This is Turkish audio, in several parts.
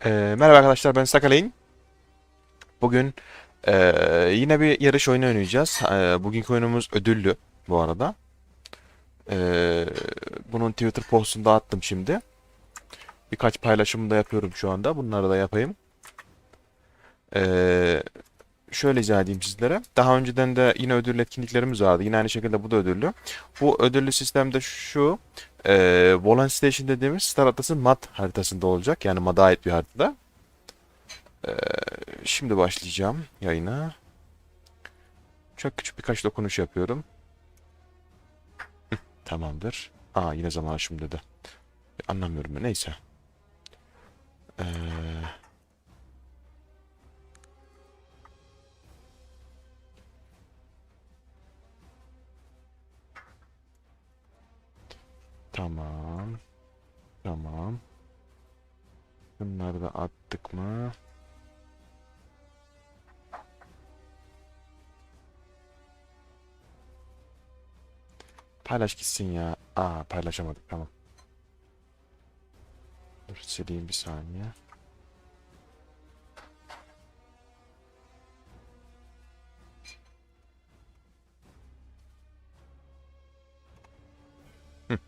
Merhaba arkadaşlar, ben Sakaleyn. Bugün yine bir yarış oyunu oynayacağız. Bugünkü oyunumuz ödüllü bu arada. Eee, Bunun Twitter postunu da attım şimdi. Birkaç paylaşımı da yapıyorum şu anda. Bunları da yapayım. Eee, Şöyle izah edeyim sizlere. Daha önceden de yine ödüllü etkinliklerimiz vardı. Yine aynı şekilde bu da ödüllü. Bu ödüllü sistemde şu. Volant Station dediğimiz Star Atlas'ın MAD haritasında olacak. Yani MAD'a ait bir haritada. Eee, Şimdi başlayacağım yayına. Çok küçük birkaç dokunuş yapıyorum. Tamamdır. Aa, yine zaman aşımı dedi. Anlamıyorum ben. Neyse. Ee, tamam. Tamam. Bunları da attık mı? Paylaş gitsin ya. Aa, paylaşamadık. Tamam. Dur sileyim bir saniye.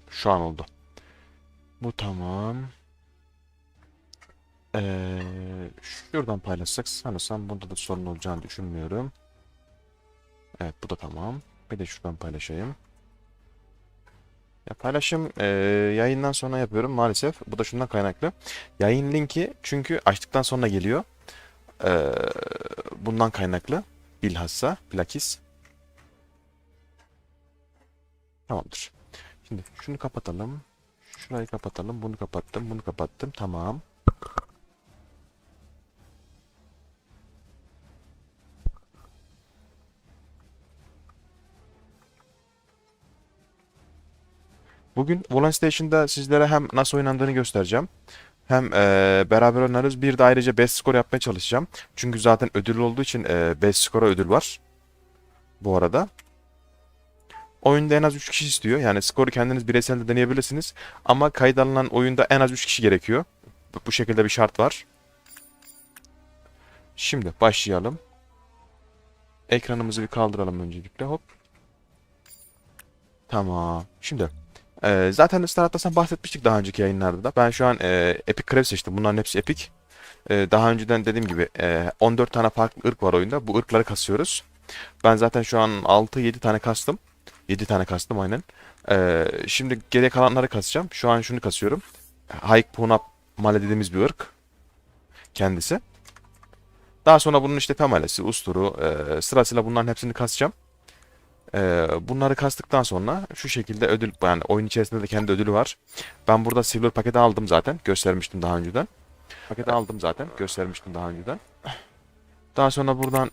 Şu an oldu. Bu tamam. Şuradan paylaşsak sanırsam bunda da sorun olacağını düşünmüyorum. Evet, bu da tamam. Bir de şuradan paylaşayım. Ya paylaşım yayından sonra yapıyorum maalesef. Bu da şundan kaynaklı. Yayın linki çünkü açtıktan sonra geliyor. Eee, Bundan kaynaklı. Bilhassa, bilakis. Tamamdır. Şimdi şunu kapatalım. Şurayı kapatalım. Bunu kapattım. Bunu kapattım. Tamam. Bugün Volant Station'da sizlere hem nasıl oynandığını göstereceğim. Hem beraber oynarız. Bir de ayrıca best skor yapmaya çalışacağım. Çünkü zaten ödül olduğu için best skora ödül var. Bu arada. Oyunda en az 3 kişi istiyor. Yani skoru kendiniz bireysel de deneyebilirsiniz. Ama kayıt alınan oyunda en az 3 kişi gerekiyor. Bu şekilde bir şart var. Şimdi başlayalım. Ekranımızı bir kaldıralım öncelikle. Hop. Tamam. Şimdi zaten Star Atlas'tan bahsetmiştik daha önceki yayınlarda da. Ben şu an Epic Crab seçtim. Bunların hepsi Epic. Daha önceden dediğim gibi 14 tane farklı ırk var oyunda. Bu ırkları kasıyoruz. Ben zaten şu an 6-7 tane kastım. 7 tane kastım aynen. Şimdi geriye kalanları kasacağım. Şu an şunu kasıyorum. Hayk Puna Male dediğimiz bir ırk. Kendisi. Daha sonra bunun işte Femalesi, Usturu sırasıyla bunların hepsini kasacağım. Bunları kastıktan sonra şu şekilde ödül, yani oyun içerisinde de kendi ödülü var. Ben burada silver paketi aldım zaten. Göstermiştim daha önceden. Paketi aldım zaten. Göstermiştim daha önceden. Daha sonra buradan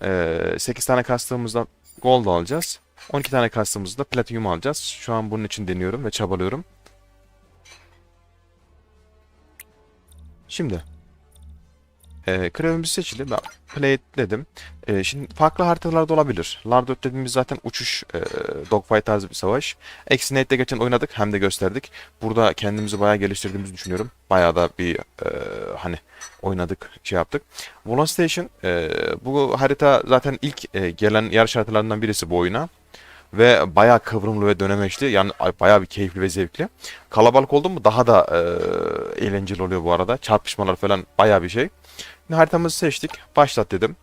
8 tane kastığımızda gold alacağız. 12 tane kastığımızda platinum alacağız. Şu an bunun için deniyorum ve çabalıyorum. Şimdi krevimiz seçili. Ben play dedim. Şimdi farklı haritalarda olabilir. Lardot dediğimiz zaten uçuş dogfight tarzı bir savaş. Exinate'de geçen oynadık hem de gösterdik. Burada kendimizi bayağı geliştirdiğimizi düşünüyorum. Bayağı da bir hani oynadık, şey yaptık. Volant Station bu harita zaten ilk gelen yarış haritalarından birisi bu oyuna. Ve bayağı kıvrımlı ve dönemeçli. Yani bayağı bir keyifli ve zevkli. Kalabalık oldu mu daha da eğlenceli oluyor bu arada. Çarpışmalar falan bayağı bir şey. Şimdi haritamızı seçtik. Başlat dedim.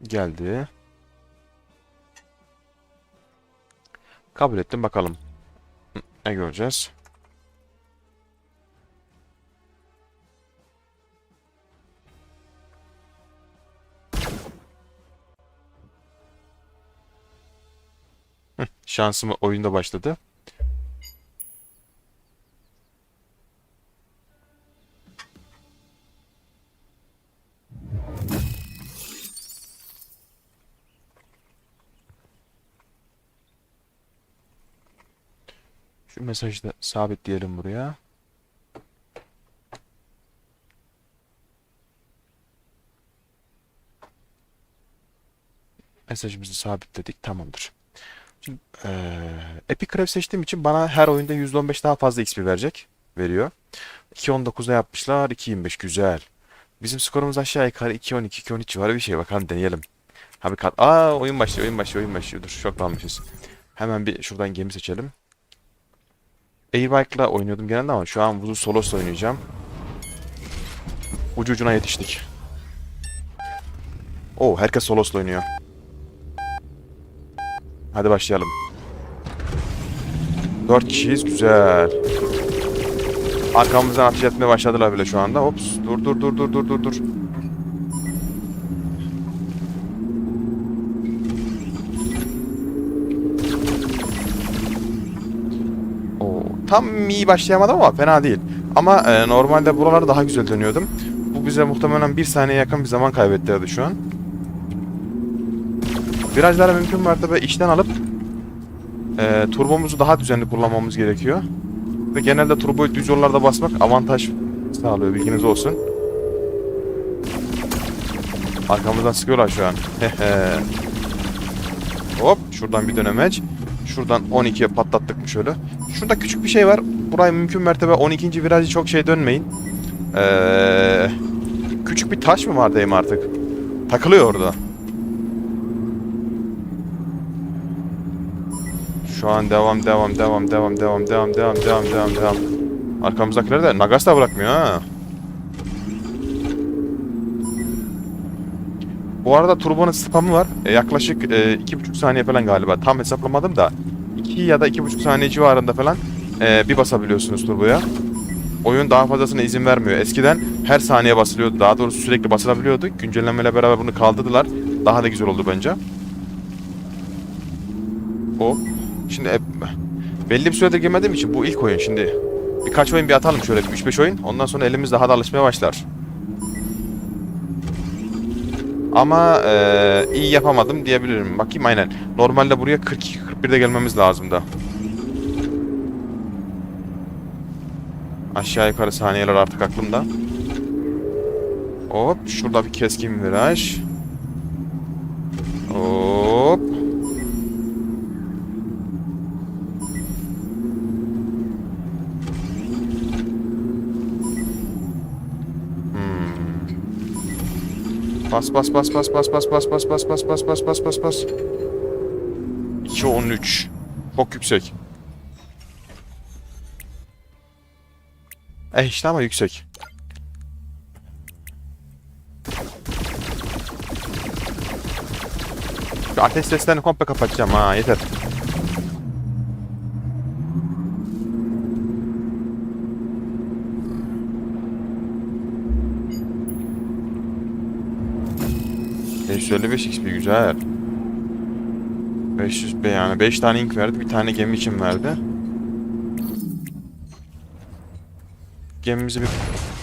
Geldi. Kabul ettim bakalım. Ne göreceğiz? Şansımı oyunda başladı. Şu mesajı da sabitleyelim buraya. Mesajımızı sabitledik. Tamamdır. Epic Craft seçtiğim için bana her oyunda %15 daha fazla XP verecek. Veriyor. 2.19'da yapmışlar. 2.25 güzel. Bizim skorumuz aşağı yukarı 2.12, 2.13 civarı bir şey. Bakalım deneyelim. Abi oyun başlıyor, oyun başlıyor, oyun başlıyor. Dur şoklanmışız. Hemen bir şuradan gemi seçelim. Airbike'la oynuyordum genelde ama şu an Vuzu Solos'la oynayacağım. Ucu ucuna yetiştik. Oo, herkes Solos'la oynuyor. Hadi başlayalım. 4 kişiyiz, güzel. Arkamızdan ateş etmeye başladılar bile şu anda. Hops, dur dur dur dur dur dur dur. Oo, tam iyi başlayamadım ama fena değil. Ama normalde buraları daha güzel dönüyordum. Bu bize muhtemelen bir saniye yakın bir zaman kaybettirdi şu an. Virajları mümkün mertebe içten alıp turbomuzu daha düzenli kullanmamız gerekiyor. Ve genelde turboyu düz yollarda basmak avantaj sağlıyor, bilginiz olsun. Arkamızdan sıkıyorlar şu an. Hop, şuradan bir dönemeç. Şuradan 12'ye patlattık mı şöyle. Şurada küçük bir şey var. Burayı mümkün mertebe 12. virajı çok şey dönmeyin. Küçük bir taş mı var diyeyim artık. Takılıyor orada. Şu an devam devam devam devam devam devam devam devam devam devam. Arkamızdakiler de Nagas da bırakmıyor ha. Bu arada turbonun spamı var. Yaklaşık 2,5 saniye falan galiba. Tam hesaplamadım da. 2 ya da 2,5 saniye civarında falan bir basabiliyorsunuz turboya. Oyun daha fazlasına izin vermiyor. Eskiden her saniye basılıyordu. Daha doğrusu sürekli basılabiliyordu. Güncellemeyle beraber bunu kaldırdılar. Daha da güzel oldu bence. O. Şimdi belli bir süredir girmediğim için bu ilk oyun. Şimdi birkaç oyun bir atalım şöyle 3-5 oyun. Ondan sonra elimiz daha da alışmaya başlar. Ama iyi yapamadım diyebilirim. Bakayım aynen. Normalde buraya 42-41'de gelmemiz lazım da. Aşağı yukarı saniyeler artık aklımda. Hop, şurada bir keskin viraj. Hop. Bas bas bas bas bas bas bas bas bas bas bas bas bas bas bas. 2.13. Çok yüksek. İşte ama yüksek. Şu ateş seslerini komple kapatacağım ha, yeter. %55 XP güzel. 500 be yani 5 tane ink verdi, bir tane gemi için verdi. Gemimizi bir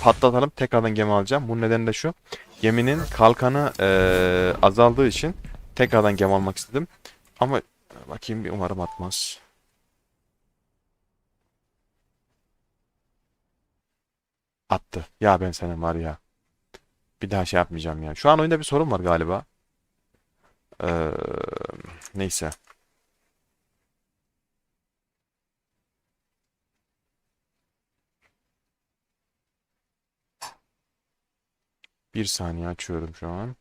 patlatalım, tekrardan gemi alacağım. Bunun nedeni de şu. Geminin kalkanı azaldığı için tekrardan gemi almak istedim. Ama bakayım, bir umarım atmaz. Attı. Ya ben senin var ya. Bir daha şey yapmayacağım yani. Şu an oyunda bir sorun var galiba. Eee, neyse. Bir saniye açıyorum şu an.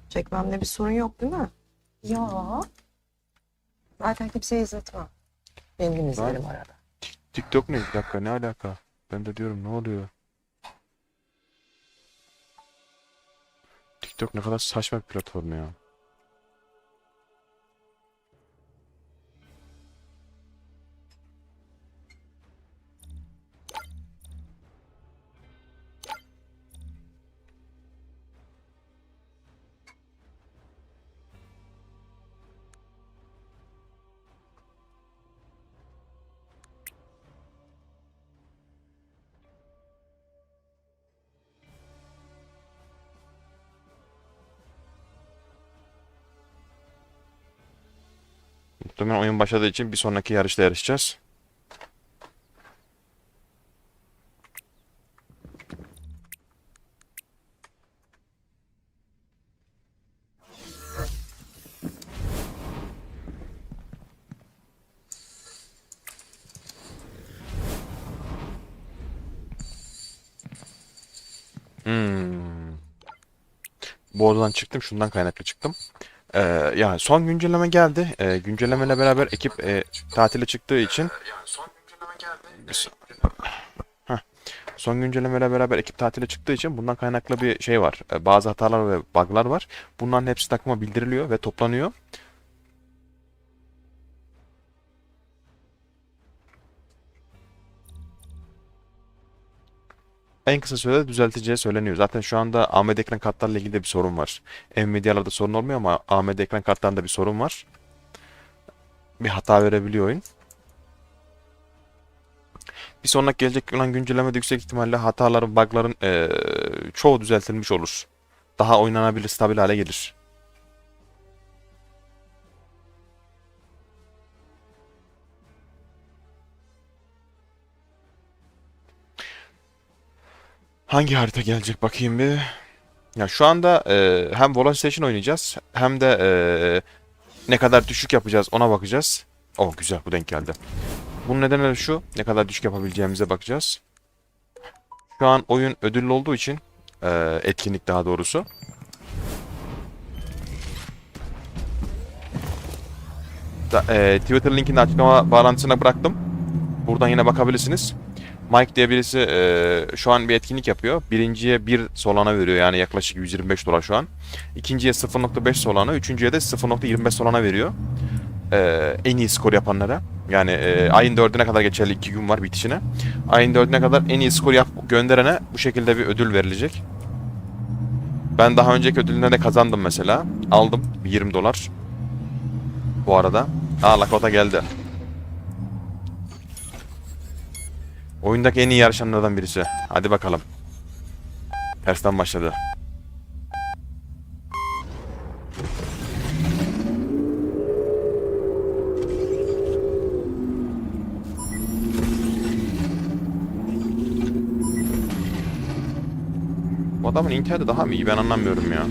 Çekmemde bir sorun yok değil mi? Ya zaten kimseye izletmem. Kendim Lan izlerim arada. TikTok ne? Bir dakika, ne alaka? Ben de diyorum ne oluyor? TikTok ne kadar saçma bir platform ya. Muhtemelen oyun başladığı için bir sonraki yarışta yarışacağız. Hmm. Bu odadan çıktım. Şundan kaynaklı çıktım. Yani son güncelleme geldi. Güncellemeyle beraber ekip tatile çıktığı için Heh. Son güncellemeyle beraber ekip tatile çıktığı için bundan kaynaklı bir şey var. Bazı hatalar ve bug'lar var. Bunların hepsi takıma bildiriliyor ve toplanıyor. En kısa sürede düzelteceği söyleniyor. Zaten şu anda AMD ekran kartlarıyla ilgili de bir sorun var. Nvidia'larda sorun olmuyor ama AMD ekran kartlarında bir sorun var. Bir hata verebiliyor oyun. Bir sonraki gelecek olan güncellemede yüksek ihtimalle hataların, bug'ların çoğu düzeltilmiş olur. Daha oynanabilir, stabil hale gelir. Hangi harita gelecek bakayım bir. Ya şu anda hem Volan Station oynayacağız hem de ne kadar düşük yapacağız ona bakacağız. Oh güzel bu denk geldi. Bunun nedeni de şu, ne kadar düşük yapabileceğimize bakacağız. Şu an oyun ödüllü olduğu için etkinlik daha doğrusu. Twitter linkini açıklama bağlantısına bıraktım. Buradan yine bakabilirsiniz. Mike diye birisi şu an bir etkinlik yapıyor. Birinciye 1 Solana veriyor yani yaklaşık 125 dolar şu an. İkinciye 0.5 Solana, üçüncüye de 0.25 Solana veriyor. En iyi skor yapanlara. Yani ayın 4'üne kadar geçerli 2 gün var bitişine. Ayın 4'üne kadar en iyi skor gönderene bu şekilde bir ödül verilecek. Ben daha önceki ödülüne de kazandım mesela. Aldım 20 dolar. Bu arada. Lakota geldi. Oyundaki en iyi yarışanlardan birisi. Hadi bakalım. Tersten başladı. Bu adamın interneti daha mı iyi? Ben anlamıyorum ya.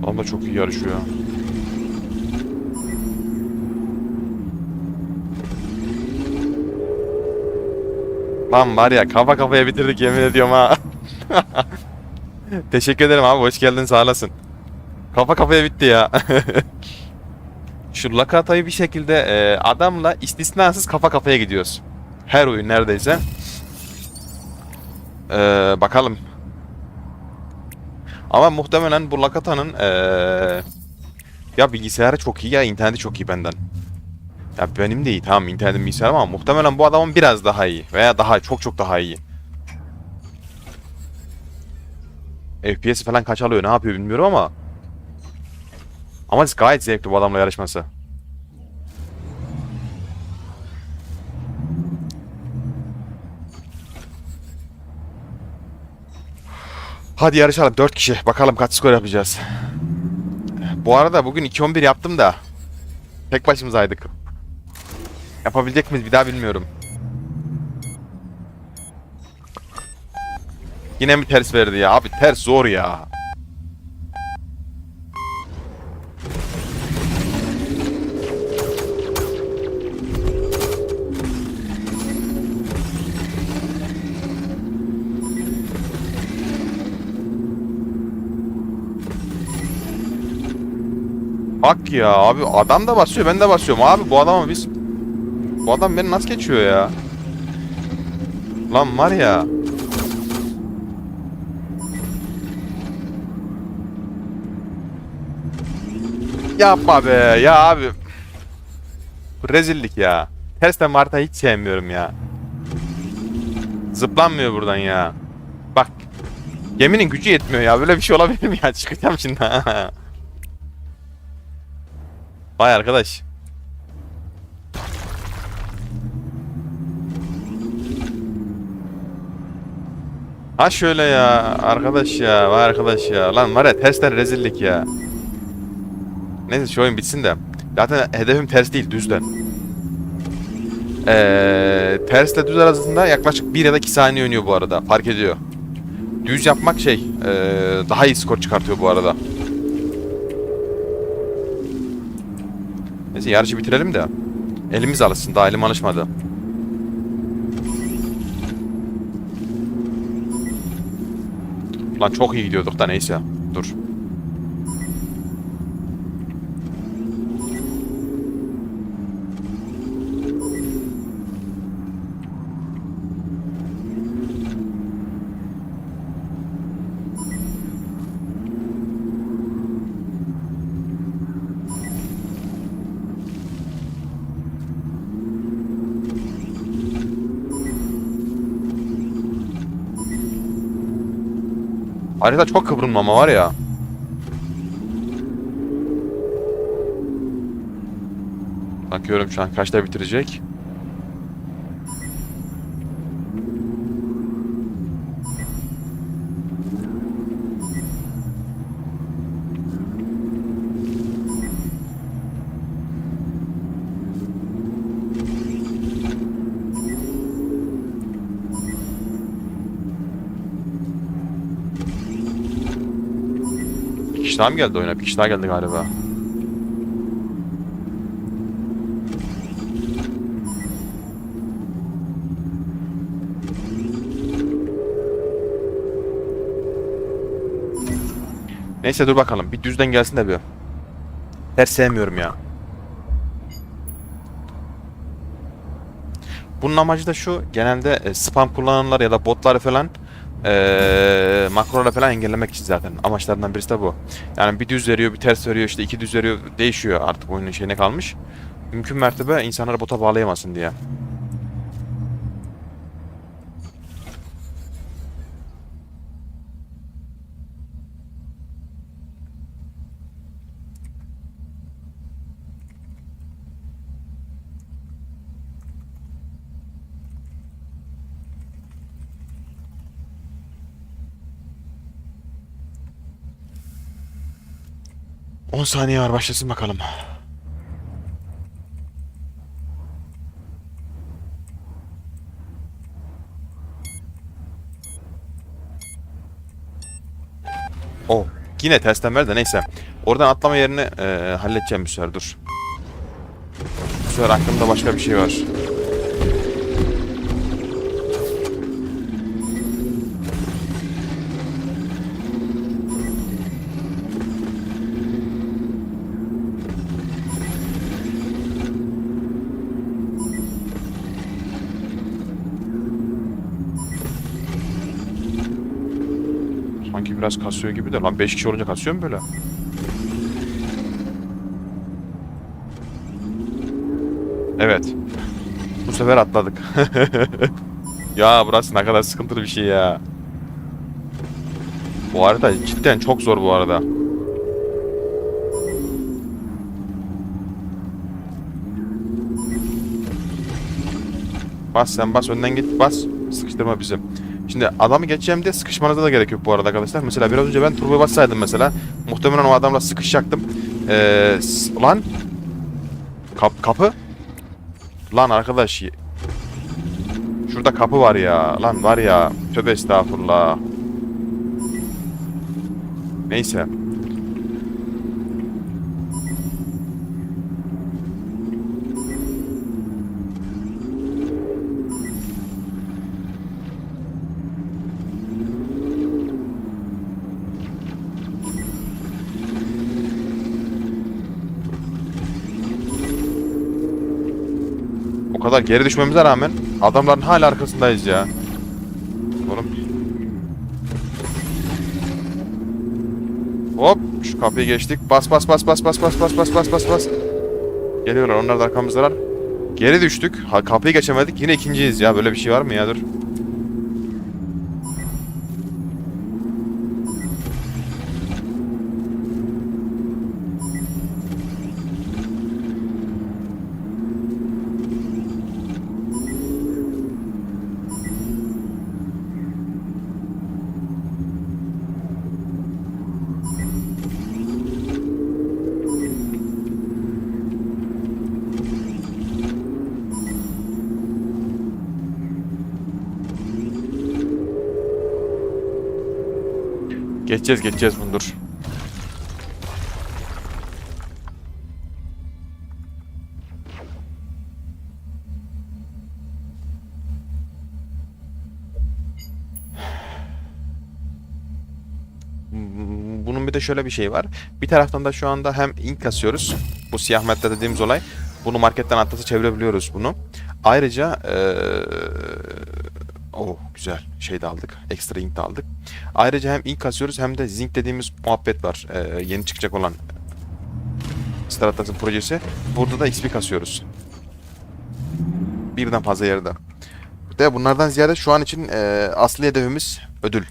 Adam da çok iyi yarışıyor. Lan var ya kafa kafaya bitirdik yemin ediyorum ha. Teşekkür ederim abi hoş geldin sağ olasın. Kafa kafaya bitti ya. Şu Lakata'yı bir şekilde adamla istisnasız kafa kafaya gidiyoruz. Her oyun neredeyse. Bakalım. Ama muhtemelen bu Lakata'nın Ya bilgisayarı çok iyi ya interneti çok iyi benden. Ya benim de iyi tamam internetim bilgisayarım ama muhtemelen bu adamın biraz daha iyi. Veya daha çok çok daha iyi. FPS falan kaç alıyor ne yapıyor bilmiyorum ama. Ama gayet zevkli bu adamla yarışması. Hadi yarışalım 4 kişi. Bakalım kaç skor yapacağız. Bu arada bugün 2-11 yaptım da. Tek başımızaydık. Yapabilecek miyiz bir daha bilmiyorum. Yine mi ters verdi ya? Abi ters zor ya. Bak ya abi adam da basıyor ben de basıyorum abi bu adama biz. Bu adam beni nasıl geçiyor ya? Lan var ya. Yapma be ya abi. Bu rezillik ya. Tersten Marta'yı hiç sevmiyorum ya. Zıplanmıyor buradan ya. Bak. Geminin gücü yetmiyor ya. Böyle bir şey olabilir mi ya? Çıkacağım şimdi. Vay arkadaş. Ha şöyle ya. Arkadaş ya. Vay arkadaş ya. Lan var ya tersten rezillik ya. Neyse şu oyun bitsin de. Zaten hedefim ters değil düzden. Tersle düz arasında yaklaşık 1 ya da 2 saniye oynuyor bu arada. Fark ediyor. Düz yapmak daha iyi skor çıkartıyor bu arada. Neyse yarışı bitirelim de. Elimiz alışsın. Daha elim alışmadı. Lan çok iyi gidiyorduk da neyse. Dur. Harita çok kıvrılmama var ya. Bakıyorum şu an kaçta bitirecek. Bir kişi daha mı geldi oyuna? Bir kişi daha geldi galiba. Neyse dur bakalım. Bir düzden gelsin de bir. Ters sevmiyorum ya. Bunun amacı da şu. Genelde spam kullananlar ya da botları falan makrola falan engellemek için zaten. Amaçlarından birisi de bu. Yani bir düz veriyor, bir ters veriyor, işte iki düz veriyor. Değişiyor artık oyunun şeyine kalmış. Mümkün mertebe insanları bota bağlayamasın diye. On saniye var başlasın bakalım. Oh. Yine tersten ver de neyse. Oradan atlama yerini halledeceğim bir sefer dur. Bu sefer aklımda başka bir şey var. Sanki biraz kasıyor gibi de lan 5 kişi olunca kasıyor mu böyle? Evet. Bu sefer atladık. Ya burası ne kadar sıkıntılı bir şey ya. Bu harita cidden çok zor bu arada. Bas sen bas önden git bas. Sıkıştırma bizi. Şimdi adamı geçeceğim diye sıkışmanıza da gerek yok bu arada arkadaşlar. Mesela biraz önce ben turboya bassaydım mesela. Muhtemelen o adamla sıkışacaktım. Lan. Kapı. Lan arkadaş. Şurada kapı var ya. Lan var ya. Tövbe estağfurullah. Neyse. O kadar geri düşmemize rağmen adamların hala arkasındayız ya. Oğlum. Hop şu kapıyı geçtik. Bas bas bas bas bas bas bas bas bas bas bas. Geliyorlar onlar da arkamızdalar. Geri düştük. Ha, kapıyı geçemedik. Yine ikinciyiz ya. Böyle bir şey var mı ya? Dur. Geçeceğiz geçeceğiz bunu dur. Bunun bir de şöyle bir şey var. Bir taraftan da şu anda hem ink kasıyoruz. Bu siyah madde dediğimiz olay. Bunu marketten atlata çevirebiliyoruz bunu. Ayrıca oh güzel şey de aldık. Ekstra ink de aldık. Ayrıca hem ink kasıyoruz hem de zinc dediğimiz muhabbet var. Yeni çıkacak olan Stratas'ın projesi. Burada da XP kasıyoruz. Birden fazla yerde. De bunlardan ziyade şu an için asli hedefimiz ödül.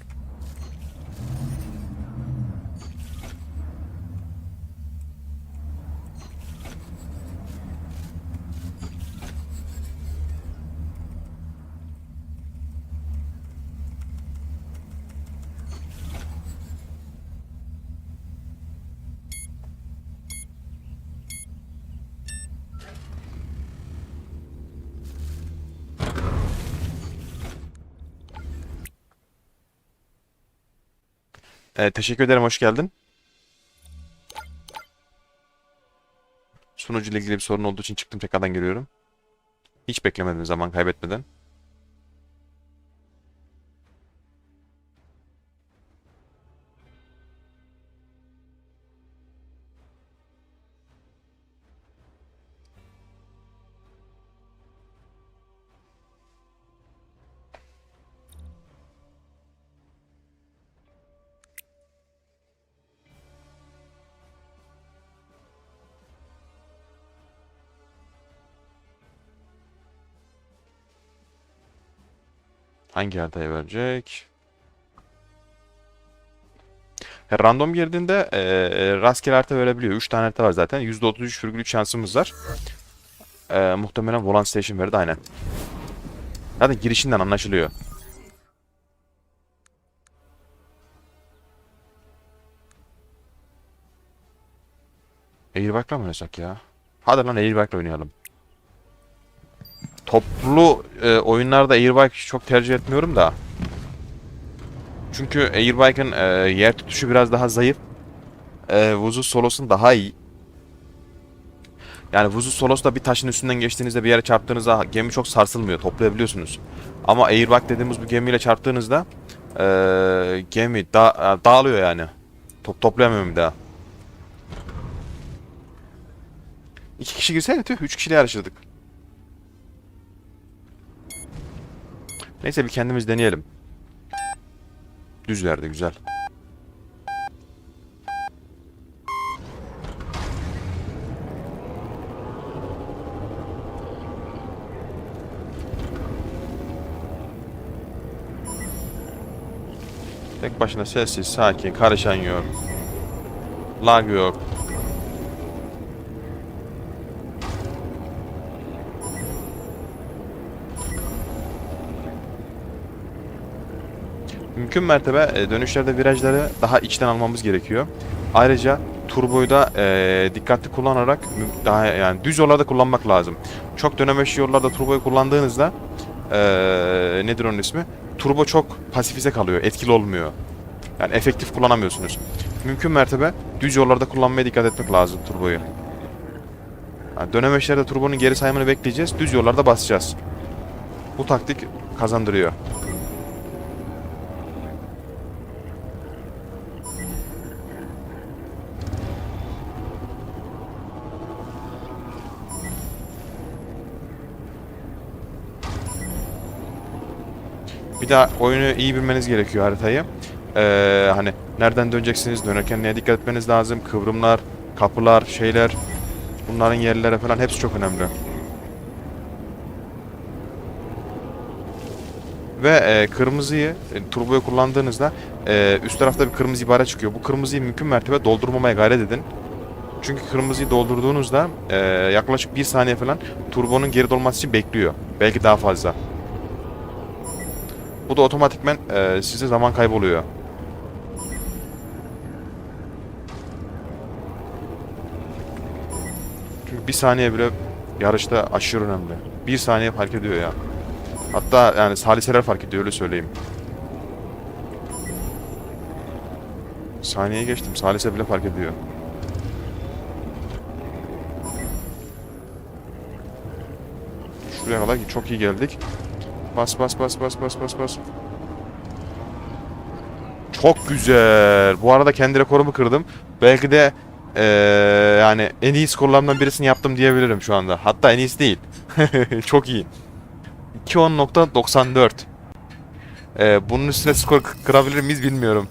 Teşekkür ederim, hoş geldin. Sunucu ile ilgili bir sorun olduğu için çıktım, tekrardan giriyorum. Hiç beklemedim, zaman kaybetmeden. Hangi haritaya verecek? Random girdiğinde rastgele harita verebiliyor. 3 tane harita var zaten. %33,3 şansımız var. Muhtemelen Volant Station verdi aynen. Zaten girişinden anlaşılıyor. Airbike'la mı oynasak ya? Hadi lan Airbike'la oynayalım. Toplu oyunlarda Airbike çok tercih etmiyorum da. Çünkü Airbike'ın yer tutuşu biraz daha zayıf. Vuzu Solos'un daha iyi. Yani Vuzu Solos'ta bir taşın üstünden geçtiğinizde bir yere çarptığınızda gemi çok sarsılmıyor. Toplayabiliyorsunuz. Ama Airbike dediğimiz bu gemiyle çarptığınızda gemi dağılıyor yani. Toplayamıyorum bir daha. 2 kişi girseydi tüh 3 kişiyle yarışırdık. Neyse bir kendimiz deneyelim. Düz verdi güzel. Tek başına sessiz, sakin, karışan yok. Lag yok. Mümkün mertebe dönüşlerde virajları daha içten almamız gerekiyor. Ayrıca turboyu da dikkatli kullanarak daha yani düz yollarda kullanmak lazım. Çok dönemeçli yollarda turboyu kullandığınızda nedir onun ismi? Turbo çok pasifize kalıyor, etkili olmuyor. Yani efektif kullanamıyorsunuz. Mümkün mertebe düz yollarda kullanmaya dikkat etmek lazım turboyu. Yani dönemeçlerde turbonun geri sayımını bekleyeceğiz, düz yollarda basacağız. Bu taktik kazandırıyor. Bir daha oyunu iyi bilmeniz gerekiyor haritayı. Hani nereden döneceksiniz, dönerken neye dikkat etmeniz lazım, kıvrımlar, kapılar, şeyler, bunların yerlere falan hepsi çok önemli. Ve kırmızıyı turboyu kullandığınızda üst tarafta bir kırmızı ibare çıkıyor. Bu kırmızıyı mümkün mertebe doldurmamaya gayret edin. Çünkü kırmızıyı doldurduğunuzda yaklaşık 1 saniye falan turbonun geri dolması için bekliyor. Belki daha fazla. Bu da otomatikmen size zaman kayboluyor. Çünkü 1 saniye bile yarışta aşırı önemli. 1 saniye fark ediyor ya. Hatta yani saliseler fark ediyor, öyle söyleyeyim. Saniye geçtim, salise bile fark ediyor. Şuraya kadar çok iyi geldik. Bas bas bas bas bas bas bas. Çok güzel. Bu arada kendi rekorumu kırdım. Belki de yani en iyi skorlarımdan birisini yaptım diyebilirim şu anda. Hatta en iyisi değil. Çok iyi. 2.10.94. Bunun üstüne skor kırabilir miyiz bilmiyorum.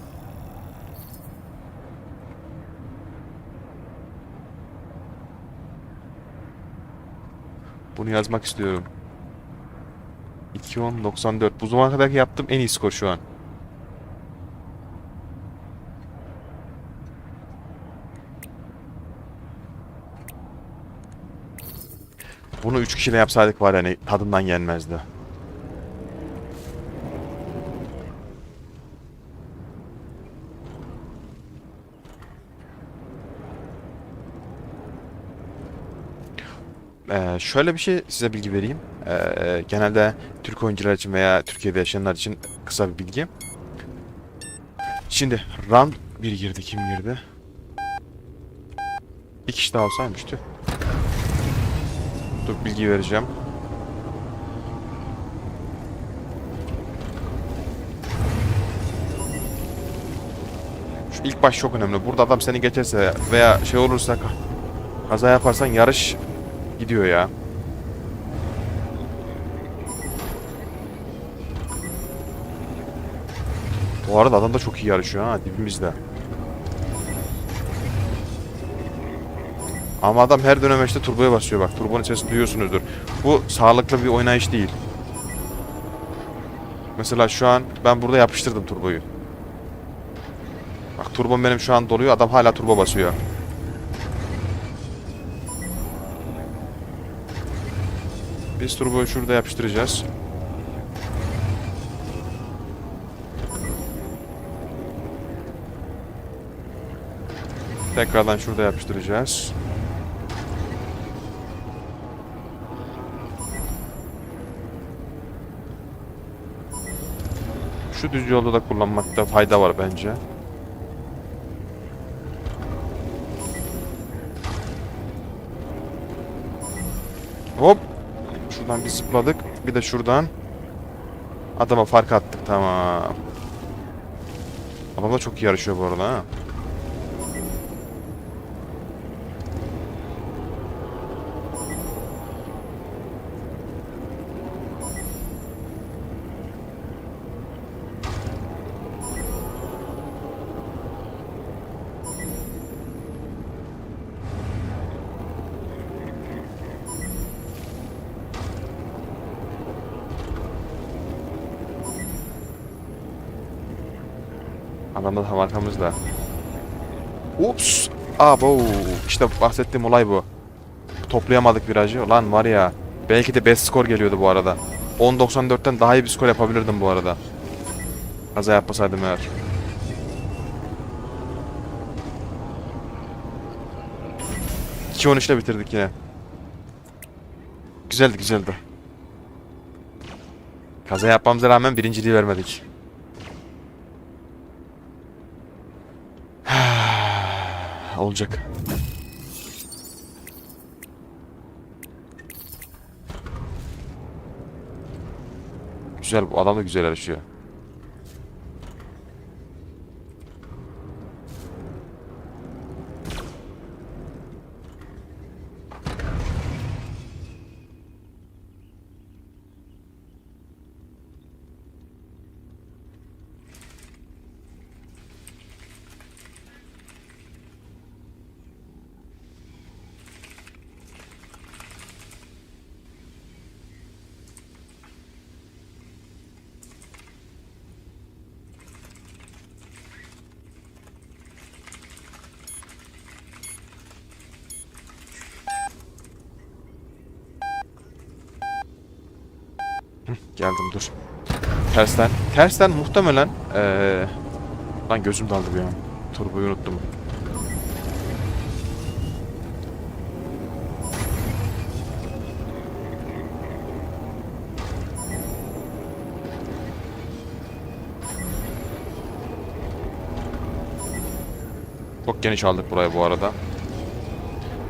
Bunu yazmak istiyorum. 2.10.94. Bu zamana kadar yaptığım en iyi skor şu an. Bunu 3 kişiyle yapsaydık var yani tadından yenmezdi. Şöyle bir şey size bilgi vereyim. Genelde Türk oyuncular için veya Türkiye'de yaşayanlar için kısa bir bilgi. Şimdi round 1 girdi. Kim girdi? Bir kişi daha olsaymıştı. Dur, bilgi vereceğim. Şu ilk baş çok önemli. Burada adam seni geçerse veya şey olursa, kaza yaparsan yarış gidiyor ya. Bu arada adam da çok iyi yarışıyor ha, dibimizde. Ama adam her dönemeçte turboya basıyor bak. Turbonun sesini duyuyorsunuzdur. Bu sağlıklı bir oynayış değil. Mesela şu an ben burada yapıştırdım turboyu. Bak turbom benim şu an doluyor. Adam hala turbo basıyor. Biz turboyu şurada yapıştıracağız. Tekrardan şurada yapıştıracağız. Şu düz yolda da kullanmakta fayda var bence. Hop. Şuradan bir zıpladık. Bir de şuradan. Adama fark attık, tamam. Adam da çok iyi yarışıyor bu arada ha. Adam da tam arkamızda. Ups. Abo. İşte bahsettiğim olay bu. Toplayamadık virajı. Lan var ya. Belki de best skor geliyordu bu arada. 10.94'ten daha iyi bir skor yapabilirdim bu arada. Kaza yapmasaydım eğer. ...2.13'le bitirdik yine. Güzeldi güzeldi. Kaza yapmamıza rağmen birinciliği vermedik. Olacak. Güzel, bu adam da güzel yarışıyor. Geldim dur. Tersten. Tersten muhtemelen lan gözüm daldı bir an. Turboyu unuttum. Çok geniş aldık burayı bu arada.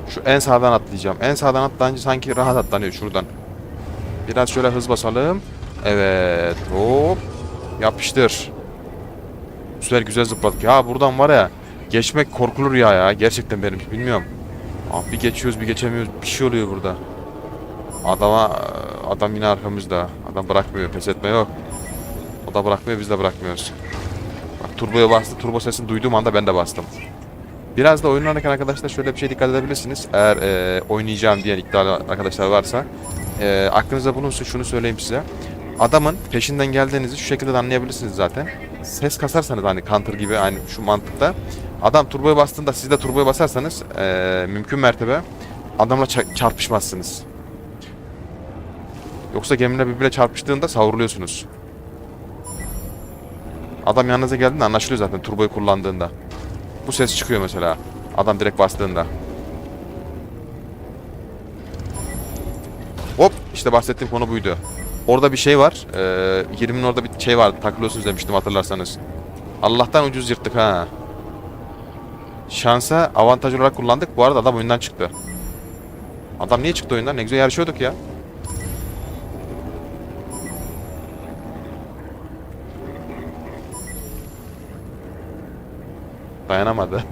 Şu en sağdan atlayacağım. En sağdan atlayınca sanki rahat atlanıyor şuradan. Biraz şöyle hız basalım. Evet. Hop. Yapıştır. Bu sefer güzel zıpladık. Ya buradan var ya. Geçmek korkulur ya. Gerçekten benim. Bilmiyorum. Abi bir geçiyoruz bir geçemiyoruz. Bir şey oluyor burada. Adam yine arkamızda. Adam bırakmıyor. Pes etme yok. O da bırakmıyor, biz de bırakmıyoruz. Bak turboya bastı. Turbo sesini duyduğum anda ben de bastım. Biraz da oyun oynarken arkadaşlar şöyle bir şey dikkat edebilirsiniz. Eğer oynayacağım diyen iddialı arkadaşlar varsa aklınızda bulunsun, şunu söyleyeyim size. Adamın peşinden geldiğinizi şu şekilde de anlayabilirsiniz zaten. Ses kasarsanız hani counter gibi aynı şu mantıkta. Adam turboya bastığında siz de turboya basarsanız mümkün mertebe adamla çarpışmazsınız. Yoksa gemiler birbirine çarpıştığında savruluyorsunuz. Adam yanınıza geldiğinde anlaşılıyor zaten turboyu kullandığında. Bu ses çıkıyor mesela. Adam direkt bastığında. Hop işte bahsettiğim konu buydu. Orada bir şey var. 20'nin orada bir şey vardı. Takılıyorsunuz demiştim hatırlarsanız. Allah'tan ucuz yırttık ha. Şansa avantaj olarak kullandık. Bu arada adam oyundan çıktı. Adam niye çıktı oyundan? Ne güzel yarışıyorduk ya. Dayanamadı.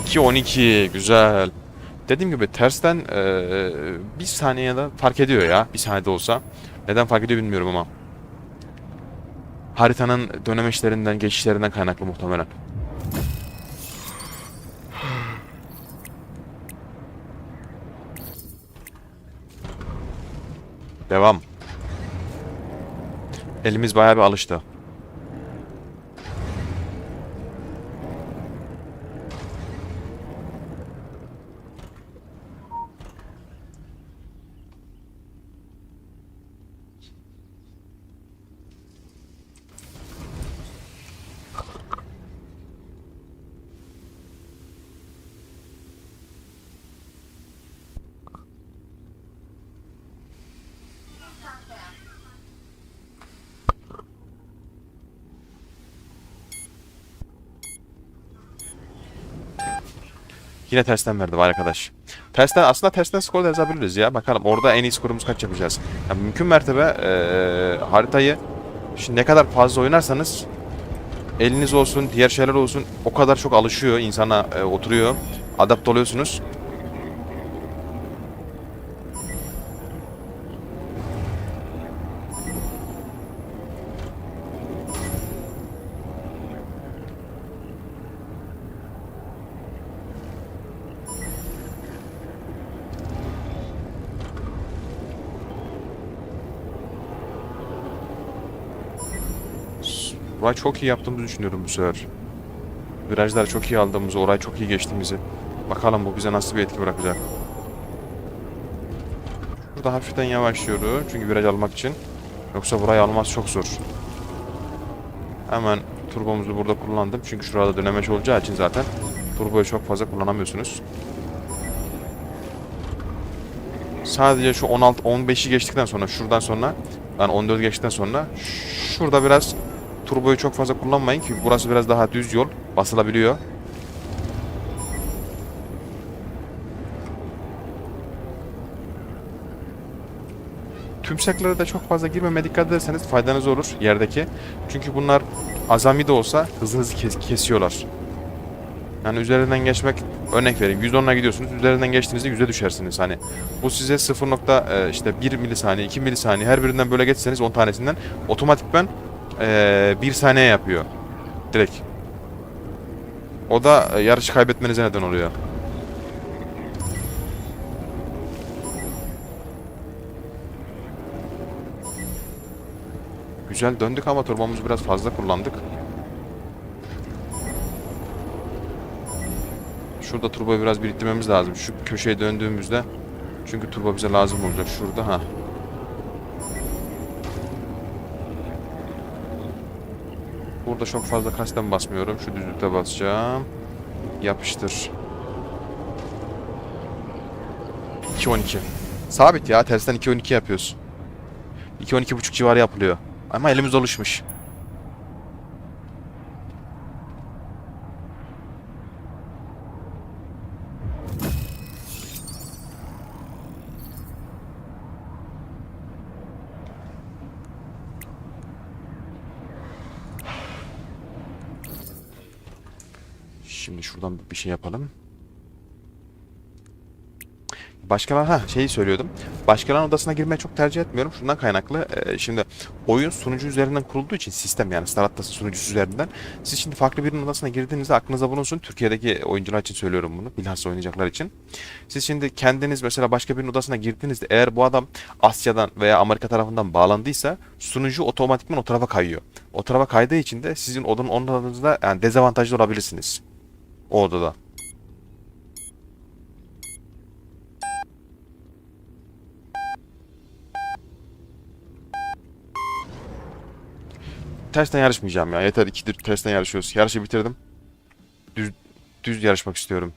İki 12 güzel. Dediğim gibi tersten bir saniyede fark ediyor ya. Bir saniyede olsa. Neden fark ediyor bilmiyorum ama. Haritanın dönemeçlerinden, geçişlerinden kaynaklı muhtemelen. Devam. Elimiz bayağı bir alıştı. Yine tersten verdi vay arkadaş. Tersten aslında tersten skor da yazabiliriz ya. Bakalım orada en iyi skorumuz kaç yapacağız. Yani mümkün mertebe haritayı şimdi ne kadar fazla oynarsanız eliniz olsun, diğer şeyler olsun o kadar çok alışıyor insana oturuyor. Adapte oluyorsunuz. Orayı çok iyi yaptığımızı düşünüyorum bu sefer. Virajları çok iyi aldığımızı, orayı çok iyi geçtiğimizi. Bakalım bu bize nasıl bir etki bırakacak. Burada hafiften yavaşlıyoruz çünkü viraj almak için. Yoksa burayı almaz çok zor. Hemen turbomuzu burada kullandım. Çünkü şurada dönemeç olacağı için zaten turboyu çok fazla kullanamıyorsunuz. Sadece şu 16-15'i geçtikten sonra, şuradan sonra, yani 14 geçtikten sonra şurada biraz turboyu çok fazla kullanmayın ki burası biraz daha düz yol, basılabiliyor. Tümseklere de çok fazla girmemeye dikkat ederseniz faydanız olur yerdeki. Çünkü bunlar azami de olsa hızınızı kesiyorlar. Yani üzerinden geçmek, örnek vereyim, 110'la gidiyorsunuz, üzerinden geçtiğinizde 100'e düşersiniz. Hani bu size 0. İşte 1 milisaniye, 2 milisaniye her birinden böyle geçseniz 10 tanesinden otomatikman 1 saniye yapıyor. Direkt. O da yarışı kaybetmenize neden oluyor. Güzel döndük ama turbomuzu biraz fazla kullandık. Şurada turboyu biraz biriktirmemiz lazım. Şu köşeye döndüğümüzde. Çünkü turbo bize lazım olacak. Şurada ha. Burada çok fazla kasten basmıyorum. Şu düzlükte basacağım. Yapıştır. 2.12. Sabit ya. Tersten 2.12 yapıyoruz. 2.12.5 civarı yapılıyor. Ama elimiz alışmış. Şimdi şuradan bir şey yapalım. Şeyi söylüyordum. Başkalarının odasına girmeyi çok tercih etmiyorum. Şundan kaynaklı. Şimdi oyun sunucu üzerinden kurulduğu için sistem yani Star Atlas'ın sunucusu üzerinden. Siz şimdi farklı birinin odasına girdiğinizde aklınıza bulunsun. Türkiye'deki oyuncular için söylüyorum bunu. Bilhassa oynayacaklar için. Siz şimdi kendiniz mesela başka birinin odasına girdiğinizde eğer bu adam Asya'dan veya Amerika tarafından bağlandıysa sunucu otomatikman o tarafa kayıyor. O tarafa kaydığı için de sizin onun odanızda yani dezavantajlı olabilirsiniz. O odada. Tersten yarışmayacağım ya. Yeter, ikidir tersten yarışıyoruz. Yarışı bitirdim. Düz, düz yarışmak istiyorum.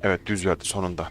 Evet, düz verdi sonunda.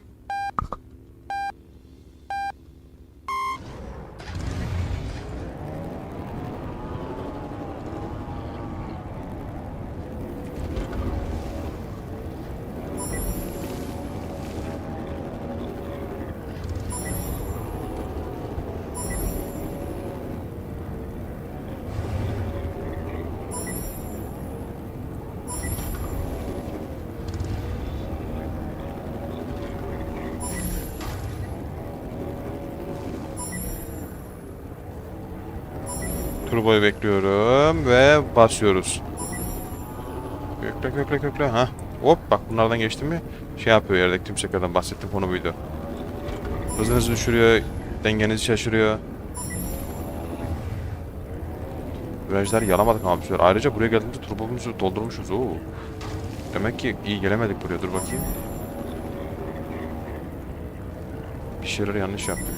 Turboyu bekliyorum ve basıyoruz. Kökle kökle kökle. Ha. Hop bak bunlardan geçti mi şey yapıyor yerdeki tümseklerden bahsettiğim konu buydu. Hızınızı düşürüyor, dengenizi şaşırıyor. Virajları yalamadık ama bir süre. Ayrıca buraya geldiğimizde turbomuzu doldurmuşuz. Oo. Demek ki iyi gelemedik buraya. Dur bakayım. Bir şeyler yanlış yaptık.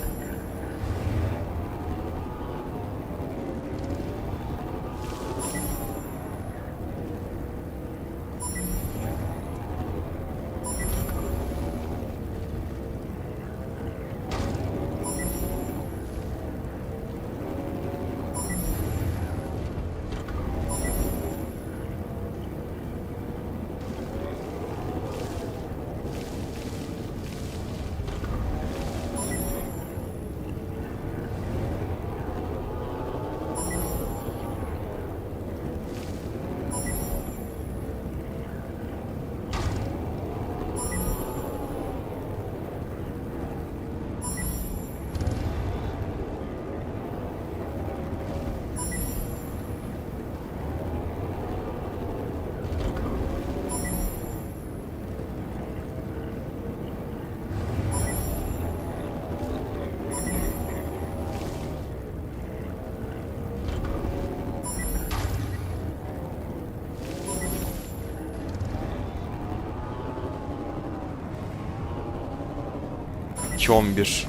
2-11.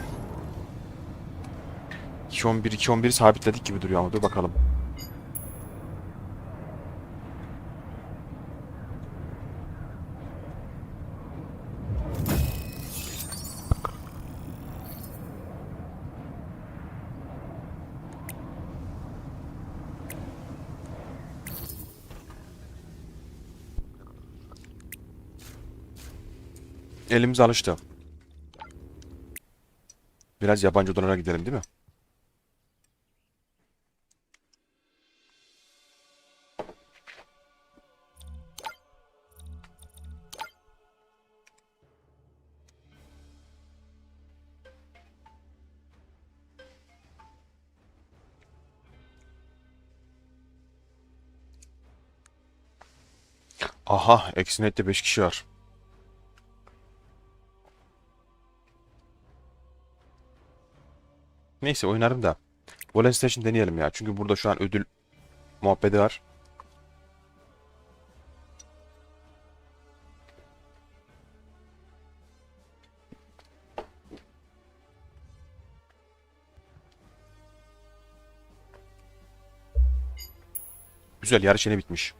2-11 sabitledik gibi duruyor ama dur bakalım. Elimiz alıştı. Biraz yabancı odalara gidelim değil mi? Aha, Exinet'te 5 kişi var. Neyse oynarım da. Golden Station deneyelim ya. Çünkü burada şu an ödül muhabbeti var. Güzel, yarış yeni bitmiş.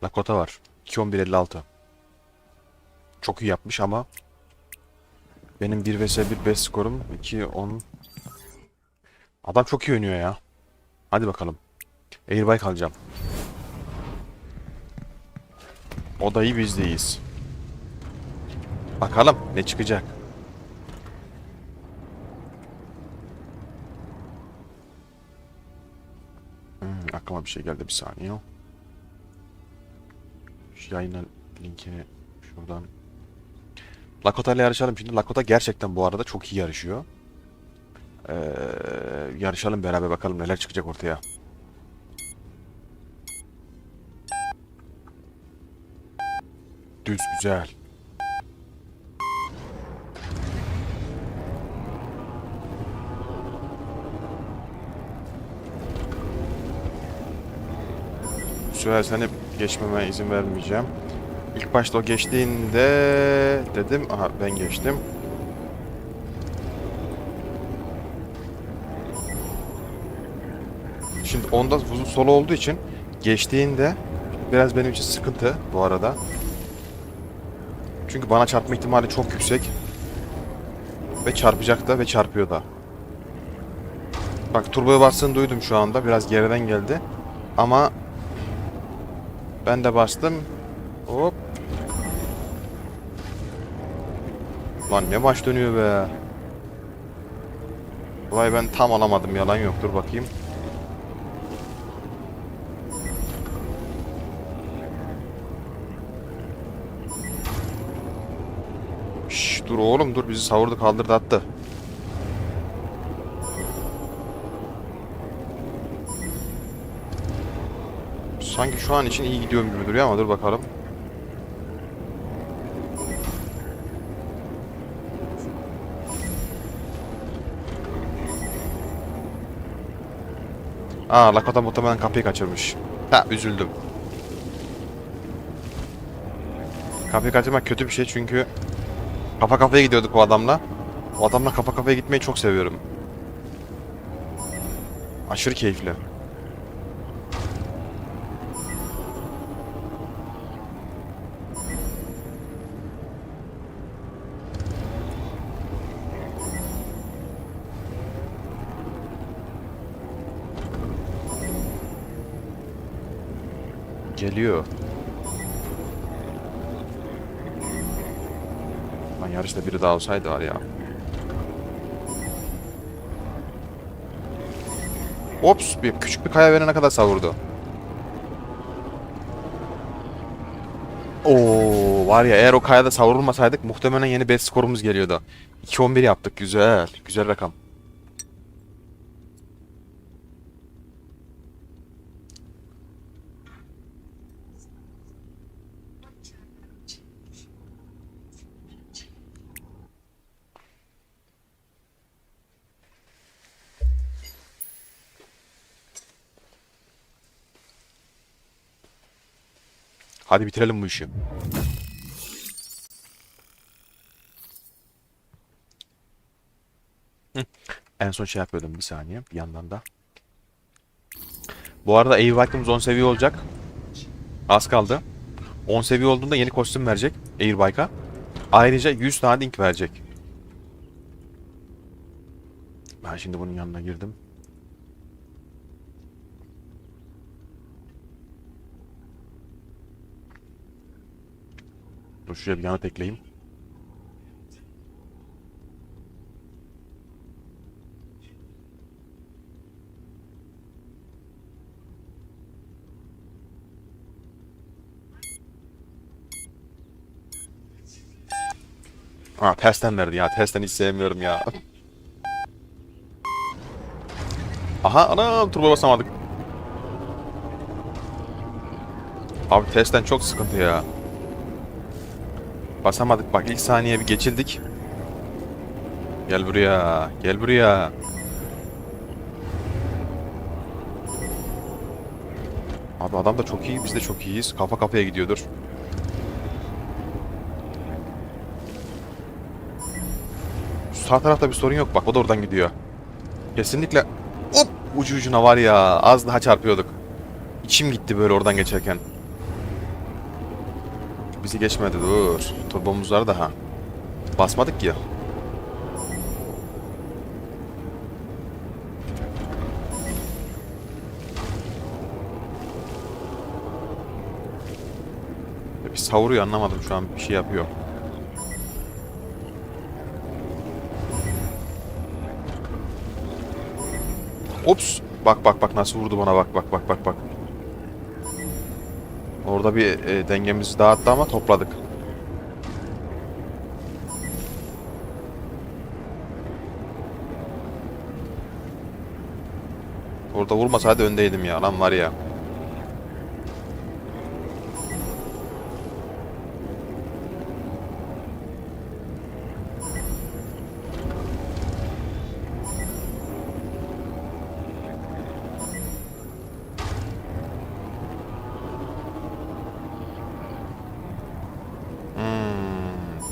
Lakota var. 2-11-56. Çok iyi yapmış ama benim 1 vs 1 best skorum 2-10. Adam çok iyi oynuyor ya. Hadi bakalım. Airbike alacağım. O da iyi, biz de iyiyiz. Bakalım ne çıkacak. Aklıma bir şey geldi, bir saniye. Şu yayının linkini şuradan. Lakota ile yarışalım şimdi. Lakota gerçekten bu arada çok iyi yarışıyor. Yarışalım beraber, bakalım neler çıkacak ortaya. Düz, güzel. Bu sefer seni geçmeme izin vermeyeceğim. İlk başta o geçtiğinde dedim, aha ben geçtim. Şimdi onda uzun solo olduğu için geçtiğinde biraz benim için sıkıntı bu arada. Çünkü bana çarpma ihtimali çok yüksek. Ve çarpacak da ve çarpıyor da. Bak, turboya bastığını duydum şu anda. Biraz geriden geldi. Ama ben de bastım. Hop. Lan ne maç dönüyor be. Vay, ben tam alamadım, yalan yok. Dur bakayım. Şşş, dur oğlum dur, bizi savurdu kaldırdı attı. Sanki şu an için iyi gidiyorum gibi duruyor ama dur bakalım. Aa, Lakota muhtemelen kapıyı kaçırmış. Ha, üzüldüm. Kapıyı kaçırmak kötü bir şey çünkü kafa kafaya gidiyorduk o adamla. O adamla kafa kafaya gitmeyi çok seviyorum. Aşırı keyifli. Geliyor. Lan yarışta biri daha olsaydı var ya. Ops, bir küçük bir kaya verene kadar savurdu. Oo, var ya, eğer o kayada savrulmasaydık muhtemelen yeni best skorumuz geliyordu. 2-11 yaptık, güzel. Güzel rakam. Hadi bitirelim bu işi. En son şey yapıyordum bir saniye bir yandan da. Bu arada Airbike'ımız 10 seviye olacak. Az kaldı. 10 seviye olduğunda yeni kostüm verecek Airbike'a. Ayrıca 100 tane link verecek. Ben şimdi bunun yanına girdim. Dur şuraya bir yanıt ekleyeyim. Aa tersten verdi ya. Tersten hiç sevmiyorum ya. Aha anam turbo basamadık. Abi tersten çok sıkıntı ya. Basamadık bak ilk saniye bir geçildik. Gel buraya. Gel buraya. Abi adam da çok iyi. Biz de çok iyiyiz. Kafa kafaya gidiyordur. Sağ tarafta bir sorun yok bak o da oradan gidiyor. Kesinlikle hop ucu ucuna var ya az daha çarpıyorduk. İçim gitti böyle oradan geçerken. Bizi geçmedi dur. Turbomuz var daha. Basmadık ya. Bir savuruyor anlamadım şu an bir şey yapıyor. Ops. Bak bak bak nasıl vurdu bana bak bak bak bak bak. Orada bir dengemizi dağıttı ama topladık. Orada vurmasaydı öndeydim ya lan var ya.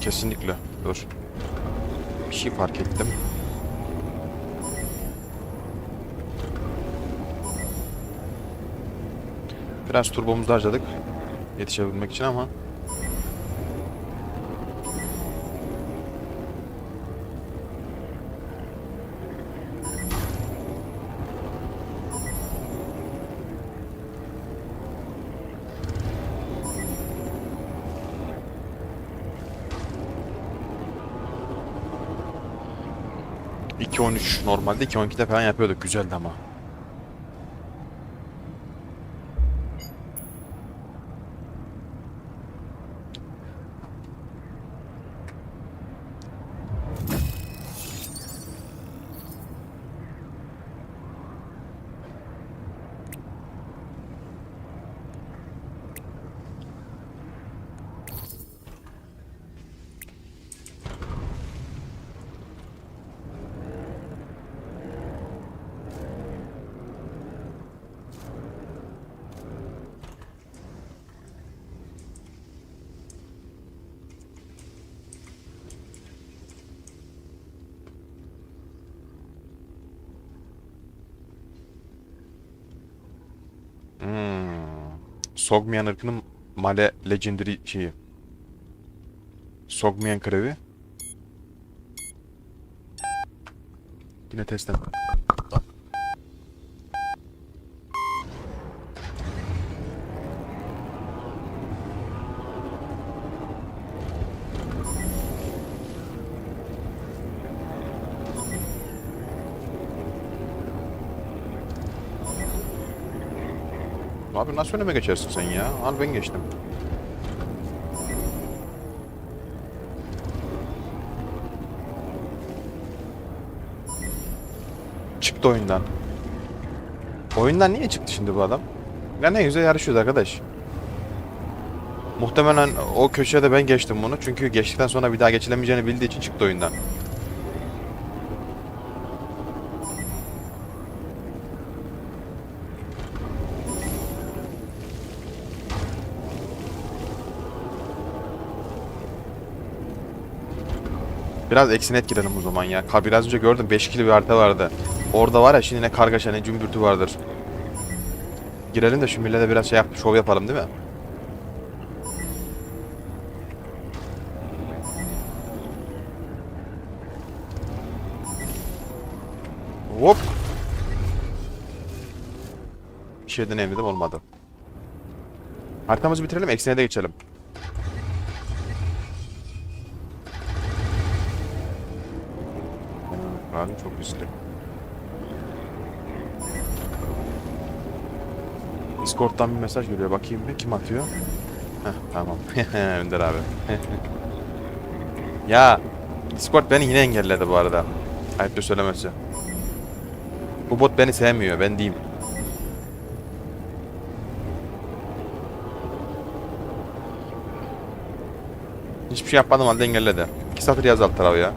Kesinlikle. Dur. Bir şey fark ettim. Biraz turbomuzu harcadık. Yetişebilmek için ama. ...2.13 normalde 2.12'de falan yapıyorduk. Güzeldi ama. Sogmian ırkının Male Legendary şeyi. Sogmian krevi. Yine testten. Abi nasıl önüme geçersin sen ya? Al ben geçtim. Çıktı oyundan. Oyundan niye çıktı şimdi bu adam? Ya ne güzel yarışıyordu arkadaş. Muhtemelen o köşede ben geçtim bunu. Çünkü geçtikten sonra bir daha geçilemeyeceğini bildiği için çıktı oyundan. Biraz eksinet girelim o zaman ya. Biraz önce gördüm 5 kilo bir harita vardı. Orada var ya şimdi ne kargaşa ne cümbürtü vardır. Girelim de şu millete biraz şey yap, şov yapalım değil mi? Hop. Bir şey deneyemedim olmadı. Haritamızı bitirelim eksine de geçelim. Abi çok riskli. Discord'dan bir mesaj geliyor. Bakayım bir kim atıyor? Heh, tamam. Önder abi. Ya Discord beni yine engelledi bu arada. Ayıptır söylemesi. Bu bot beni sevmiyor. Ben diyeyim. Hiçbir şey yapmadım halde engelledi. 2 satır yaz alt tarafı ya.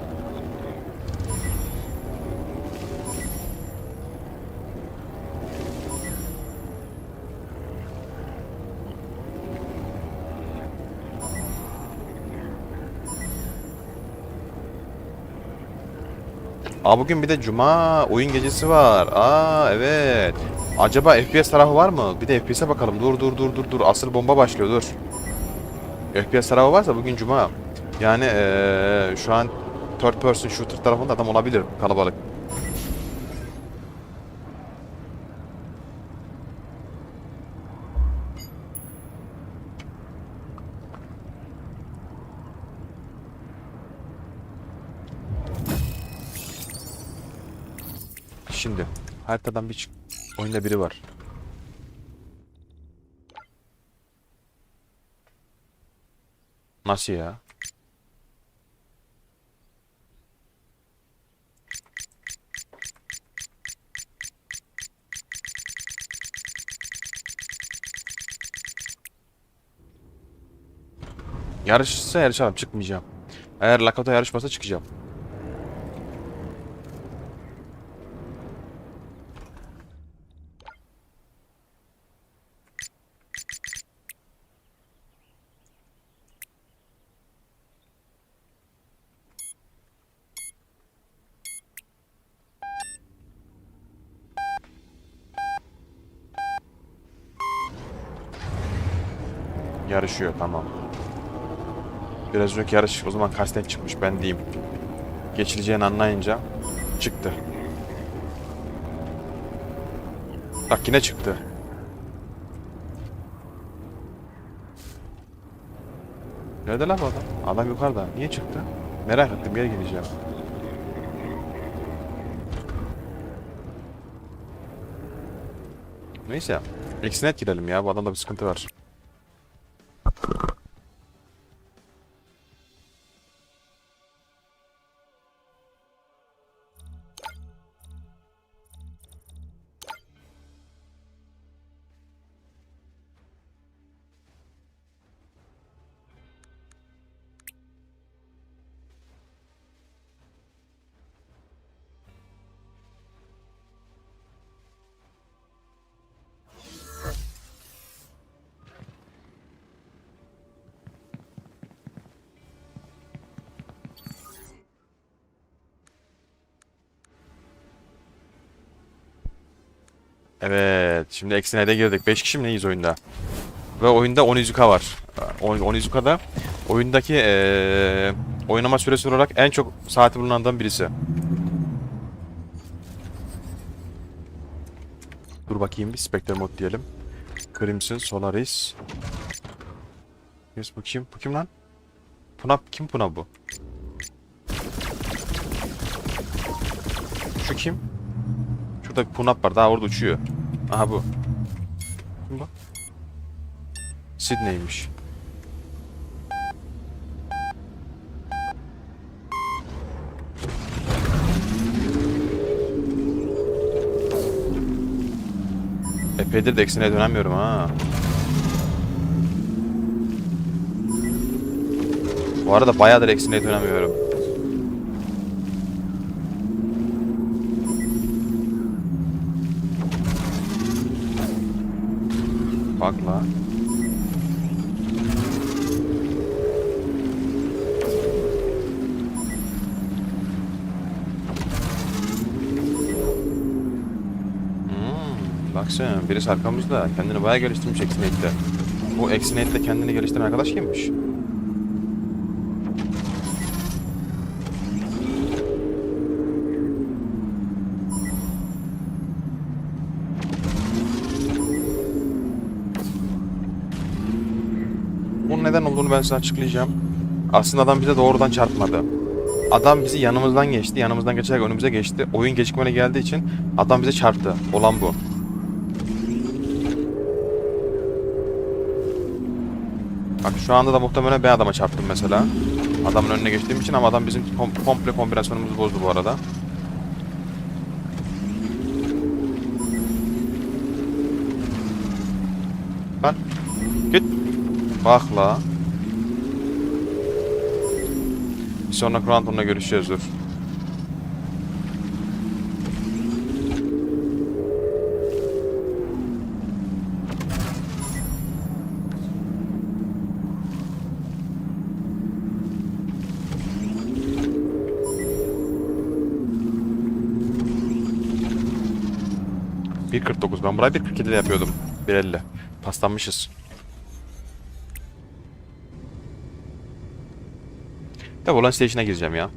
Aa bugün bir de cuma oyun gecesi var. Aa evet. Acaba FPS tarafı var mı? Bir de FPS'e bakalım. Dur. Asıl bomba başlıyor dur. FPS tarafı varsa bugün cuma. Yani şu an third person shooter tarafında adam olabilir kalabalık. Şimdi haritadan bir çık. Oyunda biri var. Nasıl ya? Yarışsa yarışalım çıkmayacağım. Eğer Lakota yarışmasa çıkacağım. Yarışıyor tamam. Biraz önceki yarış o zaman kasten çıkmış ben diyeyim. Geçileceğini anlayınca çıktı. Bak yine çıktı. Nerede lan bu adam? Adam yukarıda. Niye çıktı? Merak ettim bir yere gideceğim. Neyse. Eksinet girelim ya. Bu adamda bir sıkıntı var. Evet. Şimdi Eksine'de girdik. 5 kişi mi neyiz oyunda? Ve oyunda Onizuka var. Onizuka da oyundaki oynama süresi olarak en çok saati bulunandan birisi. Dur bakayım bir Spectre mod diyelim. Crimson, Solaris. Yes, bu kim? Bu kim lan? Puna, kim Puna bu? Şu kim? Şurada bir Punap var daha orada uçuyor. Aha bu. Kim bu? Sydney'miş. Epeydir de eksine dönemiyorum ha. Bu arada bayağıdır eksine dönemiyorum. Bak la. Baksana birisi arkamızda. Kendini bayağı geliştirmiş Exinate'de. Bu Exinate'de kendini geliştiren arkadaş kimmiş? Bunun neden olduğunu ben size açıklayacağım. Aslında adam bize doğrudan çarpmadı. Adam bizi yanımızdan geçti. Yanımızdan geçerek önümüze geçti. Oyun gecikmeli geldiği için adam bize çarptı. Olan bu. Bak şu anda da muhtemelen ben adama çarptım mesela. Adamın önüne geçtiğim için ama adam bizim komple kombinasyonumuzu bozdu bu arada. Lan git. Bak la. Bir sonraki round onunla görüşeceğiz dur. ...1.49 ben burayı 1.47'de yapıyordum. 1.50. Paslanmışız. Tabi olan station'a gireceğim ya.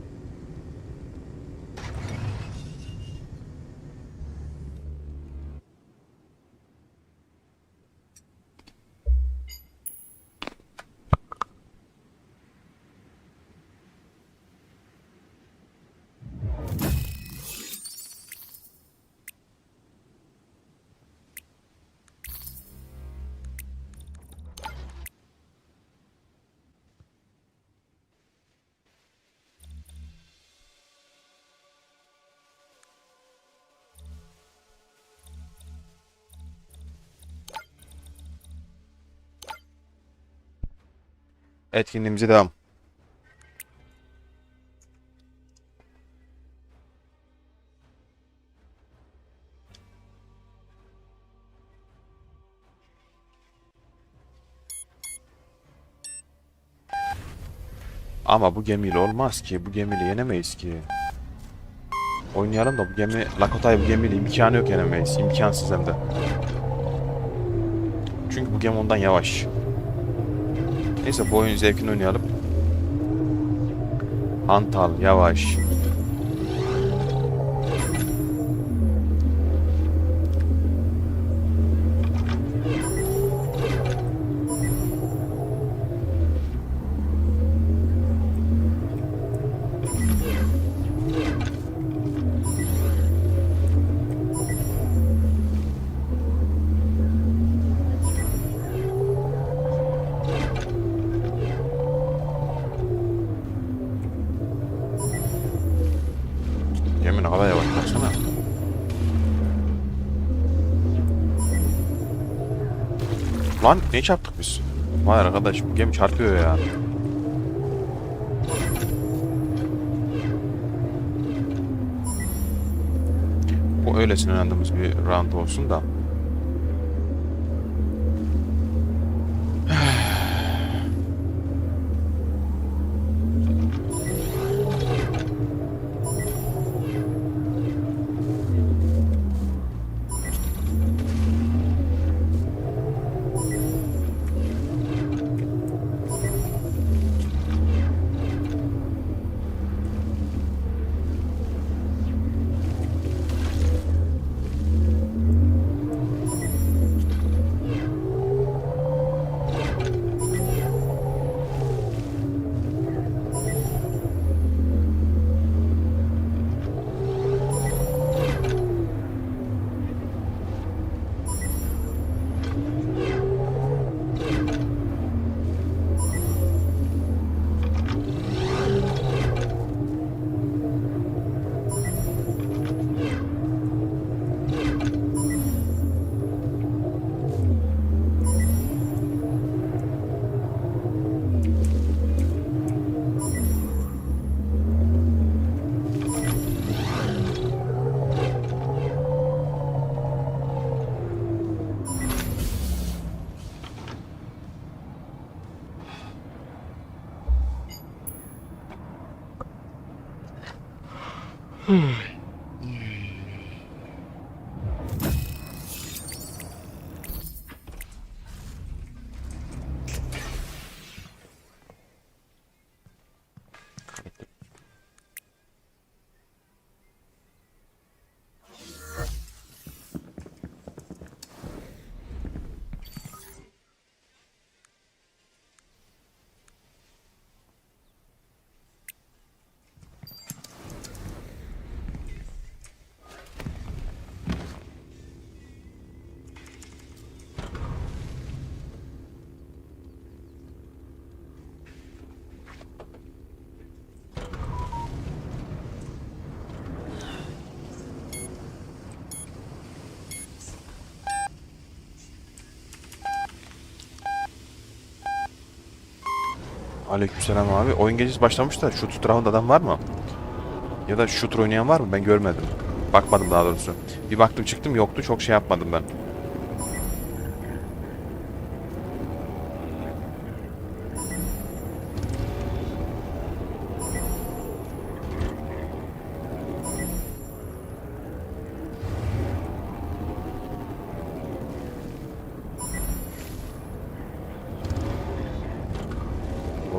Etkinliğimize devam. Ama bu gemiyle olmaz ki. Bu gemiyle yenemeyiz ki. Oynayalım da bu gemi... Lakotay bu gemiyle imkanı yok yenemeyiz. İmkansız hem de. Çünkü bu gemi ondan yavaş. Neyse bu oyun zevkini oynayalım. Hantal, yavaş. Gemi ne kadar yavaş baksana. Lan ne çarptık biz? Vay arkadaş bu gemi çarpıyor ya. Bu öylesine oynadığımız bir round olsun da. Aleykümselam abi. Oyun gecesi başlamış da shooter round adam var mı? Ya da shooter oynayan var mı? Ben görmedim. Bakmadım daha doğrusu. Bir baktım çıktım yoktu. Çok şey yapmadım ben.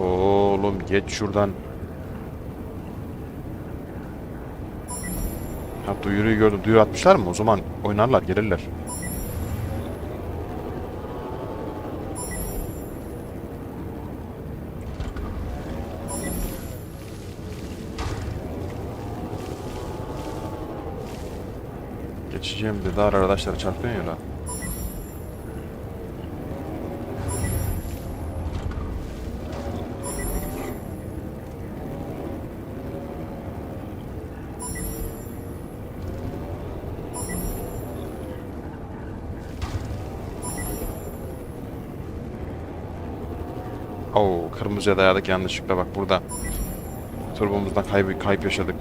Oğlum geç şuradan. Ha duyuruyu gördüm. Duyuru atmışlar mı? O zaman oynarlar, gelirler. Geçeceğim dedi. Arkadaşlar çarpıyor ya da. Oo, kırmızıya dayadık yanlışlıkla bak burada. Turbomuzdan kayıp yaşadık.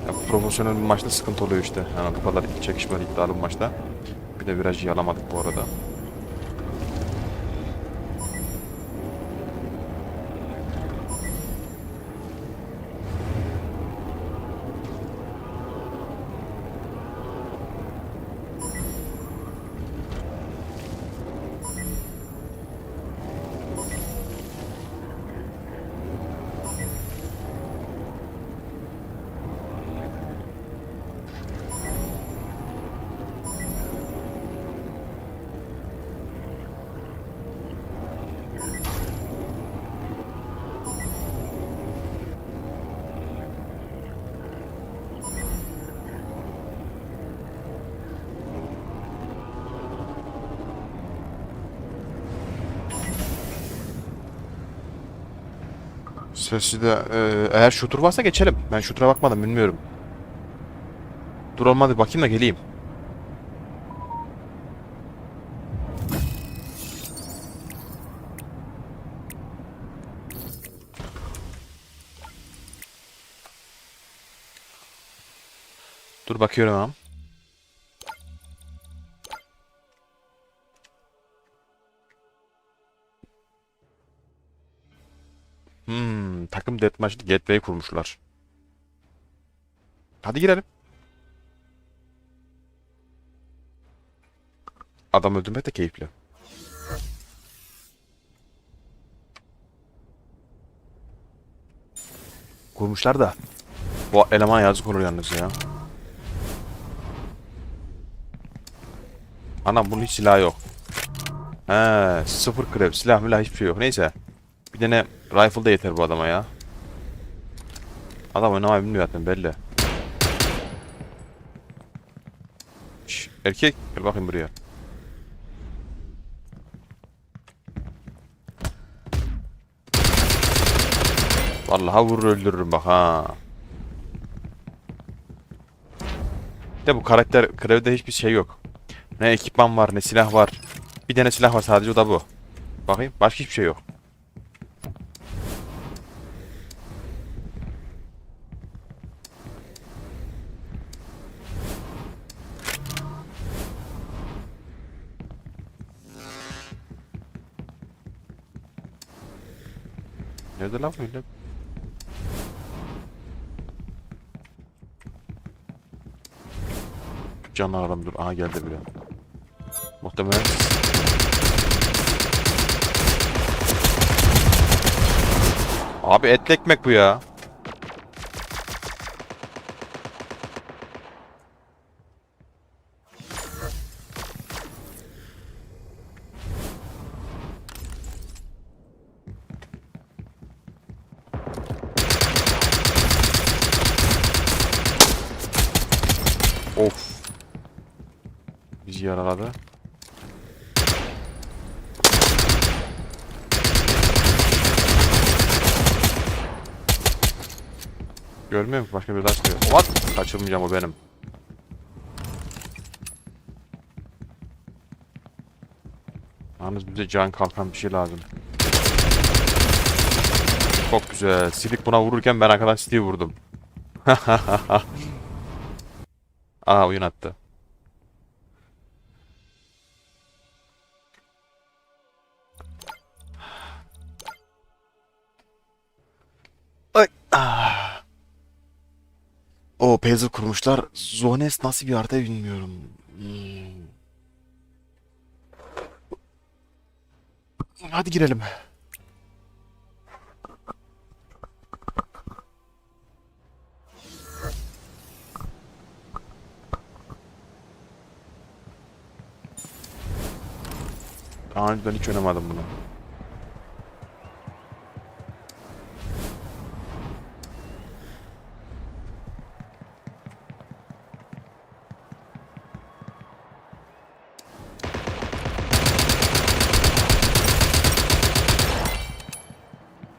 Ya, profesyonel bir maçta sıkıntı oluyor işte. Yani bu kadar çekişmeli iddialı bir maçta. Bir de virajı alamadık bu arada. Sesi de eğer shooter varsa geçelim. Ben shooter'a bakmadım bilmiyorum. Dur olmadı bakayım da geleyim. Dur bakıyorum ama. Takım deathmatch gateway kurmuşlar. Hadi girelim. Adam öldürmek de keyifli. Kurmuşlar da. Bu eleman yazık olur yalnız ya. Anam bunun hiç silahı yok. He, sıfır krep, silah milah hiçbir şey yok. Neyse. Bir tane rifle da yeter bu adama ya. Adam oynamayı bilmiyor zaten belli. Şş, erkek gel bakayım buraya. Vallahi vurur öldürürüm bak ha. De bu karakter krevde hiçbir şey yok. Ne ekipman var ne silah var. Bir tane silah var sadece o da bu. Bakayım başka hiçbir şey yok. Nerede lan bu öyle? Canlı alalım dur. Aha geldi bile. Muhtemelen. Abi etli ekmek bu ya. Of. Bizi yaraladı. Görmüyor musun? Başka bir daha çıkıyor. What? Kaçırmayacağım o benim. Yalnız bize can kalkan bir şey lazım. Çok güzel. Sivik buna vururken ben arkadan Steve'i vurdum. Aa, oyun attı. Ay. Ah. O puzzle kurmuşlar. Zones nasıl bir harita bilmiyorum. Hadi girelim. Daha önce ben hiç oynamadım bunu.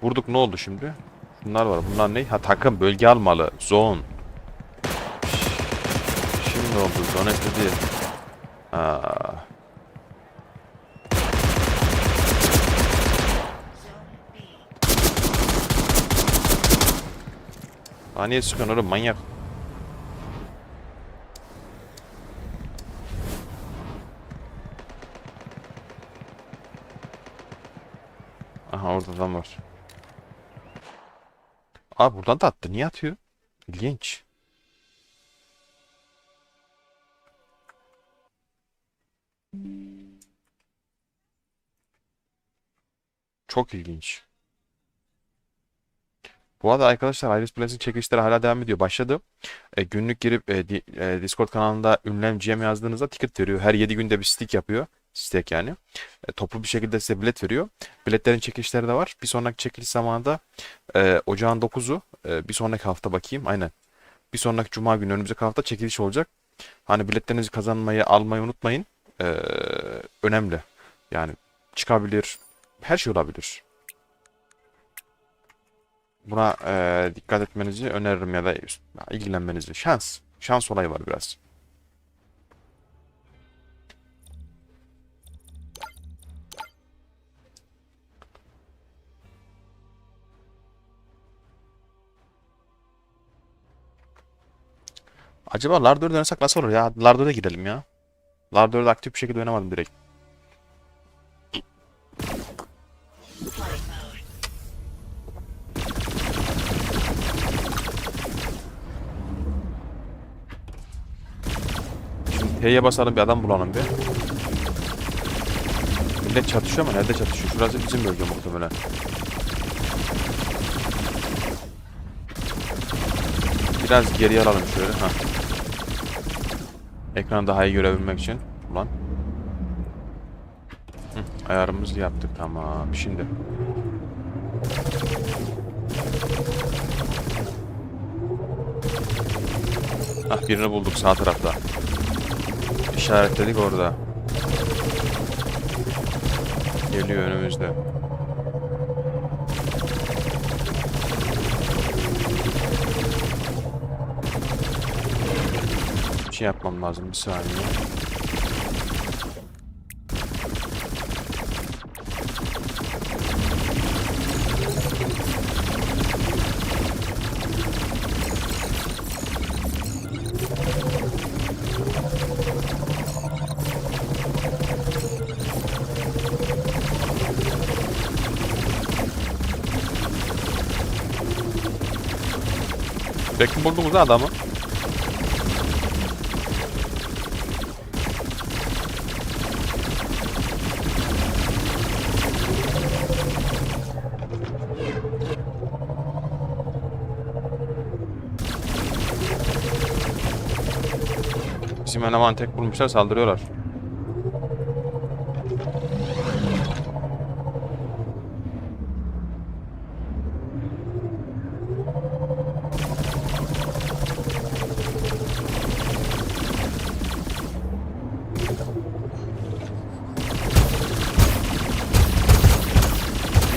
Vurduk, ne oldu şimdi? Bunlar var. Bunlar ne? Ha, takım bölge almalı. Zone. Şimdi oldu. Zone dedi. Aa. Aa, niye sıkıyorsun oğlum, manyak? Aha, orada adam var. Aa, buradan da attı. Niye atıyor? İlginç. Çok ilginç. Bu arada arkadaşlar, Iris Place'in çekilişleri hala devam ediyor. Başladı. Günlük girip Discord kanalında ünlem GM yazdığınızda ticket veriyor. Her 7 günde bir stick yapıyor. Stack yani. Toplu bir şekilde size bilet veriyor. Biletlerin çekilişleri de var. Bir sonraki çekiliş zamanında Ocağın 9'u, bir sonraki hafta bakayım. Aynen. Bir sonraki Cuma günü, önümüzdeki hafta çekiliş olacak. Hani biletlerinizi kazanmayı, almayı unutmayın. E, Önemli. Yani çıkabilir. Her şey olabilir. Buna dikkat etmenizi öneririm ya da ilgilenmenizi. Şans. Şans olayı var biraz. Acaba Lardo'da oynasak nasıl olur ya? Lardo'da girelim ya. Lardo'da aktif bir şekilde oynamadım direkt. Şimdi T'ye basalım, bir adam bulalım bir. Millet çatışıyor ama nerede çatışıyor? Şurası bizim bölge muhtemelen. Biraz geriye alalım şöyle. Ha. Ekranı daha iyi görebilmek için. Ulan. Ayarımızı yaptık, tamam. Şimdi. Ah, birini bulduk sağ tarafta. İşaretledik orada. Geliyor önümüzde. Bir şey yapmam lazım, bir saniye. Peki buldunuz adamı. Bizim eleman tek bulmuşlar, saldırıyorlar.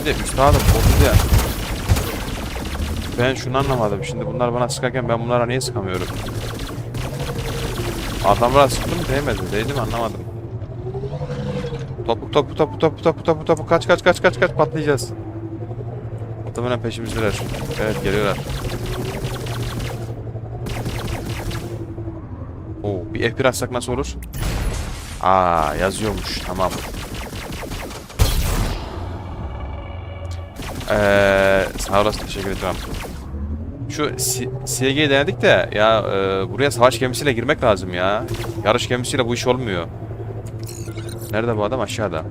Bir de üstadım bozuldu ya. Ben şunu anlamadım. Şimdi bunlar bana sıkarken ben bunlara niye sıkamıyorum? Adamlara sıktım mı değmedi. Değdi mi anlamadım. Topu kaç patlayacağız. Muhtemelen peşimizdeler. Evet, geliyorlar. Oo, bir F1 atsak nasıl olur? Aa, yazıyormuş. Tamam. Sağ olasın, teşekkür ederim. Şu CG'yi denedik de ya, buraya savaş gemisiyle girmek lazım ya. Yarış gemisiyle bu iş olmuyor. Nerede bu adam? Aşağıda.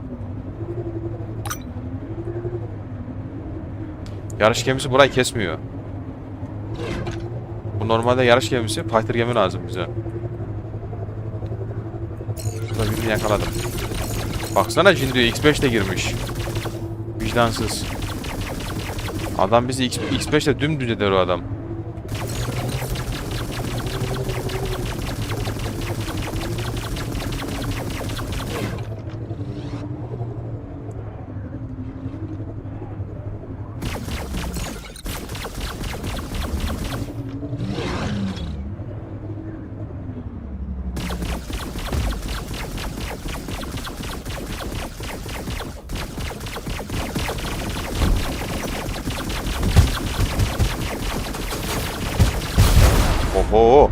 Yarış gemisi burayı kesmiyor. Bu normalde yarış gemisi, fighter gemi lazım bize. Burada birini yakaladım. Baksana, Jin diyor X5'te girmiş. Vicdansız. Adam bizi X5'te dümdüz eder o adam. Oho.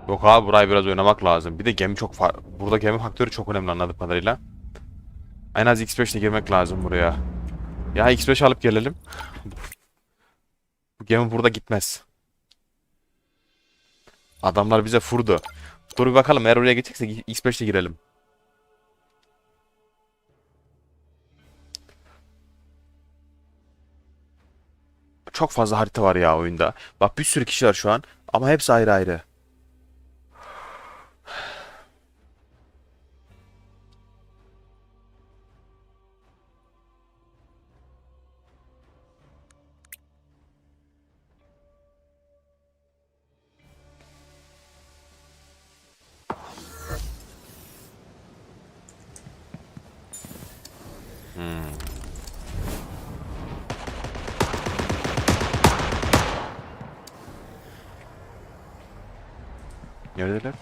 Yok abi, burayı biraz oynamak lazım. Bir de gemi çok burada gemi faktörü çok önemli anladığım kadarıyla. En az X5'te girmek lazım buraya. Ya X5 alıp gelelim. Bu gemi burada gitmez. Adamlar bize furdu. Dur bir bakalım, eğer oraya gideceksek X5'te girelim. Çok fazla harita var ya oyunda. Bak, bir sürü kişi var şu an ama hepsi ayrı ayrı. Neredeler?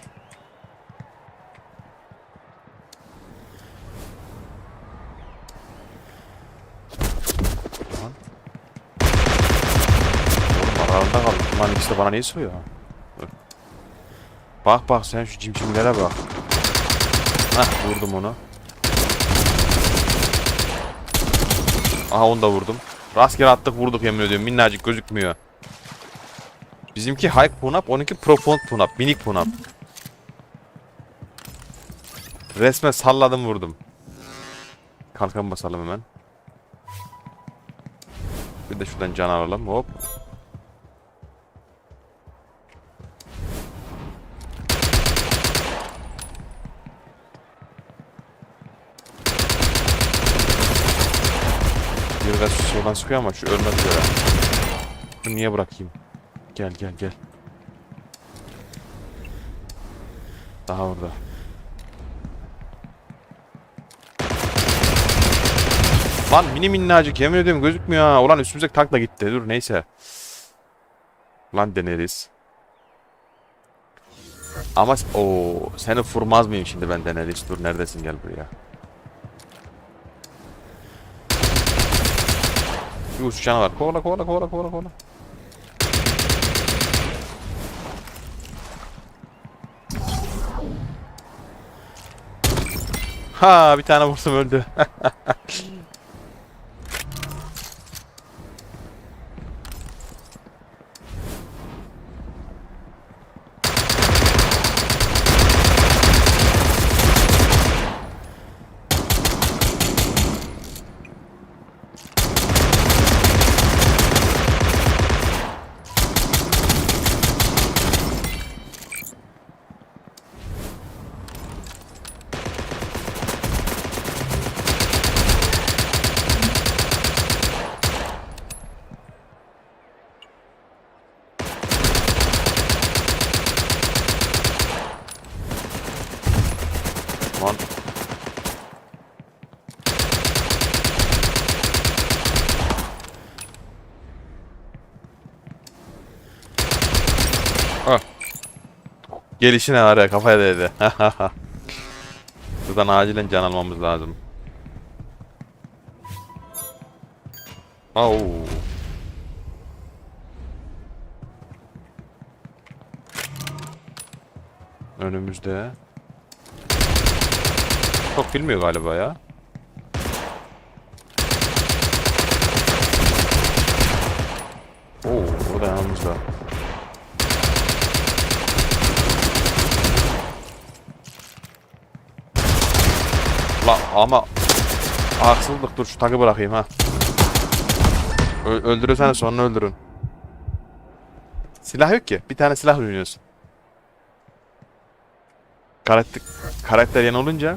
Lan. Oğlum, aralarında kaldım. Bunların ikisi de bana niye soruyor? Bak bak, sen şu cimcimlere bak. Hah, vurdum onu. Aha, onu da vurdum. Rastgele attık vurduk, yemin ediyorum. Minnacık gözükmüyor. Bizimki High Punap, onunki Profound Punap. Minik Punap. Resmen salladım vurdum. Kalkan basalım hemen. Bir de şuradan can alalım, hop. Bir de soldan sıkıyor ama şu ölmez böyle. Bunu niye bırakayım? Gel gel gel. Daha orada. Lan mini minnacık, yemin ediyorum gözükmüyor ha. Ulan üstümüzdeki tank da gitti. Dur neyse. Lan deneriz. Ama o seni vurmaz mıyım şimdi ben, deneriz. Dur, neredesin, gel buraya. Bir uç canı var. Kovala kovala kovala kovala kovala. Ha, bir tane vursam öldü. Lan. Ah. Gelişine araya kafaya değdi. Buradan acilen can almamız lazım. Au. Önümüzde. Çok bilmiyor galiba ya. Oo, o da yanımızda. La ama haksızlık, dur şu tankı bırakayım ha. Öldürürsene sonra öldürün. Silah yok ki. Bir tane silah oynuyorsun. Karakter yan olunca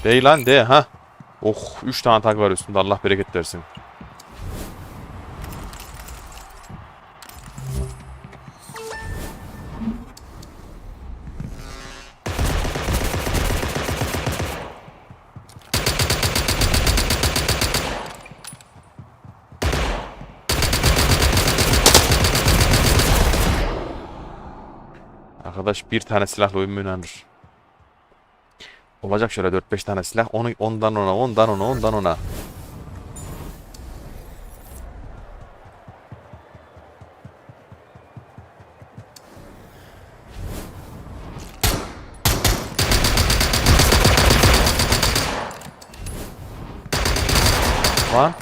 değil lan de ha. Oh, 3 tane tank var üstünde. Allah bereket versin. Arkadaş bir tane silahla oyun mu oynanır? Olacak şöyle 4-5 tane silah. Onu ondan ona, ondan ona, ondan ona. Lan.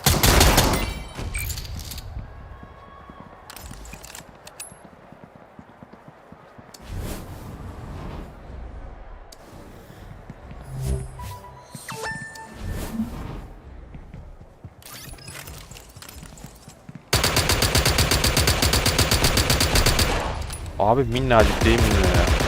Abi minnacık değil mi ya?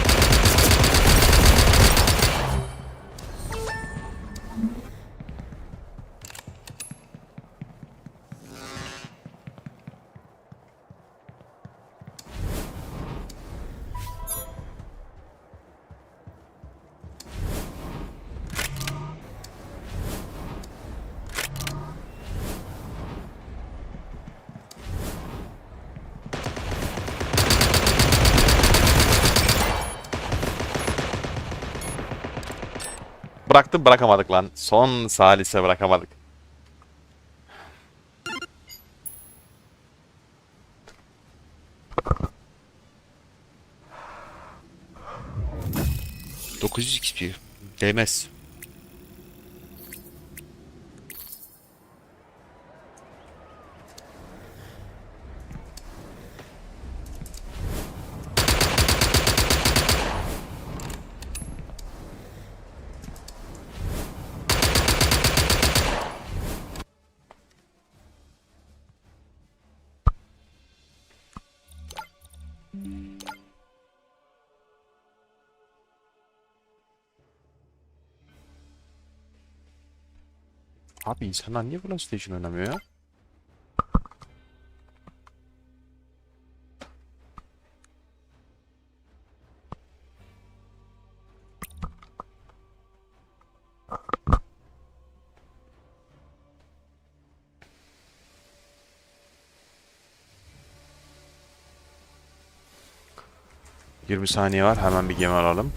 Bıraktım, bırakamadık lan. Son salise bırakamadık. ...900 XP. Değmez. Abi insanlar niye PlayStation oynamıyor ya? ...20 saniye var. Hemen bir gemi alalım.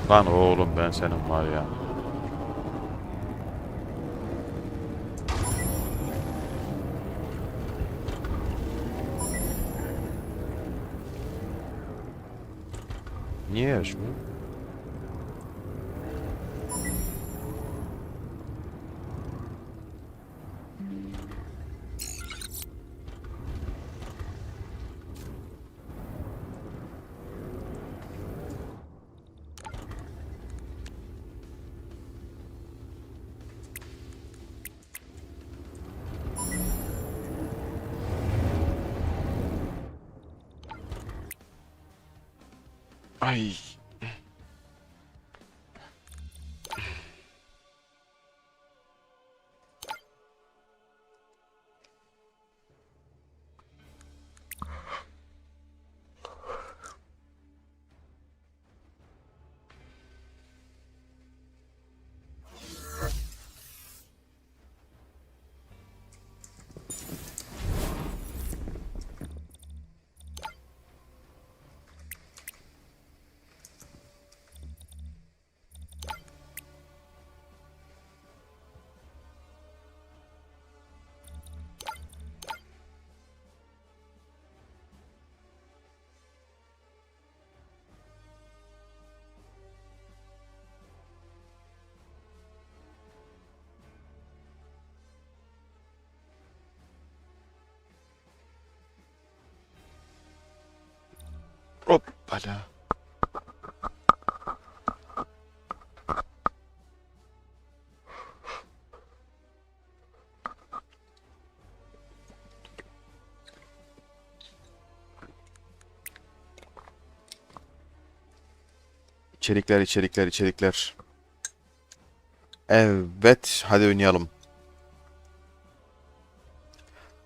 Lan oğlum ben senin var ya. Niye yaşmıyor? Ay. Hoppala. İçerikler, içerikler, içerikler. Evet, hadi oynayalım.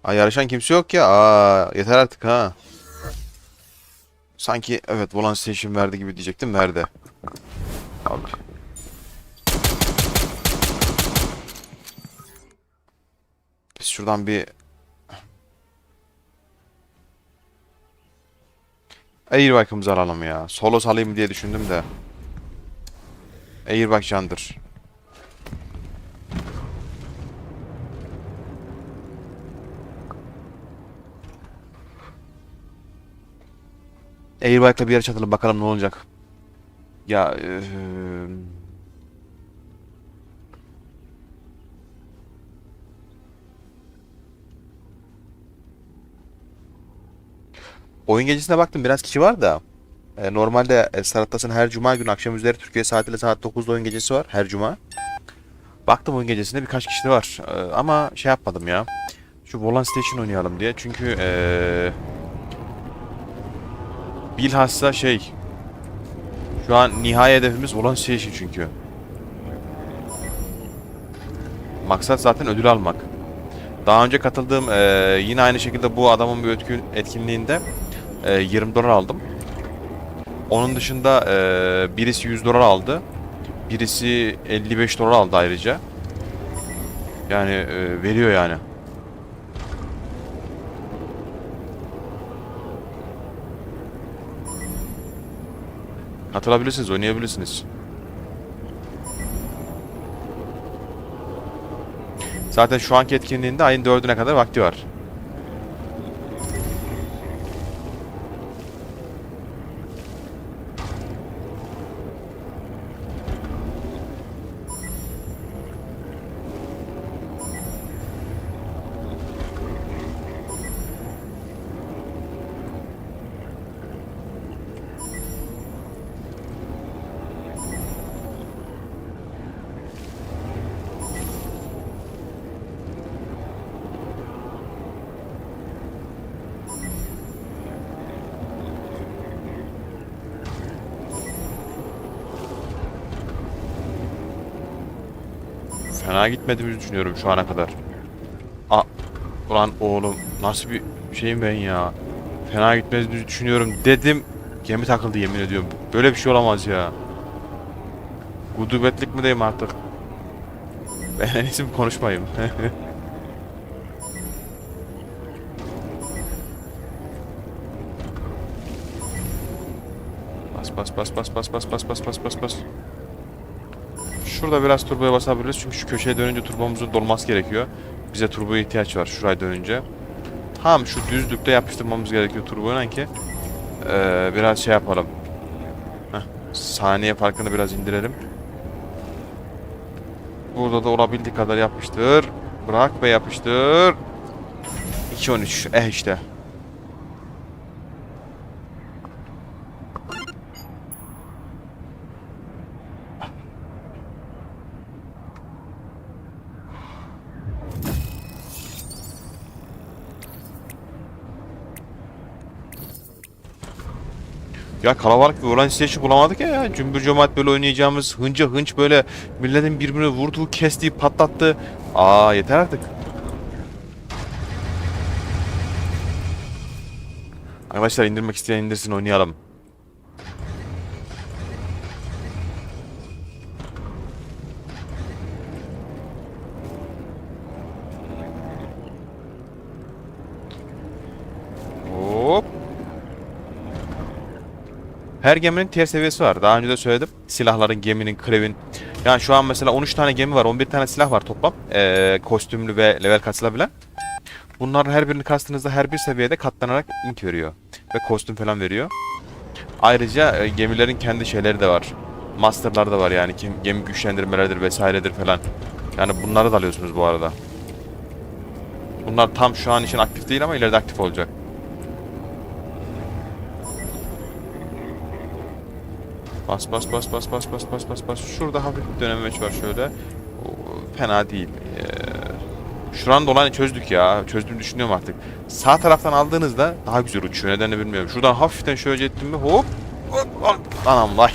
Ay, yarışan kimse yok ya. Yeter artık ha. Sanki evet Volan Station verdi gibi diyecektim, verdi. Abi. Biz şuradan bir Airbike'ımızı alalım ya. Solo salayım diye düşündüm de. Airbike candır. Airbike'la bir yere çatalım bakalım ne olacak. Ya oyun gecesine baktım, biraz kişi var da. Normalde Sarattas'ın her cuma günü akşam üzeri Türkiye saatiyle saat 9'da oyun gecesi var her cuma. Baktım oyun gecesinde birkaç kişi de var. Ama şey yapmadım ya. Şu Volan Station oynayalım diye. Çünkü bilhassa şey, şu an nihai hedefimiz Volan Station çünkü. Maksat zaten ödül almak. Daha önce katıldığım yine aynı şekilde bu adamın bir etkinliğinde 20 dolar aldım. Onun dışında birisi 100 dolar aldı. Birisi 55 dolar aldı ayrıca. Yani veriyor yani. Katılabilirsiniz, oynayabilirsiniz. Zaten şu anki etkinliğinde ayın 4'üne kadar vakti var. Fena gitmediğimizi düşünüyorum şu ana kadar. A Ulan oğlum, nasıl bir şeyim ben ya. Fena gitmediğimizi düşünüyorum dedim. Gemi takıldı, yemin ediyorum. Böyle bir şey olamaz ya. Gudubetlik mi diyeyim artık. Ben en iyisi konuşmayayım. Bas bas bas bas bas bas bas bas bas bas bas. Şurada biraz turboya basabiliriz çünkü şu köşeye dönünce turbomuzun dolması gerekiyor. Bize turboya ihtiyaç var şuraya dönünce. Tam şu düzlükte yapıştırmamız gerekiyor turboyla ki biraz şey yapalım. Heh, saniye farkını biraz indirelim. Burada da olabildiği kadar yapıştır. Bırak ve yapıştır. 2.13. İşte. Ya kalabalık bir olan siteçi bulamadık ya. Cümbür cemaat böyle oynayacağımız hınca hınç böyle milletin birbirini vurduğu, kestiği, patlattı. Aa yeter artık. Arkadaşlar indirmek isteyen indirsin oynayalım. Hop. Her geminin tier seviyesi var. Daha önce de söyledim. Silahların, geminin, krevin. Yani şu an mesela 13 tane gemi var. 11 tane silah var toplam. Kostümlü ve level kasılabilen. Bunların her birini kastığınızda her bir seviyede katlanarak ink veriyor. Ve kostüm falan veriyor. Ayrıca gemilerin kendi şeyleri de var. Master'lar da var yani. Gemi güçlendirmeleridir vesairedir falan. Yani bunları da alıyorsunuz bu arada. Bunlar tam şu an için aktif değil ama ileride aktif olacak. Bas bas bas bas bas bas bas bas bas. Şurada hafif bir dönemeç var şöyle. Fena değil. Şuranın dolayını çözdük ya. Çözdüğümü düşünüyorum artık. Sağ taraftan aldığınızda daha güzel uçuyor. Nedenini bilmiyorum. Şuradan hafiften şöyle ettim mi hop. Hop hop. Anam vay.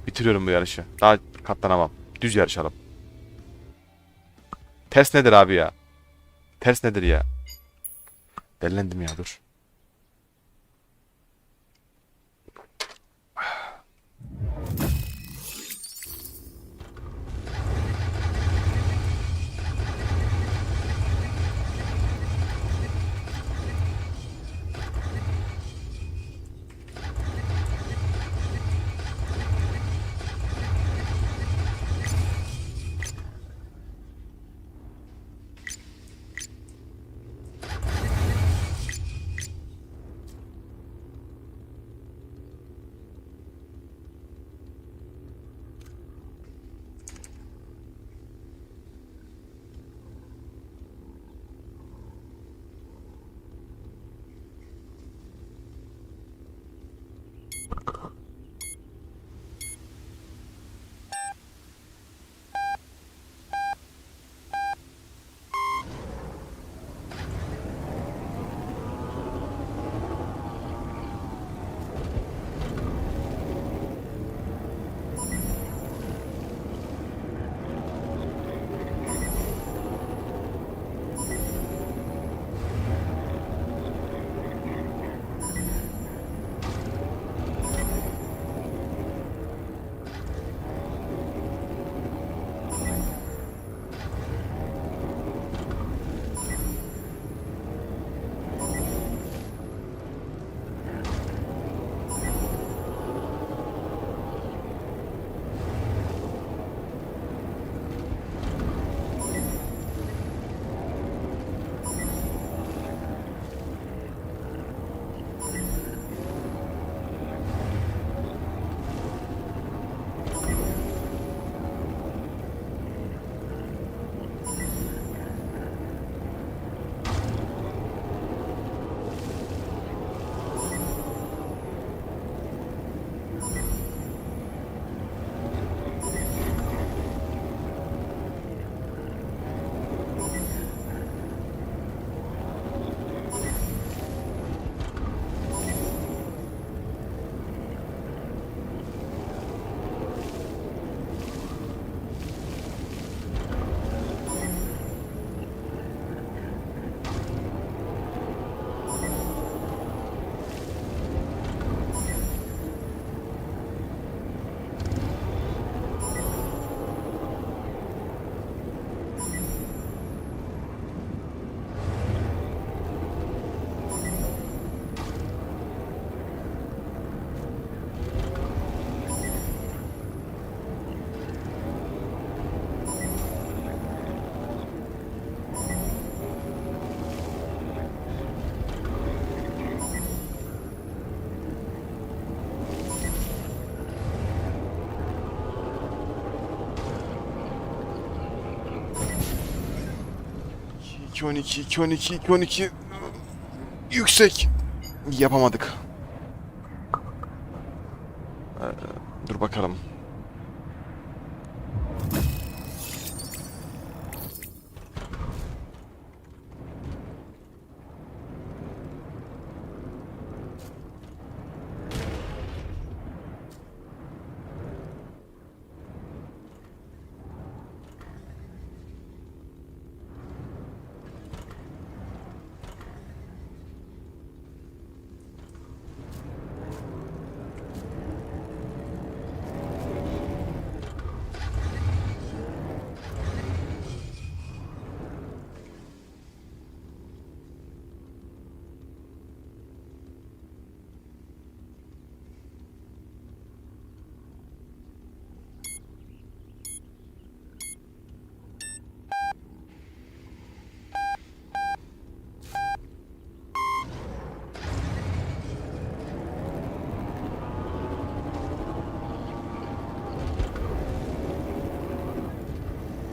Bitiriyorum bu yarışı. Daha katlanamam. Düz yarışalım. Ters nedir abi ya? Ters nedir ya? Delilendim ya dur. İki 12, 2 12, 2 12. Yüksek. Yapamadık. Dur bakalım.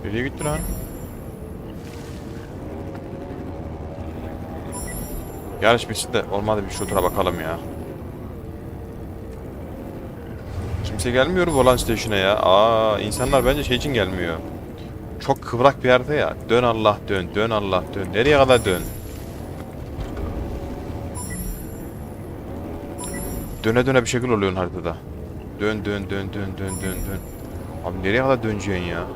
Nereye gitti lan? Yarış bitsin de olmadı bir şu tura bakalım ya. Kimse gelmiyor bu Volan Station'a ya. İnsanlar bence şey için gelmiyor. Çok kıvrak bir yerde ya. Dön Allah dön, dön Allah dön. Nereye kadar dön? Döne döne bir şekil oluyorsun haritada. Dön dön dön dön dön dön dön. Abi nereye kadar döneceksin ya?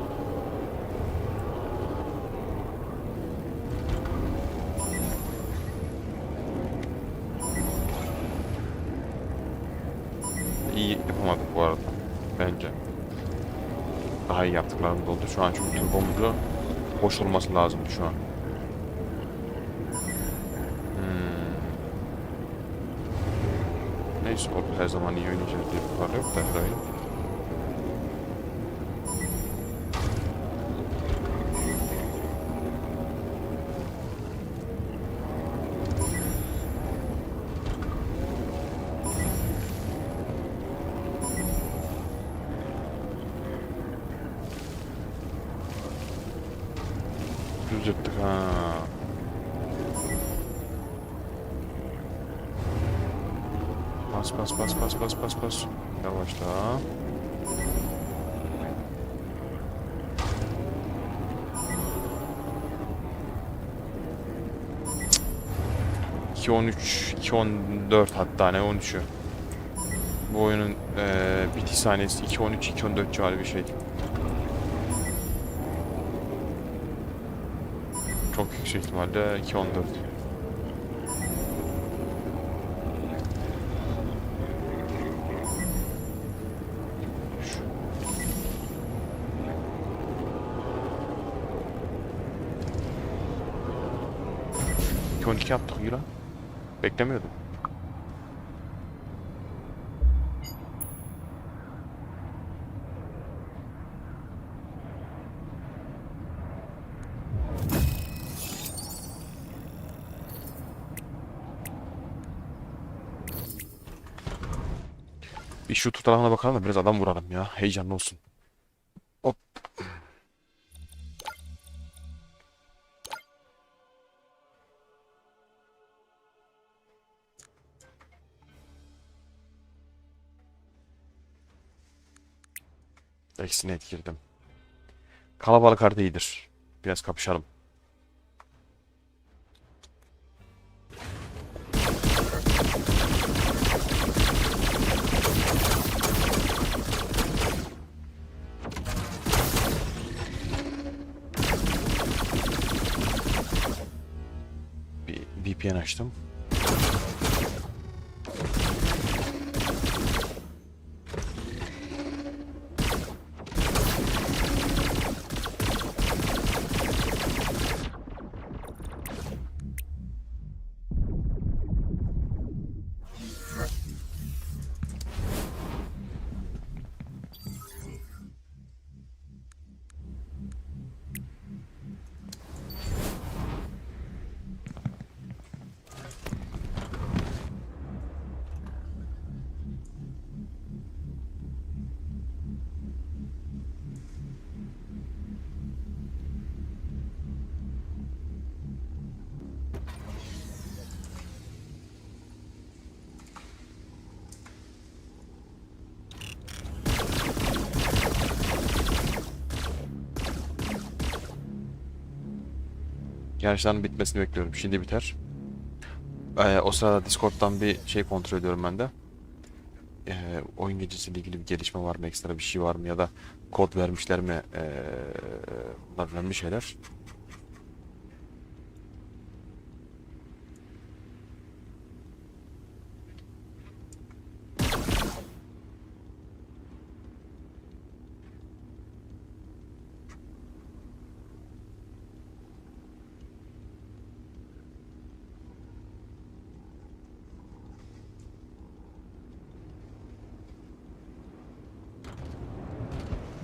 İyi yapamadık bu arada. Bence. Daha iyi yaptıklarımız oldu. Şu an çünkü turbomuzu boş olması lazımdı şu an. Neyse orada her zaman iyi oynayacağız diye bir var yok da her oyun. Düz yaptık ha. Bas bas bas bas bas bas bas. Yavaşla. Cık. 2.13, 2.14 hatta ne 13'ü. Bu oyunun bitiş saniyesi 2.13, 2.14 civarı bir şey. Çok yüksek ihtimalle 2.14. Şu 12 yaptık iyi lan. Beklemiyordum. Bir şu tarafına bakalım da biraz adam vuralım ya. Heyecanlı olsun. Hop. Eksine etkiledim. Kalabalık harita iyidir. Biraz kapışalım. Bir VPN açtım. Yarışların bitmesini bekliyorum. Şimdi biter. O sırada Discord'dan bir şey kontrol ediyorum ben de. Oyun gecesiyle ilgili bir gelişme var mı? Ekstra bir şey var mı? Ya da kod vermişler mi? Bunlar önemli şeyler.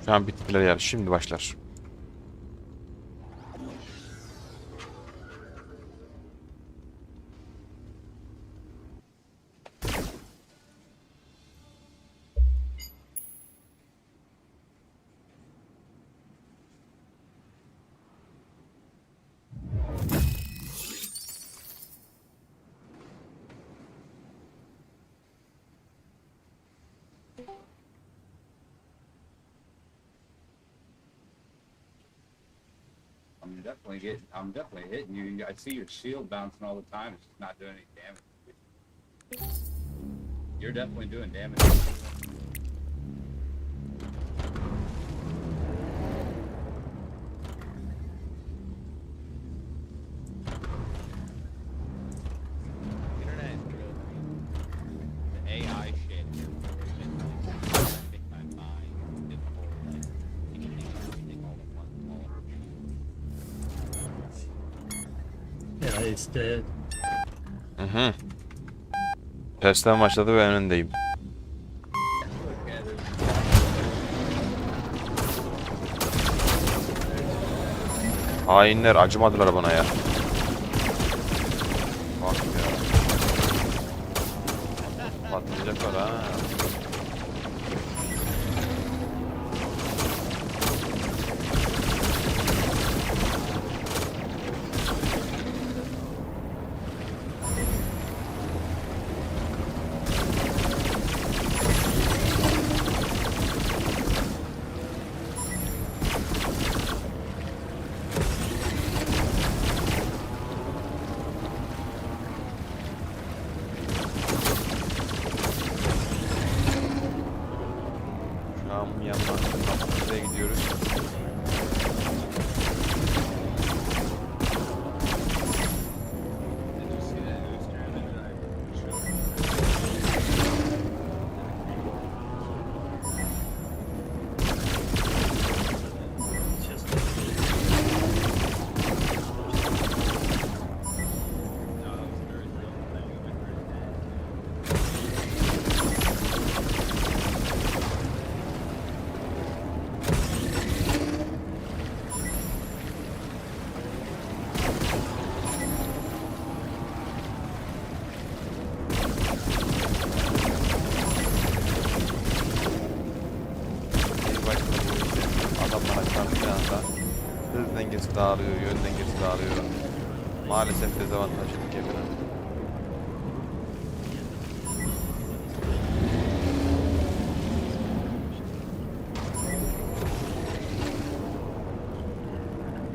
Şu an bittiler yarış. Şimdi başlar. I'm definitely hitting you. I see your shield bouncing all the time. It's just not doing any damage. You're definitely doing damage. Internet is real. The AI shit. My mind is full of everything all at once. Yeah, it's dead. Hı hı. Testten başladı ve önündeyim. Look at it. Hainler acımadılar bana ya. Bak ya. Patlayacaklar ha. Şu an Myanmar'a gidiyoruz. Did you see that news channel that I showed? Just No, that was a very real thing. It went very bad. İlk başta adamlara çarptığı anda hız dengesi dağılıyor, yön dengesi dağılıyor. Maalesef dezavantajlı bir gemine.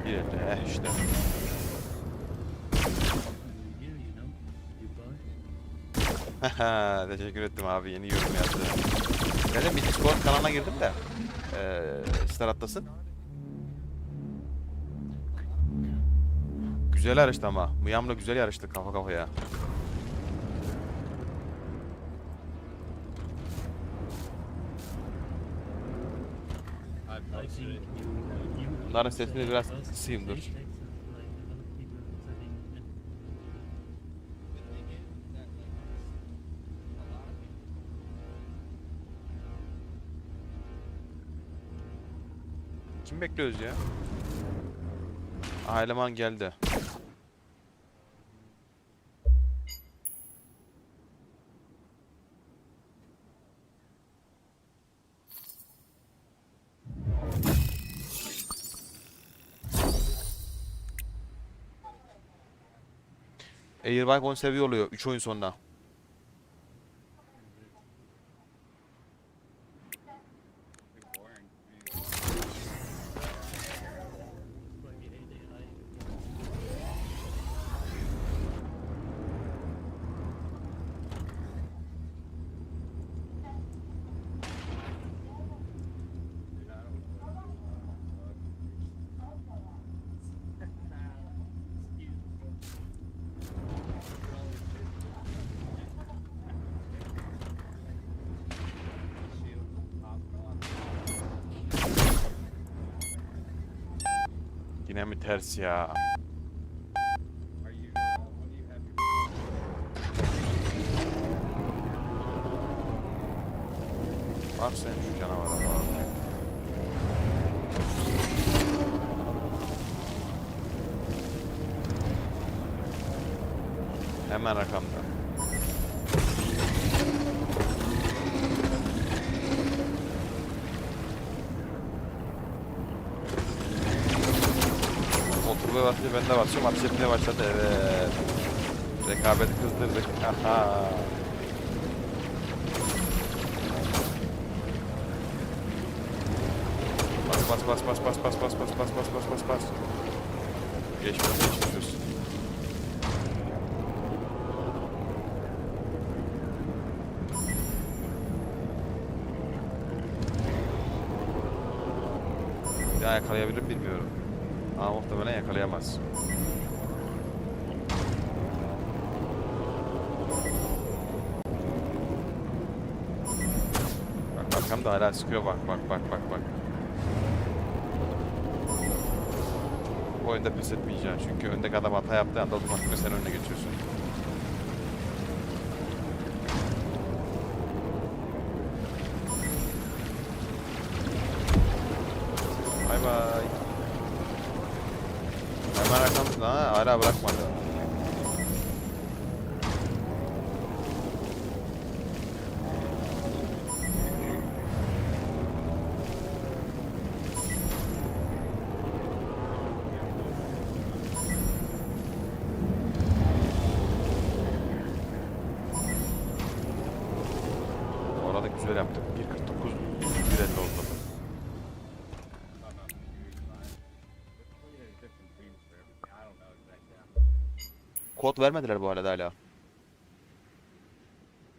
Bir işte. here, you know, you buy. Teşekkür ettim abi, yeni yorum yazdı. Dedim bir Discord kanalına girdim de Star Atlas'ın. Güzel yarıştı ama. Mıyam'la güzel yarıştı kafa kafaya. I I posted think it. you Bunların sesini biraz kısayım dur. Kim bekliyoruz ya? Aha, eleman geldi. Airbike 10 seviye oluyor 3 oyun sonra. Boring. Yine mi ters ya? Are you? When do you have your? Bak sen şu canavara bak. Hemen rakamda. Oturmaya başladı, ben de basıyorum. Ateş etmeye başladı, evet. Rekabeti kızdırdık. Aha. Bas bas bas bas bas bas bas bas bas bas bas bas bas. Geçmiş olsun. Ya yakalayabilir mi bilmiyorum. Ama muhtemelen yakalayamaz. Bak arkamda hala sıkıyor, bak bak bak bak bak. Bu oyunda pes etmeyeceksin çünkü öndeki adam hata yaptığı anda otomatikman sen önüne geçiyorsun. Bay bay. Hemen arkamızda ha, hala bırakmadı. Orada güzel yaptık. 1.49 1.50 oldu. There's different dreams for everything. I don't know exactly. Kod vermediler bu arada hala.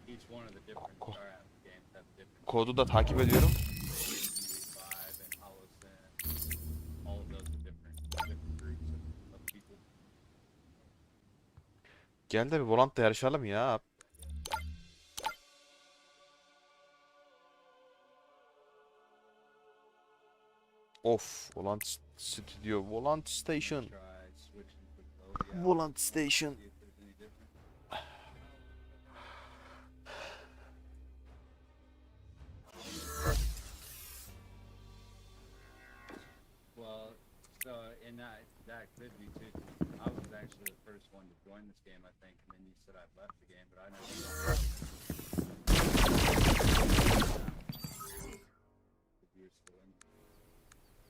Each one of the different Cool. Star Atlas games have different Kodu da takip ediyorum. five and Holocene. All of those are different groups of people. Gel de bir Volant'ta yarışalım ya. Of, Volant Studio, Volant Station. Try switching to Cody out, Volant Station. see if there's any different. Well, so and that could be too. I was actually the first one to join this game, I think, and then you said I left the game, but I never. If you're still in,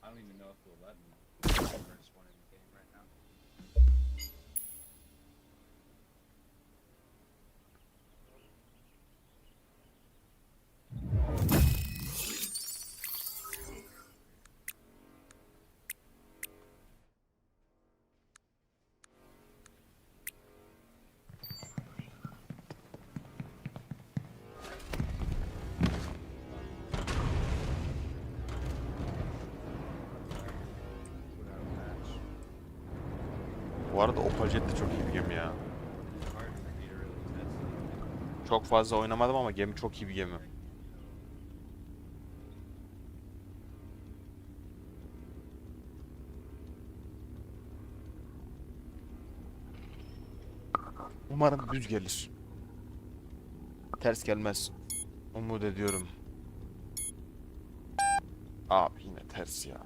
I don't even know if they'll let me. I'm the first one in the game right now. Without a patch, Bu arada Opal Jet de çok iyi bir gemi ya. it's hard for me to really test it. Çok fazla oynamadım ama gemi çok iyi bir gemi. Umarım düz gelir. Ters gelmez. Umut ediyorum. Abi yine ters ya.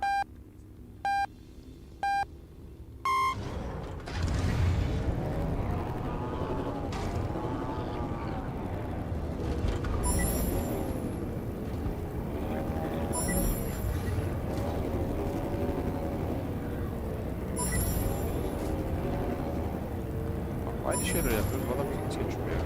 Aynı şeyler yapıyoruz. Bana bir şey çıkmıyor.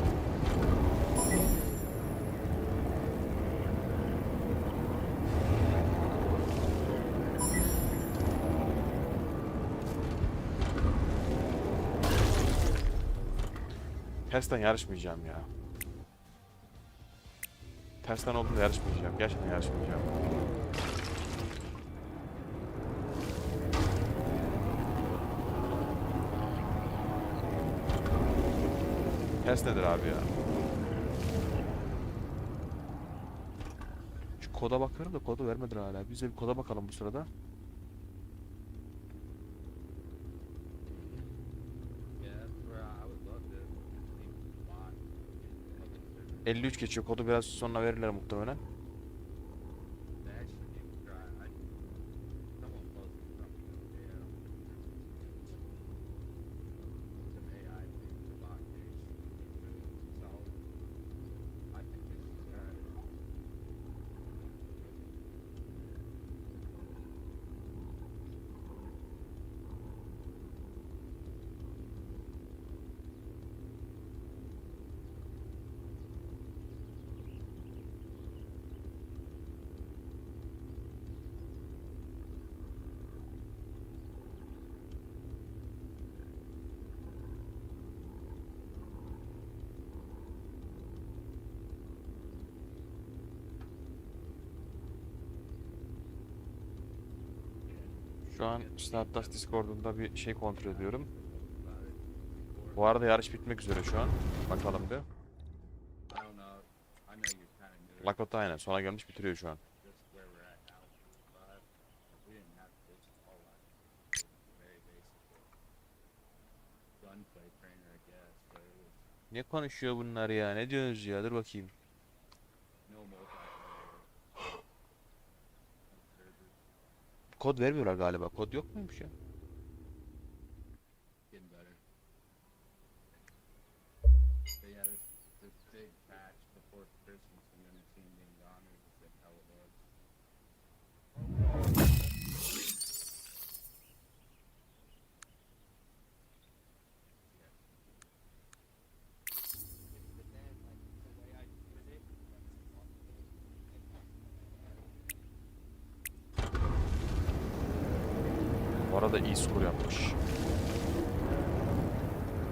Tersten yarışmayacağım ya. Tersten olduğunda yarışmayacağım. Gerçekten yarışmayacağım. Ters nedir abi ya? Şu koda bakıyorum da kodu vermediler hala. Biz de bir koda bakalım bu sırada. Yeah, that's where I would love to see why. 53 geçiyor. Kodu biraz sonra verirler muhtemelen. They actually need to try. Someone posted something the other day. It's an AI thing, the bot case. So I think they should try it. Şu an Stardust Discord'unda bir şey kontrol ediyorum. Bu arada yarış bitmek üzere şu an. Bakalım bir. I don't know. I know you're kind of new. Lakota aynen sona gelmiş bitiriyor şu an. Just where we're at now, but we didn't have this all that. Very basic gunplay trainer, I guess, but it was Ne konuşuyor bunlar ya? Ne diyorsunuz ya? Dur bakayım. no multiplayer. Kod vermiyorlar galiba. Kod yok muymuş ya? Getting better. But yeah, this big patch before Christmas and then the team being gone is just like how it was. Bu arada iyi skor yapmış.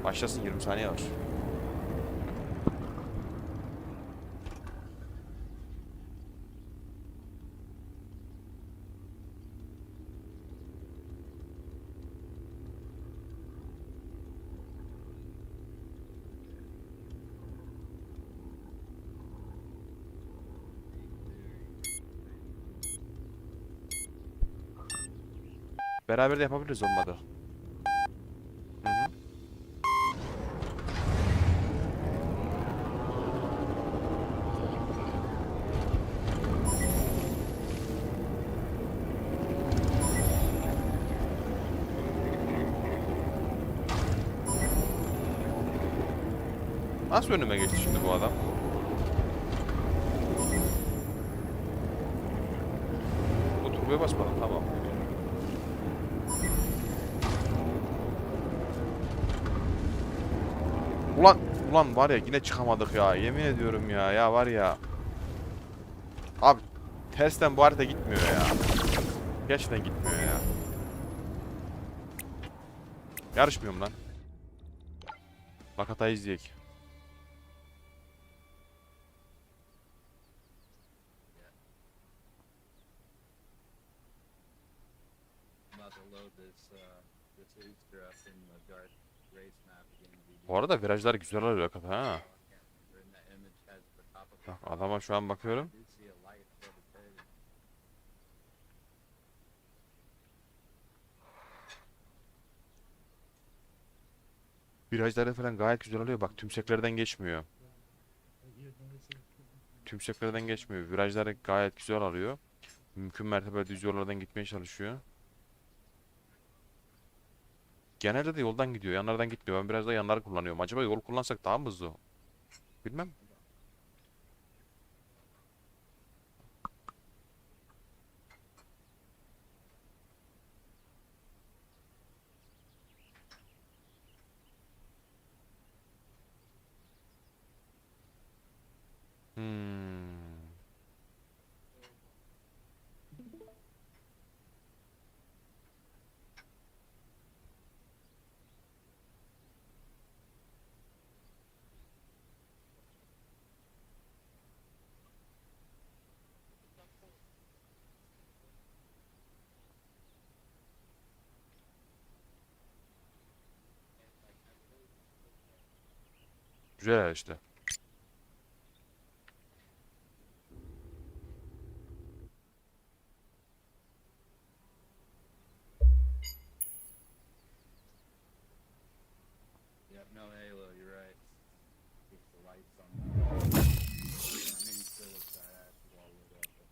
Başlasın 20 saniye var. Beraber de yapabiliriz olmadı. Hı hı. Nasıl önüme geçti şimdi bu adam? Bu turboya basmadım tamam. Ulan var ya yine çıkamadık ya. Yemin ediyorum ya. Ya var ya. Abi tersten bu harita gitmiyor ya. Gerçekten gitmiyor ya. Yarışmıyorum lan. Lakata'yı izleyek. I'm about to load this Easter up in the dark race map again. Bu arada virajlar güzel alıyor Lakata ha. I can't remember, and that image has the top of the Bak adama şu an bakıyorum. I do see a light above his head. Virajları falan gayet güzel alıyor. Bak tümseklerden geçmiyor. Tümseklerden geçmiyor. Virajları gayet güzel alıyor. Mümkün mertebe düz yollardan gitmeye çalışıyor. Genelde de yoldan gidiyor. Yanlardan gitmiyor. Ben biraz da yanları kullanıyorum. Acaba yol kullansak daha mı hızlı? Bilmem. Hmm. Güzel işte. Yep, no halo, you're right. Keep the lights on. I mean, it still looks badass with all lit up, but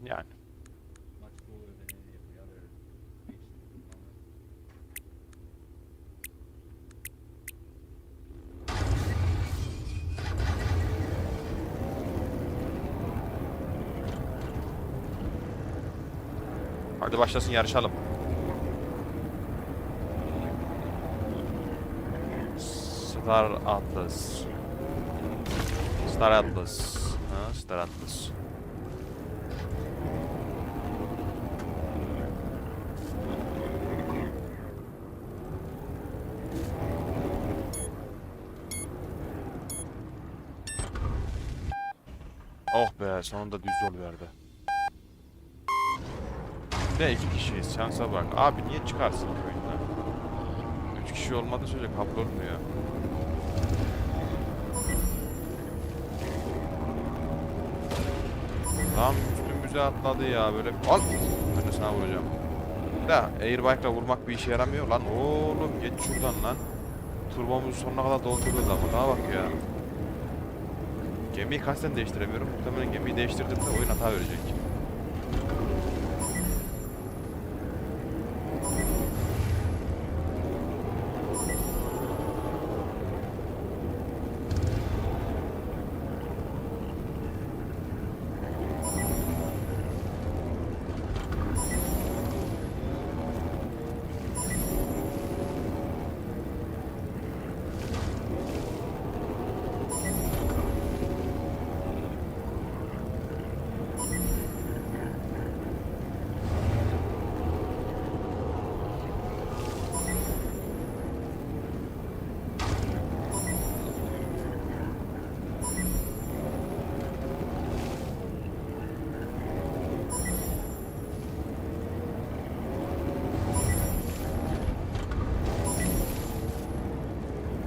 Yani. much cooler than any of the other races at the moment. Hadi başlasın yarışalım. Star Atlas. Star Atlas. Ha, Star Atlas. Oh be sonunda düz yol verdi. de 2 kişiyiz. Şansa bak. Abi niye çıkarsın köyünden? 3 kişi olmadığı sürece kabul olmuyor. Tam üstümüze atladı ya böyle. Al! Ben de sana vuracağım. Da airbike'la vurmak bir işe yaramıyor lan. Oğlum geç şuradan lan. Turbomuzu sonuna kadar doldurdu ama daha bak ya. Gemiyi kasten değiştiremiyorum. Muhtemelen gemiyi değiştirdiğimde oyun hata verecek.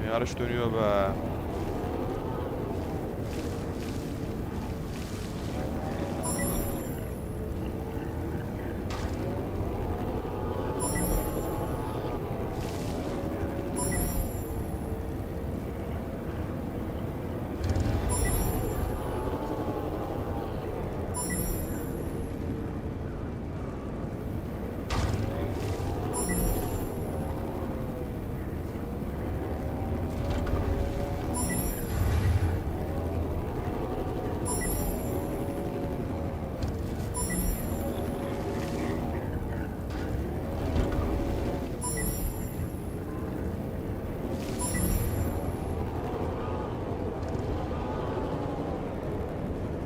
Yarış dönüyor be.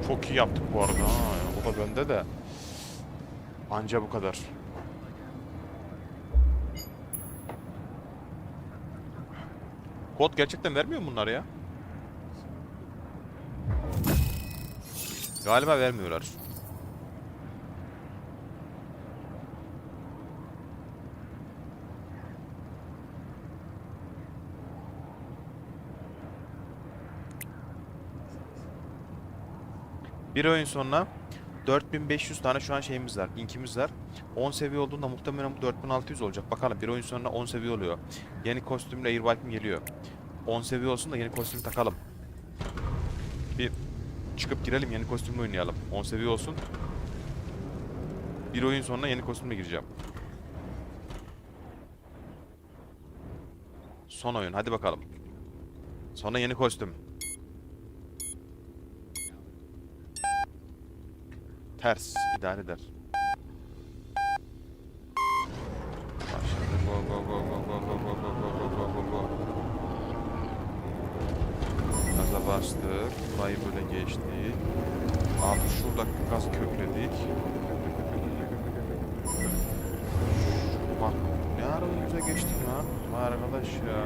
Çok iyi yaptık bu arada. Ha, o da bende de. Anca bu kadar. Kod gerçekten vermiyor mu bunlar ya? Galiba vermiyorlar. Bir oyun sonra 4500 tane şu an şeyimiz var, linkimiz var. 10 seviye olduğunda muhtemelen bu 4600 olacak. Bakalım bir oyun sonra 10 seviye oluyor. Yeni kostümle Airbike'im geliyor. 10 seviye olsun da yeni kostüm takalım. Bir çıkıp girelim yeni kostümle oynayalım. 10 seviye olsun. Bir oyun sonra yeni kostümle gireceğim. Son oyun hadi bakalım. Sonra yeni kostüm. Ters idare eder. Başladı. Go go go go go go go go go go go go go. Gaza bastık. Burayı böyle geçtik. Abi şurada gaz kökledik. Bak ne ara önümüze geçtik lan. Vay arkadaş ya.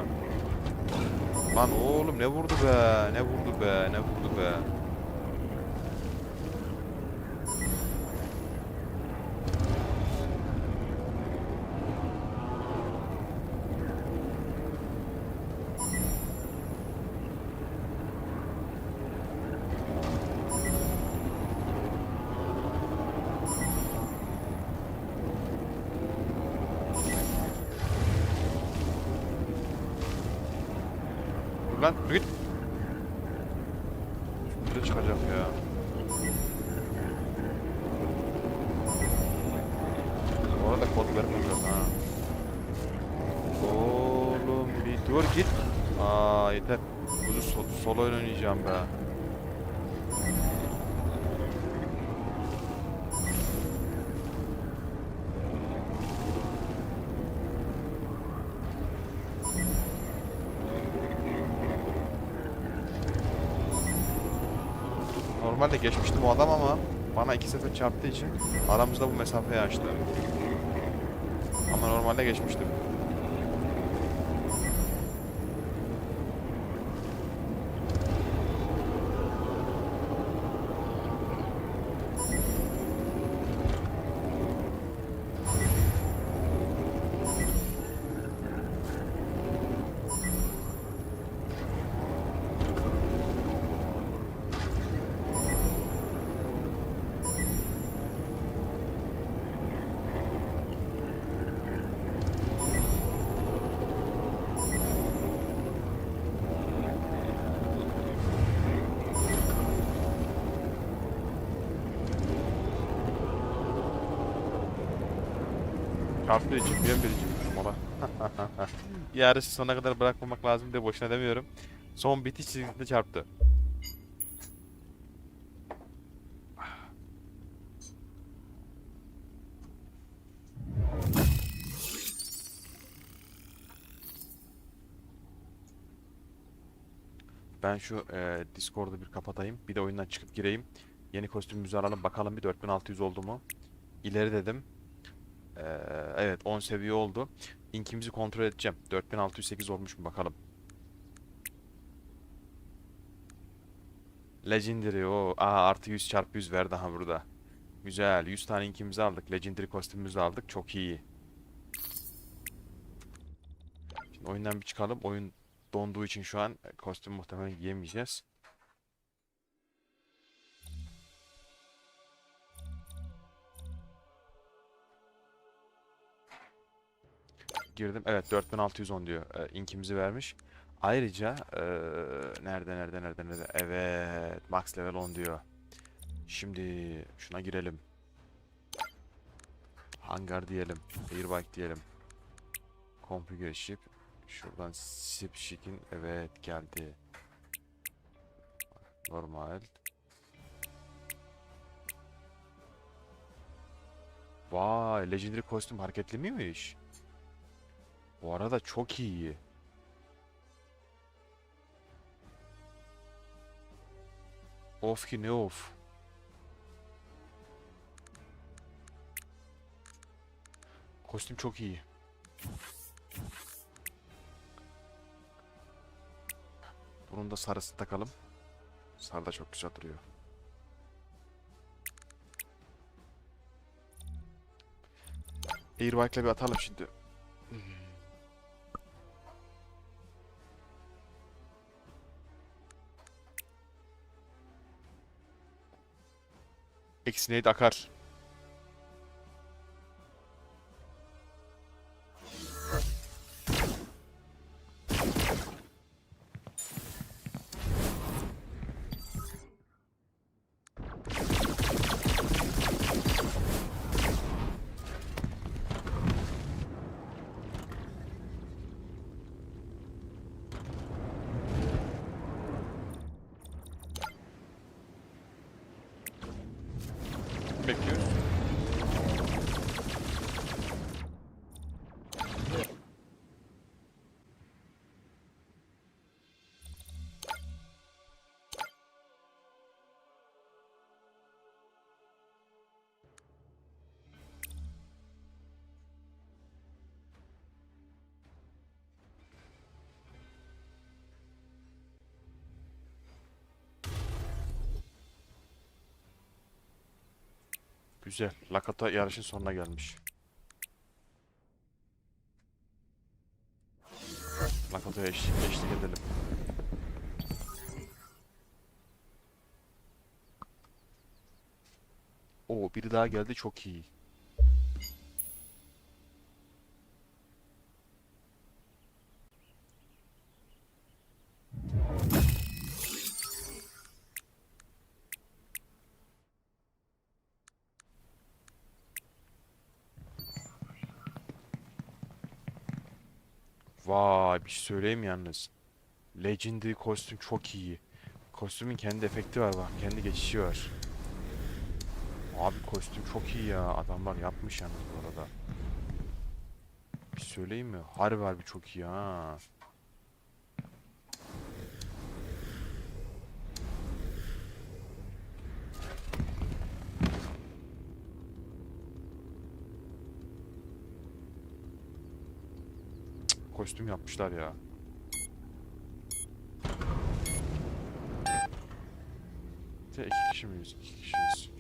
Lan oğlum ne vurdu be. Ne vurdu be. Ne vurdu be. Dur lan dur git. Şimdi çıkacak ya. Bu arada kod vermiyor ha. Oğlum bir dur git. Aa yeter. Bunu solo oynayacağım be. Normalde geçmiştim o adam ama bana 2 sefer çarptığı için aramızda bu mesafeyi açtı. Ama normalde geçmiştim. Çarptı içim mola. Yarışı sona kadar bırakmamak lazım diye boşuna demiyorum. Son bitiş çizgisinde çarptı. Ben şu Discord'u bir kapatayım. Bir de oyundan çıkıp gireyim. Yeni kostümümüzü alalım. Bakalım bir 4600 oldu mu? İleri dedim. E, evet 10 seviye oldu. İnkimizi kontrol edeceğim. 4608 olmuş mu bakalım. Legendary o. Artı 100 çarpı 100 ver daha burada. Güzel. 100 tane inkimizi aldık. Legendary kostümümüzü aldık. Çok iyi. Şimdi oyundan bir çıkalım. Oyun donduğu için şu an kostüm muhtemelen giyemeyeceğiz. Girdim. Evet 4610 diyor. İnkimizi vermiş. Ayrıca nerede? Evet max level 10 diyor. Şimdi şuna girelim. Hangar diyelim. Airbike diyelim. Configure ship. Şuradan ship ship'in evet geldi. Normal. Vay legendary kostüm hareketli miymiş? Bu arada çok iyi. Of ki ne of. Kostüm çok iyi. Bunun da sarısını takalım. Sarı da çok güzel duruyor. Airbike'la bir atalım şimdi. Eksineyi de akar. Bekliyoruz. Güzel. Lakata yarışın sonuna gelmiş. Lakata'ya eşlik edelim. Oo biri daha geldi çok iyi. Vay bir şey söyleyeyim yalnız. Legendary kostüm çok iyi. Kostümün kendi efekti var bak. Kendi geçişi var. Abi kostüm çok iyi ya. Adamlar yapmış yalnız bu arada. Bir şey söyleyeyim mi? Harbi çok iyi ha. Kostüm yapmışlar ya. İki kişi miyiz? İki kişiyiz.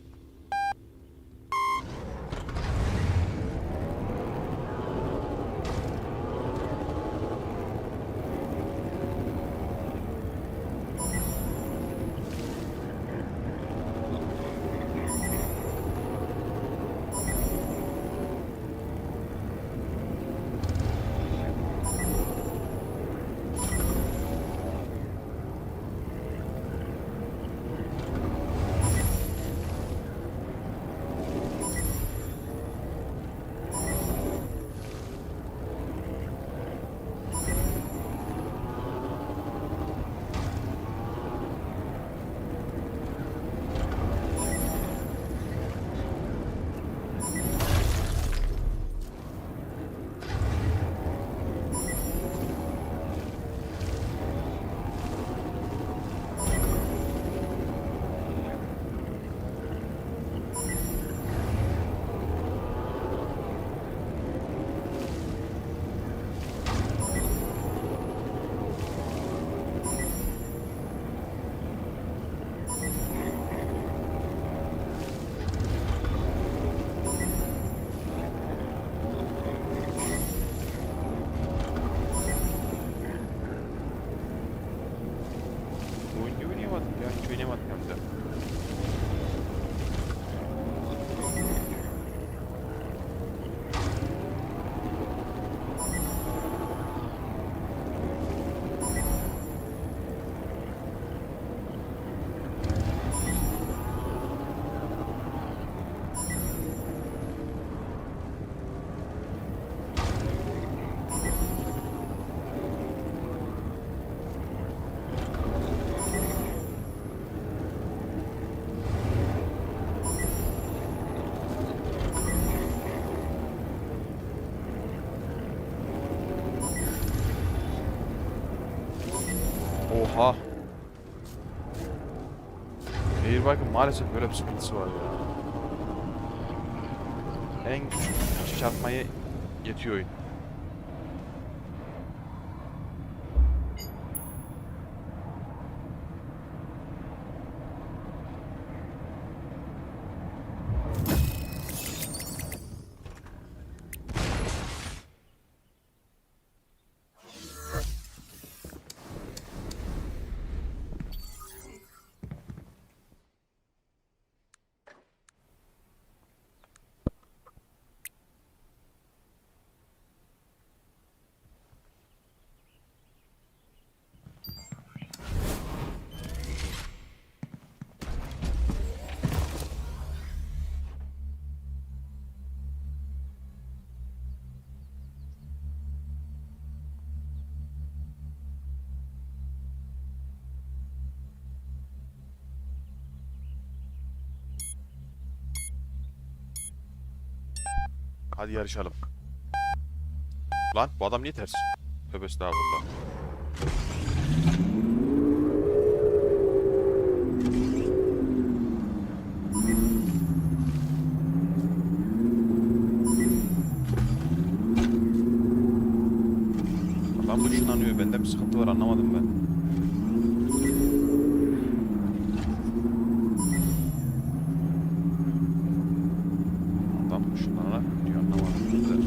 Oha. Airbike'ın maalesef böyle bir sıkıntısı var ya. En küçük taşı çarpmayı yetiyor oyun. Hadi yarışalım. Lan bu adam niye ters? Tövbe estağfurullah. Adam ışınlanıyor. Bende bir sıkıntı var, anlamadım ben. Adam ışınlanarak gidiyor, anlamadım ben de.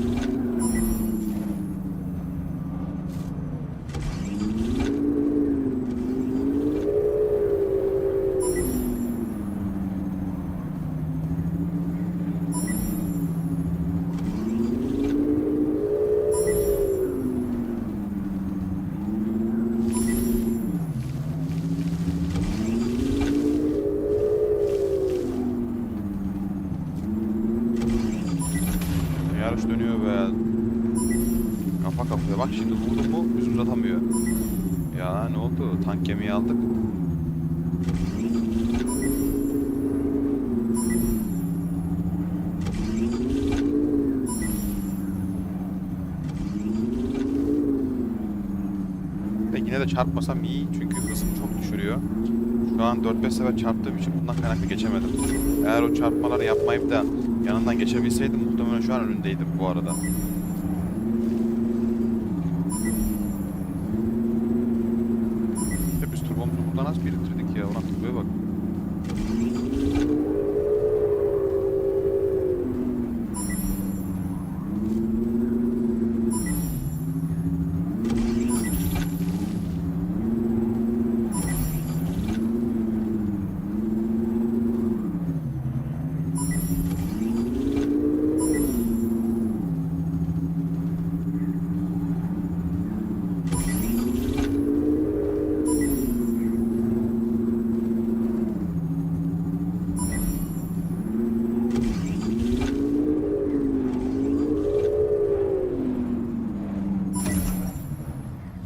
Yarış dönüyor be. Kafa kafaya. Bak şimdi vurdum mu biz uzatamıyor. Ya ne oldu? Tank gemiyi aldık. Ve yine de çarpmasam iyi çünkü hızımı çok düşürüyor. Şu an 4-5 sefer çarptığım için bundan kaynaklı geçemedim. Eğer o çarpmaları yapmayıp da yanından geçebilseydim muhtemelen şu an önündeydim bu arada. Biz turbomuzu buradan az biriktirdik ya. Ulan turboya bak.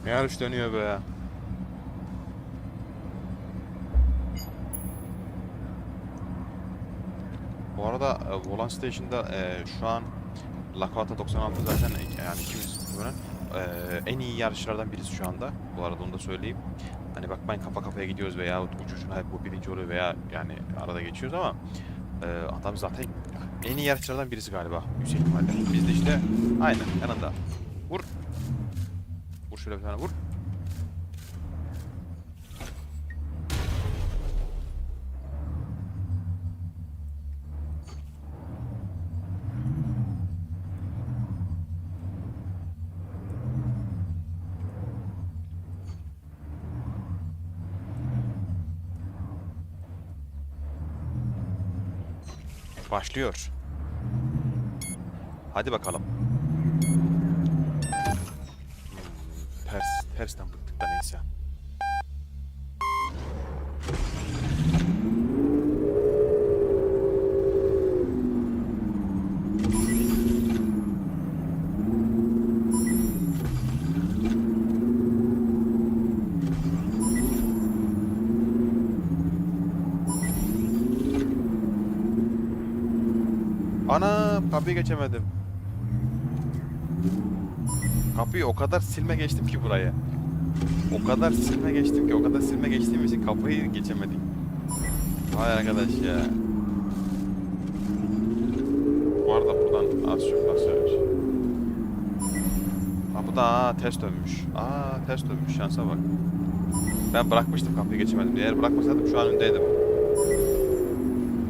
Yarış dönüyor be. Bu arada Volan Station'da şu an Lakota 96 zaten yani ikimiz muhtemelen en iyi yarışlardan birisi şu anda. Bu arada onu da söyleyeyim. Hani bakmayın kafa kafaya gidiyoruz veya uçuşuna hep bu birinci oluyor veya yani arada geçiyoruz ama adam zaten en iyi yarışlardan birisi galiba yüksek ihtimalle. Biz de işte aynen yanında. Vur. Vur şöyle bir tane vur. Başlıyor. Hadi bakalım. Tersten bıktık da neyse. Ana kapıyı geçemedim. Kapıyı o kadar silme geçtim ki buraya. O kadar silme geçtim ki, o kadar silme geçtiğim için kapıyı geçemedik. Vay arkadaş ya. Bu arada buradan az çok basıyormuş. Ha bu da ters dönmüş. Ters dönmüş, şansa bak. Ben bırakmıştım, kapıyı geçemedim. Eğer bırakmasaydım şu an öndeydim.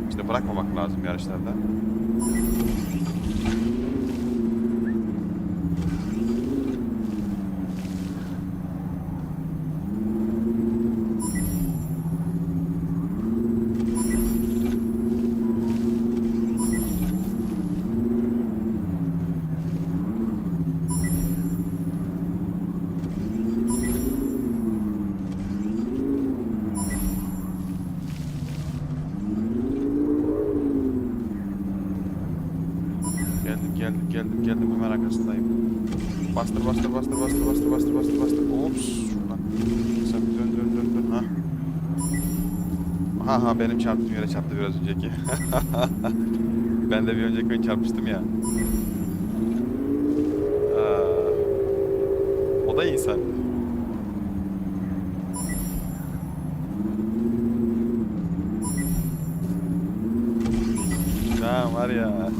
İşte bırakmamak lazım yarışlarda. Geldim hemen arkasındayım. Bastır. Ops şuradan. Sen dön. Ha benim çarptığım yere çarptı biraz önceki. Ben de bir önceki oyun çarpmıştım ya. O da insan. Ha var ya.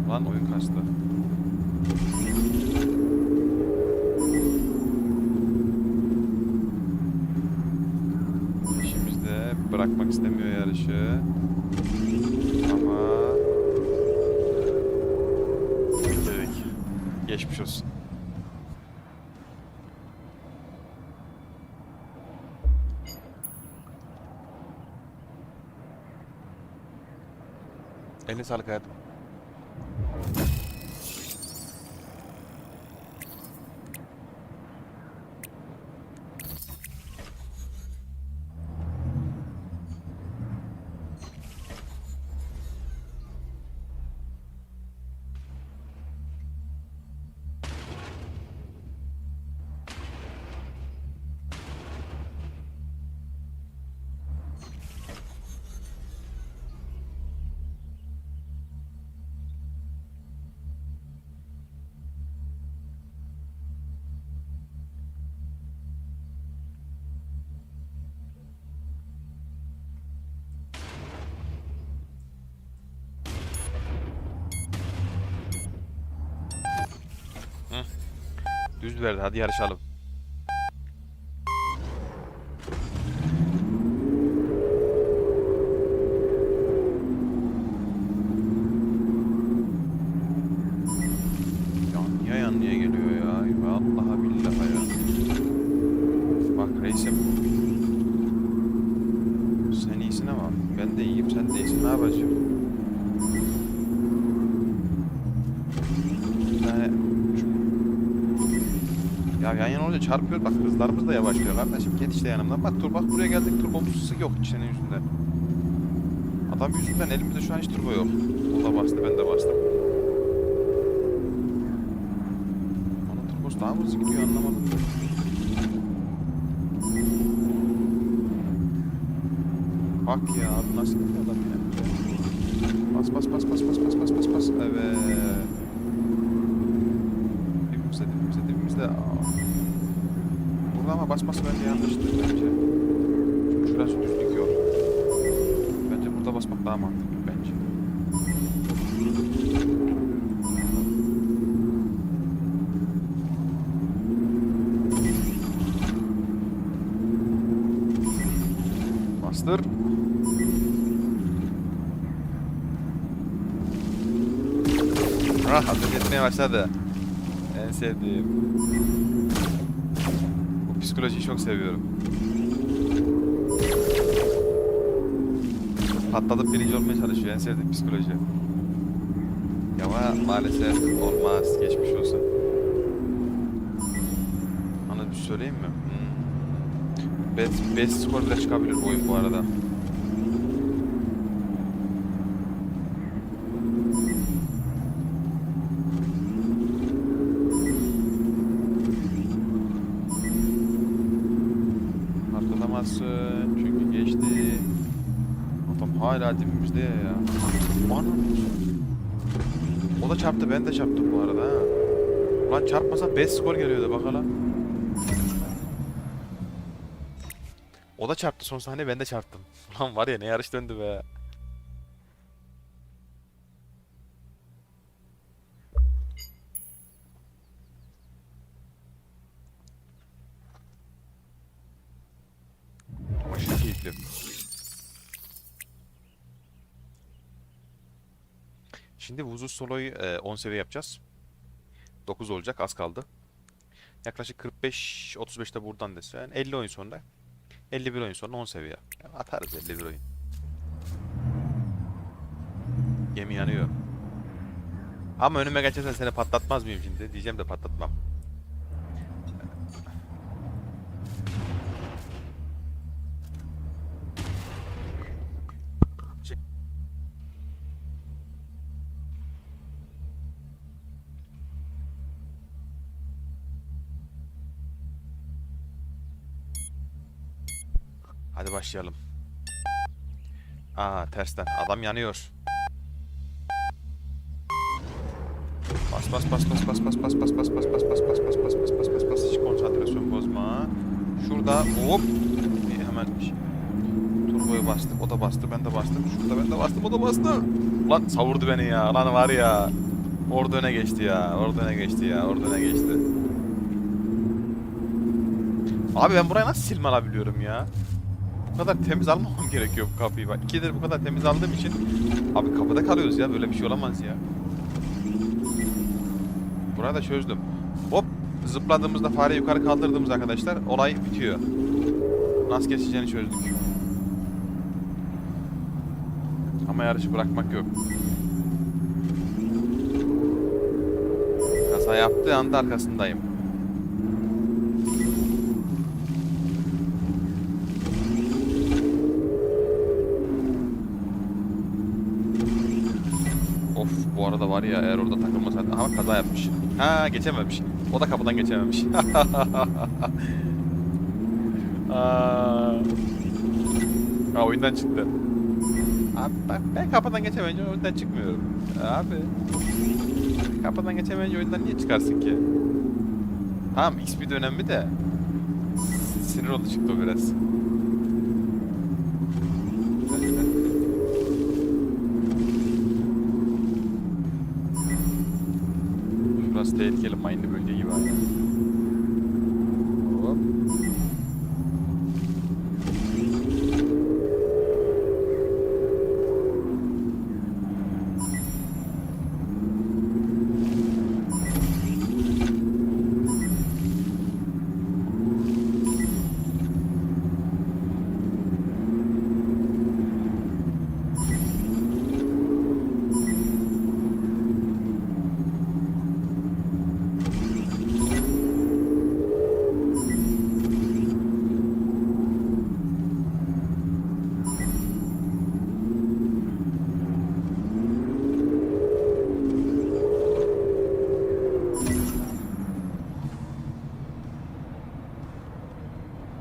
Lan oyun kastı. Peşimizde, bırakmak istemiyor yarışı. Ama dedik. Geçmiş olsun. Eline sağlık hayatım. Düz verdi, hadi yarışalım. Niye geliyor ya? Vallahi billahi ya. Bak reisim. Sen iyisin ama ben de iyiyim, sen de iyisin. Ne yapacağım? Ya yan yana olunca çarpıyor, bak hızlarımız da yavaşlıyor kardeşim. Git işte yanımdan. Bak buraya geldik, turbomuz yok senin yüzünden. Adam yüzünden elimizde şu an hiç turbo yok. O da bastı, ben de bastım. Onun turbosu daha mı hızlı gidiyor anlamadım. Bak ya abi, nasıl gidiyor adam ya. Bas. Evet. Dibimizde. Burada ama basması bence yanlıştır bence. Şurası düzlük yol. Bence burada basmak daha mantıklı bence. Bastır. Ateş etmeye başladı. En sevdiğim. Bu psikolojiyi çok seviyorum. Patlatıp birinci olmaya çalışıyor. En sevdiğim psikoloji. Ama maalesef olmaz. Geçmiş olsun. Ana bir söyleyeyim mi? Best skor bile çıkabilir bu oyun bu arada. Çünkü geçti. Hala dibimizde ya. Ana. O da çarptı, ben de çarptım bu arada ha. Ulan çarpmasa 5 skor geliyordu bak hala. O da çarptı son saniye, ben de çarptım. Ulan var ya ne yarış döndü be. Aşırı keyifli. Şimdi Vuzuz Solo'yu 10 seviye yapacağız. 9 olacak, az kaldı. Yaklaşık 45-35'te buradan desen 50 oyun sonra 51 oyun sonra 10 seviye. Yani atarız 51 oyun. Gemi yanıyor. Ama önüme geçersen seni patlatmaz mıyım şimdi? Diyeceğim de patlatmam. Hadi başlayalım. Aa tersten. Adam yanıyor. Bas bas bas bas bas bas bas bas bas bas bas bas bas bas bas bas bas bas bas, hiç konsantrasyon bozma. Şurada hop hemen turboyu bastık, o da bastı, ben de bastım. Şurada ben de bastım, o da bastı. Lan savurdu beni ya. Lan var ya. Orada öne geçti ya. Orada öne geçti ya. Orada öne geçti. Abi ben burayı nasıl silme alabiliyorum ya? Bu kadar temiz almamam gerekiyor bu kapıyı. Bak 2 yıldır bu kadar temiz aldığım için abi kapıda kalıyoruz ya. Böyle bir şey olamaz ya. Burayı da çözdüm. Hop zıpladığımızda fareyi yukarı kaldırdığımız arkadaşlar olay bitiyor. Nasıl geçeceğini çözdük. Ama yarışı bırakmak yok. Kaza yaptığı anda arkasındayım. Of bu arada var ya, eğer orada takılmasaydı ama kaza yapmış. Ha geçememiş. O da kapıdan geçememiş. Ha oyundan çıktı. Abi bak ben kapıdan geçemeyince oyundan çıkmıyorum. Abi kapıdan geçemeyince oyundan niye çıkarsın ki? Tamam XP de önemli de sinir oldu çıktı o biraz. Burası tehlikeli, mine'li bölge gibi abi. Hop.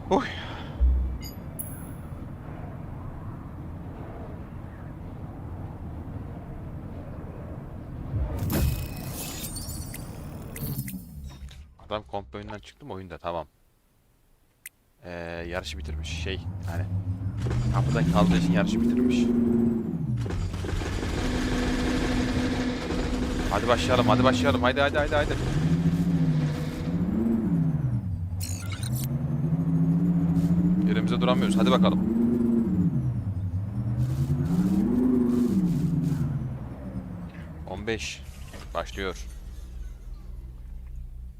Oy. Adam komple oyundan çıktı mı oyunda? Tamam. Yarışı bitirmiş. Şey hani kapıdan kaldığı için yarışı bitirmiş. Hadi başlayalım, hadi başlayalım. Haydi haydi haydi haydi. Yerimize duramıyoruz. Hadi bakalım. ...15... Başlıyor.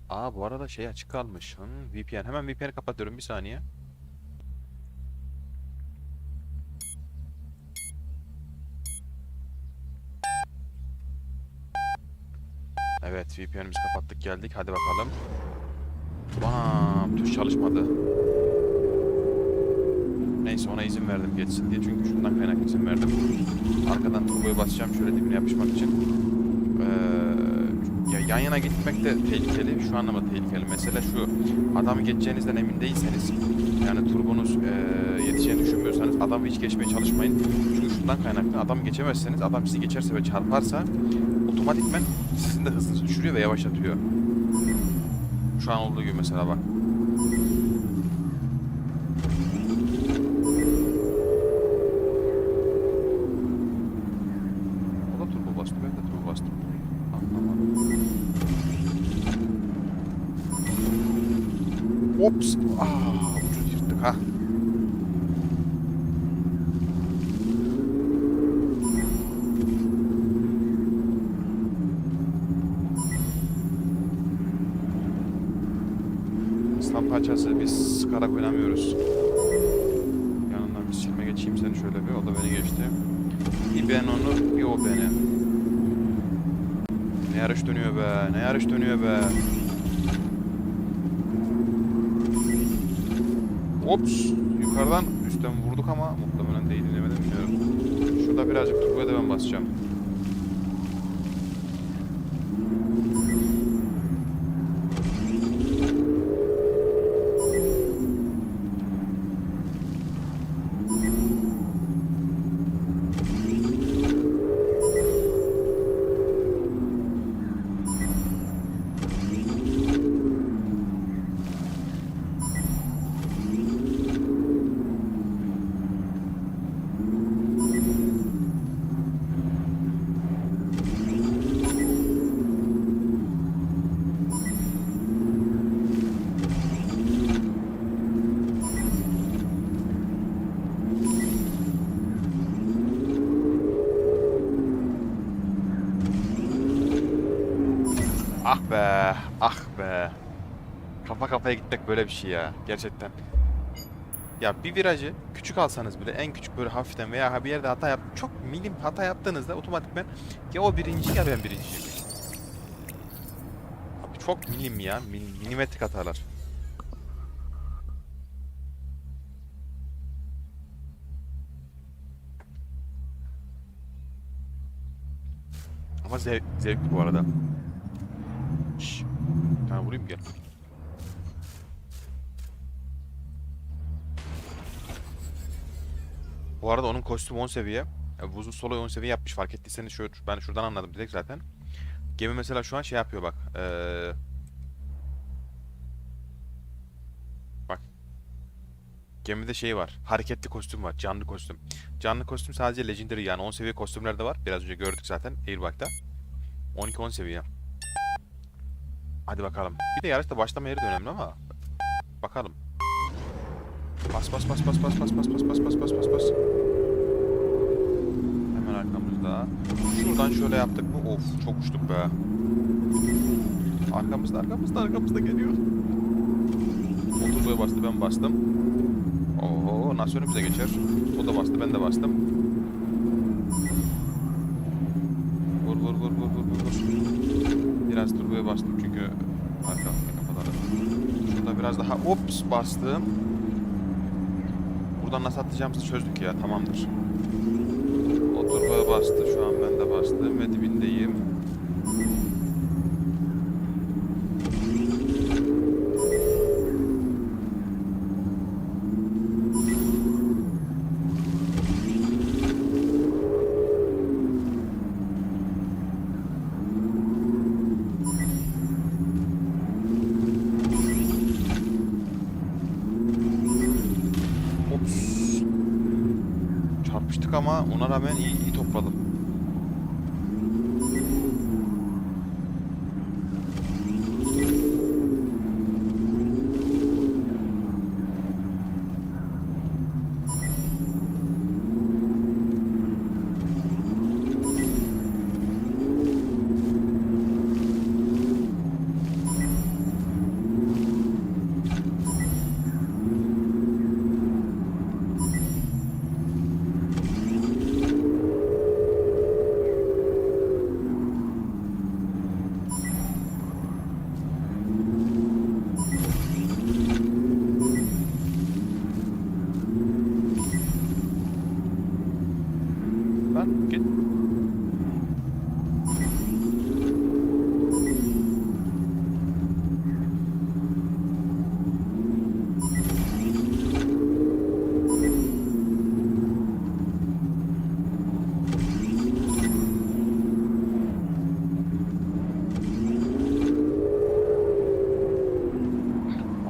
Aa bu arada şey açık kalmış. VPN. Hemen VPN'i kapatıyorum bir saniye. Evet VPN'imizi kapattık geldik. Hadi bakalım. Bam, tuş çalışmadı. Neyse ona izin verdim geçsin diye. Çünkü şundan kaynaklı izin verdim. Arkadan turboyu basacağım şöyle dibine yapışmak için. Ya yan yana gitmek de tehlikeli. Şu anlamda tehlikeli. Mesela şu adamı geçeceğinizden emin değilseniz yani turbonuz yetişeceğini düşünmüyorsanız adamı hiç geçmeye çalışmayın. Çünkü şundan kaynaklı adam geçemezseniz adam sizi geçerse ve çarparsa otomatikmen sizin de hızınızı düşürüyor ve yavaşlatıyor. Şu an olduğu gibi mesela bak. O da turbo bastı, ben de turbo bastım. Anlamadım. Ops! Ucuz yırttık ha. İslam parçası biz sıkarak oynamıyoruz. Yanından bir silme geçeyim seni şöyle bir. O da beni geçti. Bir ben onu, bir o beni. Ne yarış dönüyor be, ne yarış dönüyor be. Ops! Yukarıdan üstten vurduk ama muhtemelen değdi demedim bilmiyorum. Şurada birazcık turboya da ben basacağım. Ah be, ah be. Kafa kafaya gitmek böyle bir şey ya. Gerçekten. Ya bir virajı küçük alsanız bile en küçük böyle hafiften veya bir yerde hata çok milim hata yaptığınızda otomatikman ya o birinci ya ben birinciyim. Abi çok milim ya. Milimetrik hatalar. Ama zevkli bu arada. Şşş. Bir tane vurayım gel. Bu arada onun kostümü 10 seviye. Vuz'un soloyu 10 seviye yapmış. Fark ettiyseniz ben şuradan anladım direkt zaten. Gemi mesela şu an şey yapıyor bak. Bak. Gemide şey var. Hareketli kostüm var. Canlı kostüm. Canlı kostüm sadece Legendary yani 10 seviye kostümlerde var. Biraz önce gördük zaten Airbag'da. 12-10 seviye. Hadi bakalım. Bir de yarışta başlama yeri de önemli ama bakalım. Bas bas bas bas bas bas bas bas bas bas bas bas bas. Hemen arkamızda. Şuradan şöyle yaptık mı? Of çok uçtuk be. Arkamızda geliyor. Motorboya bastı ben bastım. Oo nasıl önümüze geçer? O da bastı ben de bastım. Vur. Biraz turboya bastım çünkü arkamda kafaları. Şurada biraz daha ops bastım. Buradan nasıl atlayacağımızı çözdük ya tamamdır. O turboya bastı şu an ben de bastım ve dibindeyim. Çarpıştık ama ona rağmen iyi topladım.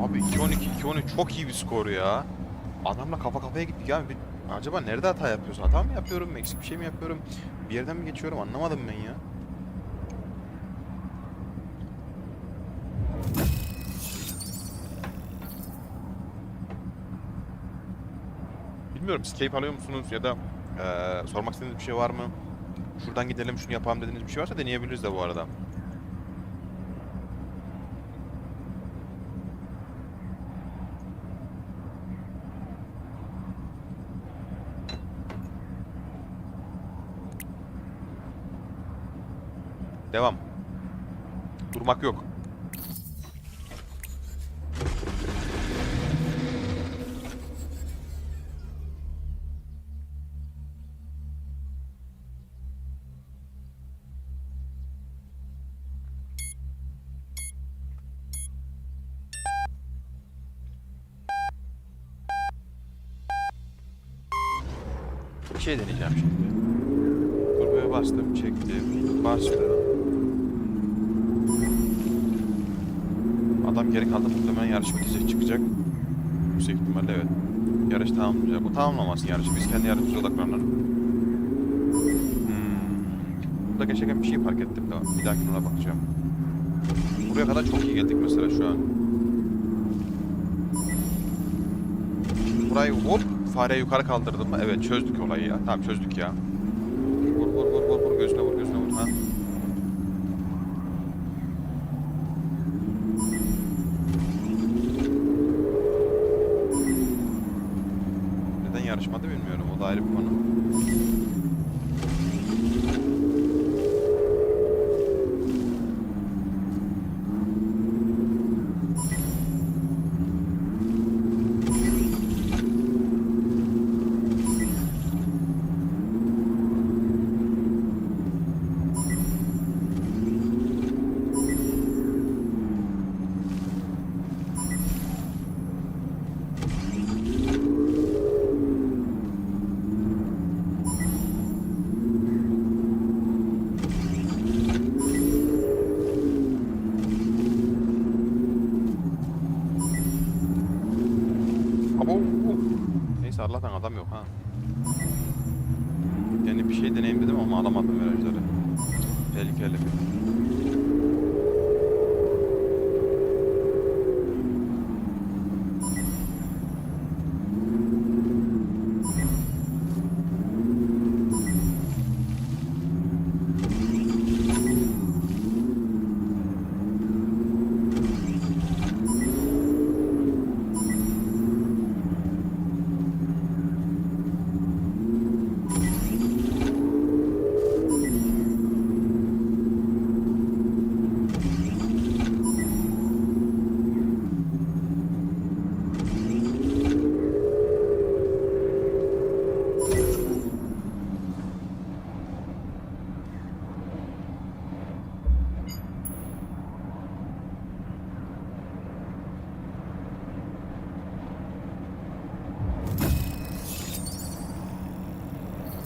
Abi 2-12, 2-13 çok iyi bir skor ya. Adamla kafa kafaya gittik ya. Acaba nerede hata yapıyoruz? Hata mı yapıyorum? Eksik bir şey mi yapıyorum? Bir yerden mi geçiyorum? Anlamadım ben ya. Bilmiyorum, siz keyif alıyor musunuz ya da sormak istediğiniz bir şey var mı? Şuradan gidelim, şunu yapalım dediğiniz bir şey varsa deneyebiliriz de bu arada. Devam. Durmak yok. Bir şey deneyeceğim şimdi. Turboya bastım, çektim, bastım. Adam geri kaldı, muhtemelen yarış bitecek, çıkacak. Yüksek ihtimalle evet. Yarış tamamlayacak. Bu tamamlamasın yarışı. Biz kendi yarışımıza odaklanalım. Burada geçerken bir şey fark ettim. Tamam. Bir dahaki ona bakacağım. Buraya kadar çok iyi geldik mesela şu an. Şimdi burayı hop fareyi yukarı kaldırdım mı? Evet, çözdük olayı ya. Tamam, çözdük ya. Vur vur vur vur vur, gözüne vur, gözüne vur. Ha. Neden yarışmadı bilmiyorum. O da ayrı bir konu. Abo. Neyse, Allah'tan adam yok ha. Yani bir şey deneyim dedim ama alamadım virajları. Tehlikeli.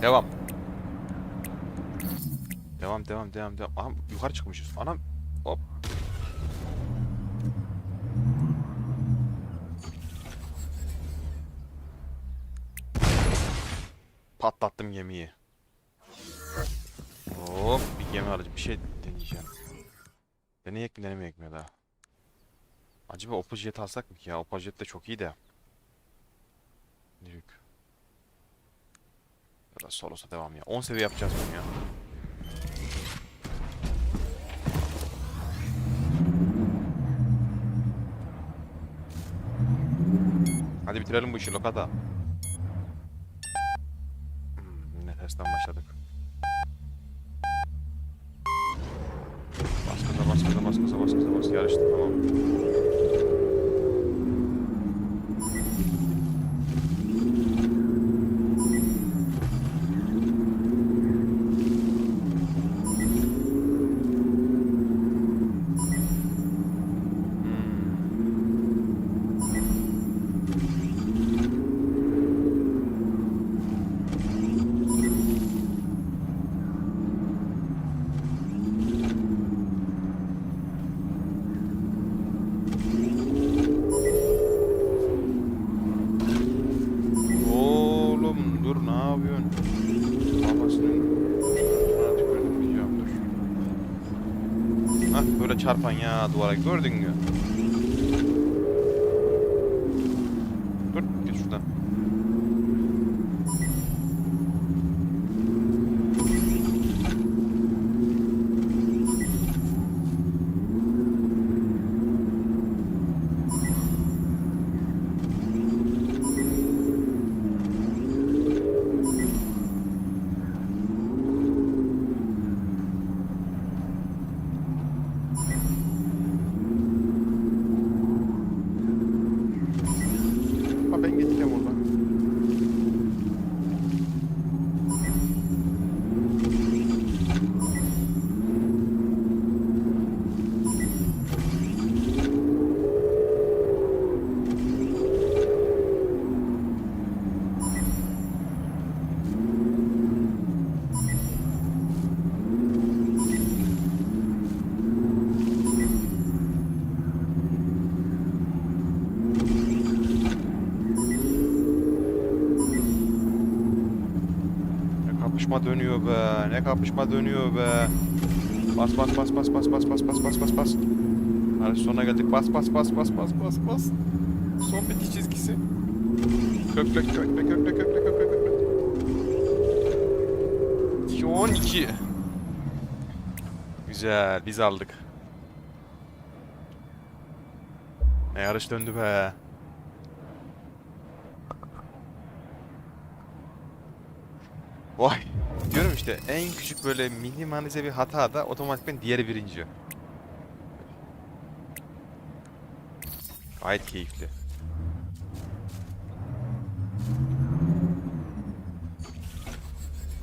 Devam. Devam, devam, devam, devam. Aha, yukarı çıkmışız. Anam. Hop. Patlattım gemiyi. Hop, bir gemi aracı, bir şey deneyeceğim. Deneyek mi denemeyek mi daha? Acaba Oppojet alsak mı ki ya? Oppojet de çok iyi de. Yürük. Ya da Solos'a devam ya. 10 seviye yapacağız bunu ya. Hadi bitirelim bu işi Lokata. Yine tersten başladık. Bas gaza, bas gaza, bas gaza, bas gaza, bas. Yarıştı, tamam. çarpan ya duvara, gördün mü? Dur git şuradan. Ha ben getireceğim oradan. Ne kapışma dönüyor be. Ne kapışma dönüyor be. Bas bas bas bas bas bas bas bas bas bas bas. Hadi sonuna geldik. Bas bas bas bas bas bas bas. Son bitiş çizgisi. Kökle kökle kökle kökle kökle kökle. 12. Güzel, biz aldık. Ne yarış döndü be. Vay. Diyorum işte en küçük böyle minimalize bir hata da otomatikman diğeri birinci. Gayet keyifli.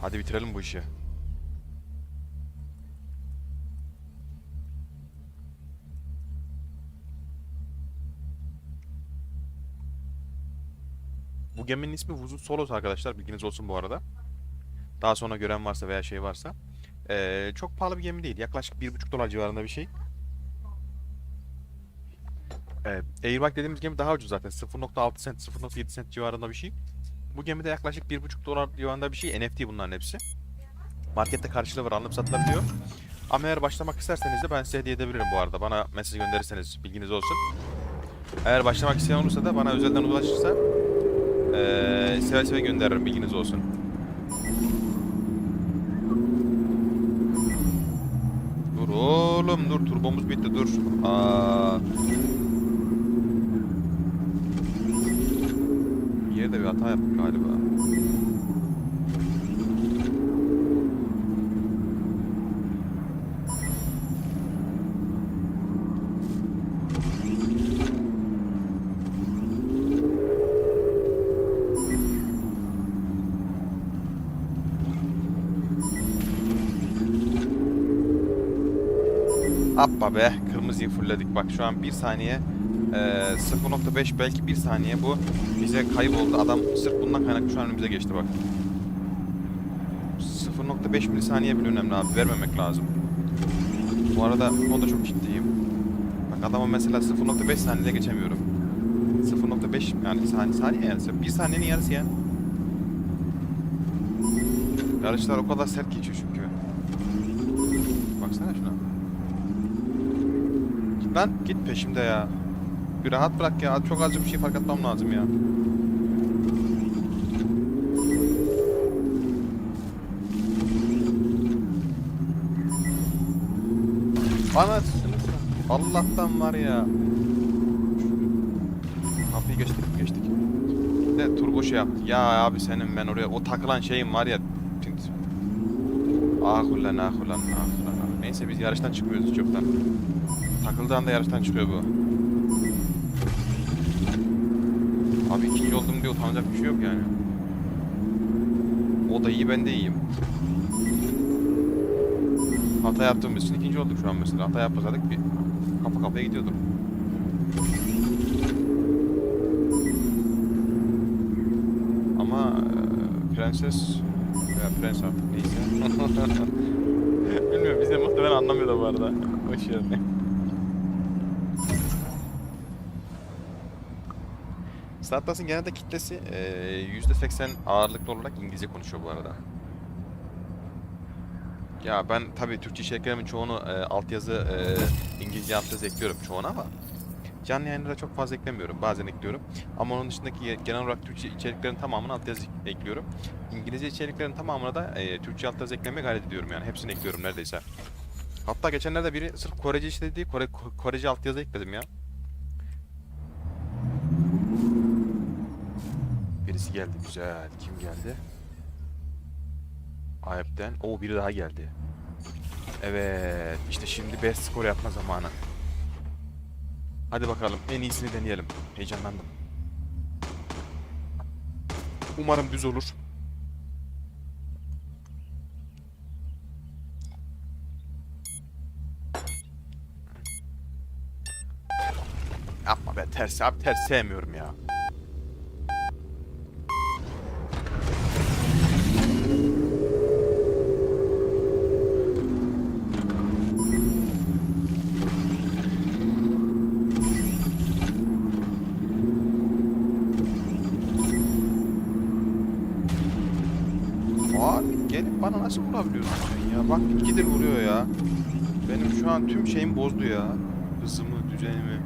Hadi bitirelim bu işi. Bu geminin ismi Vuzul Solos arkadaşlar, bilginiz olsun bu arada. Daha sonra gören varsa veya şey varsa. Çok pahalı bir gemi değil. Yaklaşık $1,5 civarında bir şey. Airbag dediğimiz gemi daha ucuz zaten. 0.6 sent, 0.7 sent civarında bir şey. Bu gemide yaklaşık $1,5 civarında bir şey. NFT bunların hepsi. Markette karşılığı var, alınıp satılabiliyor. Ama eğer başlamak isterseniz de ben size hediye edebilirim bu arada. Bana mesaj gönderirseniz bilginiz olsun. Eğer başlamak isteyen olursa da bana özelden ulaşırsa seve seve gönderirim, bilginiz olsun. Dur oğlum dur, turbomuz bitti, dur. Bir yerde bir hata yaptık galiba. Appa be, kırmızıyı fullledik. Bak şu an 1 saniye 0.5 belki 1 saniye bu bize kayboldu. Adam sırf bundan kaynaklı şu an önümüze geçti bak. 0.5 milisaniye bile önemli abi, vermemek lazım. Bu arada o da çok ciddiyim. Bak adama mesela 0.5 saniyede geçemiyorum. 0.5 yani saniye yani 1 saniyenin yarısı ya. Yarışlar o kadar sert geçiyor çünkü. Baksana şuna. Lan git peşimde ya. Bir rahat bırak ya. Çok azıcık bir şey fark etmem lazım ya. Anasını Allah'tan var ya. Kapıyı geçtik. Ne turbo şey yaptı. Ya abi senin ben oraya o takılan şeyim var ya. Ah ulan. Neyse biz yarıştan çıkmıyoruz çoktan. Takıldığı anda yarıştan çıkıyor bu. Abi ikinci oldum diye utanacak bir şey yok yani. O da iyi, ben de iyiyim. Hata yaptığımız için ikinci olduk şu an mesela. Hata yapmasaydık bir kafa kafaya gidiyordum. Ama prenses veya prens artık neyse. Bilmiyorum, bize muhtemelen anlamıyor da bu arada. Boş yerine. Startlas'ın genelde kitlesi %80 ağırlıklı olarak İngilizce konuşuyor bu arada. Ya ben tabii Türkçe içeriklerimin çoğunu altyazı İngilizce altyazı ekliyorum çoğuna ama canlı yayınlara çok fazla eklemiyorum. Bazen ekliyorum. Ama onun dışındaki genel olarak Türkçe içeriklerin tamamını altyazı ekliyorum. İngilizce içeriklerin tamamına da Türkçe altyazı eklemeye gayret ediyorum yani. Hepsini ekliyorum neredeyse. Hatta geçenlerde biri sırf Korece işte diye Korece altyazı ekledim ya. Birisi geldi güzel. Kim geldi? Ayıp'ten. O biri daha geldi. Evet. İşte şimdi best skor yapma zamanı. Hadi bakalım. En iyisini deneyelim. Heyecanlandım. Umarım düz olur. Yapma be ters abi. Ters sevmiyorum ya. Abi gelip bana nasıl vurabiliyorsun sen ya? Bak gidir vuruyor ya. Benim şu an tüm şeyim bozdu ya. Hızımı, düzenimi.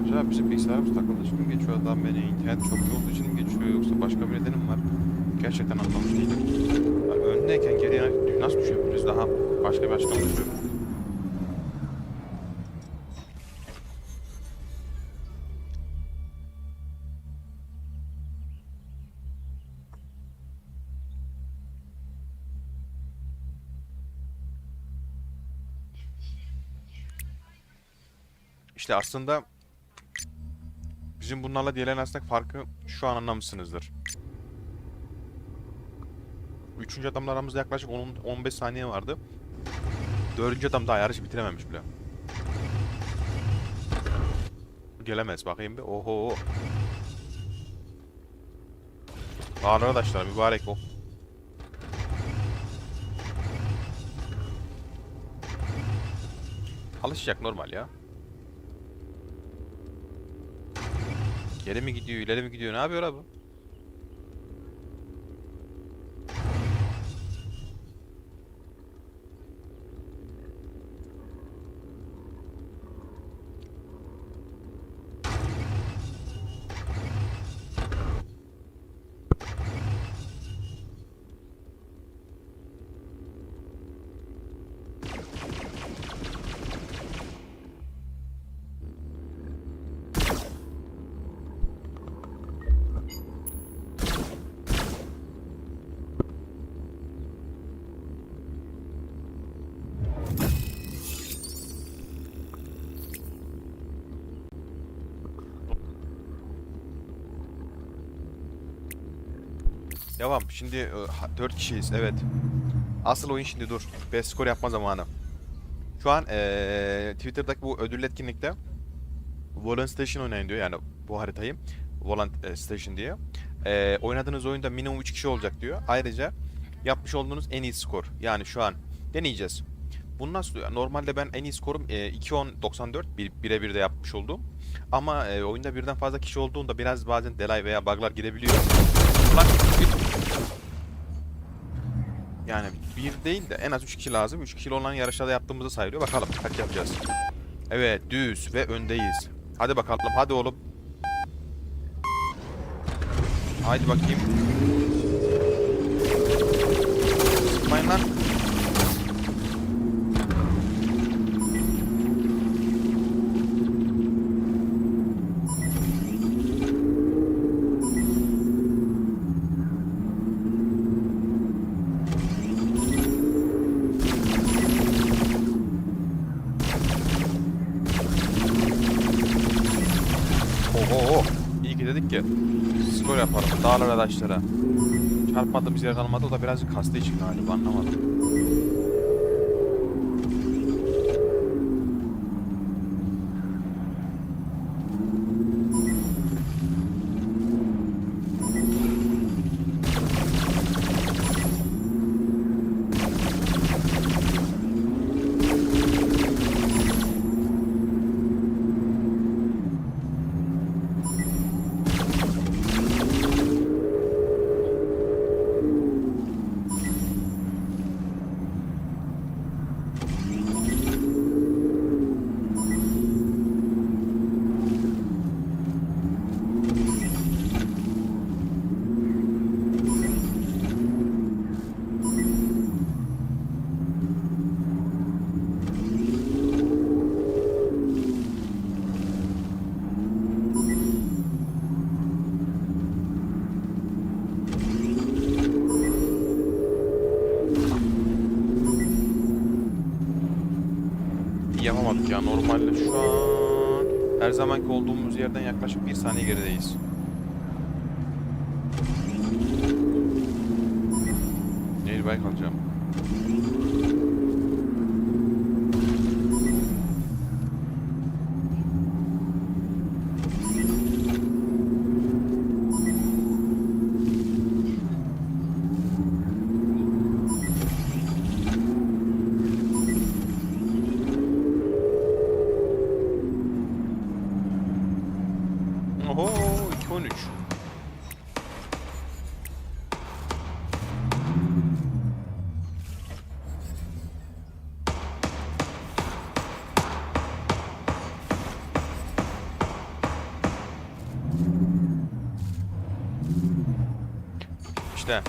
Acaba bizim bilgisayarımız takıldığı için mi geçiyor? Adam beni internet çok iyi olduğu için mi geçiyor yoksa başka bir nedeni mi var? Gerçekten anlamış değilim. Yani öndeyken geriye nasıl düşebiliriz? Daha başka bir açıklama düşüyor. İşte aslında bizim bunlarla diğerlerinin arasındaki farkı şu an anlamışsınızdır. Üçüncü adamla aramızda yaklaşık 10-15 saniye vardı. Dördüncü adam daha yarışı bitirememiş bile. Gelemez bakayım bir. Oho. Arkadaşlar mübarek o. Alışacak normal ya. Geri mi gidiyor, ileri mi gidiyor? Ne yapıyor abi? Devam. Şimdi 4 kişiyiz. Evet. Asıl oyun şimdi dur. Best skor yapma zamanı. Şu an Twitter'daki bu ödül etkinlikte Volant Station oynayın diyor. Yani bu haritayı Volant Station diye. Oynadığınız oyunda minimum 3 kişi olacak diyor. Ayrıca yapmış olduğunuz en iyi skor. Yani şu an deneyeceğiz. Bunu nasıl? Normalde ben en iyi skorum 2.10.94 birebir de yapmış olduğum. Ama oyunda birden fazla kişi olduğunda biraz bazen delay veya bug'lar girebiliyor. Lan, yani bir değil de en az 3 kişi lazım. 3 kişi olan yarışlarda yaptığımızı sayılıyor. Bakalım kaç yapacağız. Evet, düz ve öndeyiz. Hadi bakalım, hadi oğlum. Haydi bakayım. Sıkmayın lan. Oho, iyi ki dedik ki skor yapalım dağlara taşlara. Çarpmadığımız yer kalmadı, o da birazcık kastı için galiba, anlamadım. Yapamadık ya. Normalde şu an her zamanki olduğumuz yerden yaklaşık 1 saniye gerideyiz. Neil bike alacağım. Oho, 2.13. İşte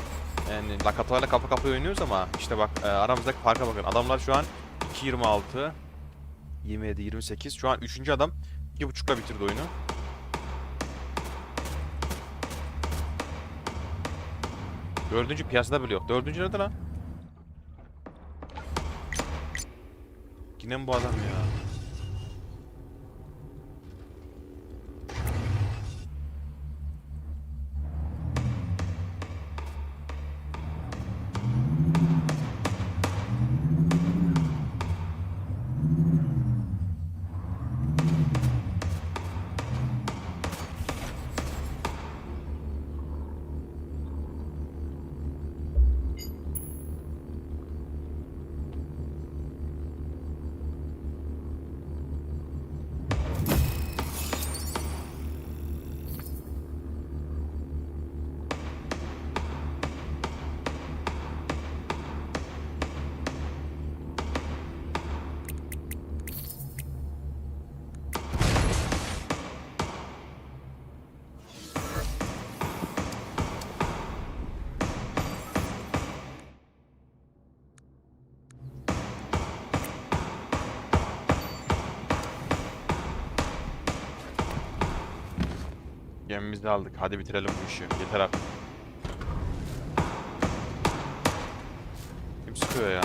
yani Lakato'yla kafa kafaya oynuyoruz ama işte bak aramızdaki farka bakın. Adamlar şu an 2.26, 27, 28. Şu an 3. adam 2.5'la bitirdi oyunu. Dördüncü piyasada bile yok. Dördüncü nerede lan? Yine mi bu adam ya? Gemimizi de aldık. Hadi bitirelim bu işi. Yeter artık. Kim sıkıyor ya?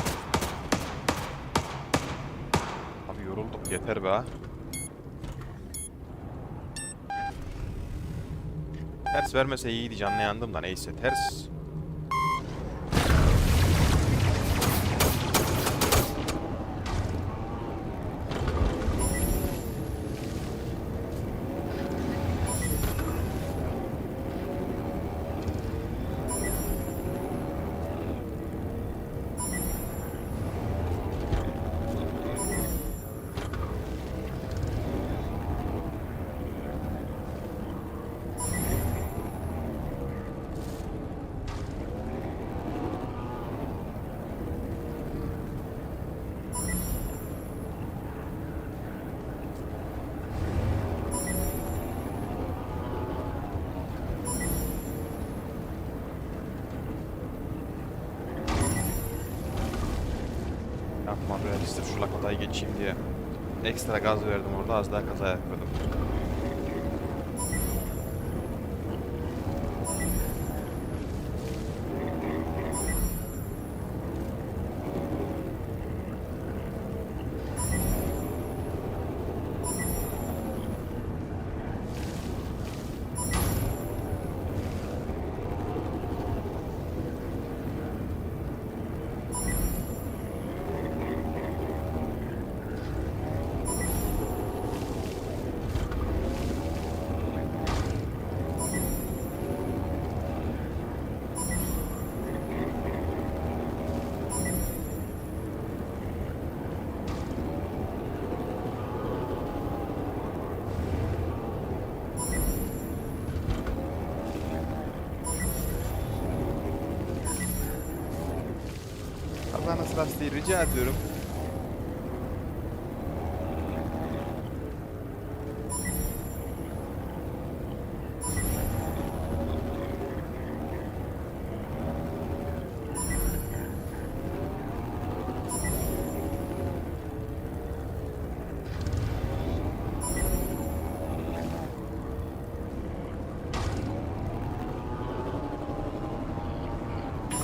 Abi yorulduk. Yeter be ha. Ters vermese iyiydi, canlı yandım da neyse. Ters. Yapma be, sırf şu lakatayı geçeyim diye. Ekstra gaz verdim orada, az daha kaza yapıyordum. Kaza nasıl lastiği rica ediyorum.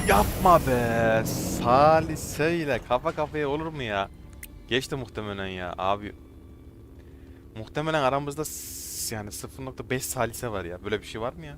Yapma be. Saliseyle kafa kafaya olur mu ya? Geçti muhtemelen ya abi. Muhtemelen aramızda yani 0.5 salise var ya. Böyle bir şey var mı ya?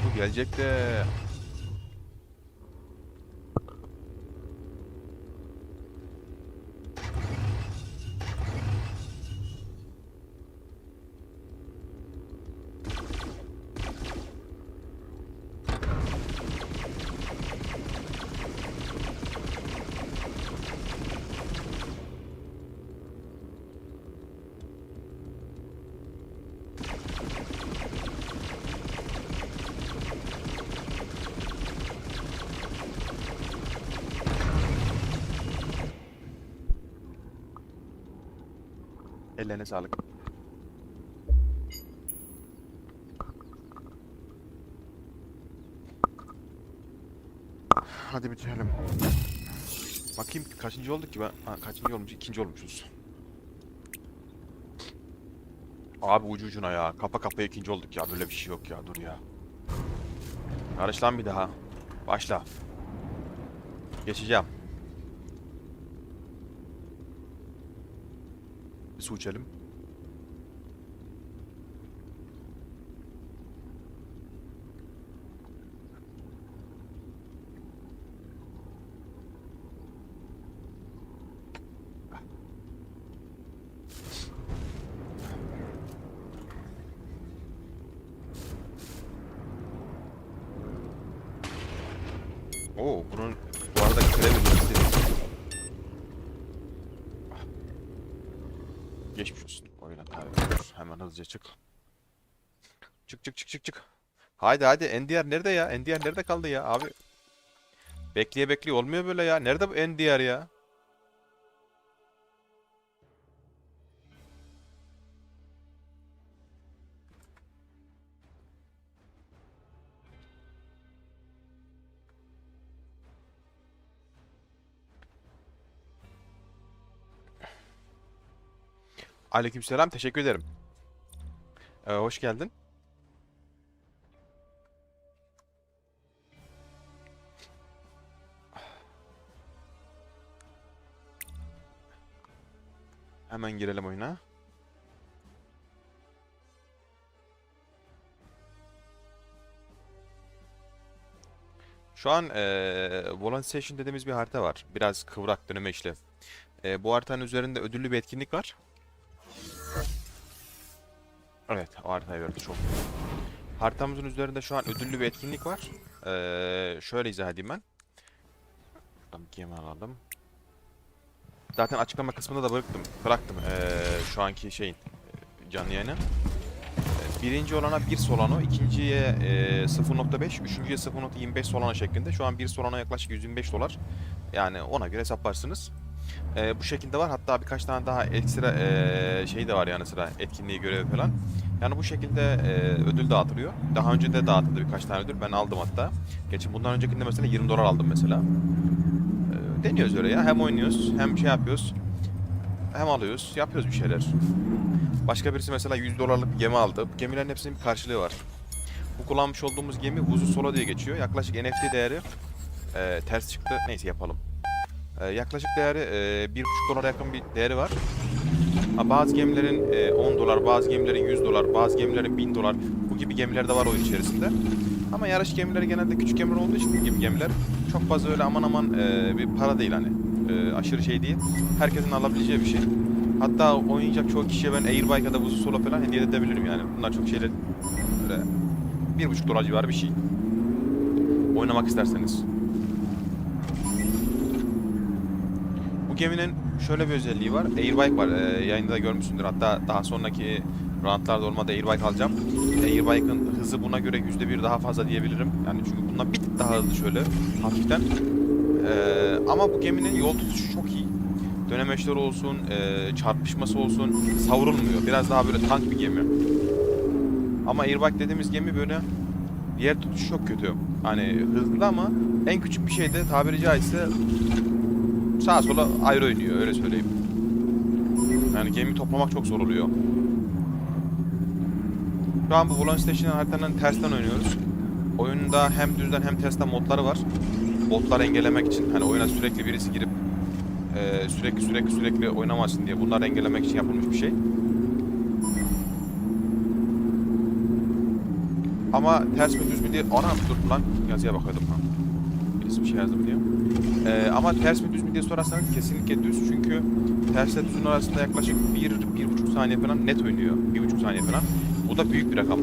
Bu gelecek de. Ellerine sağlık. Hadi bitirelim. Bakayım kaçıncı olduk ki ben? Ha, kaçıncı olmuş? İkinci olmuşuz. Abi ucu ucuna ya. Kafa kafaya ikinci olduk ya. Böyle bir şey yok ya. Dur ya. Yarış lan bir daha. Başla. Geçeceğim. Bir su içelim. Oo, bunun bu arada kremi istedim. Geçmiş olsun. Oyuna kaybediyoruz. Hemen hızlıca çık. Çık çık çık çık çık. Haydi hadi. NDR nerede ya? NDR nerede kaldı ya abi? Bekleye bekleye olmuyor böyle ya. Nerede bu NDR ya? Aleykümselam. Teşekkür ederim. Hoş geldin. Hemen girelim oyuna. Şu an Volant Station dediğimiz bir harita var. Biraz kıvrak döneme işlev. Bu haritanın üzerinde ödüllü bir etkinlik var. Evet, o haritayı gördü çok. Haritamızın üzerinde şu an ödüllü bir etkinlik var. Şöyle izah edeyim ben. Şuradan bir gemi alalım. Zaten açıklama kısmında da bıraktım şu anki şeyin canlı yayını. Birinci olana 1 Solano, ikinciye 0.5, üçüncüye 0.25 Solano şeklinde. Şu an 1 Solano yaklaşık 125 dolar. Yani ona göre hesaplarsınız. Bu şekilde var. Hatta birkaç tane daha ekstra şey de var yani sıra etkinliği görevi falan. Yani bu şekilde ödül dağıtılıyor. Daha önce de dağıtıldı birkaç tane ödül. Ben aldım hatta. Geçen bundan öncekinde mesela 20 dolar aldım mesela. Deniyoruz öyle ya. Hem oynuyoruz hem şey yapıyoruz. Hem alıyoruz. Yapıyoruz bir şeyler. Başka birisi mesela 100 dolarlık bir gemi aldı. Bu gemilerin hepsinin bir karşılığı var. Bu kullanmış olduğumuz gemi Vuzu Solo diye geçiyor. Yaklaşık NFT değeri ters çıktı. Neyse yapalım. Yaklaşık değeri 1,5 dolara yakın bir değeri var. Bazı gemilerin 10 dolar, bazı gemilerin 100 dolar, bazı gemilerin 1000 dolar. Bu gibi gemiler de var oyun içerisinde. Ama yarış gemileri genelde küçük gemiler olduğu için bu gibi gemiler çok fazla öyle aman aman bir para değil hani. Aşırı şey değil. Herkesin alabileceği bir şey. Hatta oynayacak çoğu kişiye ben Airbike ya da Vuzu Solo falan hediye edebilirim yani. Bunlar çok şeyler böyle 1,5 dolar civarı bir şey. Oynamak isterseniz. Bu geminin şöyle bir özelliği var. Airbike var. Yayında da görmüşsündür. Hatta daha sonraki roundlarda olmadı Airbike alacağım. Airbike'ın hızı buna göre %1 daha fazla diyebilirim. Yani çünkü bundan bir tık daha hızlı şöyle hafiften. Ama bu geminin yol tutuşu çok iyi. Dönemeçleri olsun, çarpışması olsun savrulmuyor. Biraz daha böyle tank bir gemi. Ama Airbike dediğimiz gemi böyle yer tutuşu çok kötü. Hani hızlı ama en küçük bir şeyde tabiri caizse sağa sola ayrı oynuyor öyle söyleyeyim. Yani gemi toplamak çok zor oluyor. Şu an bu Volan Station'ın haritanın tersten oynuyoruz. Oyunda hem düzden hem tersten modları var. Botları engellemek için hani oyuna sürekli birisi girip sürekli oynamasın diye bunları engellemek için yapılmış bir şey. Ama ters mi düz mü diye anam dur lan yazıya bakıyordum ha. Birisi bir şey yazdı mı diye. Ama ters mi düz mü diye sorarsanız kesinlikle düz çünkü tersle düzün arasında yaklaşık 1-1,5 saniye falan net oynuyor. 1,5 saniye falan. Bu da büyük bir rakam.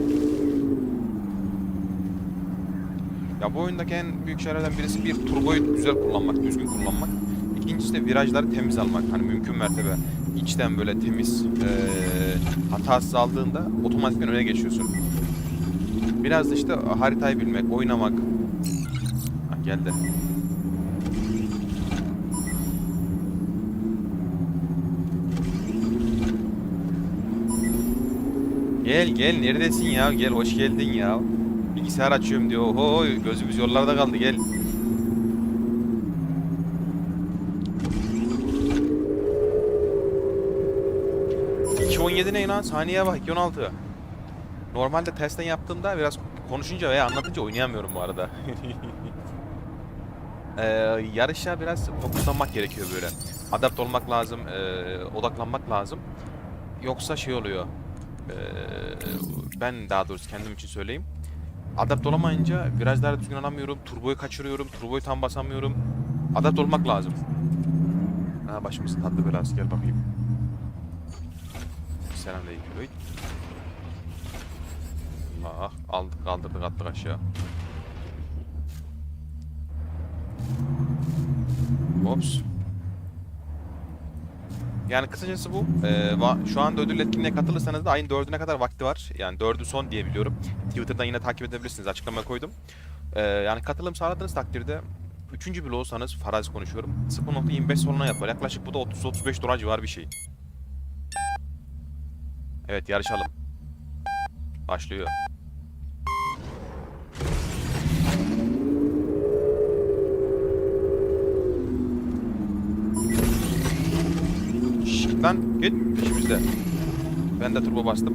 Ya bu oyundaki en büyük şeylerden birisi bir turboyu güzel kullanmak, düzgün kullanmak. İkincisi de virajları temiz almak. Hani mümkün mertebe içten böyle temiz hatasız aldığında otomatikman öne geçiyorsun. Biraz da işte haritayı bilmek, oynamak. Ha, geldi. Gel neredesin ya? Gel hoş geldin ya. Bilgisayar açıyorum diyor. Oho gözümüz yollarda kaldı gel. ...2.17 ne lan? Saniyeye bak 2.16. Normalde testten yaptığımda biraz konuşunca veya anlatınca oynayamıyorum bu arada. Yarışa biraz fokuslanmak gerekiyor böyle. Adapte olmak lazım, odaklanmak lazım. Yoksa şey oluyor. Ben daha doğrusu kendim için söyleyeyim. Adapte olamayınca virajları düzgün alamıyorum, turboyu kaçırıyorum, turboyu tam basamıyorum. Adapte olmak lazım. Ha başımızın tatlı belası gel bakayım. Selamünaleyküm. Allah aldık kaldırdık attık aşağı. Ops. Yani kısacası bu. Şu anda ödül etkinliğine katılırsanız da ayın 4'üne kadar vakti var. Yani 4'ü son diye biliyorum. Twitter'dan yine takip edebilirsiniz. Açıklamaya koydum. Yani katılım sağladığınız takdirde 3. bile olsanız farazi konuşuyorum. 0.25 sonuna yapar. Yaklaşık bu da 30-35 dolar civarı bir şey. Evet yarışalım. Başlıyor. Şşt lan git peşimizde. Ben de turbo bastım.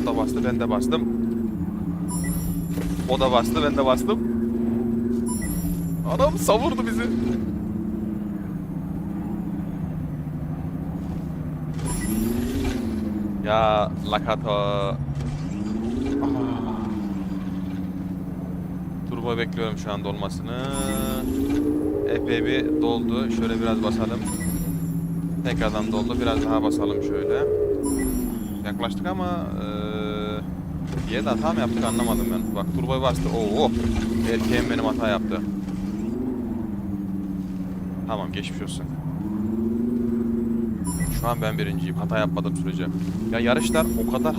O da bastı ben de bastım. O da bastı ben de bastım. Adam savurdu bizi. Ya Lakato. Turbo bekliyorum şu anda olmasını. epey bir doldu. Şöyle biraz basalım. Tekrardan doldu. Biraz daha basalım şöyle. Yaklaştık ama bir yerde hata mı yaptık anlamadım ben. Bak turboyu bastı. Oo. Erkeğim benim hata yaptı. Tamam geçmiş olsun. Şu an ben birinciyim. Hata yapmadığım sürece. Ya yarışlar o kadar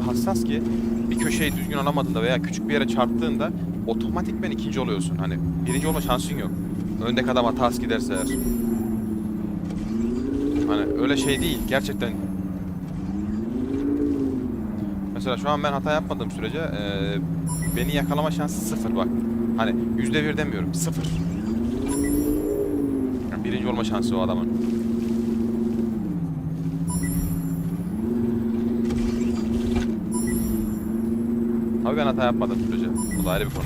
hassas ki bir köşeyi düzgün alamadığında veya küçük bir yere çarptığında otomatikmen ikinci oluyorsun. Hani birinci olma şansın yok. Öndeki adam hatası giderse eğer. Hani öyle şey değil. Gerçekten. Mesela şu an ben hata yapmadığım sürece beni yakalama şansı sıfır bak. Hani %1 demiyorum. Sıfır. Yani birinci olma şansı o adamın. Tabii ben hata yapmadım sürece. O da ayrı bir konu.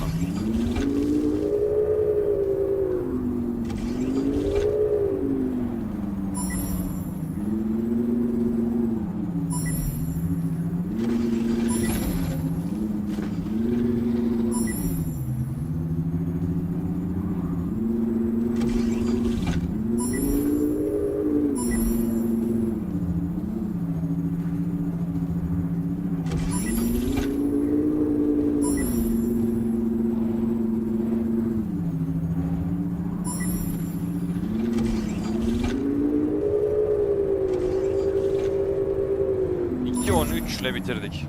...2.13 ile bitirdik.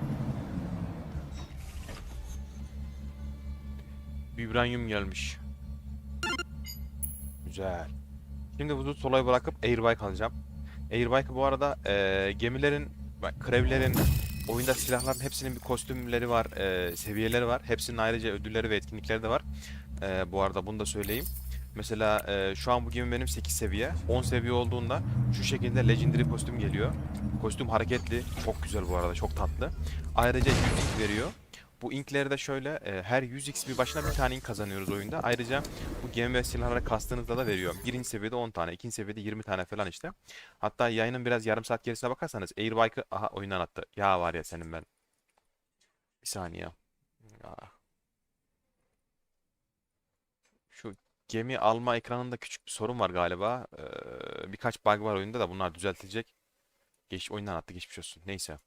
Vibranium gelmiş. Güzel. Şimdi bu solayı bırakıp Airbike alacağım. Airbike'ı bu arada gemilerin, krevlerin, oyunda silahların hepsinin bir kostümleri var, seviyeleri var. Hepsinin ayrıca ödülleri ve etkinlikleri de var. Bu arada bunu da söyleyeyim. Mesela şu an bu gemi benim 8 seviye. 10 seviye olduğunda şu şekilde Legendary kostüm geliyor. Kostüm hareketli. Çok güzel bu arada. Çok tatlı. Ayrıca 100 ink veriyor. Bu inkleri de şöyle her 100 XP başına bir tane ink kazanıyoruz oyunda. Ayrıca bu gemi ve silahlara kastığınızda da veriyor. Birinci seviyede 10 tane, ikinci seviyede 20 tane falan işte. Hatta yayının biraz yarım saat gerisine bakarsanız Airbike'ı aha oyundan attı. Ya var ya senin ben. Bir saniye. Ya. Şu gemi alma ekranında küçük bir sorun var galiba. Birkaç bug var oyunda da bunlar düzeltilecek. Oyundan attı geçmiş olsun. Neyse.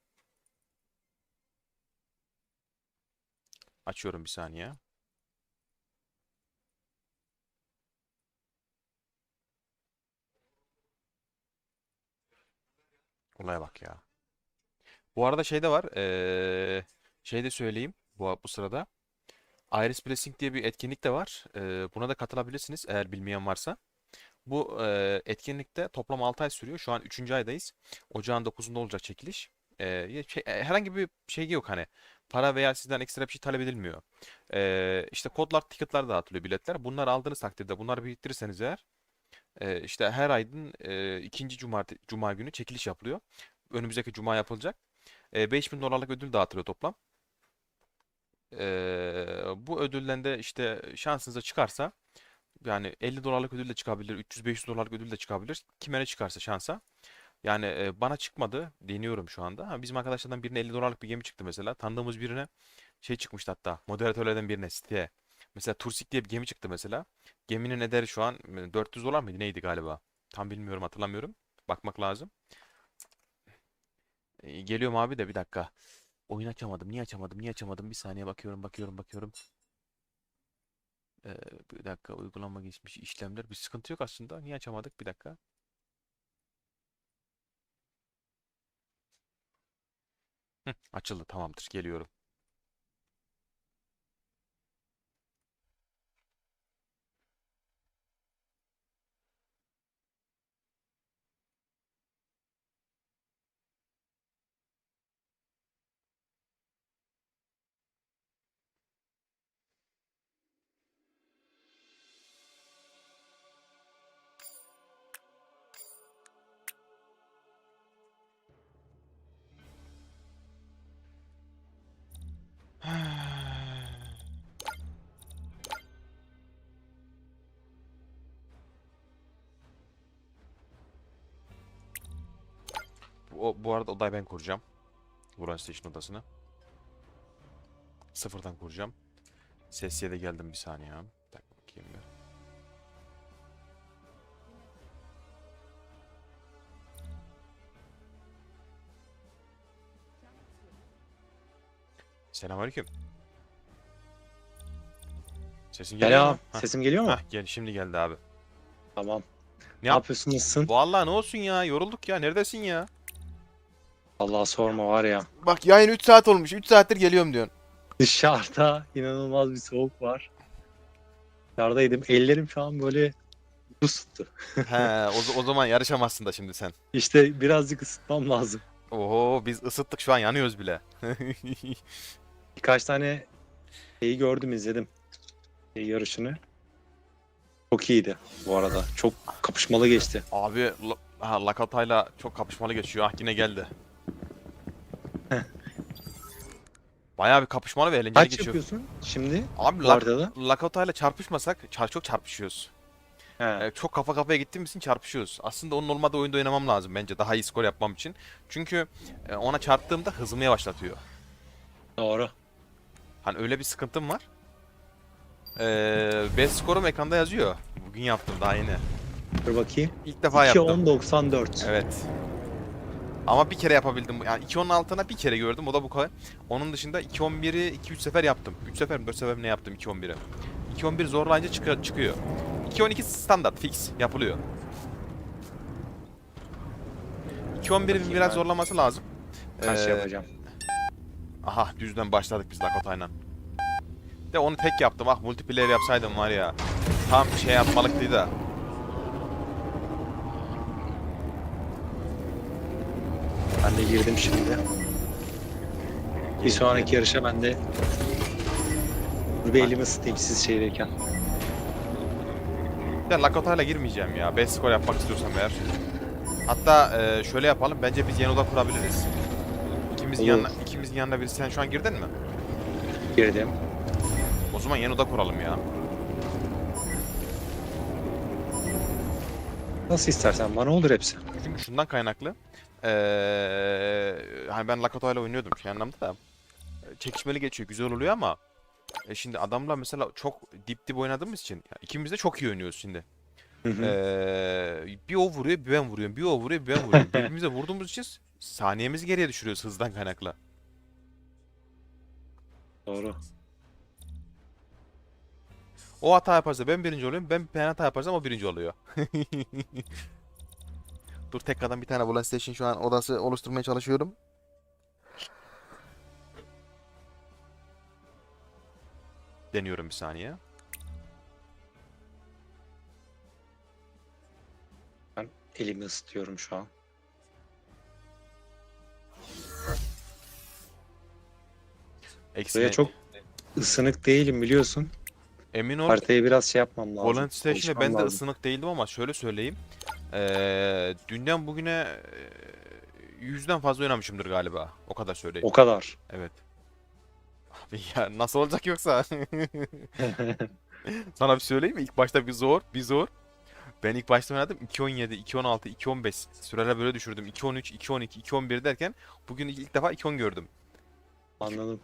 Açıyorum bir saniye. Olaya bak ya. Bu arada şey de var. Şey de söyleyeyim bu sırada. Iris Blessing diye bir etkinlik de var. Buna da katılabilirsiniz eğer bilmeyen varsa. Bu etkinlikte toplam 6 ay sürüyor. Şu an 3. aydayız. Ocağın 9'unda olacak çekiliş. Herhangi bir şey yok hani. Para veya sizden ekstra bir şey talep edilmiyor. İşte kodlar, ticketlar dağıtılıyor, biletler. Bunları aldığınız takdirde, bunları biriktirirseniz eğer işte her ayın ikinci cuma günü çekiliş yapılıyor. Önümüzdeki cuma yapılacak. 5.000 dolarlık ödül dağıtılıyor toplam. Bu ödülden de işte şansınıza çıkarsa yani 50 dolarlık ödül de çıkabilir, 300-500 dolarlık ödül de çıkabilir. Kime ne çıkarsa şansa. Yani bana çıkmadı. Deniyorum şu anda. Ha, bizim arkadaşlardan birine 50 dolarlık bir gemi çıktı mesela. Tanıdığımız birine şey çıkmıştı hatta. Moderatörlerden birine siteye. Mesela Tursik diye bir gemi çıktı mesela. Geminin ederi şu an 400 dolar mıydı neydi galiba. Tam bilmiyorum hatırlamıyorum. Bakmak lazım. Geliyorum abi de bir dakika. Oyun açamadım. Niye açamadım? Niye açamadım? Bir saniye bakıyorum. Ee, Bir dakika uygulama geçmiş işlemler. Bir sıkıntı yok aslında. Niye açamadık? Bir dakika. Hı, açıldı tamamdır. Geliyorum. Bu arada odayı ben kuracağım. Vuran Station odasını. Sıfırdan kuracağım. Sesiye de geldim bir saniye. Bir dakika bakayım bir. Selamünaleyküm. Sesin geliyor Selam. mu? Hah, Sesim geliyor mu? hah, şimdi geldi abi. Tamam. Ne Ne yap- yapıyorsun? Nasılsın? Vallahi ne olsun ya, yorulduk ya. Neredesin ya? Allah sorma var ya. Bak yayın 3 saat olmuş. 3 saattir geliyorum diyorsun. Dışarıda inanılmaz bir soğuk var. Dışarıdaydım. Ellerim şu an böyle buz tuttu. He, o zaman yarışamazsın da şimdi sen. İşte birazcık ısıtmam lazım. Oho, biz ısıttık, şu an yanıyoruz bile. Birkaç tane şeyi gördüm, izledim. Yarışını. Çok iyiydi bu arada. Çok kapışmalı geçti. Abi Lakata'yla çok kapışmalı geçiyor. Ah, yine geldi. Bayağı bir kapışmalı ve eğlenceli Kaç geçiyor. yapıyorsun şimdi Abi bu haritada? Lakata'yla çarpışmasak çok çarpışıyoruz. He. Çok kafa kafaya gittiğimiz için çarpışıyoruz. Aslında onun olmadığı oyunda oynamam lazım bence, daha iyi skor yapmam için. Çünkü ona çarptığımda hızımı yavaşlatıyor. Doğru. Hani öyle bir sıkıntım var. Best skorum ekranda yazıyor. Bugün yaptım daha yeni. Dur bakayım. İlk defa yaptım. 2.10.94. Evet. Ama bir kere yapabildim. Yani 2.10'un altına bir kere gördüm. O da bu kadar. Onun dışında 2.11'i 2-3 sefer yaptım. 3 sefer mi 4 sefer mi ne yaptım 2.11'i. 2.11 zorlayınca çıkıyor. 2.12 standart fix yapılıyor. 2.11'in biraz zorlaması lazım. Kaç Ee, yapacağım? Aha, düzden başladık biz Lakota'yla. De onu tek yaptım. Ah, multiplayer yapsaydım var ya. Tam şey yapmalıktı da. Ben de girdim şimdi. Bir sonraki yarışa ben de dur bir elimi ısıtayım siz şeydeyken. Ya Lakota'yla girmeyeceğim ya. Best skor yapmak istiyorsam eğer. Hatta şöyle yapalım. Bence biz yeni oda kurabiliriz. Olur. İkimizin yanına birisi. Sen şu an girdin mi? Girdim. O zaman yeni oda kuralım ya. Nasıl istersen bana olur hepsi. Çünkü şundan kaynaklı. Hani ben Lakota'yla oynuyordum şey anlamda da. Çekişmeli geçiyor, güzel oluyor ama şimdi adamla mesela çok dip oynadığımız için ya, ikimiz de çok iyi oynuyoruz şimdi. Hı hı. Bir o vuruyor, bir ben vuruyorum. Bir o vuruyor, bir ben vuruyorum. Birbirimize vurduğumuz için saniyemizi geriye düşürüyoruz hızdan kaynaklı. Doğru. O hata yaparsa ben birinci oluyorum. Ben hata yaparsam o birinci oluyor. Dur, tekrardan bir tane Volan Station şu an odası oluşturmaya çalışıyorum. Deniyorum bir saniye. Ben elimi ısıtıyorum şu an. Eksi Buraya çok ısınık değilim biliyorsun. emin ol. Haritayı biraz şey yapmam lazım. Volant Station'da alışmam ben de lazım. ısınık değildim ama şöyle söyleyeyim. Dünden bugüne 100'den fazla oynamışımdır galiba. O kadar söyleyeyim. O kadar. Evet. Abi ya nasıl olacak yoksa? Sana bir söyleyeyim mi? İlk başta bir zor. Ben ilk başta oynadım 2.17, 2.16, 2.15 süreler böyle düşürdüm. 2.13, 2.12, 2.11 derken bugün ilk defa 2.10 gördüm. Anladım.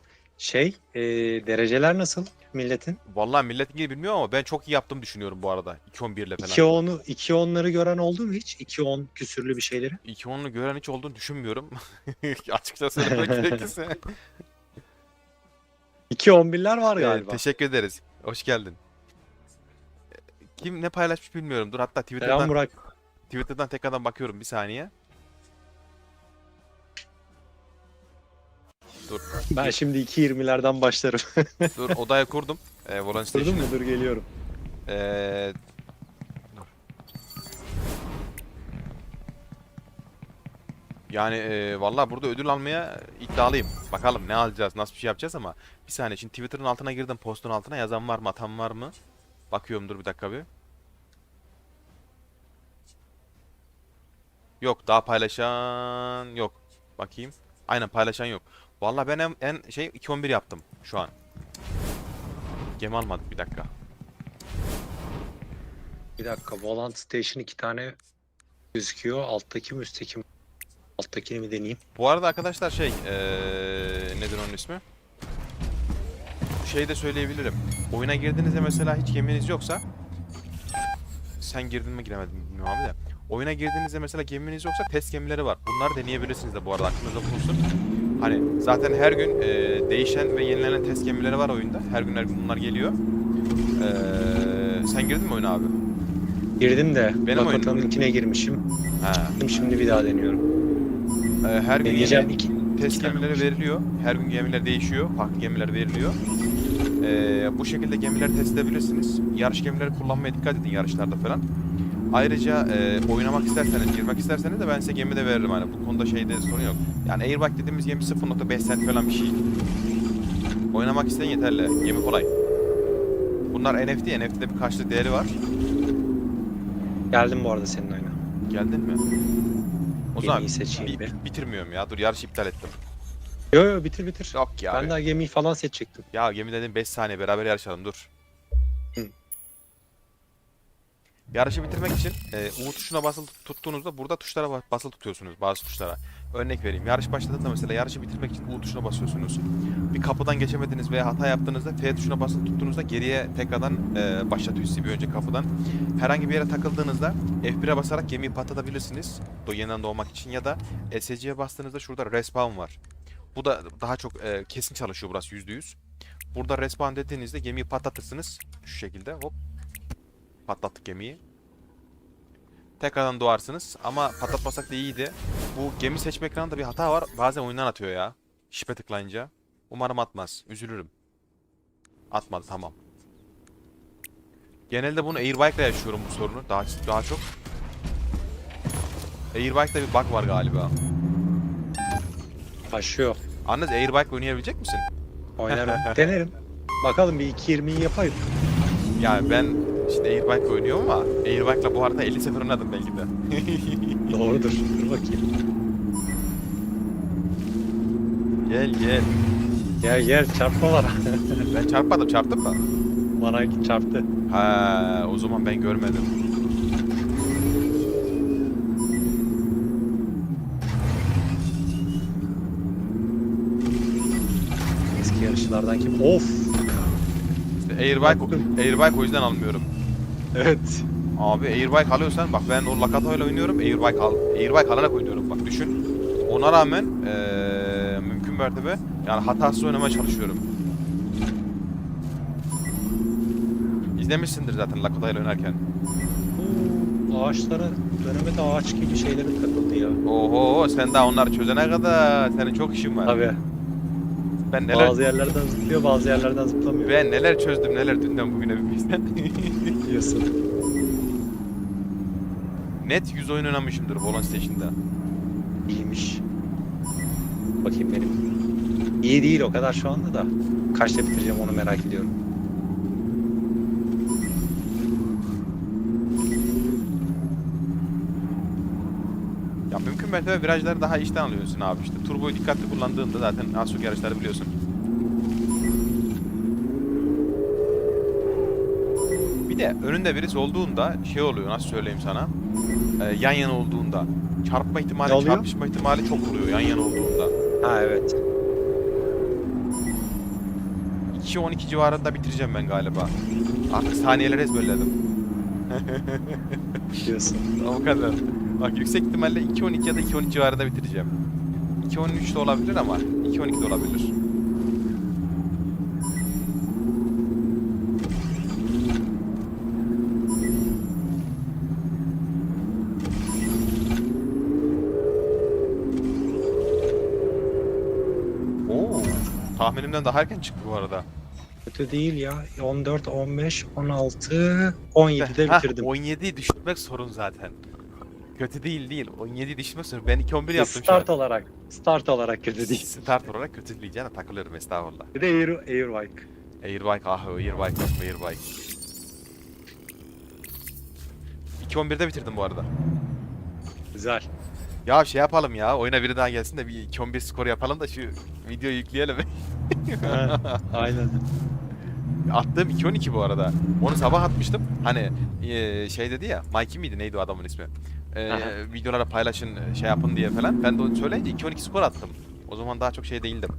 Dereceler nasıl milletin? Vallahi millet niye bilmiyor ama ben çok iyi yaptığımı düşünüyorum bu arada. 2.11 ile falan. 2.10'ları gören oldu mu hiç? 2.10 küsürlü bir şeyleri. 2.10'lu gören hiç olduğunu düşünmüyorum. Açıkça söylemek gerekirse. 2.11'ler var Evet, galiba. teşekkür ederiz. Hoş geldin. Kim ne paylaşmış bilmiyorum. Dur hatta Selam Burak. Twitter'dan tekrardan bakıyorum bir saniye. Dur. Ben şimdi 2.20'lerden başlarım. Dur, odaya kurdum. Volan Durdun Station'ı. mu? Dur geliyorum. Dur. Yani vallahi burada ödül almaya iddialıyım. Bakalım ne alacağız, nasıl bir şey yapacağız ama bir saniye, şimdi Twitter'ın altına girdim, postun altına yazan var mı, atan var mı? Bakıyorum, dur bir dakika bir. Yok, daha paylaşan yok. Bakayım. Aynen, paylaşan yok. Vallahi ben en 2.11 yaptım şu an. Gemi almadık, bir dakika. Bir dakika. Volant Station 2 tane gözüküyor. Alttaki mi üstteki mi? Alttakini mi deneyeyim? Bu arada arkadaşlar nedir onun ismi? Şey de söyleyebilirim. Oyuna girdiğinizde mesela hiç geminiz yoksa, sen girdin mi giremedim bilmiyorum abi de. Oyuna girdiğinizde mesela geminiz yoksa test gemileri var. Bunları deneyebilirsiniz de bu arada, aklınızda bulunsun. Hani zaten her gün değişen ve yenilenen test gemileri var oyunda. Her gün bunlar geliyor. Sen girdin mi oyuna abi? Girdim de Benim oyunum. Lakota'nınkine girmişim. Ha. Şimdi bir daha deniyorum. Her gün Deneyeceğim yeni test tane gemileri olmuş. veriliyor. Her gün gemiler değişiyor. Farklı gemiler veriliyor. Bu şekilde gemiler test edebilirsiniz. Yarış gemileri kullanmaya dikkat edin yarışlarda falan. Ayrıca oynamak isterseniz, girmek isterseniz de ben size gemi de veririm. Hani bu konuda şeyde sorun yok. Yani Airbag dediğimiz gemi 0.5 cent falan bir şey. Oynamak isteyen yeterli. Gemi kolay. Bunlar NFT. NFT'de bir karşılık değeri var. Geldim bu arada senin oyuna. Geldin mi? O zaman Gemiyi seçeyim bir. bitirmiyorum ya. Dur yarışı iptal ettim. Yo bitir bitir. Yok ya. Ben daha gemiyi falan seçecektim. Ya gemi dedim 5 saniye beraber yarışalım dur. Hı. Yarışı bitirmek için U tuşuna basılı tuttuğunuzda burada tuşlara basılı tutuyorsunuz bazı tuşlara. Örnek vereyim. Yarış başladığında mesela yarışı bitirmek için U tuşuna basıyorsunuz. Bir kapıdan geçemediniz veya hata yaptığınızda F tuşuna basılı tuttuğunuzda geriye tekrardan başlatıyor sizi bir önceki kapıdan. Herhangi bir yere takıldığınızda F1'e basarak gemiyi patlatabilirsiniz. Yeniden doğmak için ya da SC'ye bastığınızda şurada respawn var. Bu da daha çok kesin çalışıyor burası %100. Burada respawn dediğinizde gemiyi patlatırsınız. Şu şekilde hop. Patlattık gemiyi. Tekrardan doğarsınız ama patlatmasak da iyiydi. Bu gemi seçme ekranında bir hata var. Bazen oyundan atıyor ya. Şipe tıklayınca. Umarım atmaz. Üzülürüm. Atmadı tamam. Genelde bunu Airbike'la yaşıyorum bu sorunu. Daha çok. Airbike'da bir bug var galiba. Başlıyor. Anladınız Airbike oynayabilecek misin? Oynarım. Denerim. Bakalım bir 2.20'yi yapayım. Yani ben işte Airbike oynuyorum ama Airbike'la bu arada 50 sefer oynadım belki de. Doğrudur. Dur bakayım. Gel gel. Gel çarpma var. Ben çarpmadım, çarptın mı? Bana çarptı. Ha, o zaman ben görmedim. Eski yarışçılardan kim? Of. İşte Airbike o yüzden almıyorum. Evet. Abi Airbike alıyorsan bak ben o Lakato ile oynuyorum. Airbike alarak oynuyorum bak düşün. Ona rağmen mümkün mertebe yani hatasız oynamaya çalışıyorum. İzlemişsindir zaten Lakota ile oynarken. Ağaçlara dönemede ağaç gibi şeylerin takıldı ya. Oho sen daha onları çözene kadar senin çok işin var. Tabii. Ben neler Bazı yerlerden zıplıyor, bazı yerlerden zıplamıyor. ben neler çözdüm neler dünden bugüne bir bilsen. Diyorsun. Net 100 oyun oynamışımdır Volan Station'da. İyiymiş. Bakayım benim. İyi değil o kadar şu anda da. Kaçta bitireceğim onu merak ediyorum. Ya mümkün mertebe virajları daha içten alıyorsun abi işte. Turboyu dikkatli kullandığında zaten az çok yarışları biliyorsun. Bir de önünde birisi olduğunda şey oluyor nasıl söyleyeyim sana. Yan yana olduğunda çarpma ihtimali, Ne oluyor? çarpışma ihtimali çok oluyor yan yana olduğunda. Ha evet. 2.12 civarında bitireceğim ben galiba. Artık saniyeleri ezberledim. Diyorsun. O kadar. Bak yüksek ihtimalle 2.12 ya da 2.13 civarında bitireceğim. 2.13 de olabilir ama 2.12 de olabilir. Oo, tahminimden daha erken çıktı bu arada. Kötü değil ya. 14, 15, 16, 17'de Hah, bitirdim. 17'yi düşürmek sorun zaten. Kötü değil. 17'yi düşürmek sorun. Ben 2.11 yaptım şu an. Start olarak kötü değil. Start olarak kötü diyeceğine takılıyorum estağfurullah. Bir de Airbike. Airbike Airbike. 2.11'de bitirdim bu arada. Güzel. Ya şey yapalım ya oyuna biri daha gelsin de bir 2.11 skor yapalım da şu videoyu yükleyelim. Ha, aynen. Attığım 2.12 bu arada. Onu sabah atmıştım. Hani şey dedi ya Mikey miydi neydi o adamın ismi? Aha. Videolara paylaşın şey yapın diye falan. Ben de onu söyleyince 2.12 skor attım. O zaman daha çok şey değildim.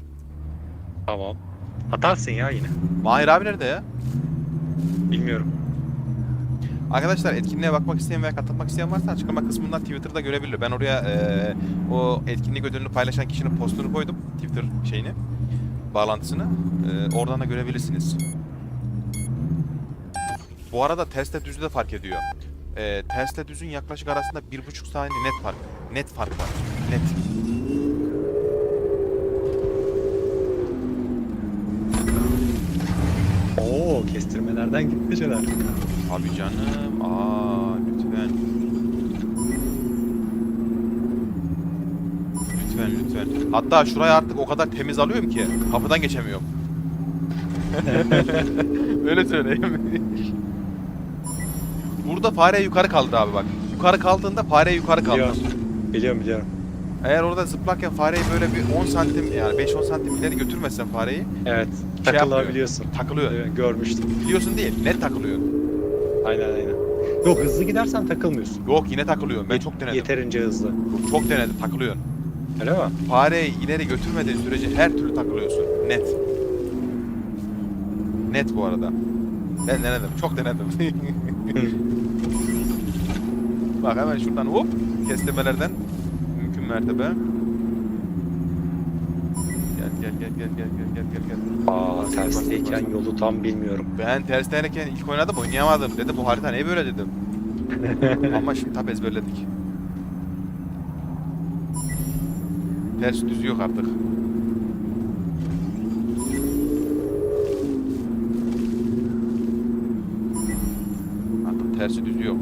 Tamam. Atarsın ya yine. Mahir abi nerede ya? Bilmiyorum. Arkadaşlar etkinliğe bakmak isteyen veya katılmak isteyen varsa açıklama kısmından Twitter'da görebilir. Ben oraya o etkinlik ödülünü paylaşan kişinin postunu koydum. Twitter şeyini. Bağlantısını. Oradan da görebilirsiniz. Bu arada tersle düzü de fark ediyor. Tersle düzün yaklaşık arasında 1,5 saniye net fark. Net fark var. Net. Oo, kestirmelerden gitti şeyler. Abi canım. Aa lütfen. Lütfen lütfen. Hatta şurayı artık o kadar temiz alıyorum ki kapıdan geçemiyorum. Öyle söyleyeyim. Burada fareyi yukarı kaldır abi bak. Yukarı kaldığında fareyi yukarı kaldır. Biliyorum. Eğer orada zıplarken fareyi böyle bir 10 santim yani 5-10 santim ileri götürmezsen fareyi Evet. Şey Takılabiliyorsun. takılıyor. Evet, görmüştüm. Biliyorsun değil, net takılıyor. Aynen. Yok, hızlı gidersen takılmıyorsun. Yok yine takılıyor. Ben çok denedim. Yeterince hızlı. Çok denedim, takılıyor. Öyle mi? Fareyi ileri götürmediğin sürece her türlü takılıyorsun. Net. Net bu arada. Ben denedim, çok denedim. Bak hemen şuradan hop kestirmelerden mümkün mertebe. Gel. Aa, tersteyken yolu tam bilmiyorum. Ben tersteyken ilk oynadım oynayamadım. Dedim bu harita ne böyle dedim. Ama şimdi tabi ezberledik. Ters düz yok artık. Artık tersi düz yok.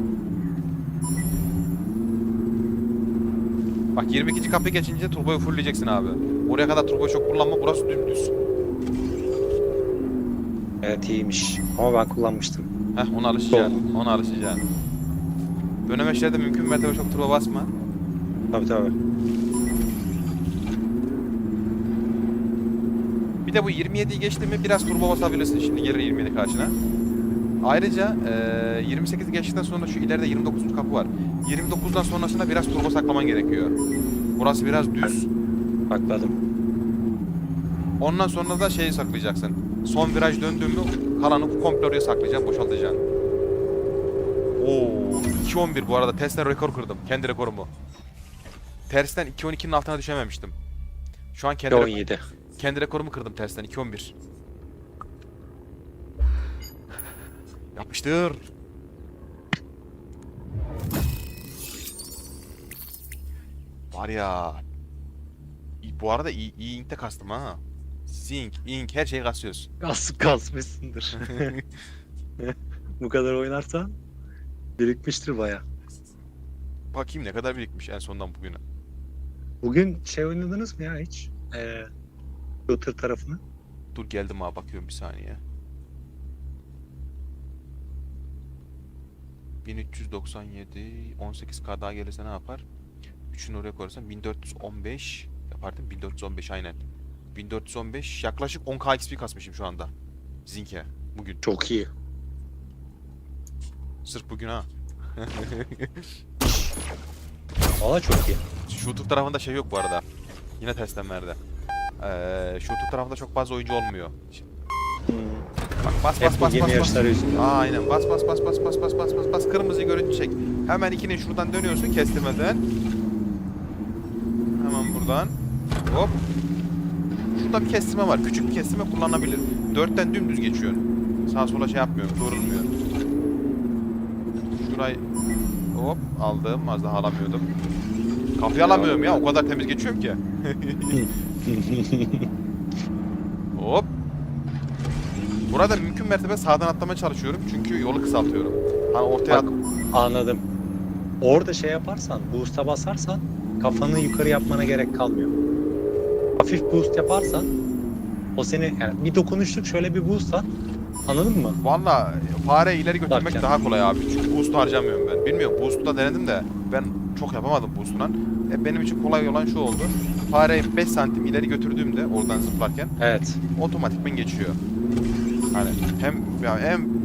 Bak 22. kapı geçince turboyu fullleyeceksin abi. Oraya kadar turboyu çok kullanma, burası dümdüz. Evet, iyiymiş. Ama ben kullanmıştım. Heh ona alışacaksın. Ona alışacaksın. Dönemeçlerde mümkün mertebe çok turbo basma. Tabii. Bir de bu 27'yi geçti mi biraz turbo basabilirsin şimdi gelir 27 karşına. Ayrıca 28'i geçtikten sonra şu ileride 29. kapı var. 29'dan sonrasında biraz turbo saklaman gerekiyor. Burası biraz düz. Bakladım. Ondan sonra da şeyi saklayacaksın. Son viraj döndüğün mü kalanı komple oraya saklayacaksın, boşaltacaksın. Oo, 2.11 bu arada testten rekor kırdım. Kendi rekorumu. Tersten 2.12'nin altına düşememiştim. Şu an kendi rekorumu kırdım tersten 2.11. Yapıştır. Var ya. Bu arada iyi inkte kastım ha. Zinc, ink her şeyi kasıyoruz. Kasmışsındır. Bu kadar oynarsan birikmiştir baya. Bakayım ne kadar birikmiş en sondan bugüne. Bugün şey oynadınız mı ya hiç? Shooter tarafını. Dur geldim abi bakıyorum bir saniye. 1397 18K daha gelirse ne yapar? 3'ünü oraya koyarsam 1415 yapardım. 1415 aynen. 1415 yaklaşık 10K XP kasmışım şu anda. Zink'e bugün. Çok iyi. Sırf bugün ha. Valla çok iyi. Shooter tarafında şey yok bu arada. Yine testlemmerde. Shooter tarafında çok fazla oyuncu olmuyor. Bak bas Hep bu gemi yarışları yüzünden. Aynen bas kırmızıyı görünce çek. Hemen ikinin şuradan dönüyorsun kestirmeden. Hemen buradan. Hop. Şurada bir kestirme var. Küçük bir kestirme kullanılabilir. 4'ten dümdüz geçiyorsun. Sağa sola şey yapmıyorum. Kıvrılmıyor. Şurayı hop aldım. Az daha alamıyordum. Kapıyı alamıyorum ya. O kadar temiz geçiyorum ki. Hop. Burada mümkün mertebe sağdan atlamaya çalışıyorum. Çünkü yolu kısaltıyorum. Hani ortaya Bak, anladım. Orada şey yaparsan, boost'a basarsan kafanı yukarı yapmana gerek kalmıyor. Hafif boost yaparsan o seni yani bir dokunuşluk şöyle bir boost at. Anladın mı? valla fareyi ileri götürmek Bak ya. daha kolay abi. Çünkü boost harcamıyorum ben. Bilmiyorum boost'u da denedim de ben çok yapamadım boost'la. Benim için kolay olan şu oldu. Fareyi 5 santim ileri götürdüğümde oradan zıplarken Evet. otomatikman geçiyor. Hani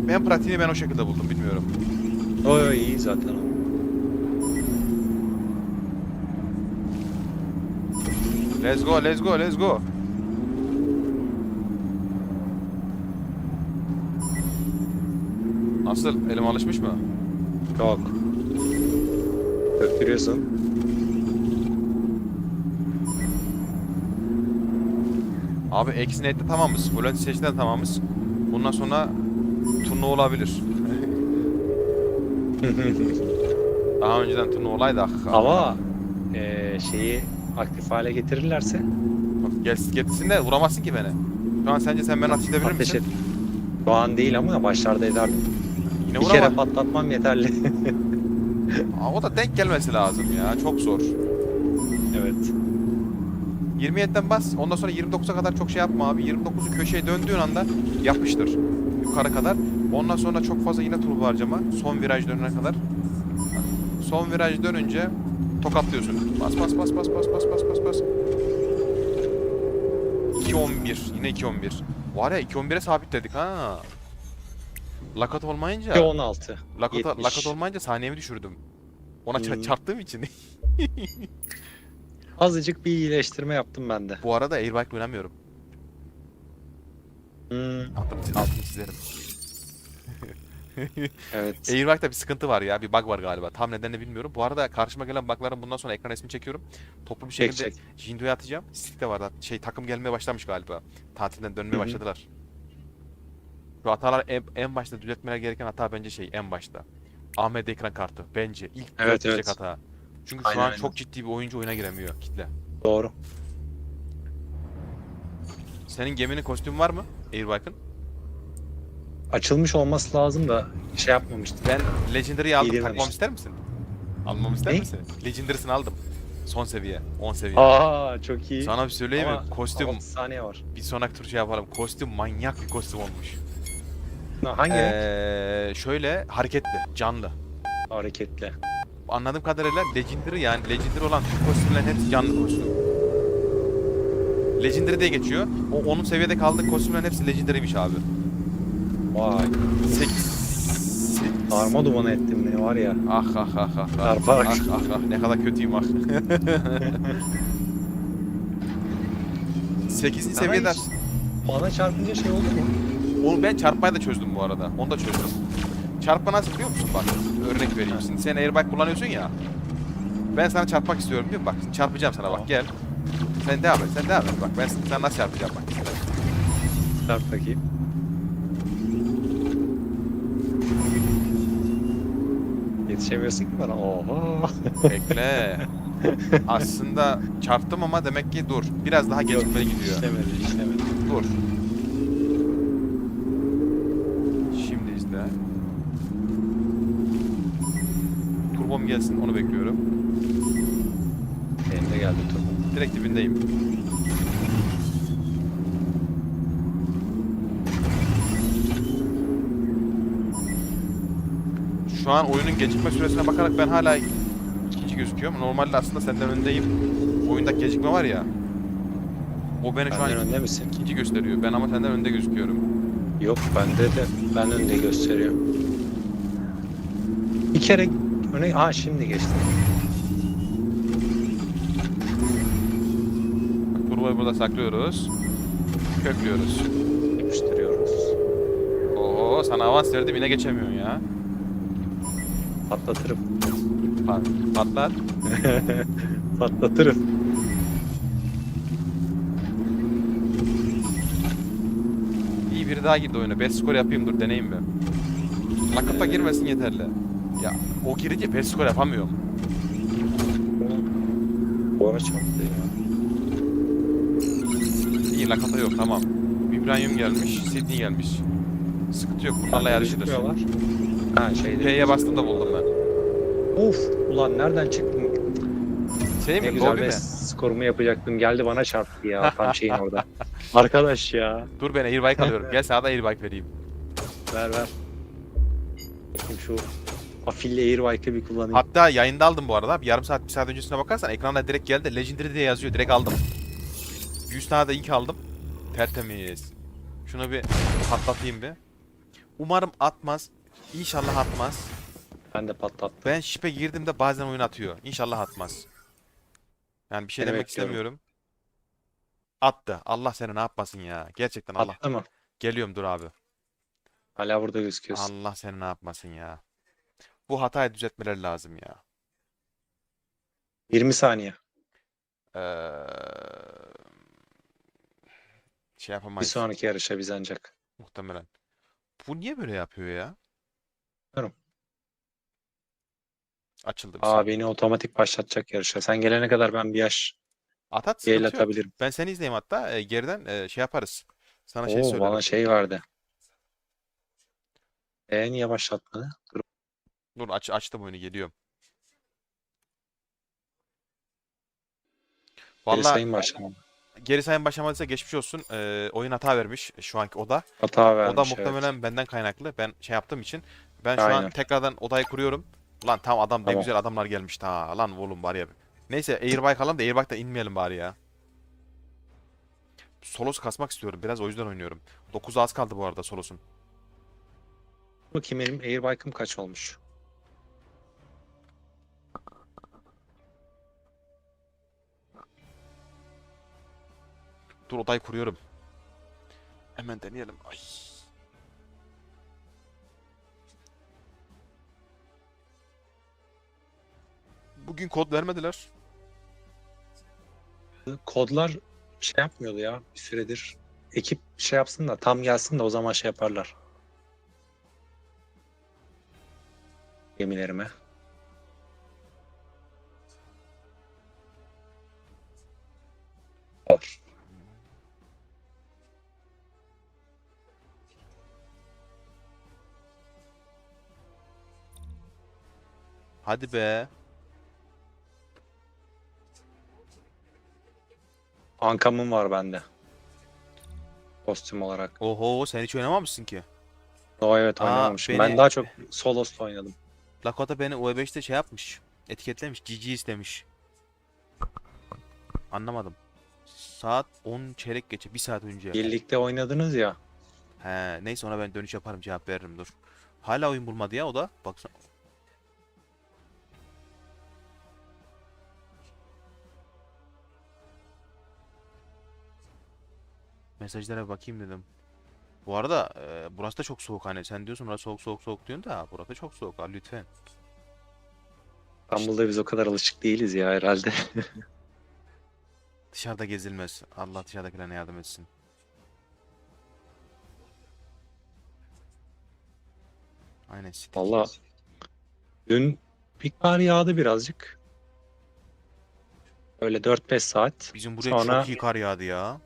hem pratiğini ben o şekilde buldum bilmiyorum. O iyi zaten. Let's go. Nasıl? Elim alışmış mı? Yok. Döktürüyorsun. Abi eksi nette tamamız. Volanti seçten tamamız. Bundan sonra turnuva olabilir. Daha önceden turnuva olaydı. Ama şeyi aktif hale getirirlerse Getirsin de vuramazsın ki beni. Şu an sence sen beni ateş edebilir ateş et. misin? Şu an değil ama başlarda ederdim. Yine Bir kere vuramaz. patlatmam yeterli. Aa, o da denk gelmesi lazım ya. Çok zor. Evet. 27'den bas. Ondan sonra 29'a kadar çok şey yapma abi. 29'u köşeye döndüğün anda yapıştır. Yukarı kadar. Ondan sonra çok fazla yine turbo harcama. Son viraj dönene kadar. Son viraj dönünce tokatlıyorsun. Bas bas bas bas bas bas bas bas bas. 2.11. Yine 2.11. Var ya 2.11'e sabitledik ha. Lakat olmayınca 16. lakat olmayınca saniyemi düşürdüm. Ona çarptığım için. Azıcık bir iyileştirme yaptım ben de. Bu arada airbike oynamıyorum. Altını çizerim. Evet. Airbike'da bir sıkıntı var ya. Bir bug var galiba. Tam nedenini bilmiyorum. Bu arada karşıma gelen bug'ların bundan sonra ekran resmini çekiyorum. Toplu bir Çek, şekilde çek. Jindo'ya atacağım. Stick de var. Takım gelmeye başlamış galiba. Tatilden dönmeye Hı hı. başladılar. Şu hatalar en başta düzeltmeler gereken hata bence en başta. AMD ekran kartı. Bence. İlk Evet, düzeltilecek evet. hata. Çünkü Aynen, şu an aynen. çok ciddi bir oyuncu oyuna giremiyor kitle. Doğru. Senin geminin kostümü var mı? Airbike'ın. Açılmış olması lazım da şey yapmamıştım. Ben Legendary'yi aldım. Giydirmemiş. Takmamı ister misin? Almamı ister Ne? misin? Legendary'sini aldım. Son seviye. 10 seviye. Aa çok iyi. Sana bir söyleyeyim mi? Ama Kostüm 6 saniye var. bir sonraki tur şey yapalım. Kostüm manyak bir kostüm olmuş. Hangi renk? Şöyle hareketli, canlı. Hareketli. Anladığım kadarıyla Legendary yani Legendary olan tüm kostümlerin hepsi canlı kostüm. Legendary diye geçiyor. Onun seviyede kaldığı kostümlerin hepsi Legendary'miş abi. Vay. 8 Darma duman ettin beni var ya. Ah ah ah ah ah. Çarparak. Ah ah ah ne kadar kötüyüm ah. 8. seviyede hiç- Bana çarpınca şey oldu mu? onu ben çarpmayı da çözdüm bu arada. Onu da çözdüm. Çarpma nasıl biliyor musun bak? Örnek vereyim. Şimdi sen airbag kullanıyorsun ya. Ben sana çarpmak istiyorum değil mi? Bak şimdi çarpacağım sana bak gel. Sen devam et, sen devam et. Bak ben sana nasıl çarpacağım bak. Çarp bakayım. Yetişemiyorsun ki bana. Oha. Bekle. Aslında çarptım ama demek ki dur. Biraz daha gecikmeli gidiyor. İşlemedi. Dur. Şimdi izle. Turbom gelsin onu bekliyorum. Benim de geldi turbo. Direkt dibindeyim. Şu an oyunun gecikme süresine bakarak ben hala ikinci gözüküyorum. Normalde aslında senden öndeyim. Oyundaki gecikme var ya. O beni şu an Benden önde misin? ikinci gösteriyor. Ben ama senden önde gözüküyorum. Yok bende de ben önde gösteriyor. Bir kere öne şimdi geçtim. Bak, turboyu burada saklıyoruz. Köklüyoruz. Yapıştırıyoruz. Oo sana avans verdim yine geçemiyorsun ya. Patlatırım. Patlar. Patlatırım. İyi biri daha girdi oyuna. Best skor yapayım dur deneyim bir. Lakıpa girmesin yeterli. Ya o girince best skor yapamıyorum. Bora çarptı ya. İyi lakata yok tamam. İbrahim gelmiş, Sydney gelmiş. Sıkıntı yok bunlarla yarışılır. Gözükmüyorlar. Ha şeyde. P'ye bastım da buldum ben. Of ulan nereden çıktın? Şey Ne mi? güzel Gobi mi? best skorumu yapacaktım. Geldi bana çarptı ya tam şeyin orada. Arkadaş ya. Dur ben airbike alıyorum. Gel sana da airbike vereyim. Ver. Bakayım şu afilli airbike'ı bir kullanayım. Hatta yayında aldım bu arada. Bir yarım saat, bir saat öncesine bakarsan ekranda direkt geldi. Legendary diye yazıyor. Direkt aldım. 100 tane de ink aldım. Tertemiz. Şunu bir patlatayım bir. Umarım atmaz. İnşallah atmaz. Ben de patlattım. Ben şipe girdiğimde bazen oyun atıyor. İnşallah atmaz. Yani bir şey Seni demek bekliyorum. istemiyorum. Attı. Allah seni ne yapmasın ya. Gerçekten Allah. Attı mı? Geliyorum dur abi. Hala burada gözüküyorsun. Allah seni ne yapmasın ya. Bu hatayı düzeltmeleri lazım ya. 20 saniye. Ee, şey Bir yapamayız sonraki yarışa biz ancak. muhtemelen. Bu niye böyle yapıyor ya? Bilmiyorum. Açıldı bir Aa, saniye. beni otomatik başlatacak yarışa. Sen gelene kadar ben bir yaş At yayıl sıkıntı yok. atabilirim. Ben seni izleyeyim hatta geriden şey yaparız. Sana şey Oo, söylerim. bana şey verdi. Niye başlatmadı? Dur. Dur açtım oyunu geliyorum. Geri Valla sayım başlamadı. geri sayım başlamadıysa geçmiş olsun. Oyun hata vermiş şu anki oda. Hata O da vermiş, evet. muhtemelen benden kaynaklı. Ben şey yaptığım için. Ben şu an Aynen. tekrardan odayı kuruyorum. Lan tam adam ne Tamam. güzel adamlar gelmiş ta. Lan oğlum bari ya. Neyse Airbike alalım da Airbike'da inmeyelim bari ya. Solos kasmak istiyorum. Biraz o yüzden oynuyorum. 9 az kaldı bu arada Solos'un. Bakayım benim Airbike'ım kaç olmuş? Dur odayı kuruyorum. Hemen deneyelim. Ay. Bugün kod vermediler. Kodlar şey yapmıyordu ya bir süredir. Ekip şey yapsın da tam gelsin de o zaman şey yaparlar. Gemilerime. Var. Hadi be. Ankamım var bende. Kostüm olarak. Oho sen hiç oynamamışsın ki. O evet, Aa, oynamamışım. beni- Ben daha çok Solos'ta oynadım. Lakota beni UE5'te şey yapmış. Etiketlemiş. GG istemiş. Anlamadım. Saat 10 çeyrek geçe. 1 saat önce. Birlikte oynadınız ya. He, neyse ona ben dönüş yaparım cevap veririm dur. Hala oyun bulmadı ya o da. Baksana. Mesajlara bir bakayım dedim. Bu arada burası da çok soğuk hani sen diyorsun burası soğuk soğuk soğuk diyorsun da burası da çok soğuk ha lütfen. İstanbul'da biz o kadar alışık değiliz ya herhalde. Dışarıda gezilmez. Allah dışarıdakilerine yardım etsin. Aynen City. Valla dün bir kar yağdı birazcık. Öyle 4-5 saat. Bizim buraya Sonra çok iyi kar yağdı ya.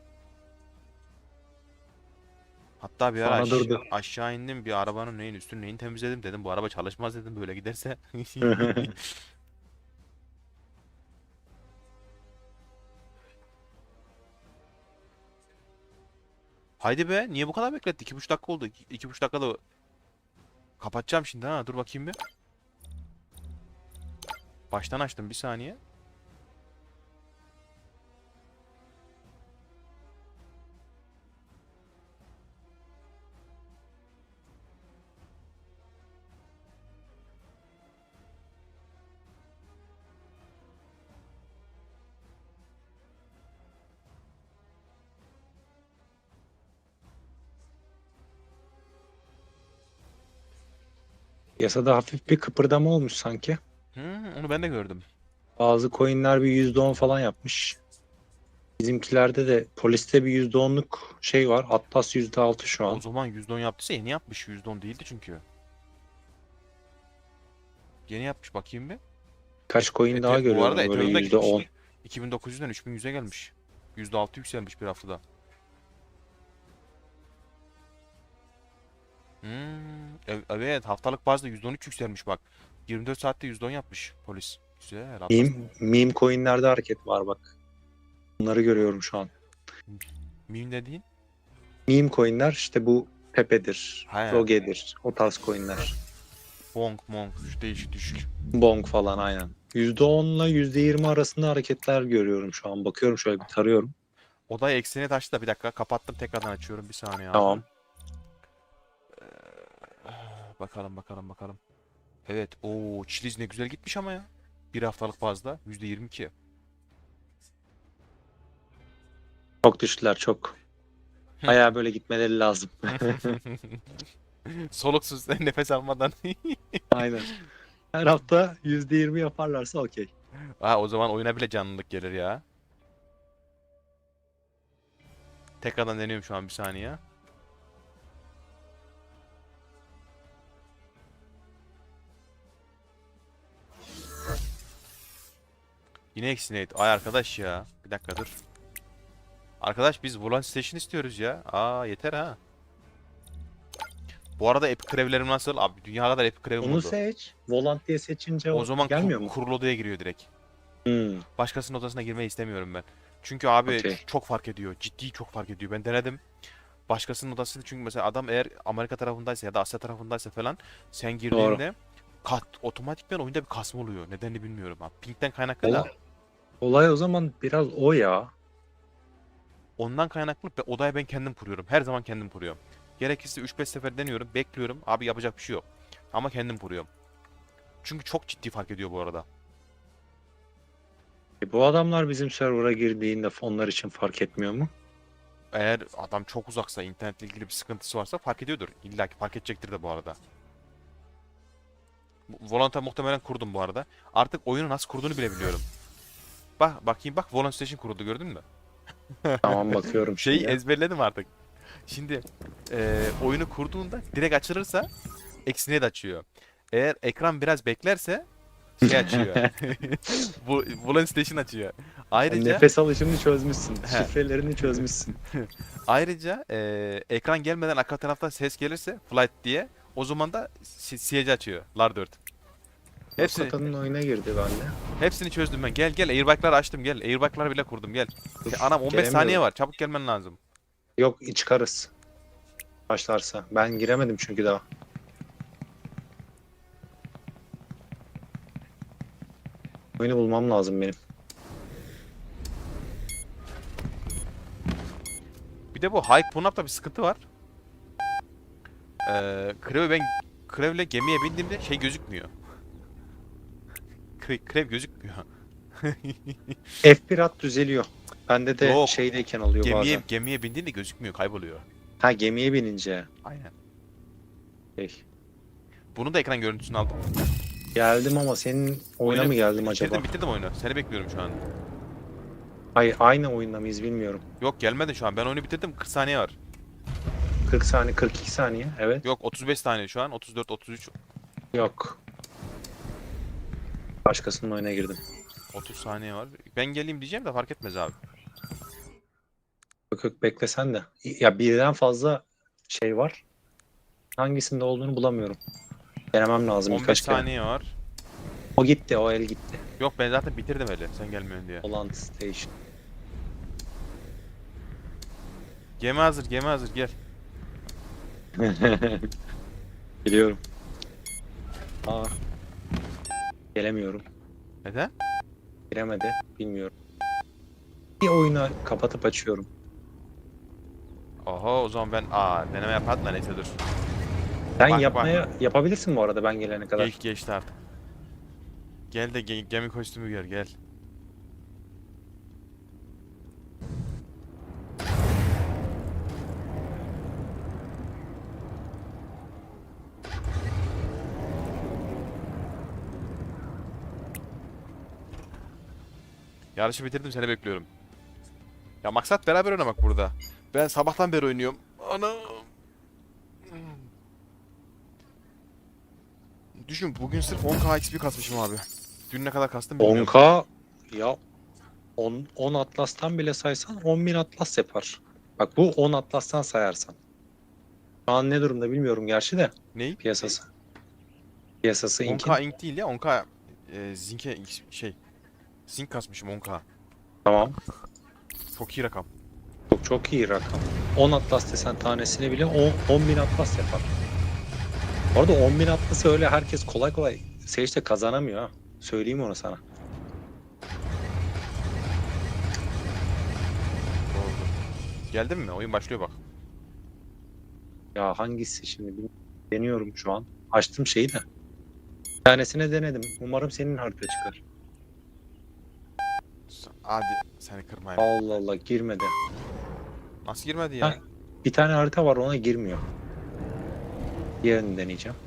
Hatta bir ara Sonra durdu. aşağı indim bir arabanın neyin üstünü neyin temizledim dedim bu araba çalışmaz dedim böyle giderse. Haydi be niye bu kadar beklettik? 2,5 dakika oldu. 2,5 dakikada kapatacağım şimdi ha dur bakayım bir. Baştan açtım bir saniye. Piyasada hafif bir kıpırdama olmuş sanki. Onu ben de gördüm. Bazı coinler bir %10 falan yapmış. Bizimkilerde de poliste bir %10'luk şey var. Atlas %6 şu O an. zaman %10 yaptıysa yeni yapmış. %10 değildi çünkü. Yeni yapmış bakayım bir. Kaç coin daha Bu arada görüyorum böyle Ethereum'da gitmiş. %10. 2900'den 3100'e gelmiş. %6 yükselmiş bir haftada. Evet haftalık bazda %13 yükselmiş bak. 24 saatte %10 yapmış polis. Güzel. Atlas. Meme coinlerde hareket var bak. Bunları görüyorum şu an. Meme dediğin? Meme coinler işte bu Pepe'dir, He. Doge'dir. O tarz coinler. Bonk monk şu değişik düşük. Bonk falan aynen. %10 ile %20 arasında hareketler görüyorum şu an. Bakıyorum şöyle bir tarıyorum. Odayı eksiğine taştı da bir dakika kapattım tekrardan açıyorum bir saniye abi. Tamam. Bakalım. Evet o Chiliz ne güzel gitmiş ama ya. Bir haftalık bazda %22. Çok düştüler çok. Bayağı böyle gitmeleri lazım. Soluksuz nefes almadan. Aynen. Her hafta %20 yaparlarsa okey. Ha, o zaman oyuna bile canlılık gelir ya. Tekrardan deniyorum şu an, bir saniye. Yine Exinate. Ay arkadaş ya. Bir dakika dur. Arkadaş biz Volant Station istiyoruz ya. Aa yeter ha. Bu arada Epic Krevlerim nasıl? Abi dünya kadar Epic Krevim Onu oldu. seç. Volant diye seçince O zaman gelmiyor mu? kurul odaya giriyor direkt. Hmm. Başkasının odasına girmeyi istemiyorum ben. Çünkü abi Okey. çok fark ediyor. Ciddi çok fark ediyor. Ben denedim. Başkasının odasını, çünkü mesela adam eğer Amerika tarafındaysa ya da Asya tarafındaysa falan, sen girdiğinde otomatikman oyunda bir kasma oluyor. Nedenini bilmiyorum abi. Ping'den kaynaklı da. Olay o zaman biraz o ya. Ondan kaynaklı odayı ben kendim kuruyorum. Her zaman kendim kuruyorum. Gerekirse 3-5 sefer deniyorum, bekliyorum. Abi yapacak bir şey yok. Ama kendim kuruyorum. Çünkü çok ciddi fark ediyor bu arada. Bu adamlar bizim server'a girdiğinde onlar için fark etmiyor mu? Eğer adam çok uzaksa, internetle ilgili bir sıkıntısı varsa fark ediyordur. İlla ki fark edecektir de bu arada. Volant'a muhtemelen kurdum bu arada. Artık oyunu nasıl kurduğunu bile biliyorum. Bakayım bak, Volant Station kuruldu, gördün mü? Tamam bakıyorum Şeyi şimdi. ezberledim artık. Şimdi oyunu kurduğunda direkt açılırsa Exinate açıyor. Eğer ekran biraz beklerse şey açıyor. Bu Volant Station açıyor. Ayrıca Nefes alışını çözmüşsün. He. Şifrelerini çözmüşsün. ayrıca ekran gelmeden arka taraftan ses gelirse flight diye, o zaman da CC açıyor. LAR 4. Hepsini, Katanın oyuna girdi bende. hepsini çözdüm ben. Gel airbag'ları açtım, gel. Airbag'ları bile kurdum, gel. Dur, Anam 15 gelemiyorum. saniye var. Çabuk gelmen lazım. Yok çıkarız. Başlarsa. Ben giremedim çünkü daha. Oyunu bulmam lazım benim. Bir de bu High Punap'ta bir sıkıntı var. Krev'le gemiye bindiğimde şey gözükmüyor. Krev gözükmüyor. F1 at düzeliyor. Bende de Yok. şeydeyken oluyor bazen. Gemiye bindiğinde gözükmüyor, kayboluyor. Ha gemiye binince. Aynen. Şey. Bunu da ekran görüntüsünü aldım. Geldim ama senin oyuna mı geldim acaba? Bitirdim oyunu. Seni bekliyorum şu an. Hayır aynı oyunda mıyız bilmiyorum. Yok gelmedin şu an. Ben oyunu bitirdim. 40 saniye var. 40 saniye 42 saniye evet. Yok 35 saniye şu an. 34, 33, Yok. Başkasının oyuna girdim. 30 saniye var. Ben geleyim diyeceğim de fark etmez abi. Yok yok beklesen de. Ya birden fazla şey var. Hangisinde olduğunu bulamıyorum. Denemem lazım 15 birkaç kere. saniye var. O gitti o el gitti. Yok ben zaten bitirdim eli. Sen gelmiyorsun diye. Holland Station. Gemi hazır, gemi hazır. Gel. Biliyorum. Aa. Gelemiyorum. Neden? Giremedi. Bilmiyorum. Bir oyunu kapatıp açıyorum. Oho, o zaman ben deneme yapardım da, neyse dur. Sen Bak, yapabilirsin bu arada ben gelene kadar. Geçti artık. Gel de gemi kostümü gör, gel. Yarışı bitirdim, seni bekliyorum. Ya maksat beraber oynamak burada. Ben sabahtan beri oynuyorum. Ana. Düşün, bugün sırf 10k XP kasmışım abi. Dün ne kadar kastım bilmiyorum. 10K ya 10 Atlas'tan bile saysan 10.000 Atlas yapar. Bak bu 10 Atlas'tan sayarsan. Şu an ne durumda bilmiyorum gerçi de Ney? piyasası. Piyasası 10k ink değil ya, 10k zink'e zink kasmışım 10k. Tamam. Çok iyi rakam. Çok iyi rakam. 10 Atlas desen tanesine bile 10.000 Atlas yapar. Bu arada 10.000 Atlas'ı öyle herkes kolay kolay Sage'de kazanamıyor ha. Söyleyeyim onu sana. Oldu. Geldin mi? Oyun başlıyor bak. Ya hangisi şimdi bilmiyorum. Deniyorum şu an. Açtım şeyi de. Bir tanesine denedim. Umarım senin harita çıkar. Hadi seni kırmayayım. Allah Allah girmedi. Nasıl girmedi ya? Ha. Bir tane harita var ona girmiyor. Diğerini deneyeceğim.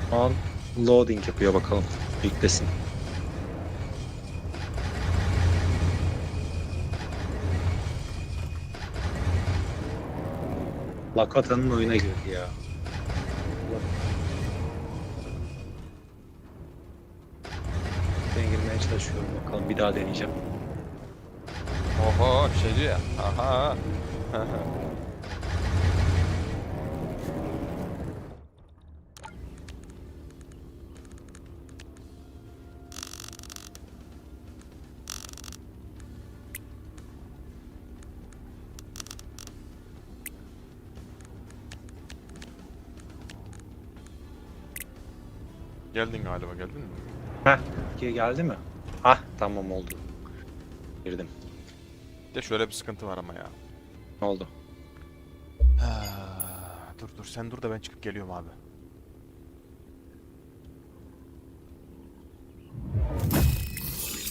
Şu an loading yapıyor bakalım. Yüklesin. Lakata'nın oyuna girdi ya. Ben girmeye çalışıyorum bakalım bir daha deneyeceğim. Oho şey diyor ya. Aha. Geldin galiba, geldin mi? Heh, geldi mi? Hah, tamam oldu. Girdim. Bir de şöyle bir sıkıntı var ama ya. Ne oldu? Dur sen dur da ben çıkıp geliyorum abi.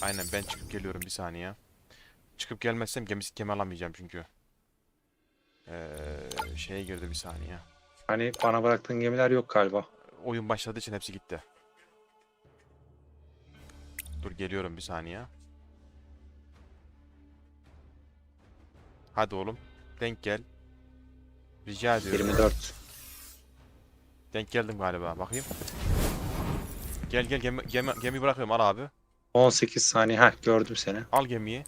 Aynen ben çıkıp geliyorum bir saniye. Çıkıp gelmezsem gemi alamayacağım çünkü. Şeye girdi bir saniye. Hani bana bıraktığın gemiler yok galiba. Oyun başladığı için hepsi gitti. Dur geliyorum bir saniye. Hadi oğlum. Denk gel. Rica ediyorum. 24. Denk geldim galiba. Bakayım. Gel gemi bırakıyorum, al abi. 18 saniye. Heh, gördüm seni. Al gemiyi.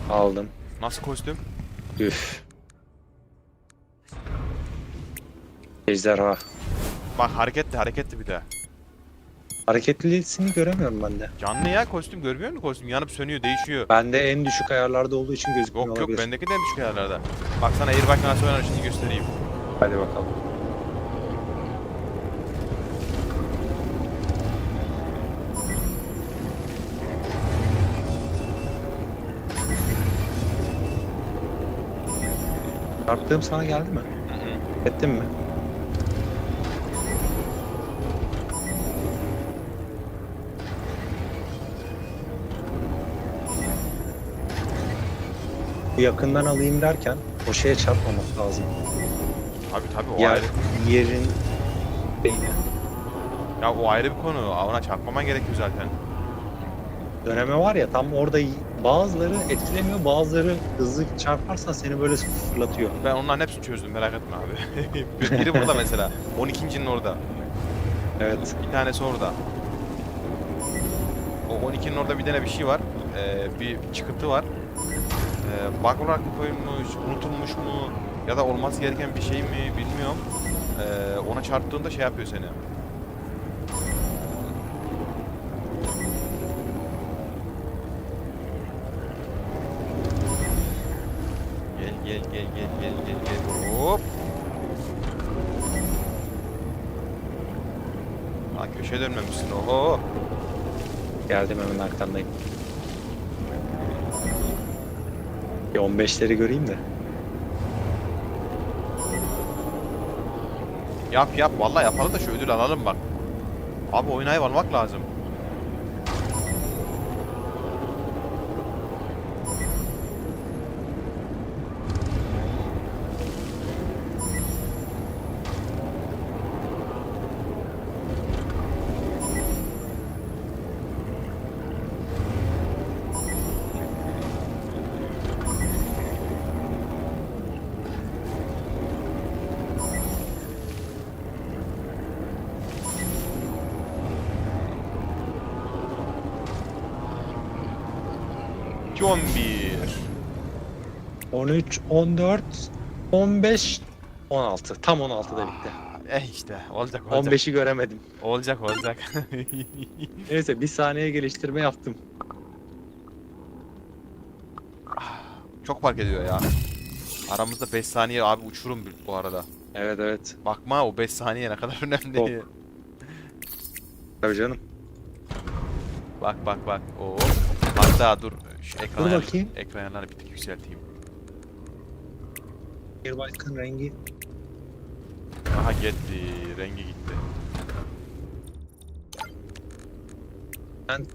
Aldım. Nasıl kostüm? Üf. Ejderha. Bak hareketli bir de. Hareketlisini göremiyorum ben de. Canlı ya, kostüm görmüyor musun? Kostüm yanıp sönüyor, değişiyor. Bende en düşük ayarlarda olduğu için gözükmüyor Yok olabilir. bendeki de en düşük ayarlarda. Bak sana airbag nasıl oynanışını göstereyim. Hadi bakalım. Çarptığım sana geldi mi? Ettin mi? Bu yakından alayım derken o şeye çarpmamak lazım. Tabii o Yer, ayrı. yerin beyni. Ya o ayrı bir konu. Ona çarpmaman gerekiyor zaten. Döneme var ya tam orada bazıları etkilemiyor, bazıları hızlı çarparsan seni böyle fırlatıyor. Ben onların hepsini çözdüm, merak etme abi. Biri burada mesela. 12.'nin orada. Evet. Bir tanesi orada. O 12'nin orada bir tane bir şey var. Bir çıkıntı var. Bug olarak mı koyulmuş, unutulmuş mu ya da olması gereken bir şey mi bilmiyorum. Ona çarptığında şey yapıyor seni. Gel. Hop. Ha, köşeye dönmemişsin. Oho. Geldim hemen arkandayım. Bir 15'leri göreyim de. Yap vallahi yapalım da şu ödül alalım bak. Abi oynayıp almak lazım. John 13, 14, 15, 16. Tam 16'da bitti. işte olacak. 15'i göremedim. Olacak. Neyse bir saniye geliştirme yaptım. Çok fark ediyor ya. Aramızda 5 saniye abi, uçurum bu arada. Evet. Bakma o 5 saniye ne kadar önemli. Çok. Tabii canım. Bak. Oo. Hatta dur şu ekran Dur bakayım. ekran ayarlarını bir tık yükselteyim. Airbags'ın rengi. Aha gitti. Rengi gitti.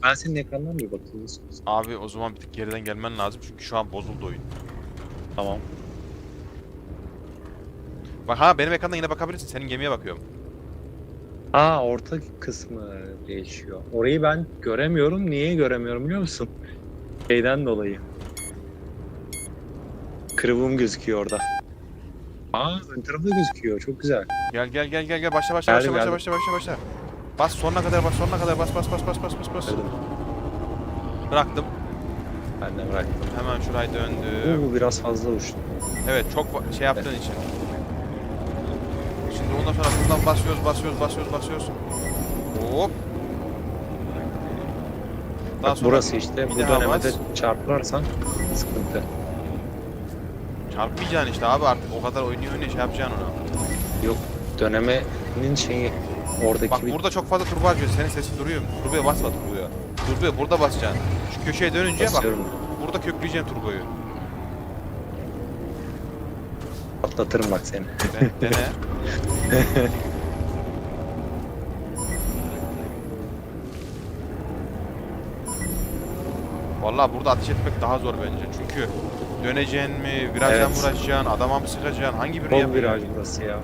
Ben senin ekrandan bir bakayım. Abi o zaman bir tık geriden gelmen lazım çünkü şu an bozuldu oyun. Tamam. Bak ha, benim ekrandan yine bakabilirsin. Senin gemiye bakıyorum. Aa, orta kısmı değişiyor. Orayı ben göremiyorum. Niye göremiyorum biliyor musun? Şeyden dolayı. Kırıvım gözüküyor orada. Aa, ön tarafı gözüküyor. Çok güzel. Gel gel gel gel gel başla başla başla Geldim, başla geldim. başla başla başla. Bas sonuna kadar bas sonuna kadar bas bas bas bas bas bas bas. Gördüm. Bıraktım. Ben de bıraktım. Hemen şurayı döndüm. Biraz fazla uçtu. Evet çok şey yaptığın için. Şimdi ondan sonra buradan basıyoruz basıyoruz basıyoruz basıyoruz. Hop. Daha Bak, sonra burası işte. Bu bir daha dönemde bas. çarparsan sıkıntı. Çarpmayacaksın işte abi artık o kadar oynuyor şey yapacaksın onu. Yok, dönemenin şeyi oradaki Bak burada çok fazla turbo harcıyorsun. Senin sesin duruyor mu? Turboya basma turboya. Turboya burada basacaksın. Şu köşeye dönünce bak. basıyorum. Burada kökleyeceksin turboyu. Atlatırım bak seni. Dene. Vallahi burada ateş etmek daha zor bence. Çünkü döneceksin mi, virajdan Evet. vuracaksın, adama mı sıkacaksın, hangi birini Sol yapıyorsun? viraj burası ya.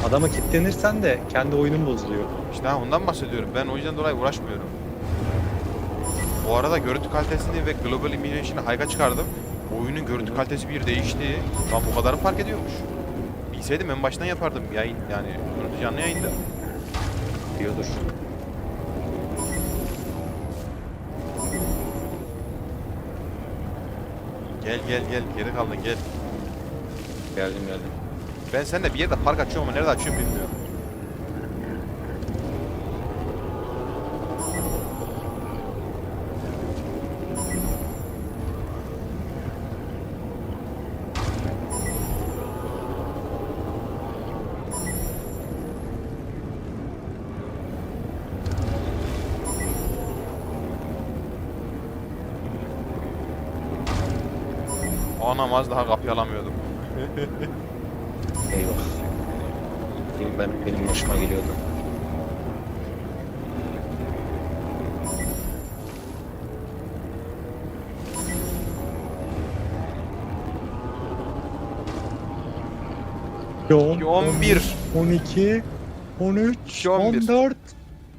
Adama kilitlenirsen de kendi oyunun bozuluyor. İşte ondan bahsediyorum. Ben o yüzden dolayı uğraşmıyorum. Bu arada görüntü kalitesini ve Global Illumination'ı hayka çıkardım. Oyunun görüntü kalitesi bir değişti. Tam bu kadarı fark ediyormuş. Bilseydim en baştan yapardım yayın yani canlı yayında. Diyordur. Gel gel gel geri kaldın gel. Geldim geldim. Ben seninle bir yerde park açıyorum ama nerede açıyorum bilmiyorum. Anam az daha kapıyı alamıyordum. Eyvah. Benim başıma geliyordu. Yo, 11. 12, 13, 11. 14,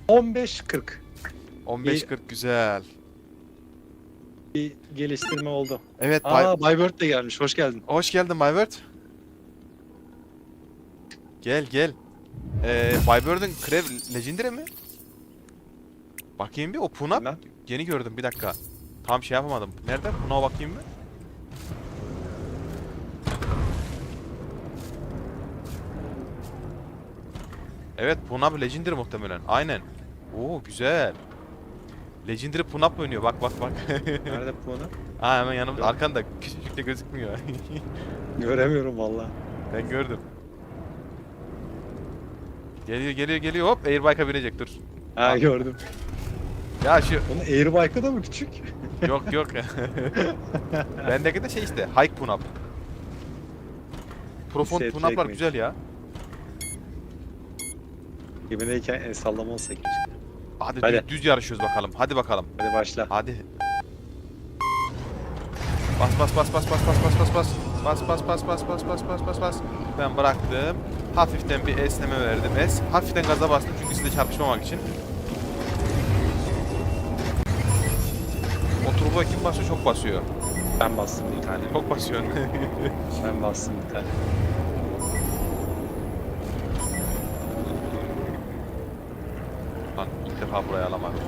15, 40. 15-40 güzel. Bir geliştirme oldu. Evet Aa, Baybird de gelmiş. Hoş geldin. hoş geldin Baybird. Gel gel. Baybird'ın Krev Legendary mi? Bakayım bir o Puna. Bilmem. Yeni gördüm bir dakika. Tam şey yapamadım. Nerede? Puna'ya bakayım mı? Evet Punap Legendary muhtemelen. Aynen. Oo güzel. Legendary Punap oynuyor. Bak bak bak. Nerede bu onu? Ha hemen yanımda. Arkanda küçücük de gözükmüyor. Göremiyorum valla. Ben gördüm. Geliyor geliyor geliyor hop Airbike'a binecek dur. Ha, gördüm. Ya şu Onun Airbike'ı da mı küçük? yok yok. Bendeki de şey işte Hike Punap. Profond Hissetmek Punap'lar mi? güzel ya. Gemideyken el sallama olsa keşke. Hadi, Hadi. Düz yarışıyoruz bakalım. Hadi bakalım. Hadi başla. Hadi. Bas bas bas bas bas bas bas bas bas. Bas bas bas bas bas bas bas bas bas. Ben bıraktım. Hafiften bir esneme verdim. Hafiften gaza bastım çünkü size çarpışmamak için. O turbo kim basıyor? Çok basıyor. Ben bastım bir tane. Çok basıyor. Ben bastım bir tane. Lan ilk defa buraya alamadım.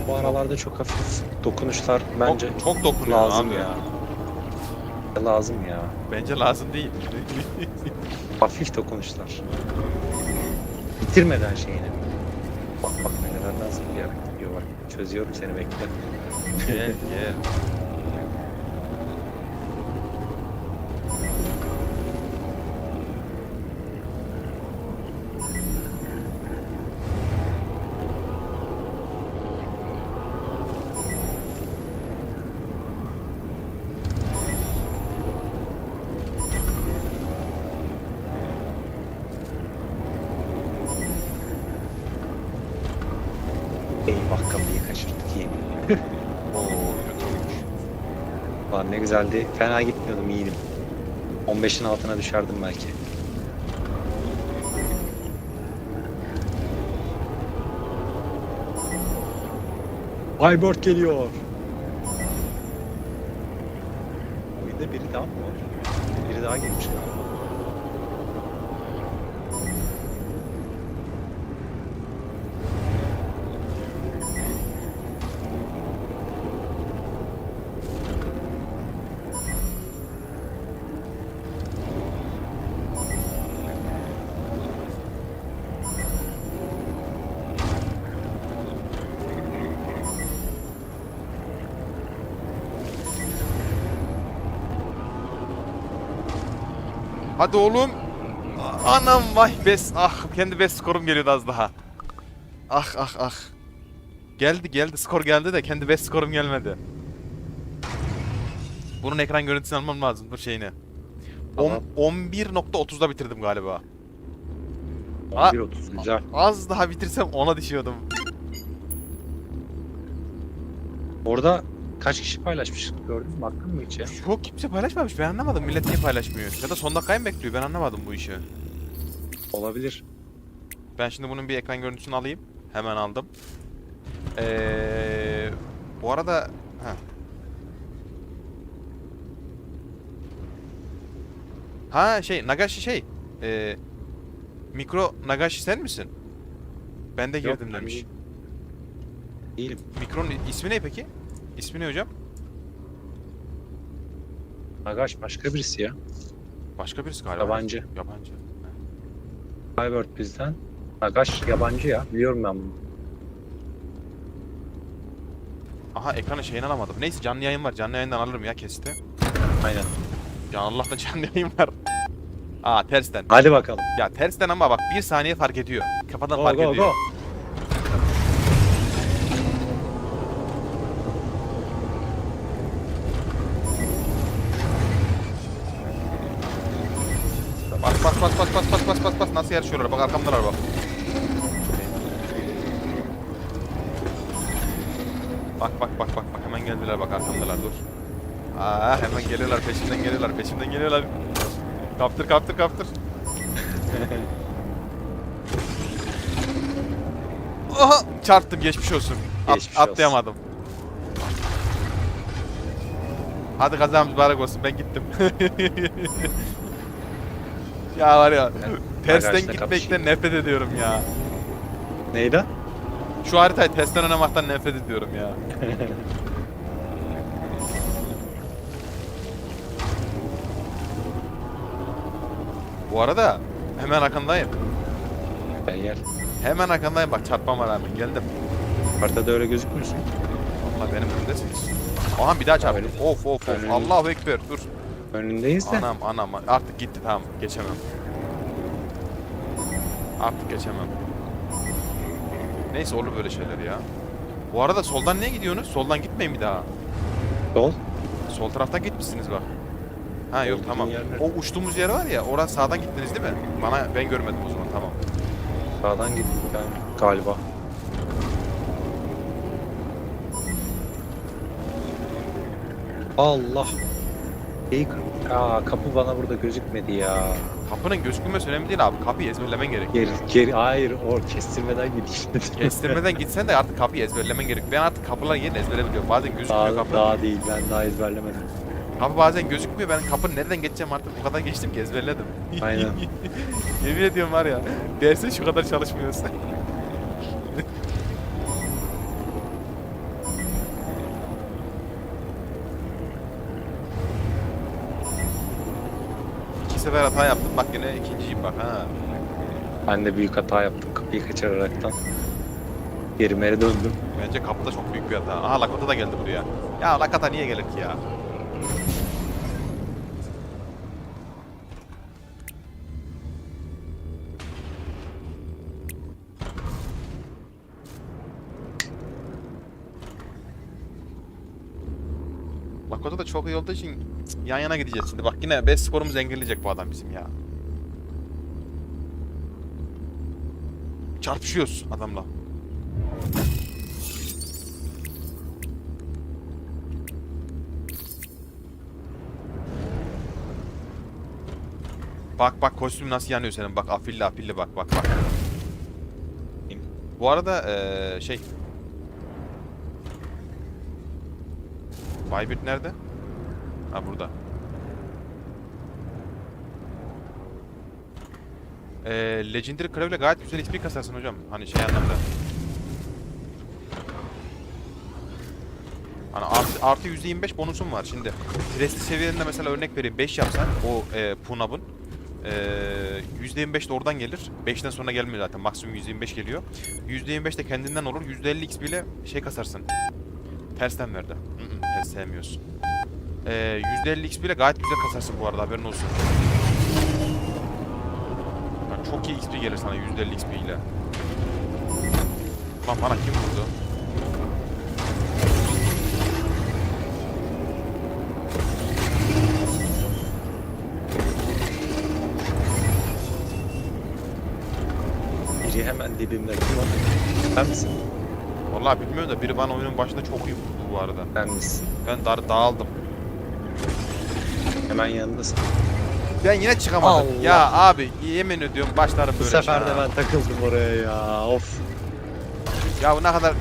Bu aralarda çok hafif dokunuşlar bence Çok dokunuyor lazım abi. ya. Lazım ya. Bence lazım değil. Hafif dokunuşlar. Bitirmeden şeyini. Bak bak neler nasıl gidiyor bak. Çözüyorum seni, bekle. Gel gel. Eyvah, kapıyı kaçırdık yemin. Oo kötü olmuş. Lan ne güzeldi. Fena gitmiyordum, iyiydim. 15'in altına düşerdim belki. Aybert geliyor. Oyunda biri daha mı var? Biri daha gelmiş galiba. Hadi oğlum. Anam vay bes. Ah kendi best skorum geliyordu az daha. Ah ah ah. Geldi skor geldi de kendi best skorum gelmedi. Bunun ekran görüntüsünü almam lazım dur şeyini. Tamam. 11.30'da bitirdim galiba. 11.30 güzel. Az daha bitirsem ona düşüyordum. Orada kaç kişi paylaşmış gördün mü? Baktın mı hiç ya? Çok kimse paylaşmamış ben anlamadım. Millet niye paylaşmıyor? Ya da son dakikayı mı bekliyor? Ben anlamadım bu işi. Olabilir. Ben şimdi bunun bir ekran görüntüsünü alayım. Hemen aldım. Bu arada... Heh. Ha şey Nagashi şey. Mikro Nagashi sen misin? Ben de Yok, girdim ben demiş. değilim. Değilim. Mikro'nun ismi ne peki? İsmi ne hocam? Nagash başka birisi ya. Başka birisi galiba. Yabancı. Yabancı. Aybert bizden. Nagash yabancı ya. Biliyorum ben bunu. Aha ekranı şeyini alamadım. Neyse canlı yayın var. Canlı yayından alırım ya kesti. Aynen. Ya Allah'ta canlı yayın var. Aa tersten. Hadi bakalım. Ya tersten ama bak bir saniye fark ediyor. Kafadan Go fark go ediyor. go. Bas nasıl yarışıyorlar bak arkamdalar bak. Bak hemen geldiler bak arkamdalar dur. Aa hemen geliyorlar peşimden geliyorlar. Kaptır. Aha çarptım geçmiş olsun. Geçmiş olsun. Atlayamadım. Hadi kazamız mübarek olsun ben gittim. Ya var ya tersten Bagajda gitmekten kapışayım. nefret ediyorum ya. Neyden? Şu haritayı tersten oynamaktan nefret ediyorum ya. Bu arada hemen arkandayım. Gel. Hemen arkandayım bak çarpmama rağmen geldim. Haritada öyle gözükmüyorsun. Vallahi benim önümdesiniz. Aha bir daha çarptım. Öyle. Of. Önüm- Allahu ekber dur. Önündeyiz de. Anam artık gitti tamam geçemem. Artık geçemem. Neyse olur böyle şeyler ya. Bu arada soldan niye gidiyorsunuz? Soldan gitmeyin bir daha. Sol. Sol taraftan gitmişsiniz bak. Ha yok Olduğun tamam. yerler. O uçtuğumuz yer var ya orası sağdan gittiniz değil mi? Ben görmedim o zaman tamam. Sağdan gittik ben galiba. Allah. Kapı bana burada gözükmedi ya. Kapının gözükmesi önemli değil abi. Kapıyı ezberlemen gerek. Hayır, kestirmeden gidiş. Kestirmeden gitsen de artık kapıyı ezberlemen gerek. Ben artık kapıların yerini ezberleyebiliyorum. Bazen gözükmüyor kapı. Daha değil, ben daha ezberlemedim. Kapı bazen gözükmüyor. Ben kapının nereden geçeceğim artık o kadar geçtim ki ezberledim. Aynen. Yemin ediyorum var ya. Dersin şu kadar çalışmıyorsun. İki sefer hata yaptım. Bak yine ikinciyim bak ha. Ben de büyük hata yaptım kapıyı kaçıraraktan. Geri mere döndüm. Bence kapıda çok büyük bir hata. Aha Lakota da geldi buraya. Ya Lakota niye gelir ki ya? Lakota da çok iyi olduğu için yan yana gideceğiz şimdi. Bak yine best sporumuzu engelleyecek bu adam bizim ya. Çarpışıyoruz adamla. Bak kostüm nasıl yanıyor senin. Bak afilli bak. Bu arada şey. Bayburt nerede? Ha burada. Legendary Crave'le gayet güzel XP kasarsın hocam. Hani şey anlamda. Hani artı %25 bonusum var şimdi. Prestij seviyelerinde mesela örnek vereyim 5 yapsan o Punab'ın %25 de oradan gelir. 5'ten sonra gelmiyor zaten. Maksimum %25 geliyor. %25 de kendinden olur. %50 XP ile şey kasarsın. Tersten verdi. Ters sevmiyorsun. %50 XP ile gayet güzel kasarsın bu arada, haberin olsun. Yani çok iyi XP gelir sana %50 XP ile. Lan bana kim vurdu? Biri hemen dibimde. Kim o? Sen misin? Vallahi bilmiyorum da biri bana oyunun başında çok iyi vurdu bu arada. Sen misin? Ben dağıldım. Hemen yanındasın. Ben yine çıkamadım. Allah. Ya abi yemin ediyorum başlarım Bu böyle sefer şey de ha. ben takıldım oraya ya. Of. Ya bu ne kadar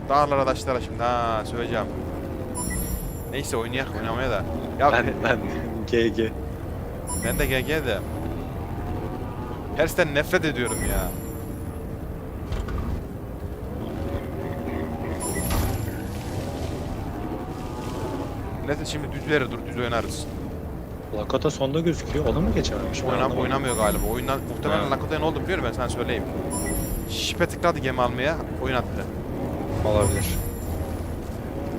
dağlar adaşlara şimdi ha söyleyeceğim. Neyse oynamaya da. Ya Ben GG. ben de GG de. Hersten nefret ediyorum ya. Neyse şimdi düz oynarız. Lakota sonda gözüküyor. Onu mu geçememiş? Ben anlamadım. Oynamıyor galiba. Oyundan muhtemelen Ha. Lakota'ya ne oldu biliyor musun? Ben sana söyleyeyim. Şipe tıkladı gemi almaya, oyun attı. Olabilir.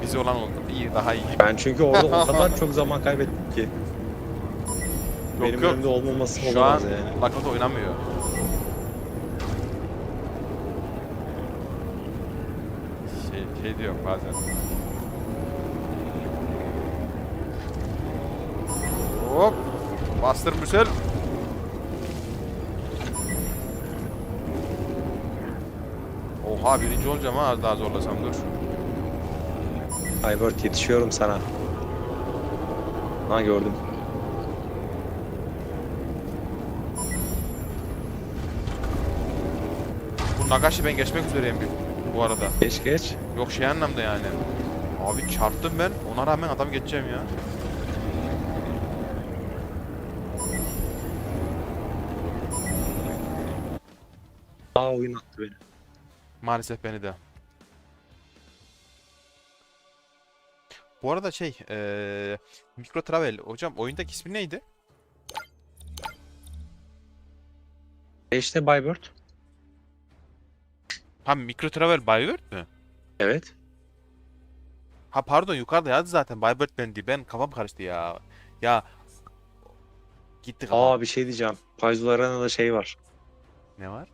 Bizi olan oldu. İyi, daha iyi. Ben çünkü orada o kadar çok zaman kaybettim ki. Benim yok. önümde olmaması Şu an olamaz yani. Lakota oynamıyor. Şey diyor bazen. Hop! Bastır Müsel. Oha birinci olacağım ha, az daha zorlasam dur. Aybert yetişiyorum sana. Ha gördüm. Bu Nagashi ben geçmek üzereyim bu arada. Geç. Yok şey anlamda yani. Abi çarptım ben, ona rağmen adam geçeceğim ya. Aa oyun attı beni. Maalesef beni de. Bu arada şey, Micro Travel hocam oyundaki ismi neydi? İşte Baybert. Ha Micro Travel Bayburt mü? Evet. Ha pardon yukarıda yazdı zaten Bayburt ben diye. Ben kafam karıştı ya. Ya gitti kafam. Aa bir şey diyeceğim. Payzular Arena'da şey var. Ne var?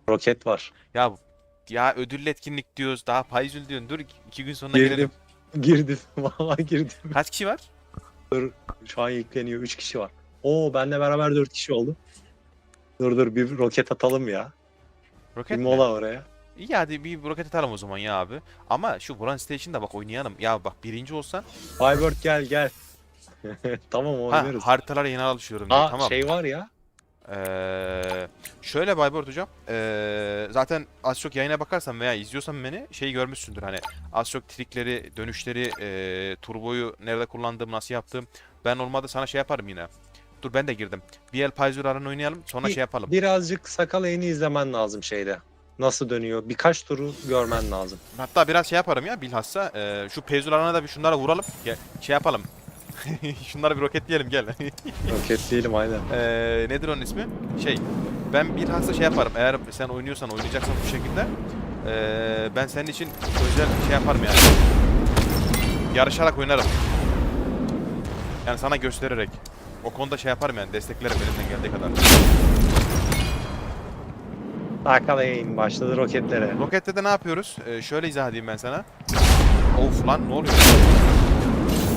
Roket var. Ya ödüllü etkinlik diyoruz. Daha Payzül diyorsun. Dur 2 gün sonra gelelim. Girdim. Vallahi girdim. Kaç kişi var? Şu an yükleniyor. 3 kişi var. Oo benle beraber 4 kişi oldu. Dur bir roket atalım ya. Roket Bir mi? mola oraya. İyi hadi bir roket atalım o zaman ya abi. Ama şu Buran Station'da bak oynayalım. Ya bak birinci olsan. Baybert gel. Tamam oynarız. Haritalara yeni alışıyorum diye. Aa Tamam. şey var ya. Şöyle Bayburt hocam. Zaten az çok yayına bakarsan veya izliyorsan beni şeyi görmüşsündür hani az çok trikleri, dönüşleri, turboyu nerede kullandığım, nasıl yaptım. Ben olmadı sana şey yaparım yine. Dur ben de girdim. Bir el Payzur Aran oynayalım sonra şey yapalım. Birazcık sakal eğini izlemen lazım şeyde. Nasıl dönüyor? Birkaç turu görmen lazım. Hatta biraz şey yaparım ya bilhassa şu Payzur Aran'a da bir şunlara vuralım. Şey yapalım. Şunları bir roketleyelim gel. Roketleyelim aynen. Nedir onun ismi? Şey, ben bilhassa şey yaparım. Eğer sen oynuyorsan, oynayacaksan bu şekilde, ben senin için özel şey yaparım yani. Yarışarak oynarım. Yani sana göstererek. O konuda şey yaparım yani, desteklerim elimden geldiği kadar. Sakal eğin başladı roketlere. Rokette de ne yapıyoruz? Şöyle izah edeyim ben sana. Of lan ne oluyor?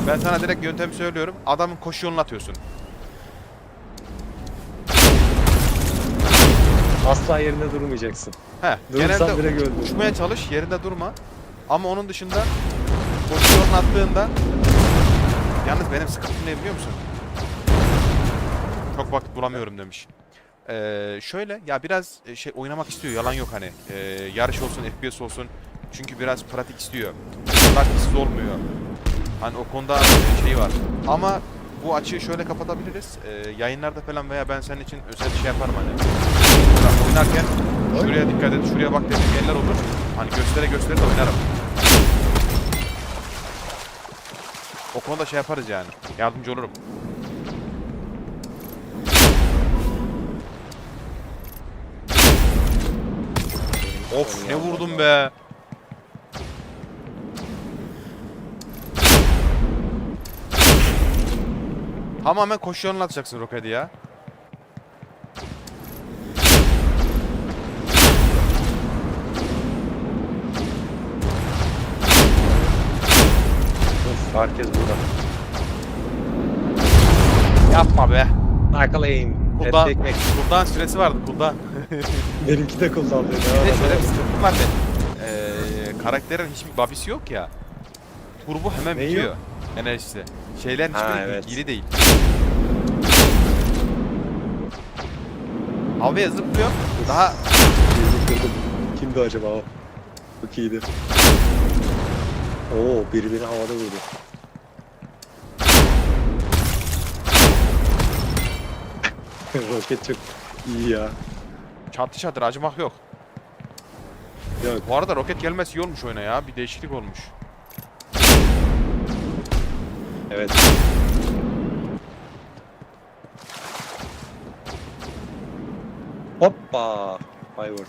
Ben sana direkt yöntemi söylüyorum. Adamın koşu yolunu atıyorsun. Asla yerinde durmayacaksın. He, Durursan genelde direkt öldürür. uçmaya çalış, yerinde durma. Ama onun dışında koşu yolunu attığında yalnız benim sıkıntım ne biliyor musun? Çok vakit bulamıyorum demiş. Şöyle ya biraz şey oynamak istiyor. Yalan yok hani. Yarış olsun, FPS olsun. Çünkü biraz pratik istiyor. Praksiz olmuyor. Hani o konuda şey var. Ama bu açığı şöyle kapatabiliriz. Yayınlarda falan veya ben senin için özel bir şey yaparım hani. Mesela oynarken şuraya dikkat et, şuraya bak dediğim yerler olur. Hani göstere göstere de oynarım. O konuda şey yaparız yani. Yardımcı olurum. Of ne vurdum be. Tamamen koşu yoluna atacaksın roketi ya. Of, herkes burada. Yapma be. Arkalayın. Kuldan, Etli ekmek. kuldan süresi vardı kuldan. Benimki de kullandı. Bir de şöyle bir sıkıntı var karakterin hiçbir babisi yok ya. Turbo hemen Neyi bitiyor. yok? Enerjisi. Şeylerin Ha, hiçbiri evet. ilgili değil. Havaya zıplıyor. Daha Birini kırdım. Kimdi acaba o? Çok iyiydi. Oo, biri havada vurdu. Roket çok iyi ya. çatı çatır acımak yok. Yok. Bu arada roket gelmesi iyi olmuş oyuna ya. Bir değişiklik olmuş. Evet. Hoppa. Hayward.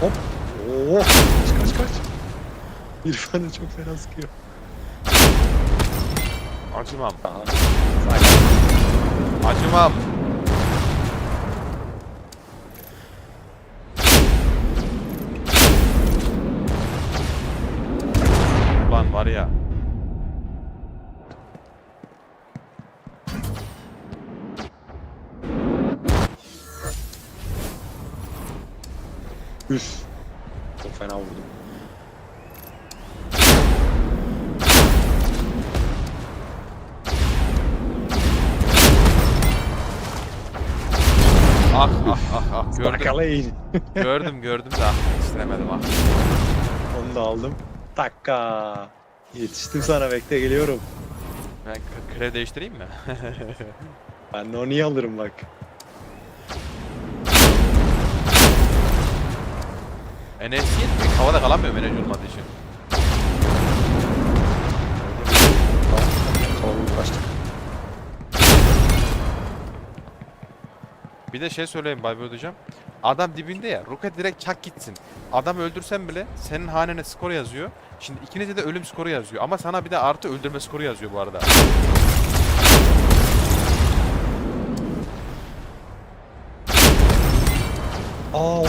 Hop. Oo. Kaç kaç. İrfan da çok fena sıkıyor. Acımam. Aha. Acımam. Ulan var ya. Üf. Çok fena vurdum. Ah ah ah ah gördüm. Arkalayın. Gördüm de ah istemedim ah. Onu da aldım. Takka. Yetiştim sana, bekle geliyorum. Ben krev değiştireyim mi? Ben de onu iyi alırım bak. Enerji yetmiyor. Havada kalamıyorum enerji olmadığı için. Kalabalık başladık. Bir de şey söyleyeyim Bay hocam. Adam dibinde ya. Roket direkt çak gitsin. Adamı öldürsen bile senin hanene skor yazıyor. Şimdi ikinize de ölüm skoru yazıyor. Ama sana bir de artı öldürme skoru yazıyor bu arada. Aa,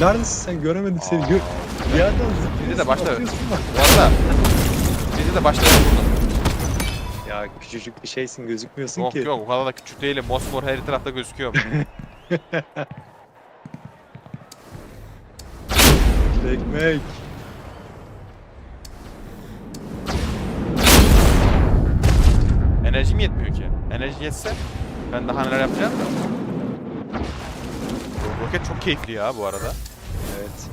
neredesin sen? Göremedim seni. Bir yerden zıplıyorsun. Bizi de başla. atıyorsun bak. Bu arada bizi de başlayalım burada. Ya küçücük bir şeysin, gözükmüyorsun Yok ki. yok o kadar da küçük değilim. Mosmor her tarafta gözüküyor. Ekmek. Enerjim yetmiyor ki. Enerji yetse ben daha neler yapacağım da. Roket çok keyifli ya bu arada. Evet.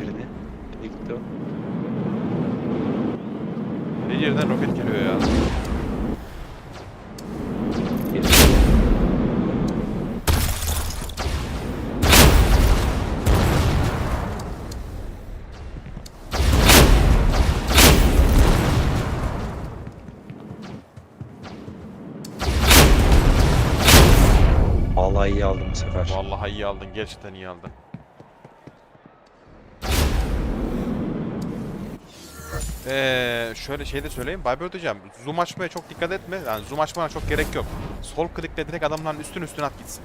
Birini. Nereye gitti o? Bir yerden roket geliyor ya. Vallahi iyi aldım bu sefer. Vallahi iyi aldın. Gerçekten iyi aldın. Şöyle şey de söyleyeyim. Baybird hocam zoom açmaya çok dikkat etme. Yani zoom açmana çok gerek yok. Sol klikle direkt adamların üstüne at gitsin.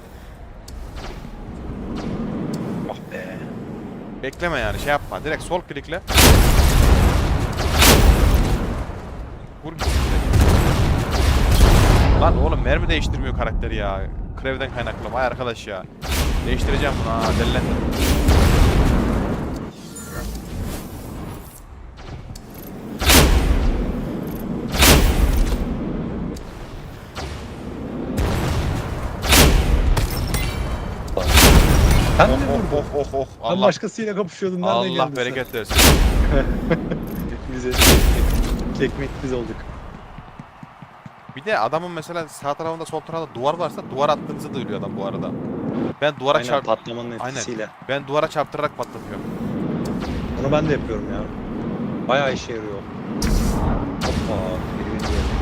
Ah be. Bekleme yani şey yapma. Direkt sol klikle. Vur gitsin direkt. Lan oğlum mermi değiştirmiyor karakteri ya. Krevden kaynaklı. Vay arkadaş ya. Değiştireceğim bunu ha. Delilendim. Sen Oh de oh vurdun. oh oh oh. Ben Allah, başkasıyla kapışıyordum. Nereden Allah geldin sen? bereket versin. Bize kekmek biz olduk. Bir de adamın mesela sağ tarafında sol tarafında duvar varsa duvar attığınızı da ölüyor adam bu arada. Ben duvara Aynen çarp patlamanın Aynen. etkisiyle. ben duvara çarptırarak patlatıyorum. Onu ben de yapıyorum ya. Bayağı işe yarıyor. Hoppa. biri beni gördü.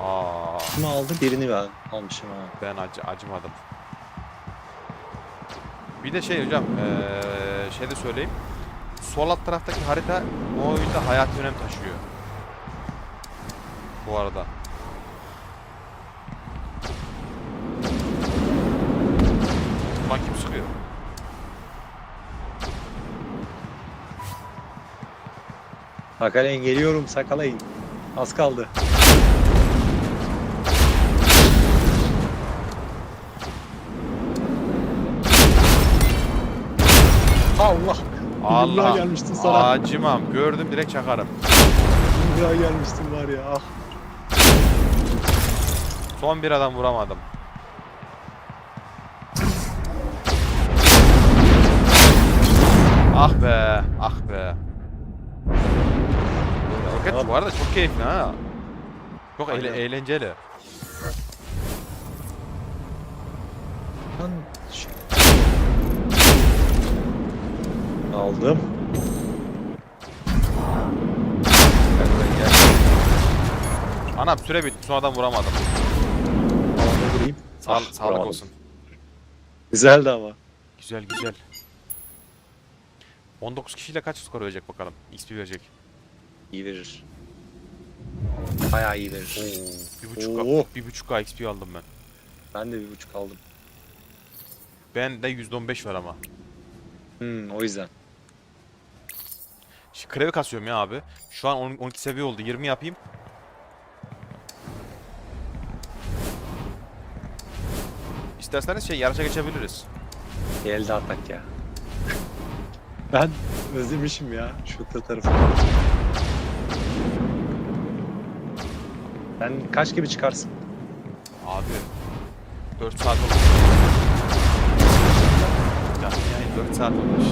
Aa, Kimi aldı? Birini ben almışım ha. ben acımadım. Bir de şey hocam, şey de söyleyeyim. Sol alt taraftaki harita bu oyunda hayati önem taşıyor. Bu arada. Lan kim sıkıyor? Sakalayın geliyorum sakalayın. Az kaldı. Allah. Allah. gelmiştin sana. Acımam. Gördüm direkt çakarım. Buraya gelmiştin var ya. Ah. Son bir adam vuramadım. Ah be, ah be. Roket bu arada çok keyifli ha. Çok Aynen. eğlenceli. Lan aldım. Anam süre bitti. Sonradan vuramadım. Alanda durayım. Sağlık vuramadım. olsun. Güzeldi ama. Güzel güzel. 19 kişiyle kaç skor verecek bakalım. XP verecek. İyi verir. Bayağı iyi verir. Oo. 1.5K XP aldım ben. Ben de 1.5 aldım. Ben de %15 var ama. O yüzden. Şimdi krevi kasıyorum ya abi. Şu an 12 seviye oldu. 20 yapayım. İsterseniz şey yarışa geçebiliriz. Elde atak ya. Ben özlemişim ya şu tarafı. Sen kaç gibi çıkarsın? Abi 4 saat olmuş. Canlı yayın 4 saat olmuş.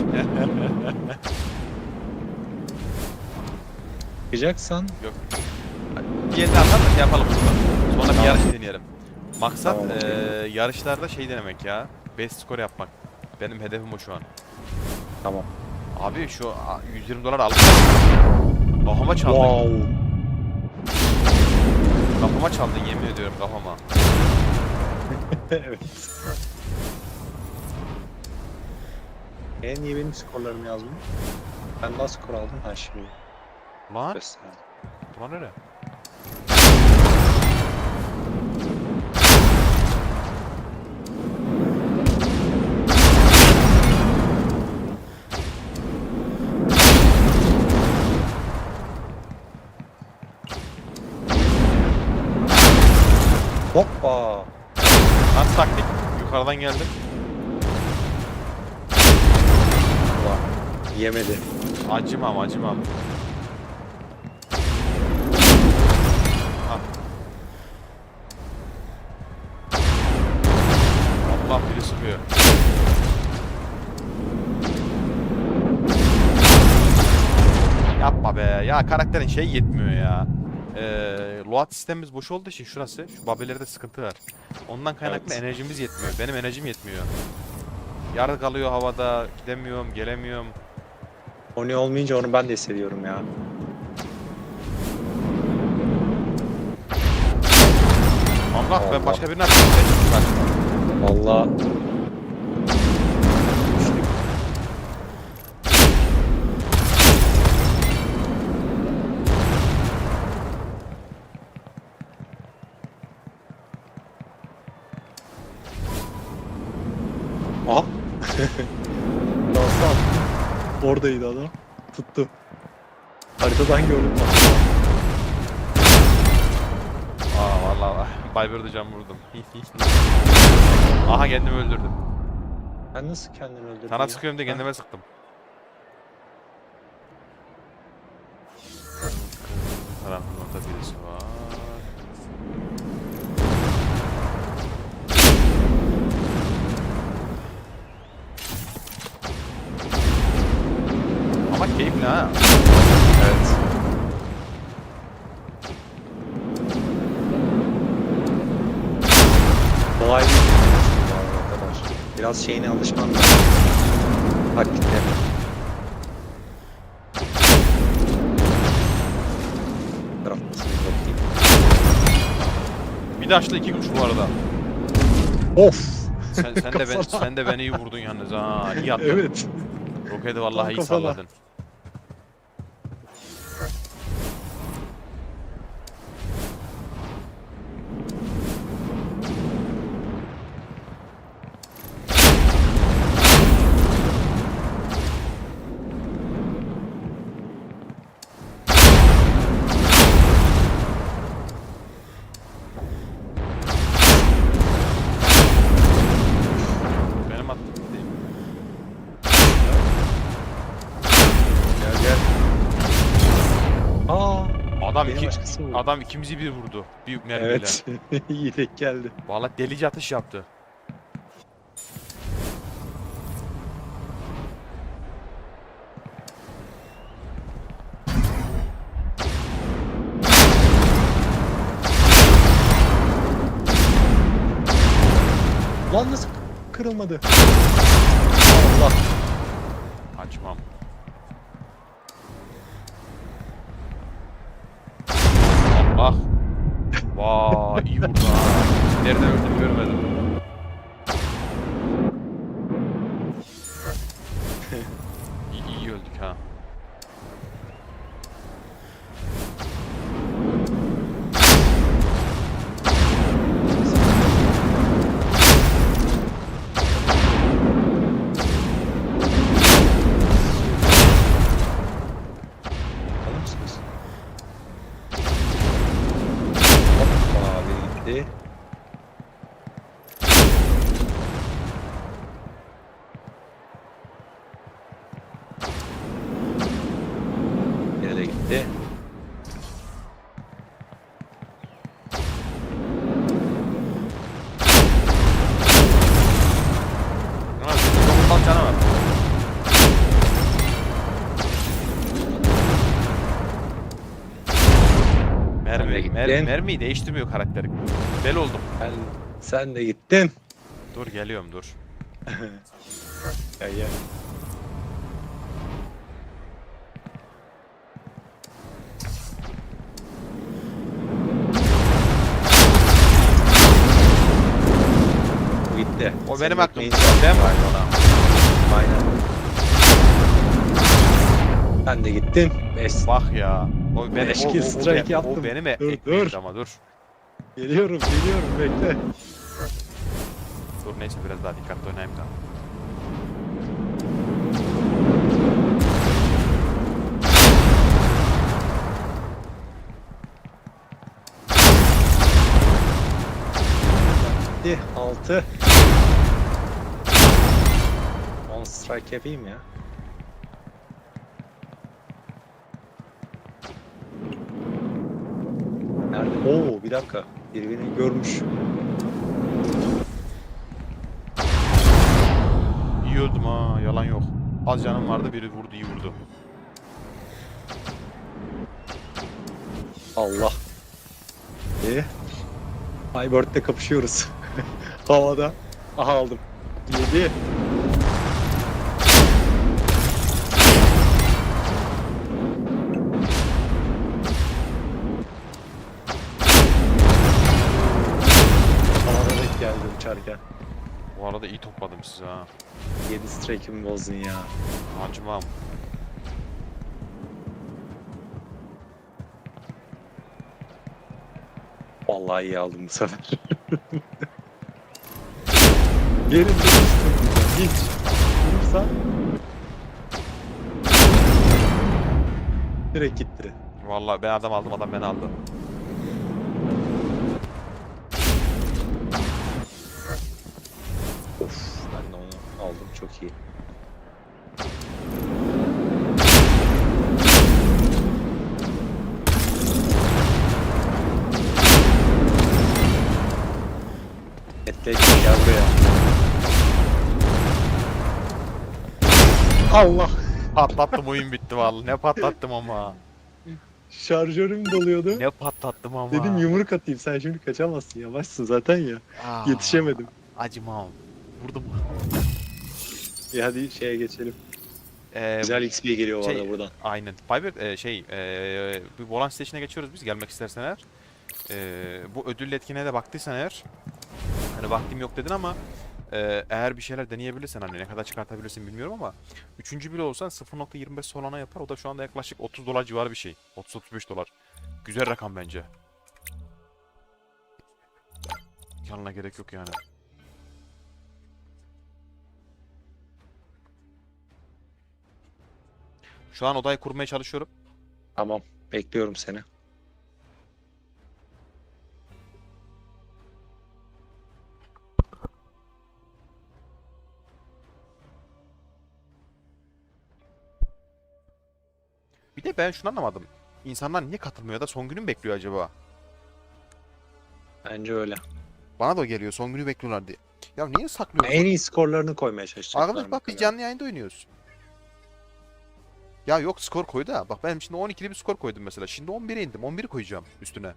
Çıkacaksan Yok. Bir yerde atar da şey yapalım burada. Sonra bir yarış deneyelim. Maksat Tamam, yarışlarda şey denemek ya. Best skor yapmak. Benim hedefim o şu an. tamam. Abi şu $120 aldım. Kafama çaldın. Wow. Kafama çaldın yemin ediyorum kafama. Evet. Niye benim skorlarımı yazmıyor? Ben daha skor aldım. Ha şimdi Lan. göster. Ulan öyle. Hoppa. Nasıl taktik? Yukarıdan geldim. Ulan, yemedi. Acımam acımam. Ah. Allah biri sıkıyor. Yapma be. Ya karakterin şey yetmiyor ya. Load sistemimiz boş olduğu için şurası. Şu babelerde sıkıntı var. Ondan kaynaklı Evet. enerjimiz yetmiyor. Benim enerjim yetmiyor. Yarı kalıyor havada. Gidemiyorum, gelemiyorum. Oni olmayınca onu ben de hissediyorum ya. Allah ben Allah. başka birine atayım. Vallahi Aha. Nasıl attı? Oradaydı adam. Tuttu. Haritadan gördüm. Vallahi Bayburt'u cam vurdum. Aha kendimi öldürdüm. Ben nasıl kendimi öldürdüm Sana ya? sıkıyorum diye kendime sıktım. Tarafın orada birisi var. Ama keyifli ha. Evet. Kolay değil bu arada arkadaş. Biraz şeyine alışman lazım. Taktiklerine. Taraftasını bakayım. Bir de açtı 2 kuş bu arada. Of! Sen de beni iyi vurdun yalnız ha. İyi attın. Evet. Roketi vallahi iyi Kafana. salladın. Benim attım değil mi? Gel gel. Aa! Adam Benim iki, başkası vurdu. adam ikimizi bir vurdu. Büyük mermiyle. Evet. İyi denk geldi. Vallahi delici atış yaptı. Lan nasıl kırılmadı? Allah. Açmam. Ah. Vay iyi vurdu ha. Nereden öldüğünü görmedim. İyi öldük ha. Alır mısınız? Hoppa abi gitti. Nereye gitti? Ulan çok fazla canavar. Sen de gittin. Mermiyi değiştirmiyor karakteri. Deli oldum. Sen de gittin. Dur geliyorum dur. Gel gel. Bu gitti. O Senin benim aklım. gitmeyin. Değil mi? Aynen. Sen de gittin. Bes. Bak ya. O benim, Beş kill strike yaptım. O benim Dur, ekmeğimdi dur. ama dur. Geliyorum bekle. Dur neyse biraz daha dikkatli oynayayım da. Gitti. 6. 10 strike yapayım ya. Nerede? Oo bir dakika. Birbirini görmüş. İyi öldüm ha yalan yok. Az canım vardı biri vurdu iyi vurdu. Allah. Highbird'le kapışıyoruz. Havada. Aha aldım. 7. Havada denk geldi uçarken. Bu arada iyi topladım sizi ha. 7 strike'imi bozdun ya. Acımam. Vallahi iyi aldım bu sefer. Yerim değişti. Hiç. Vurursa direkt gitti. Vallahi ben adam aldım, adam beni aldı. Of, ben de onu aldım, çok iyi. Etlek gel buraya. Allah! Patlattım, oyun bitti vallahi. Ne patlattım ama. Şarjörüm doluyordu. Ne patlattım ama. Dedim yumruk atayım, sen şimdi kaçamazsın, yavaşsın zaten ya. Aa, Yetişemedim. Acımam. Vurdum. İyi, hadi şeye geçelim. Ee, Güzel XP geliyor bu şey- arada buradan. Aynen. Fiber bir volan station'a geçiyoruz biz, gelmek istersen eğer. Bu ödüllü etkinliğe de baktıysan eğer. Hani vaktim yok dedin ama eğer bir şeyler deneyebilirsen, hani ne kadar çıkartabilirsin bilmiyorum ama üçüncü bile olsan 0.25 Solana yapar. O da şu anda yaklaşık 30 dolar civarı bir şey. 30-35 dolar. Güzel rakam bence. Yanına gerek yok yani. Şu an odayı kurmaya çalışıyorum. Tamam, bekliyorum seni. Bir de ben şunu anlamadım. İnsanlar niye katılmıyor da son günü mü bekliyor acaba? Bence öyle. Bana da geliyor, son günü bekliyorlar diye. Ya niye saklıyorsun? En iyi skorlarını koymaya çalışacaklar. Arkadaş bak, biz canlı yayında oynuyoruz. Ya yok, skor koy da. Bak ben şimdi 12'li bir skor koydum mesela. Şimdi 11'e indim. 11'i koyacağım üstüne.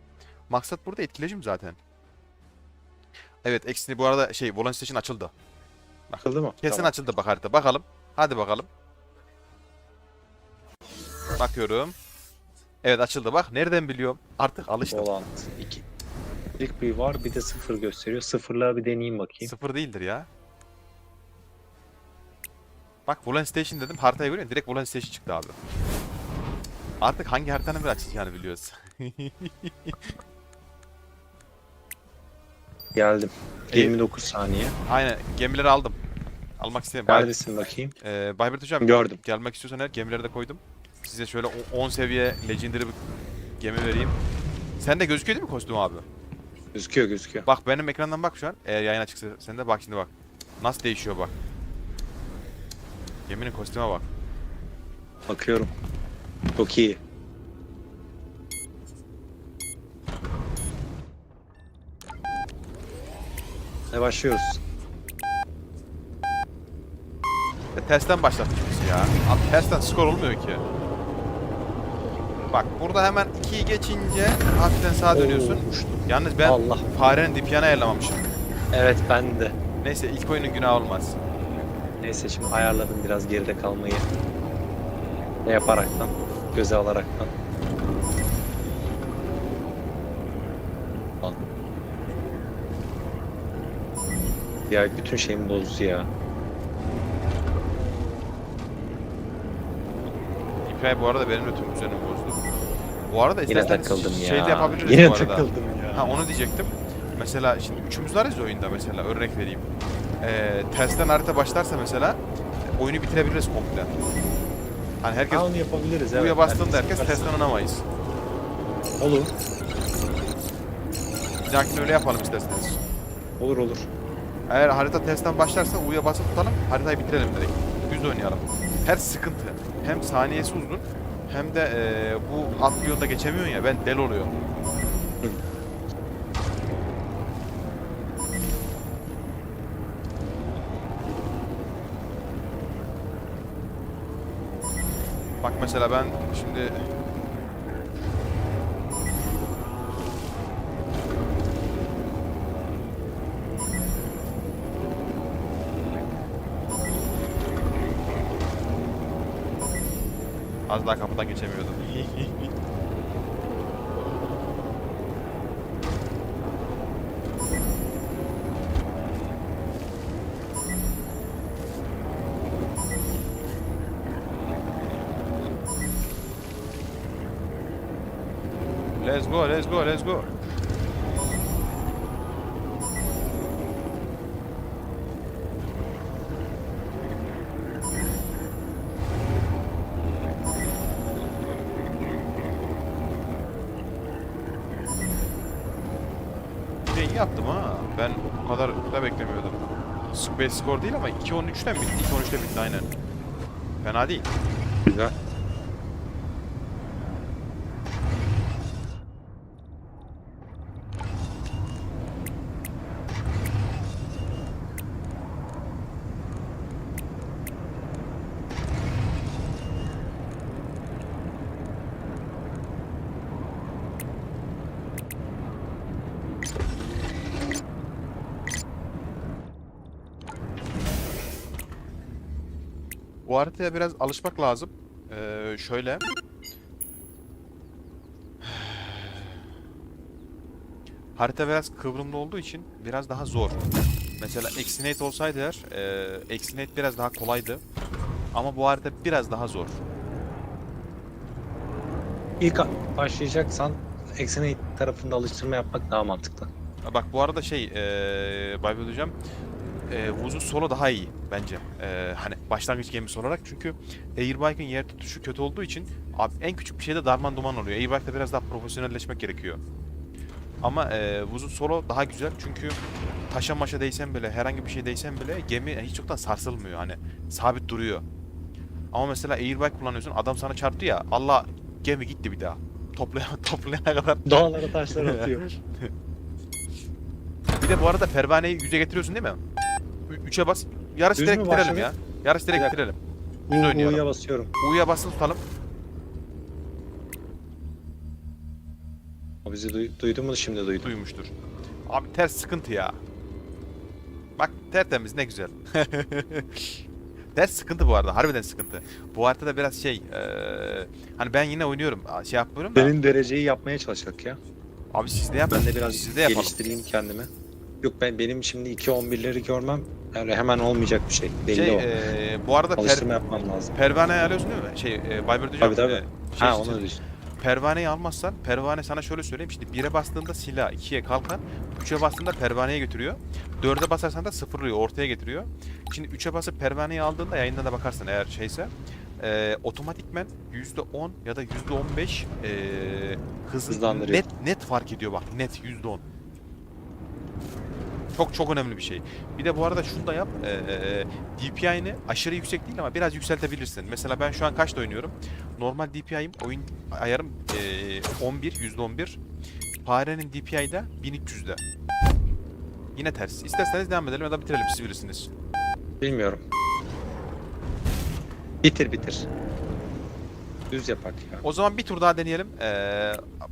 Maksat burada etkileşim zaten. Evet, eksini bu arada Volan Station açıldı. Bakıldı mı? Kesin Tamam. açıldı bak harita. Bakalım. Hadi bakalım. Bakıyorum. Evet, açıldı bak. Nereden biliyorum? Artık alıştım. Volant 2. İlk bir var, bir de 0 gösteriyor. Sıfırla bir deneyeyim bakayım. Sıfır değildir ya. Bak, Volan Station dedim. Haritayı görüyorsun. Direkt Volan Station çıktı abi. Artık hangi haritanın bir açılacağını biliyoruz. Geldim. İyi. 29 saniye. Aynen, gemileri aldım. Almak istedim. Bay- Neredesin bakayım? Bayburt hocam, Gördüm. gelmek istiyorsan eğer gemileri de koydum. Size şöyle 10 seviye legendary bir gemi vereyim. Sen de gözüküyor değil mi kostüm abi? Gözüküyor, gözüküyor. Bak benim ekrandan bak şu an. Eğer yayın açıksa sen de bak şimdi bak. Nasıl değişiyor bak. Geminin kostüme bak. Bakıyorum. Çok iyi. Ne başlıyoruz? Tersten başlattık biz ya. Abi tersten skor olmuyor ki. Bak burada hemen 2'yi geçince hafiften sağa dönüyorsun. Oo, uçtum. Yalnız ben Allah. farenin dipyanı ayarlamamışım. Evet, ben de. Neyse, ilk oyunun günahı olmaz. Neyse, şimdi ayarladım biraz geride kalmayı. Ne yaparaktan, göze alaraktan. Lan. Ya bütün şeyimi bozdu ya. İpay bu arada benim de tüm düzenimi bozdu. Bu arada Yine istersen takıldım ya. şey de yapabiliriz Yine bu arada. takıldım ya. Ha, onu diyecektim. Mesela şimdi üçümüz varız ya oyunda, mesela örnek vereyim. Tersten harita başlarsa mesela oyunu bitirebiliriz komple. Hani herkes Ha, onu yapabiliriz. U'ya evet. bastığında herkes yaparsa. tersten oynamayız. Olur. Bir dahakine öyle yapalım isterseniz. Olur, olur. Eğer harita tersten başlarsa U'ya basıp tutalım, haritayı bitirelim direkt. Düz oynayalım. Her sıkıntı. Hem saniyesi uzun hem de bu atlı yolda geçemiyorsun ya, ben del oluyorum. Bak mesela ben şimdi az daha kapıdan geçemiyordum. Let's go, let's go, let's go. yaptım ha. Ben bu kadar da beklemiyordum. Space score değil ama 2.13'ten bitti. 2.13'te bitti aynen. Fena değil. Güzel. Bu haritaya biraz alışmak lazım. Şöyle. Harita biraz kıvrımlı olduğu için biraz daha zor. Mesela Exinate olsaydı eğer, Exinate biraz daha kolaydı. Ama bu harita biraz daha zor. İlk başlayacaksan Exynos tarafında alıştırma yapmak daha mantıklı. Ha, bak bu arada Bible hocam, Vuz'un solo daha iyi bence. Hani başlangıç gemisi olarak, çünkü Airbike'ın yer tutuşu kötü olduğu için abi en küçük bir şeyde darman duman oluyor. Airbike'da biraz daha profesyonelleşmek gerekiyor. Ama Vuz'un solo daha güzel, çünkü taşa maşa değsen bile, herhangi bir şey değsen bile gemi hiç yoktan sarsılmıyor, hani sabit duruyor. Ama mesela Airbike kullanıyorsun, adam sana çarptı ya, Allah, gemi gitti bir daha. Toplayana kadar. Dağlara taşlar atıyor. Bir de bu arada pervaneyi yüze getiriyorsun değil mi? 3'e bas. Yarış Düz direkt mü bitirelim başladı? ya. Yarış direkt Bir bitirelim. Düz oynayalım. U'ya basıyorum. U'ya basılı tutalım. O bizi duydu mu şimdi duydu. Duymuştur. Abi ters sıkıntı ya. Bak tertemiz, ne güzel. Ters sıkıntı bu arada. Harbiden sıkıntı. Bu haritada biraz hani ben yine oynuyorum. Şey yapmıyorum da. Senin dereceyi yapmaya çalışacak ya. Abi siz de yapın. Ben de biraz Siz de yapalım. geliştireyim kendimi. Yok benim şimdi 2.11'leri görmem öyle hemen olmayacak bir şey. Belli o. Bu arada Alıştırma yapmam lazım. pervaneyi alıyorsun değil mi? Bayburt hocam. Tabii. Ha onu diyorsun. Pervaneyi almazsan, pervane sana şöyle söyleyeyim, şimdi 1'e bastığında silah, 2'ye kalkan, 3'e bastığında pervaneye götürüyor. 4'e basarsan da sıfırlıyor, ortaya getiriyor. Şimdi 3'e basıp pervaneyi aldığında, yayında da bakarsın eğer şeyse, otomatikmen %10 ya da %15 hızı Hızlandırıyor. net fark ediyor, bak net %10. Çok önemli bir şey. Bir de bu arada şunu da yap. DPI'ni aşırı yüksek değil ama biraz yükseltebilirsin. Mesela ben şu an kaçta oynuyorum? Normal DPI'm, oyun ayarım %11. Farenin DPI'de 1300'de. Yine ters. İsterseniz devam edelim ya da bitirelim, siz bilirsiniz. Bilmiyorum. Bitir. Düz yapak ya. O zaman bir tur daha deneyelim.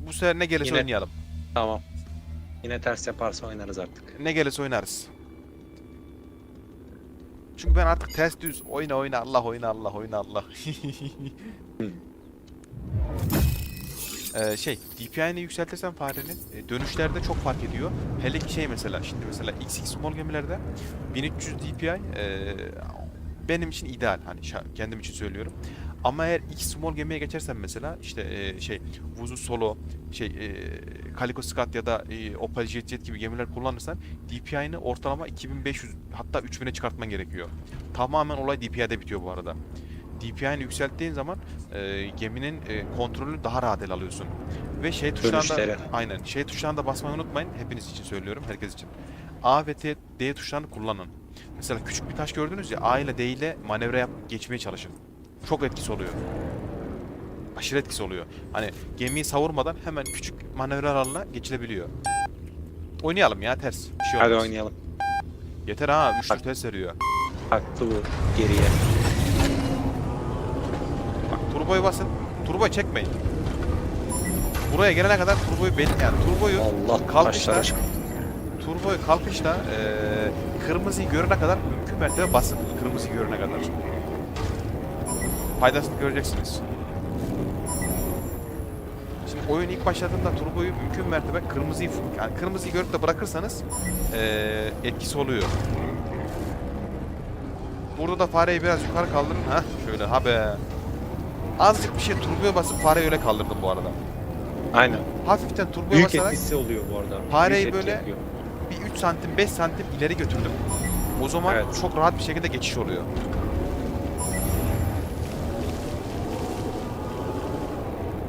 Bu sefer ne gelirse Yine- oynayalım. Tamam. Yine ters yaparsa oynarız artık. Ne gelirse oynarız. Çünkü ben artık ters düz oyna Allah oyna. DPI'ni yükseltirsen farenin dönüşlerde çok fark ediyor. Hele ki mesela mesela XX small gemilerde 1300 DPI benim için ideal, hani kendim için söylüyorum. Ama eğer X small gemiye geçersen mesela Vuzu Solo, Calico Scat ya da Opel Jet gibi gemiler kullanırsan DPI'ni ortalama 2500 hatta 3000'e çıkartman gerekiyor. Tamamen olay DPI'de bitiyor bu arada. DPI'ni yükselttiğin zaman geminin kontrolünü daha rahat ele alıyorsun. Ve tuşlarında Dönüşleri. aynen tuşlarına da basmayı unutmayın. Hepiniz için söylüyorum, herkes için. A ve D tuşlarını kullanın. Mesela küçük bir taş gördünüz ya, A ile D ile manevra geçmeye çalışın. Çok etkisi oluyor. Aşırı etkisi oluyor. Hani gemiyi savurmadan hemen küçük manevralarla geçilebiliyor. Oynayalım ya ters. Bir şey Hadi olmaz. oynayalım. Yeter ha, 3 tur ters veriyor. Haklı bu geriye. Bak turboyu basın. Turboyu çekmeyin. Buraya gelene kadar turboyu turboyu Allah kalkışta, taşlar aşkına. kırmızıyı görene kadar mümkün mertebe basın. Kırmızıyı görene kadar. Faydasını göreceksiniz. Şimdi oyun ilk başladığında turboyu mümkün mertebe kırmızıyı görüp de bırakırsanız etkisi oluyor. Burada da fareyi biraz yukarı kaldırın. Şöyle be. Azıcık bir şey turboya basıp fareyi öyle kaldırdım bu arada. Aynen. Hafiften turboya Büyük basarak etkisi oluyor bu arada. fareyi Büyük etki böyle yapıyor. bir 3 santim 5 santim ileri götürdüm. O zaman Evet. çok rahat bir şekilde geçiş oluyor.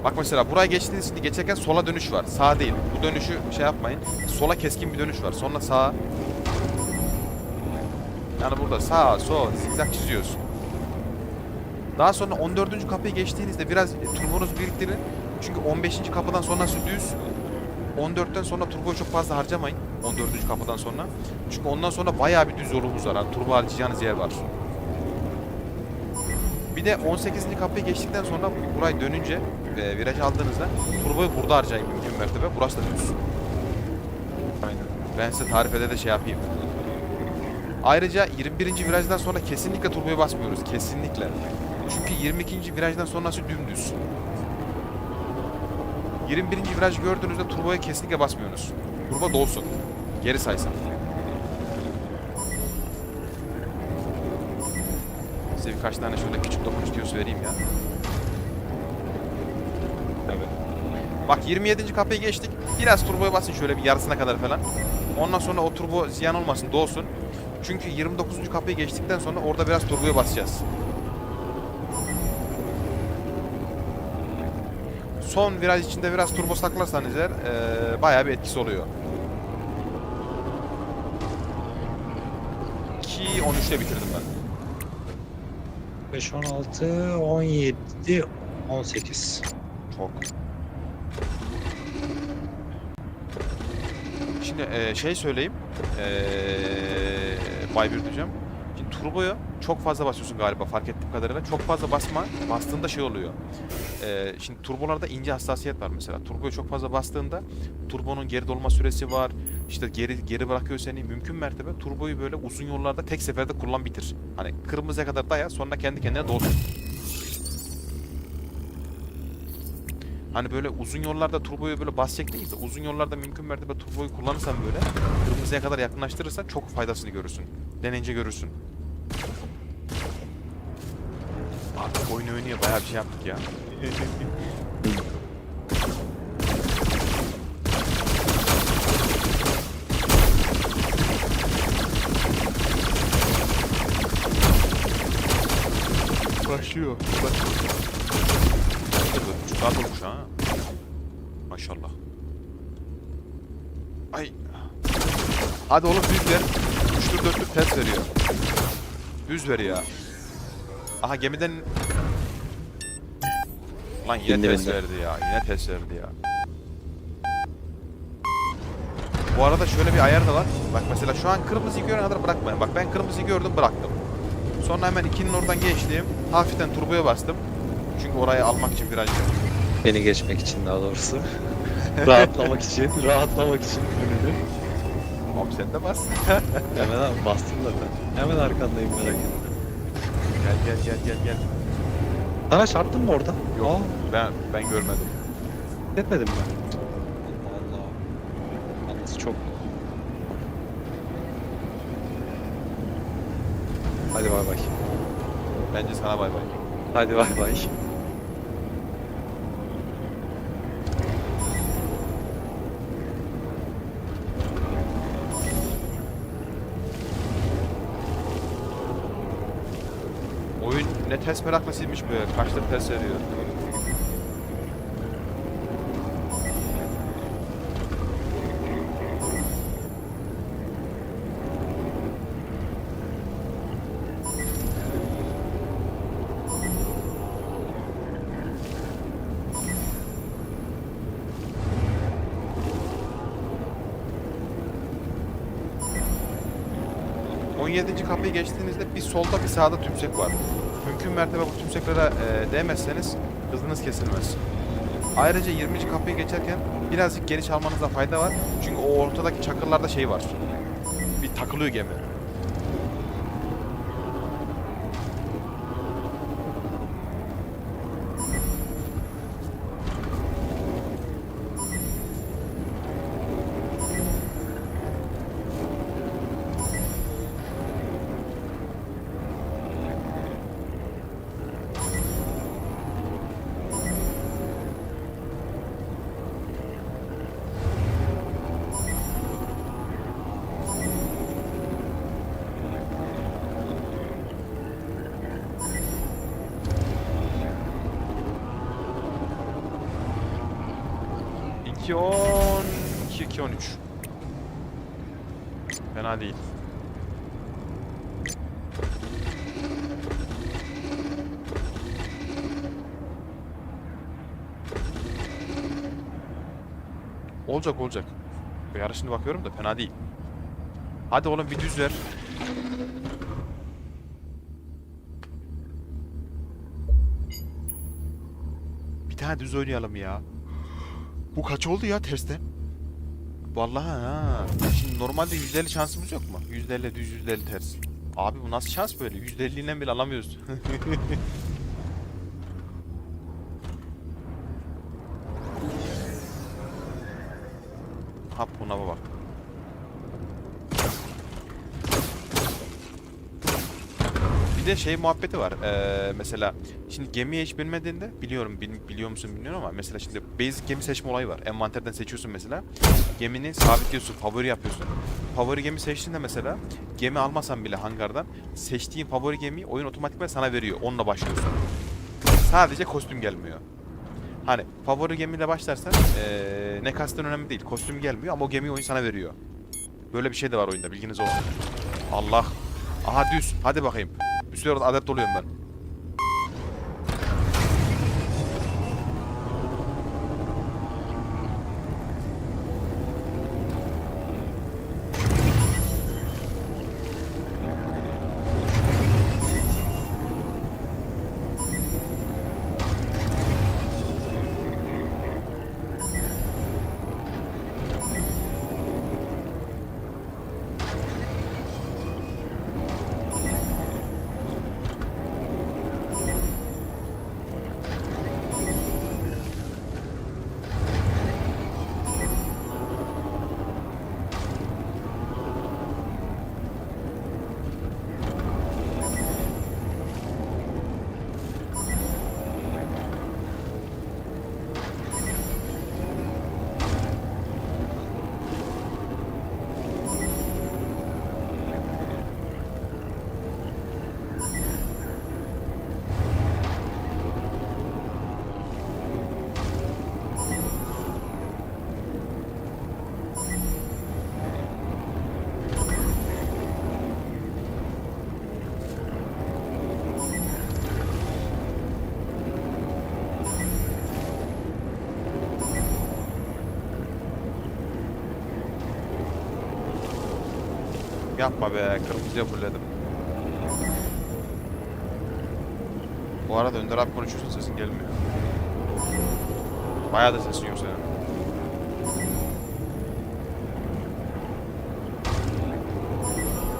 Bak mesela buraya geçtiğiniz şimdi geçerken sola dönüş var. Sağa değil. Bu dönüşü şey yapmayın. Sola keskin bir dönüş var. Sonra sağa. Yani burada sağ, sol, zigzag çiziyorsun. Daha sonra 14. kapıyı geçtiğinizde biraz turbonuzu biriktirin. Çünkü 15. kapıdan sonrası düz. 14'ten sonra turboyu çok fazla harcamayın. 14. kapıdan sonra. Çünkü ondan sonra bayağı bir düz yolumuz var. Yani turbo harcayacağınız yer var. Bir de 18. kapıyı geçtikten sonra burayı dönünce viraj aldığınızda turboyu burada harcayın mümkün mertebe. Burası da düz. Aynen. Ben size tarifede de şey yapayım. Ayrıca 21. virajdan sonra kesinlikle turboya basmıyoruz. Kesinlikle. Çünkü 22. virajdan sonrası dümdüz. 21. viraj gördüğünüzde turboya kesinlikle basmıyorsunuz. Turbo dolsun. Geri saysın. Size birkaç tane şöyle küçük dokunuş tüyosu vereyim ya. Evet. Bak 27. kapıyı geçtik. Biraz turboya basın şöyle bir yarısına kadar falan. Ondan sonra o turbo ziyan olmasın, dolsun. Çünkü 29. kapıyı geçtikten sonra orada biraz turboya basacağız. Son viraj içinde biraz turbo saklarsanız eğer bayağı bir etkisi oluyor. Ki 13'te bitirdim ben. 5, 16, 17, 18. Çok. Şimdi şey söyleyeyim. Bay bir diyeceğim. Şimdi turboya çok fazla basıyorsun galiba fark ettiğim kadarıyla. Çok fazla basma. Bastığında şey oluyor. Şimdi turbolarda ince hassasiyet var mesela. Turboyu çok fazla bastığında turbonun geri dolma süresi var. İşte geri bırakıyor seni. Mümkün mertebe turboyu böyle uzun yollarda tek seferde kullan bitir. Hani kırmızıya kadar daya sonra kendi kendine dolsun. Hani böyle uzun yollarda turboyu böyle basacak değil de uzun yollarda mümkün mertebe turboyu kullanırsan böyle kırmızıya kadar yakınlaştırırsan çok faydasını görürsün. Deneyince görürsün. Artık oyun oynuyor bayağı bir şey yaptık ya. Başlıyor. Çok rahat olmuş ha. Maşallah. Ay. Hadi oğlum düz ver. Üçlü dörtlü ters veriyor. Düz ver ya. Aha gemiden... Lan yine Bindi, ters bindi. verdi ya. Yine ters verdi ya. Bu arada şöyle bir ayar da var. Bak mesela şu an kırmızıyı görene kadar bırakmayın. Bak ben kırmızıyı gördüm bıraktım. Sonra hemen 2'nin oradan geçtim. Hafiften turboya bastım. Çünkü orayı almak için viraj yaptım. Beni geçmek için daha doğrusu. rahatlamak için önünü. Oğlum sen de bas. Hemen abi bastım zaten. Hemen arkandayım merak etme. Gel. Sana çarptın mı orada? Yok ben görmedim. Etmedim mi? Allah Allah. Yalnız çok. Hadi bay bay. Bence sana bay bay. Hadi bay bay. Oyun ne test meraklısıymış be. Kaçta test veriyor. Kapıyı geçtiğinizde bir solda bir sağda tümsek var. Mümkün mertebe bu tümseklere değmezseniz hızınız kesilmez. Ayrıca 20. kapıyı geçerken birazcık geri çalmanızda fayda var. Çünkü o ortadaki çakırlarda şey var. Bir takılıyor gemi. 2.10, 2.13. Fena değil. Olacak olacak. Bu yarışını bakıyorum da fena değil. Hadi oğlum bir düz ver. Bir tane düz oynayalım ya. Bu kaç oldu ya tersten? Vallahi ha. Şimdi normalde %50 şansımız yok mu? %50 düz, %50 ters. Abi bu nasıl şans böyle? %50'den bile alamıyoruz. Hap buna bak. Bir de şey muhabbeti var. Mesela şimdi gemiye hiç binmediğinde biliyorum biliyor musun bilmiyorum ama mesela şimdi basic gemi seçme olayı var. Envanterden seçiyorsun mesela. Gemini sabitliyorsun, favori yapıyorsun. Favori gemi seçtiğinde mesela gemi almasan bile hangardan seçtiğin favori gemiyi oyun otomatikman sana veriyor. Onunla başlıyorsun. Sadece kostüm gelmiyor. Hani favori gemiyle başlarsan ne kastın önemli değil. Kostüm gelmiyor ama o gemiyi oyun sana veriyor. Böyle bir şey de var oyunda, bilginiz olsun. Allah. Aha düz. Hadi bakayım. Bir süre adept oluyorum ben. Yapma be, kırmızıya fulledim. Bu arada Önder abi konuşuyorsun, sesin gelmiyor. Bayağı da sesin yok senin.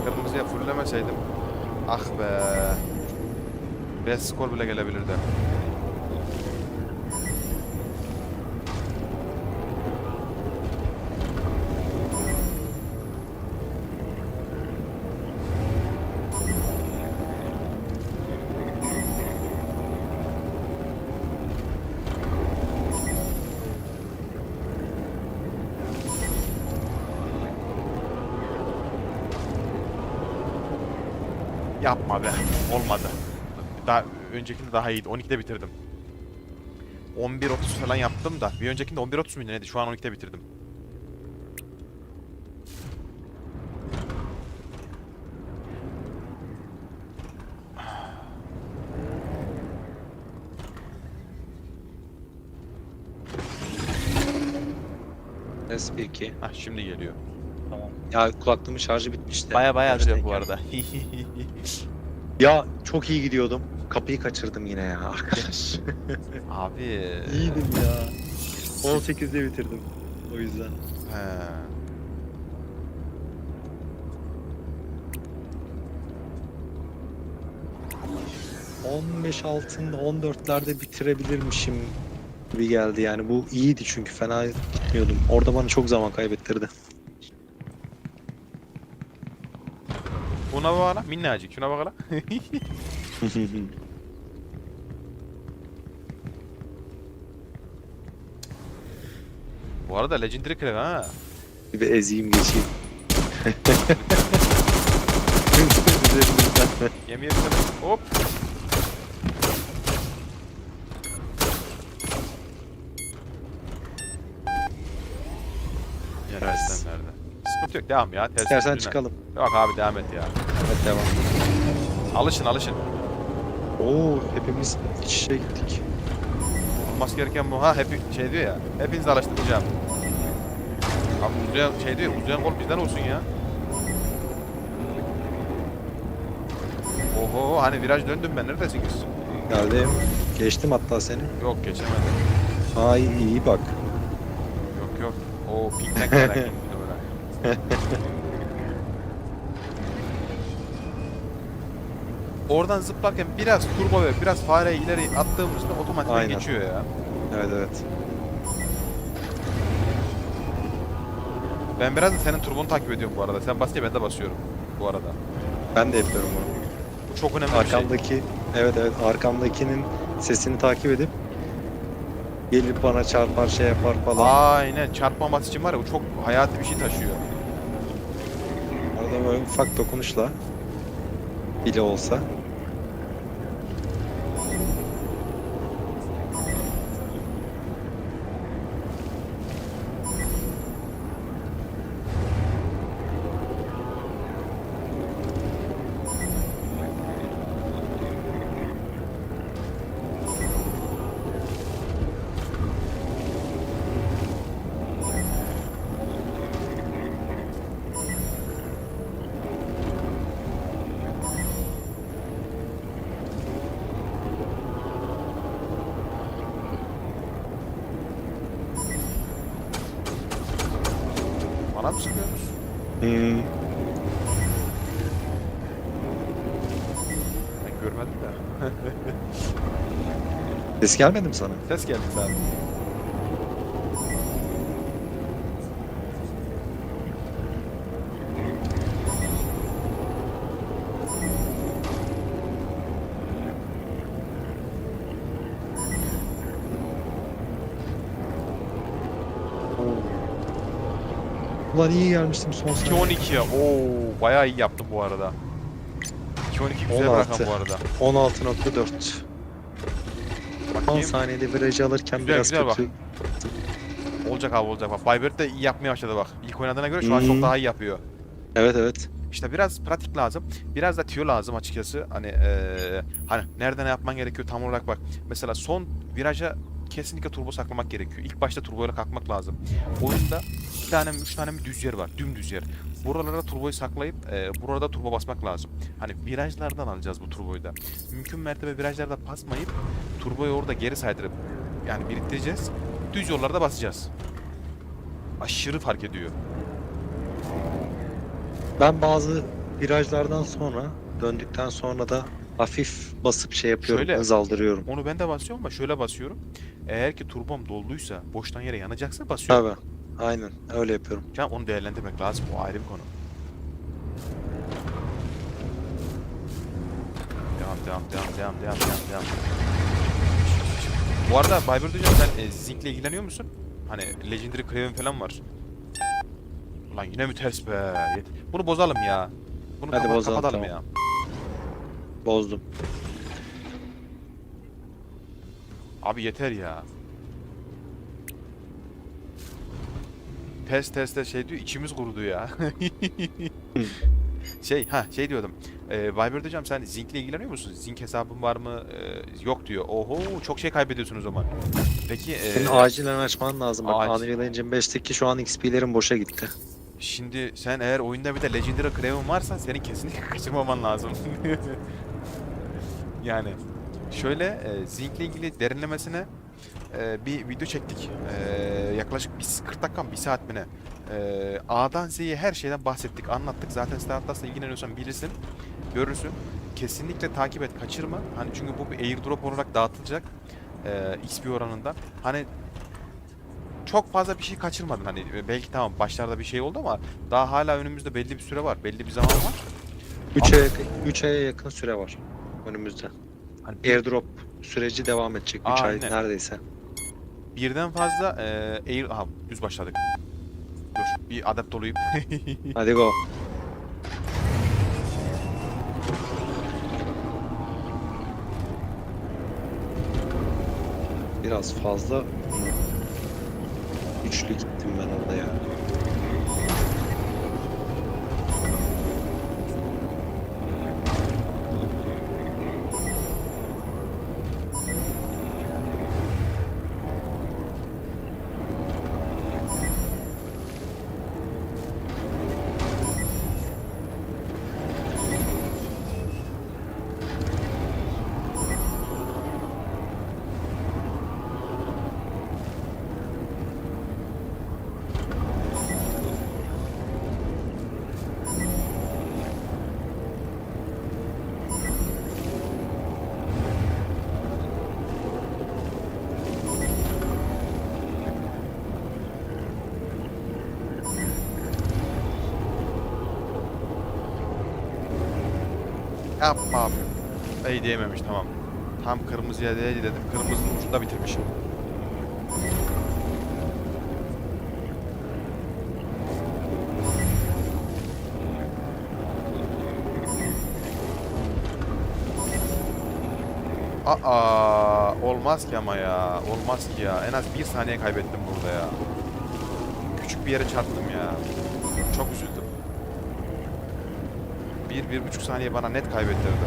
Kırmızıya fullemeseydim. Ah be. Best skor bile gelebilirdi. Yapma be. Olmadı. Daha öncekinde daha iyiydi. 12'de bitirdim. 11.30 falan yaptım da. Bir öncekinde 11.30 muydu neydi? Şu an 12'de bitirdim. S1-2. Hah şimdi geliyor. Tamam. Ya kulaklığımın şarjı bitmişti. Baya bayağıdır yok bu Baştayken. arada. Ya çok iyi gidiyordum. Kapıyı kaçırdım yine ya arkadaş. Abi. İyiydim ya. 18'de bitirdim. O yüzden. He. ...15 altında 14'lerde bitirebilirmişim gibi geldi yani. Bu iyiydi çünkü fena gitmiyordum. Orada bana çok zaman kaybettirdi. Buna bak hele. Minnacık. Şuna bak hele. Bu arada Legendary Crack ha. Bir ezeyim geçeyim. Gemiye bir tane. Hop. sıkıntı yok. Devam ya. Ters İstersen yüzüne. çıkalım. Yok abi devam et ya. Evet devam. Alışın. Oo hepimiz iç içe gittik. Olması gereken bu. Ha hep şey diyor ya. Hepinizi alıştıracağım. Abi uzayan şey diyor. Uzayan gol bizden olsun ya. Oho hani viraj döndüm ben. Neredesin kız? Neredeyim? Geçtim hatta seni. Yok geçemedim. Aa iyi bak. Yok. O pinkten merak ettim. Oradan zıplarken biraz turbo ve biraz fareyi ileri attığımızda otomatikman Aynen. geçiyor ya. Evet. Ben biraz da senin turbonu takip ediyorum bu arada. Sen basınca ben de basıyorum bu arada. Ben de yapıyorum bunu. Bu çok önemli bir şey. Arkamdaki evet arkamdakinin sesini takip edip gelip bana çarpar şey yapar falan. Aynen çarpmaması için var ya bu çok hayati bir şey taşıyor. Arada böyle ufak dokunuşla bile olsa. Bana mı sıkıyorsunuz? Hmm. Ben görmedim de. Ses gelmedi mi sana? Ses geldi zaten. Ulan iyi gelmiştim son saniye. 2.12 ya. Oo bayağı iyi yaptım bu arada. 2.12 güzel bir 16. rakam bu arada. 16.4. 10 Bakayım. saniyede virajı alırken Güzel, biraz güzel bak. kötü. Olacak abi olacak bak. Baybert de iyi yapmaya başladı bak. İlk oynadığına göre şu an Hmm. çok daha iyi yapıyor. Evet. İşte biraz pratik lazım. Biraz da tüyo lazım açıkçası. Hani nerede ne yapman gerekiyor tam olarak bak. Mesela son viraja kesinlikle turbo saklamak gerekiyor. İlk başta turboyla kalkmak lazım. Oyunda 2 tane mi 3 tane mi düz yer var. Dümdüz yer. Buralara turboyu saklayıp burada turbo basmak lazım. Hani virajlardan alacağız bu turboyu da. Mümkün mertebe virajlarda basmayıp turboyu orada geri saydırıp yani biriktireceğiz. Düz yollarda basacağız. Aşırı fark ediyor. Ben bazı virajlardan sonra döndükten sonra da hafif basıp şey yapıyorum, Şöyle. hız aldırıyorum. Onu ben de basıyorum ama şöyle basıyorum. Eğer ki turbom dolduysa, boştan yere yanacaksa basıyorum. Tabii. Aynen öyle yapıyorum. Can onu değerlendirmek lazım. O ayrı bir konu. Devam. Bu arada Bayburt hocam sen Zinc'le ilgileniyor musun? Hani Legendary Craven falan var. Ulan yine mi ters be? Bunu bozalım ya. Bunu Hadi bozalım, kapatalım tamam. ya. Bozdum. Abi yeter ya. Test şey diyor içimiz kurudu ya. şey diyordum. Viber hocam sen Zinc'le ilgileniyor musun? Zink hesabın var mı? Yok diyor. Oho çok şey kaybediyorsun o zaman. Peki Senin acilen açman lazım. Bak acil. Unreal Engine 5'teki şu an XP'lerin boşa gitti. şimdi sen eğer oyunda bir de Legendary Craven varsa senin kesinlikle kaçırmaman lazım. Yani şöyle Zinc'le ilgili derinlemesine bir video çektik. Yaklaşık 40 dakika mı 1 saat mi ne? A'dan Z'ye her şeyden bahsettik, anlattık. Zaten StarTas'la ilgileniyorsan bilirsin, görürsün. Kesinlikle takip et, kaçırma. Hani çünkü bu bir airdrop olarak dağıtılacak XP oranında. Hani çok fazla bir şey kaçırmadın. Hani belki tamam başlarda bir şey oldu ama daha hala önümüzde belli bir süre var, belli bir zaman var. 3 aya yakın süre var önümüzde. Hani Airdrop süreci devam edecek 3 ay Aynen. neredeyse. birden fazla aha düz başladık. Dur bir adapt olayım. Hadi go. Biraz fazla güçlü gittim ben orada ya. Yapma abi. İyi diyememiş, tamam. Tam kırmızıya değdi dedim. Kırmızının ucunda bitirmişim. Aa, olmaz ki ama ya. Olmaz ki ya. En az 1 saniye kaybettim burada ya. Küçük bir yere çarptım ya. Çok üzüldüm. 1-1,5 saniye bana net kaybettirdi.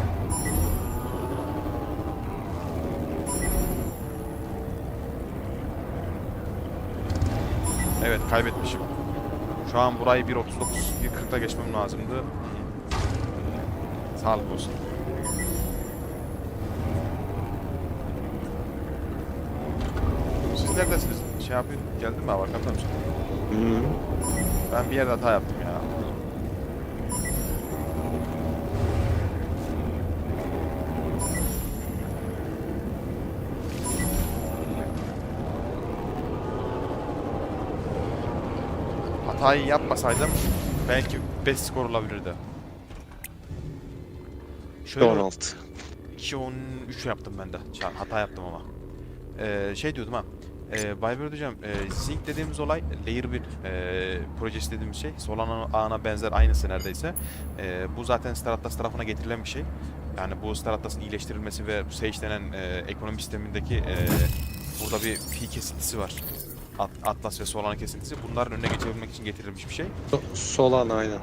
Evet, kaybetmişim. Şu an burayı 1.39, 1.40'da geçmem lazımdı. Sağlık olsun. Siz neredesiniz? Şey yapayım, geldin mi abi? Arkamda mısın? Hı. Ben bir yerde hata yaptım ya. Hatayı yapmasaydım belki 5 skor olabilirdi. Şöyle 16. 2-13 yaptım ben de. Hata yaptım ama. Şey diyordum ha. Baybird hocam, Sync dediğimiz olay Layer 1 projesi dediğimiz şey. Solana ağına benzer, aynısı neredeyse. Bu zaten Stratos tarafına getirilen bir şey. Yani bu Stratos'un iyileştirilmesi ve Sage denen ekonomi sistemindeki burada bir pi kesintisi var. Atlas ve Solana kesintisi. Bunların önüne geçebilmek için getirilmiş bir şey. Solana aynen.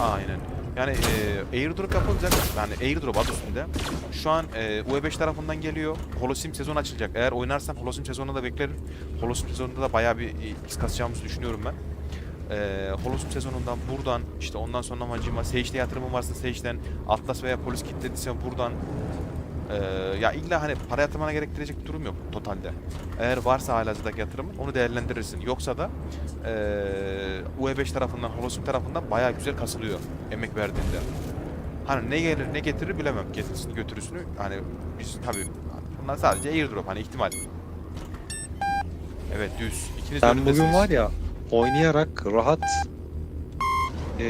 Aynen. Yani airdrop yapılacak. Yani airdrop adı üstünde. Şu an UE5 tarafından geliyor. Holosim sezon açılacak. Eğer oynarsam Holosim sezonunda da beklerim. Holosim sezonunda da bayağı bir X kasacağımızı düşünüyorum ben. Holosim sezonundan buradan, işte ondan sonra Macima, Sage'de yatırımım varsa Sage'den, Atlas veya Polis kilitlediysen buradan. Ya illa hani para yatırmana gerektirecek bir durum yok totalde. Eğer varsa halihazırdaki yatırımın, onu değerlendirirsin. Yoksa da UE5 tarafından, Holosim tarafından bayağı güzel kasılıyor emek verdiğinde. Hani ne gelir ne getirir bilemem, getirisini götürüsünü. Hani biz tabii bunlar sadece airdrop, hani ihtimal. Evet, düz. İkiniz de Sen bugün önündesiniz. var ya oynayarak rahat 15-20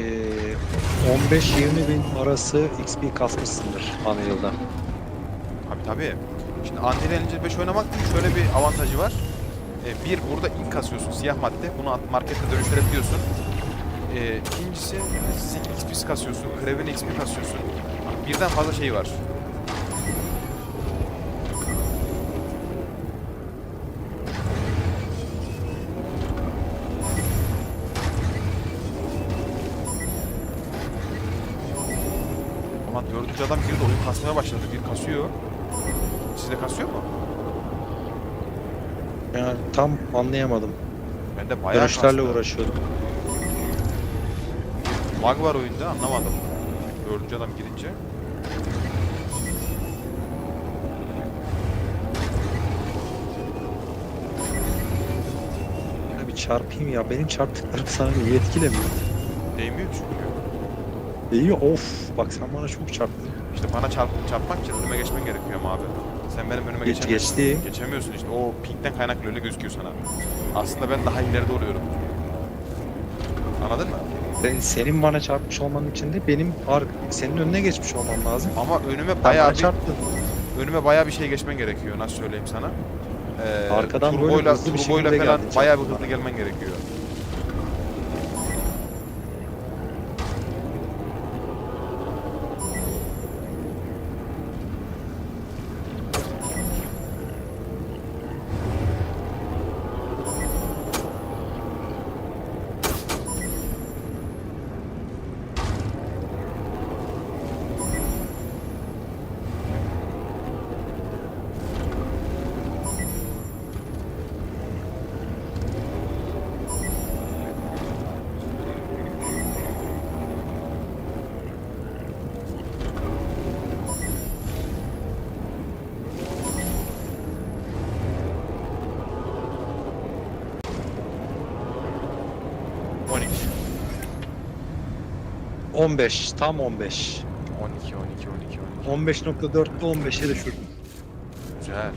bin arası XP kasmışsındır Unreal'da. Tabii. Şimdi Unreal Engine 5 oynamak şöyle bir avantajı var. Bir, burada ink kasıyorsun, siyah madde. Bunu markette dönüştürebiliyorsun. İkincisi, XP kasıyorsun, Kraven XP kasıyorsun. Birden fazla şey var. Ama dördüncü adam girdi, oyun kasmaya başladı. Bir kasıyor. Sizde kasıyor mu? Yani tam anlayamadım. Ben de bayağı Dönüşlerle kastı. uğraşıyordum. Bug var oyunda, anlamadım. Dördüncü adam girince. Ya bir çarpayım ya. Benim çarptıklarım sana bir etkilemiyor. Değmiyor çünkü. İyi of. Bak sen bana çok çarptın. İşte bana çarpmak için önüme geçmen gerekiyor ama abi. Sen benim önüme geçemiyorsun. Geçti. Geçemiyorsun işte. O pinkten kaynaklı öyle gözüküyor sana. Aslında ben daha ileride oluyorum. Anladın mı? Senin bana çarpmış olmanın için de benim senin önüne geçmiş olmam lazım. Ama önüme Ben bayağı bana bir çarptın. önüme bir şey geçmen gerekiyor. Nasıl söyleyeyim sana? Arkadan böyle turboyla hızlı bir turboyla şekilde falan geldin, bayağı bir çarptın hızlı gelmen gerekiyor. On 15. Tam 15. 12 12 15.4'te 15'e düşürdüm. Güzel.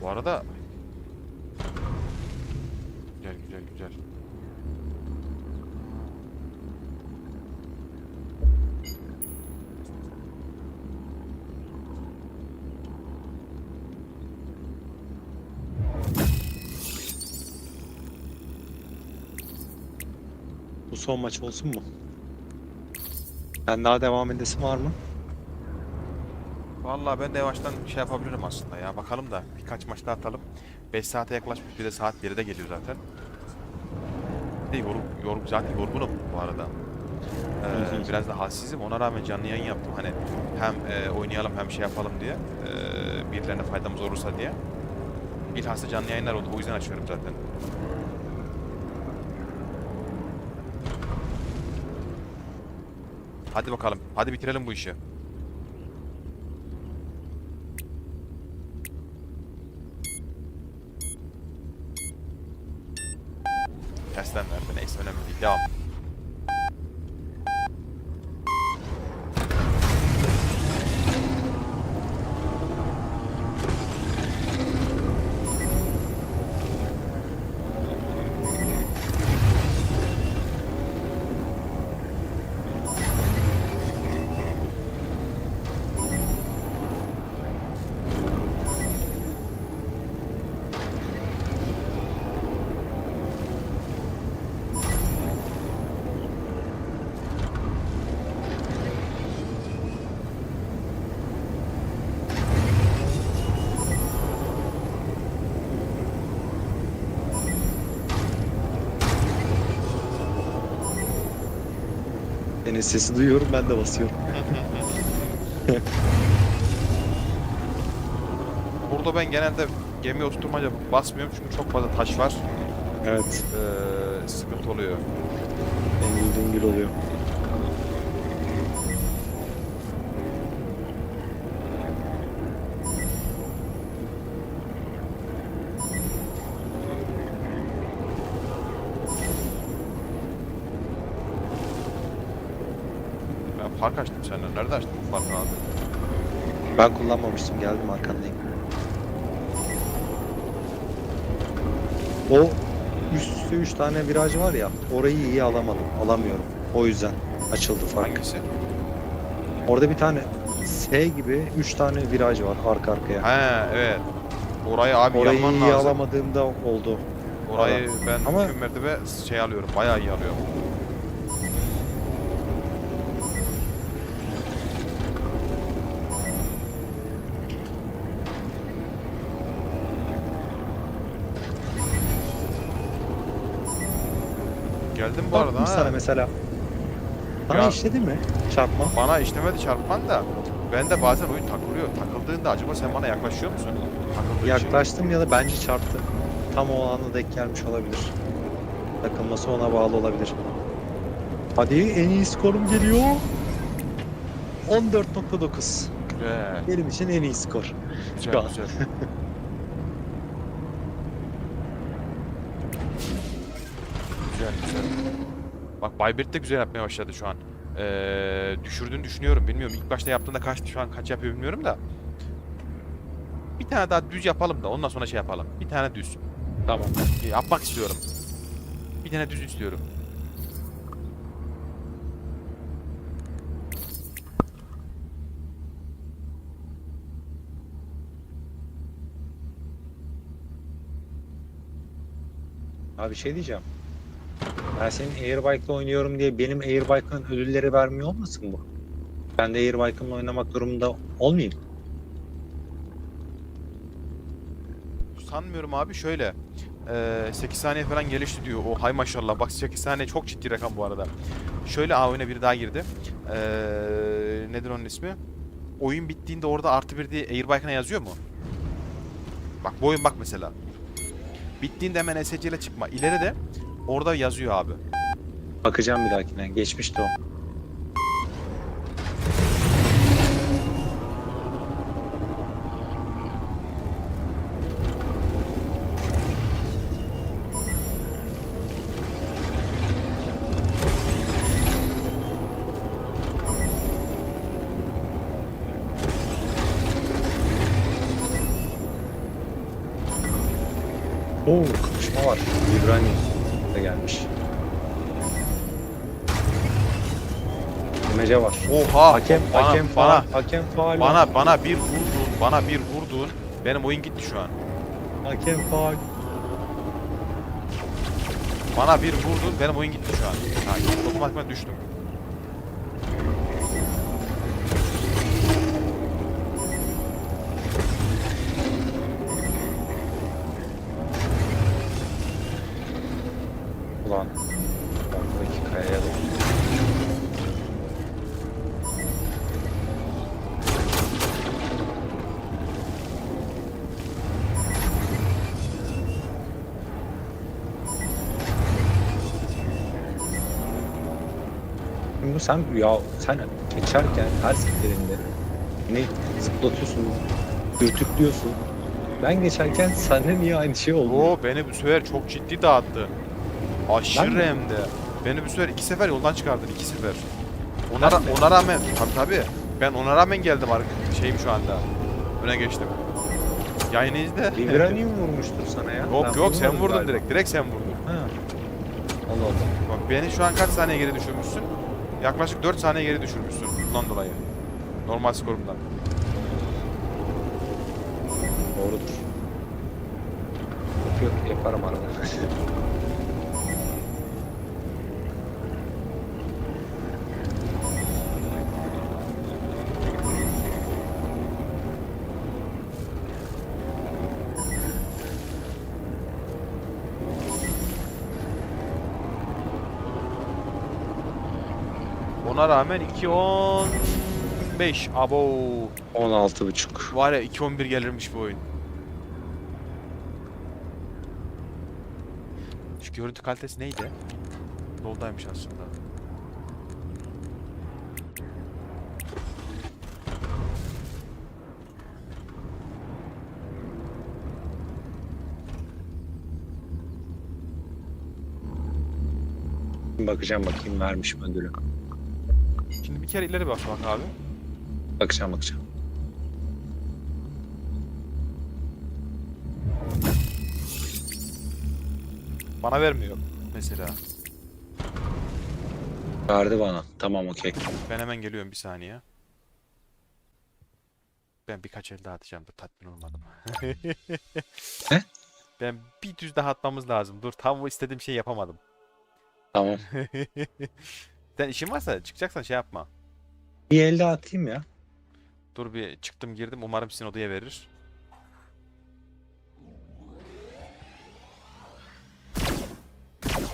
Bu arada güzel güzel güzel. son maç olsun mu? Ben daha devam edesim var mı? Vallahi ben de yavaştan şey yapabilirim aslında ya. Bakalım da birkaç maç daha atalım. 5 saate yaklaşmış, bir de saat 1'de geliyor zaten. Bir de zaten yorgunum bu arada. Biraz da halsizim. Ona rağmen canlı yayın yaptım. Hani hem oynayalım hem şey yapalım diye. Birilerine faydamız olursa diye. Bilhassa canlı yayınlar oldu. O yüzden açıyorum zaten. Hadi bakalım. Hadi bitirelim bu işi. Tersten verdi. Neyse önemli değil. Devam. Senin sesi duyuyorum, ben de basıyorum. Burada ben genelde gemi oturmaca basmıyorum çünkü çok fazla taş var. Evet. Sıkıntı oluyor. Dengil dengil oluyor. Ben fark açtım senden. Nerede açtın bu farkı abi? Ben kullanmamıştım, geldim arkandayım. O üst üste 3 tane viraj var ya, orayı iyi alamadım, alamıyorum. O yüzden açıldı fark. Hangisi? Orada bir tane S gibi 3 tane viraj var arka arkaya. He evet. Orayı abi Orayı yapman iyi lazım. alamadığımda oldu. Orayı ben Ama- mümkün mertebe şey alıyorum. Bayağı iyi alıyorum. Geldim bu arada. Baktım ha. sana mesela. Sana Ya- işledi mi çarpma? Bana işlemedi çarpman da. Ben de bazen oyun takılıyor. Takıldığında acaba sen bana yaklaşıyor musun? Takıldığı için. Yaklaştım ya da bence çarptı. Tam o ana denk gelmiş olabilir. Takılması ona bağlı olabilir. Hadi en iyi skorum geliyor. 14.9. Güzel. Benim için en iyi skor. Güzel Şu an. güzel. Güzel güzel. Bak Baybert de güzel yapmaya başladı şu an. Düşürdüğünü düşünüyorum. Bilmiyorum. İlk başta yaptığında şu an kaç yapıyor bilmiyorum da. Bir tane daha düz yapalım da ondan sonra şey yapalım. Bir tane düz. Tamam. Yapmak istiyorum. Bir tane düz istiyorum. Abi şey diyeceğim. Ben senin Airbike'la oynuyorum diye benim Airbike'ın ödülleri vermiyor olmasın bu? Ben de Airbike'ımla oynamak durumunda olmayayım. Sanmıyorum abi şöyle. 8 saniye falan gelişti diyor. O hay maşallah. Bak 8 saniye çok ciddi rakam bu arada. Şöyle oyuna biri daha girdi. Nedir onun ismi? Oyun bittiğinde orada +1 diye Airbike'ına yazıyor mu? Bak bu oyun bak mesela. Bittiğinde hemen SC ile çıkma. İleri de orada yazıyor abi. Bakacağım bir dahakine. Geçmişti o. Oo, kapışma var. İbrahim de gelmiş. Demece var. Oha! Hakem, bana, hakem bana, faal, hakem faal. bana bir vurdun. Benim oyun gitti şu an. Hakem faal. Bana bir vurdu. Benim oyun gitti şu an. Ha, otomatikman düştüm. Ulan. Oradaki kayaya da. Şimdi sen geçerken her seferinde beni zıplatıyorsun, dürtüklüyorsun. Ben geçerken sende niye aynı şey oldu? Oo, beni bu sefer çok ciddi dağıttı. Aşırı Ben mi? hem de. Beni bu sefer 2 sefer yoldan çıkardın, 2 sefer. Ben mi? Ona rağmen tabii. Ben ona rağmen geldim şeyim şu anda. Öne geçtim. Yayını izle. Vibranium vurmuştur sana ya. Yok Ben yok, sen vurmadım vurdun galiba. direkt. Direkt sen vurdun. Ha. Allah Allah. Bak beni şu an kaç saniye geri düşürmüşsün? Yaklaşık 4 saniye geri düşürmüşsün bundan dolayı. Normal skorumdan. Doğrudur. Yok yaparım arada. Ona rağmen 2.15. Abo. 16,5. Var ya 2.11 gelirmiş bu oyun. Şu görüntü kalitesi neydi? Loldaymış aslında. Bakacağım bakayım vermiş mi ödülü. Şimdi bir kere ileri bak abi. Bakacağım. Bana vermiyor mesela. Verdi bana. Tamam okey. Ben hemen geliyorum, bir saniye. Ben birkaç el daha atacağım da tatmin olmadım. Ne? Ben bir düz daha atmamız lazım. Dur, tam o istediğim şeyi yapamadım. Tamam. Sen işin varsa çıkacaksan şey yapma. Bir elde atayım ya. Dur bir çıktım girdim, umarım sizin odaya verir.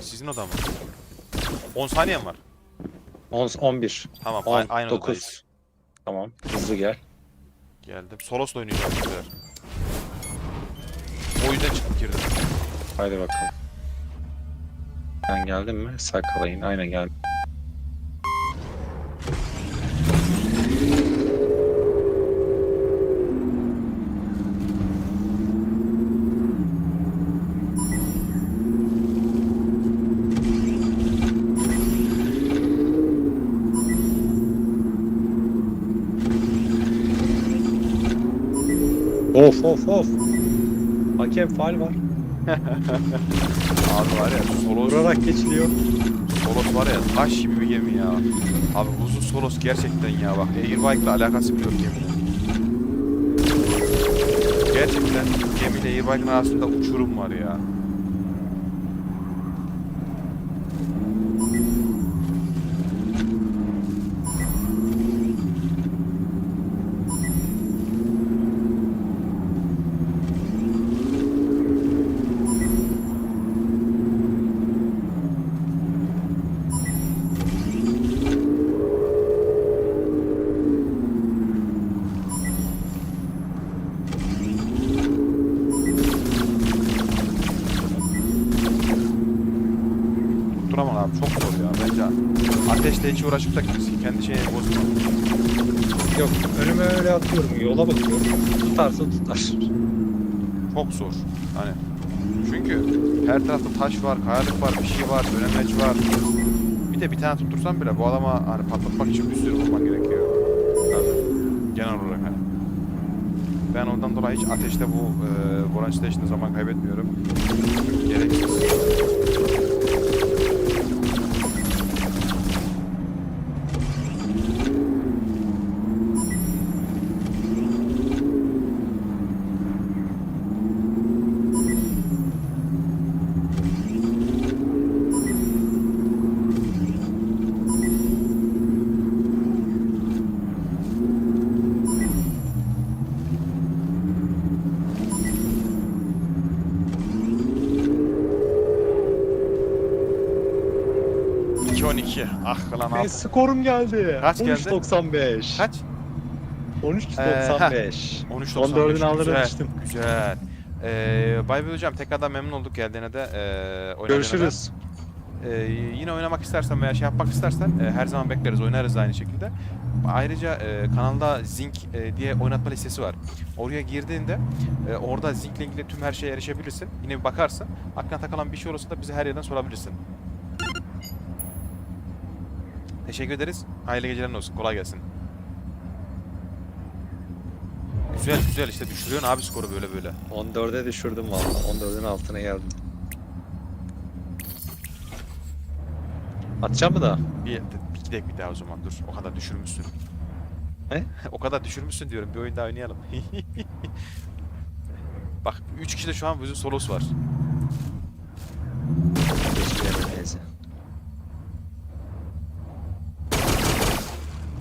Sizin oda mı? 10 saniyem var. 11. Tamam, 10, aynı 9. odadayız. Tamam. Hızlı gel. Geldim. Solos'la oynayacağım bu sefer. O yüzden çıkıp girdim. Haydi bakalım. Ben geldim mi? Sakalayın. Aynen geldim. Of. Hakem faul var. Abi var ya, Solos, Vurarak geçiliyor. Solos var ya taş gibi bir gemi ya. Abi uzun Solos gerçekten ya, bak Airbike'la alakası bile yok geminin. Gerçekten gemiyle Airbike'ın arasında uçurum var ya. Tutturamam abi, çok zor ya bence. Ateşle hiç uğraşıp da kendi şeyini bozma. Yok önüme öyle atıyorum. Yola bakıyorum. Tutarsa tutar. Çok zor. Hani çünkü her tarafta taş var, kayalık var, bir şey var, dönemeç var. Bir de bir tane tuttursan bile bu adama hani patlatmak için bir sürü vurman gerekiyor. Genel olarak hani. Ben ondan dolayı hiç ateşte bu Volan Station'da zaman kaybetmiyorum. Gereksiz. Ah lan Benim abi. skorum geldi. Kaç geldi? 13.95. Kaç? 13.95. 13.95. 14'ünü alır Güzel. demiştim. Güzel. Baybel hocam tekrardan memnun olduk geldiğine de. Oynadığına Görüşürüz. da. Yine oynamak istersen veya şey yapmak istersen her zaman bekleriz, oynarız da aynı şekilde. Ayrıca kanalda Zinc diye oynatma listesi var. Oraya girdiğinde orada Zinc'le ilgili tüm her şeye erişebilirsin. Yine bir bakarsın. Aklına takılan bir şey olursa da bize her yerden sorabilirsin. Teşekkür ederiz. Hayırlı geceler olsun. Kolay gelsin. Güzel güzel işte düşürüyorsun abi skoru böyle böyle. 14'e düşürdüm valla. 14'ün altına geldim. Atacağım mı daha? Bir gidek bir daha o zaman dur. O kadar düşürmüşsün. Ne? O kadar düşürmüşsün diyorum. Bir oyun daha oynayalım. Bak 3 kişi de şu an bizim solos var. Neyse.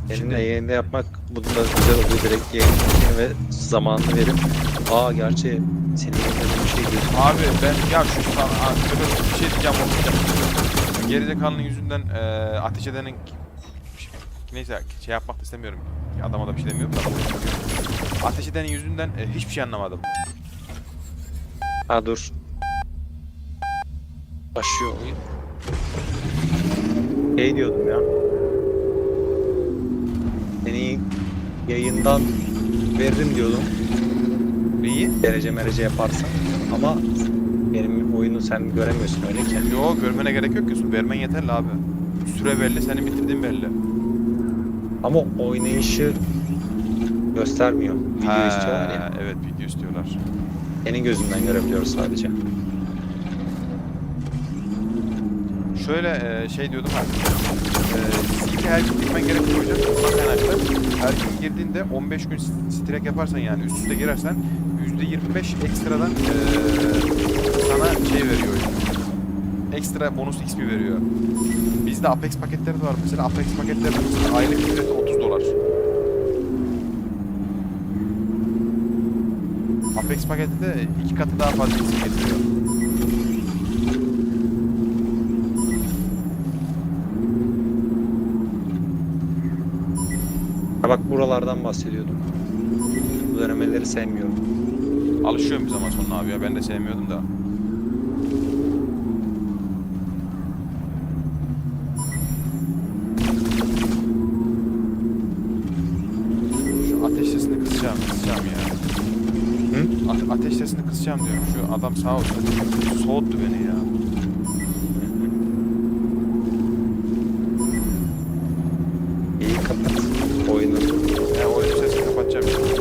Seninle yayında yapmak bunun da güzel oluyor. Direkt yayını ve zamanını verip gerçi senin yayında bir şey gözüküyor. Abi ben ya şu bir şey diyeceğim olmayacak. Gerizekalının yüzünden ateş edenin neyse şey yapmak da istemiyorum. Adama da bir şey demiyorum da. Ateş edenin yüzünden hiçbir şey anlamadım. Dur. Başlıyor oyun. Şey diyordum ya. Seni yayından veririm diyordum. Neyi? Derece yaparsan. Ama benim oyunu sen göremiyorsun öyle ki. Yo görmene gerek yok ki. Vermen yeterli abi. Süre belli, senin bitirdiğin belli. Ama oynayışı göstermiyor. Video istiyorlar ya. Evet video istiyorlar. Senin gözünden görebiliyoruz sadece. Şöyle şey diyordum abi. Zinc'e her gün girmen gerekiyor hocam. Bundan kaynaklı. Her gün girdiğinde 15 gün strek yaparsan yani üst üste girersen %25 ekstradan sana şey veriyor oyun. Ekstra bonus XP veriyor. Bizde Apex paketleri de var. Mesela Apex paketleri mesela aylık ücreti $30. Apex paketi de 2 katı daha fazla XP getiriyor. Bak buralardan bahsediyordum. Bu denemeleri sevmiyorum. Alışıyorum bir zaman sonra abi ya. Ben de sevmiyordum da. Şu ateş sesini kısacağım ya. Hı? Ateş sesini kısacağım diyorum. Şu adam sağ olsun soğuttu beni ya. İyi kapat oyunu. Oyun sesini kapatacağım şimdi.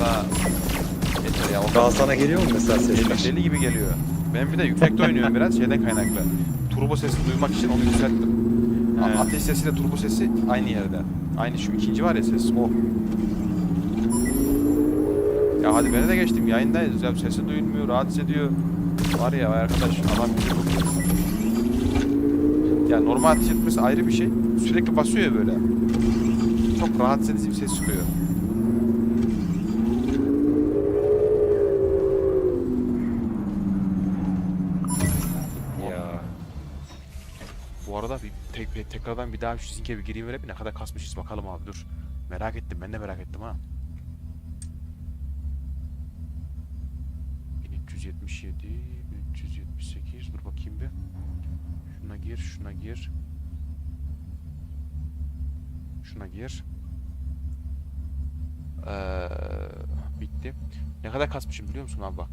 Daha yeter ya. O Daha sana geliyor mu mesela sesler? deli gibi geliyor. Ben bir de yüksekte oynuyorum biraz şeyden kaynaklı. Turbo sesini duymak için onu yükselttim. He. Ateş sesiyle turbo sesi aynı yerde. Aynı şu ikinci var ya ses o. Ya hadi beni de geçtim yayındayız ya sesi duyulmuyor rahatsız ediyor. Var ya arkadaş adam bizi bu. Ya normal ateş etmesi ayrı bir şey. Sürekli basıyor ya böyle. Çok rahatsız edici bir ses çıkıyor. Ya. Bu arada tekrardan bir daha şu Zinc'e bir gireyim ve ne kadar kasmışız bakalım abi dur. Merak ettim ben de merak ettim ha. 1377, 1378 dur bakayım bir. Şuna gir, şuna gir. Şuna gir. Bitti. Ne kadar kasmışım biliyor musun abi bak.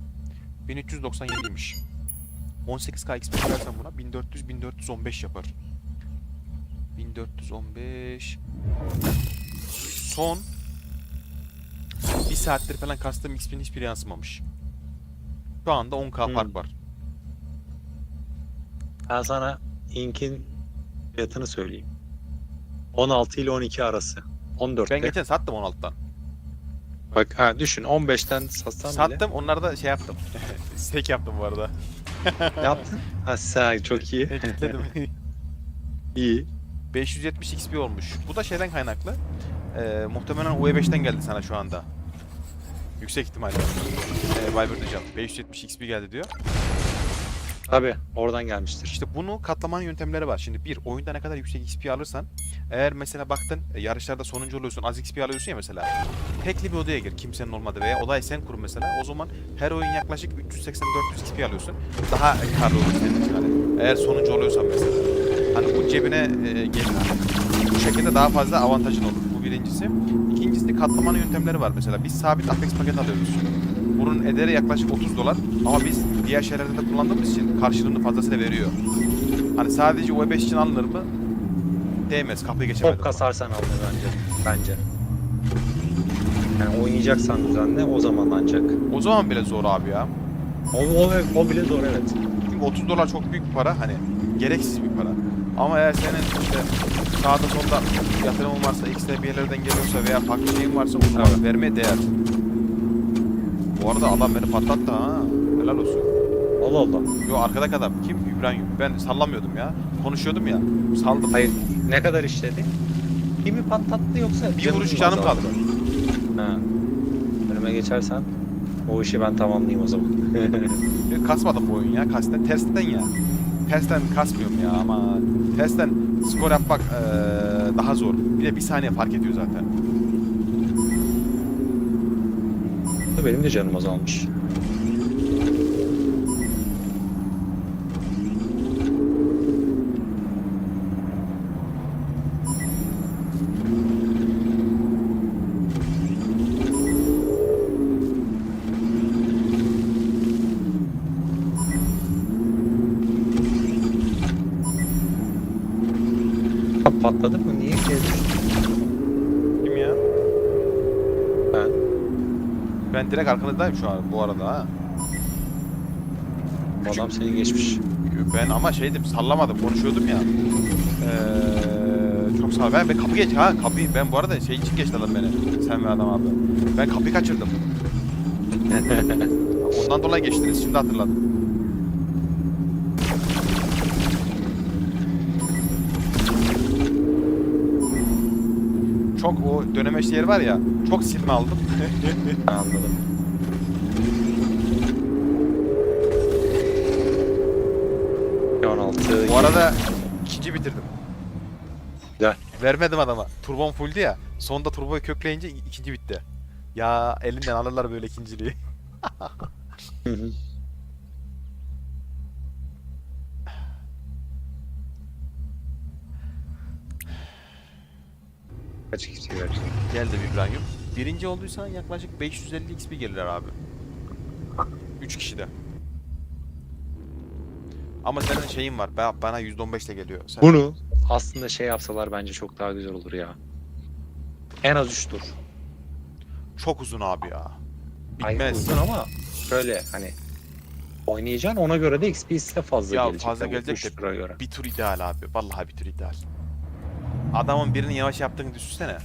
1397'ymiş. 18k XP versen buna 1415 yapar. 1415. Son bir saattir falan kastığım XP'nin hiçbiri yansımamış. Şu anda 10k fark var. Ben sana Ink'in fiyatını söyleyeyim. 16 ile 12 arası. 14'te. Ben geçen sattım 16'dan. Bak düşün 15'ten satsan Sattım onlar da şey yaptım. Stake yaptım bu arada. bile. Ne yaptın? Sen çok iyi. Ekledim. İyi. 570 XP olmuş. Bu da şeyden kaynaklı. Muhtemelen UE5'ten geldi sana şu anda. Yüksek ihtimalle. Viber diyeceğim. 570 XP geldi diyor. Tabii oradan gelmiştir. İşte bunu katlamanın yöntemleri var. Şimdi bir, oyunda ne kadar yüksek XP alırsan, eğer mesela baktın yarışlarda sonuncu oluyorsun, az XP alıyorsun ya mesela. Tekli bir odaya gir, kimsenin olmadığı, veya odayı sen kur mesela. O zaman her oyun yaklaşık 380-400 XP alıyorsun. Daha karlı olur senin için hani. Eğer sonuncu oluyorsan mesela. Hani bu cebine gelir. Bu şekilde daha fazla avantajın olur. Bu birincisi. İkincisi, katlamanın yöntemleri var mesela. Biz sabit Apex paket alıyoruz. Bunun ederi yaklaşık 30 dolar. Ama biz diğer şeylerde de kullandığımız için karşılığını fazlasıyla veriyor. Hani sadece UE5 için alınır mı? Değmez. Kapıyı geçemedim. Çok kasarsan alınır bence. Yani oynayacaksan düzenle o zaman ancak. O zaman bile zor abi ya. O bile zor evet. Çünkü 30 dolar çok büyük bir para. Hani gereksiz bir para. Ama eğer senin işte sağda solda yatırımın varsa, ekstra bir yerlerden geliyorsa veya farklı şeyin varsa o zaman vermeye değer. Bu arada adam beni patlattı ha. Helal olsun. Allah Allah. Yo, arkadaki adam. Kim? İbrahim. Ben sallamıyordum ya. Konuşuyordum ya. Saldım. Hayır. Ne kadar işledi? Kimi patlattı yoksa Bir canın vuruş mı canım azaldı? kaldı. Ha. Önüme geçersen o işi ben tamamlayayım o zaman. Kasmadım bu oyun ya. Tersten ya. Tersten kasmıyorum ya ama tersten skor yapmak daha zor. Bir de bir saniye fark ediyor zaten. Benim de canım azalmış. Patladı mı? Niye ki? Kim ya? Ben. Ben direkt arkanızdayım şu an bu arada ha. Bu adam seni geçmiş. Ben ama şeydim, sallamadım, konuşuyordum ya. Çok sağ ol. Ben kapı geç ha, kapıyı ben bu arada şey için geçti adam beni. Sen ve adam abi. Ben kapıyı kaçırdım. Ondan dolayı geçtiniz. Şimdi hatırladım. Çok o dönemeçli yer var ya. Çok silme aldım. Anladım. Bu arada ikinci bitirdim. Güzel. Vermedim adama. Turbom fulldü ya. Sonunda turboyu kökleyince ikinci bitti. Ya elinden alırlar böyle ikinciliği. Hı hı. Kaç kişi verirsin? Geldim İbrahim. Birinci olduysan yaklaşık 550 XP gelirler abi. 3 kişide. Ama senin şeyin var. Bana %15 ile geliyor. Sen... Bunu aslında şey yapsalar bence çok daha güzel olur ya. En az 3 tur. Çok uzun abi ya. Ay, Bitmez. uzun ama şöyle hani oynayacaksın ona göre de XP'si de fazla Ya gelecek. fazla tabii, gelecek 3 de tura göre. bir tur ideal abi. Vallahi bir tur ideal. Adamın birinin yavaş yaptığını düşünsene.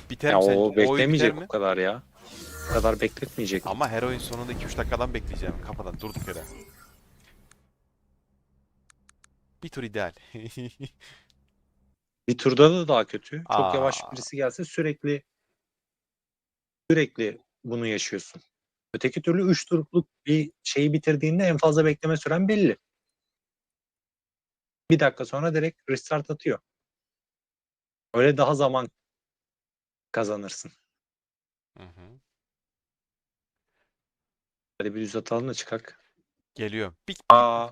Biter Ya mi sence? o O oyun biter beklemeyecek mi? o kadar ya. O kadar bekletmeyecek. Ama her oyun sonunda 2-3 dakikadan bekleyeceğim. Kafadan durduk yere. Bir tur ideal. Bir turda da daha kötü. Çok yavaş Aa, birisi gelse sürekli bunu yaşıyorsun. Öteki türlü 3 turluk bir şeyi bitirdiğinde en fazla bekleme süren belli. Bir dakika sonra direkt restart atıyor. Öyle daha zaman kazanırsın. hı hı. Hadi bir düz atalım da çıkak. Geliyor.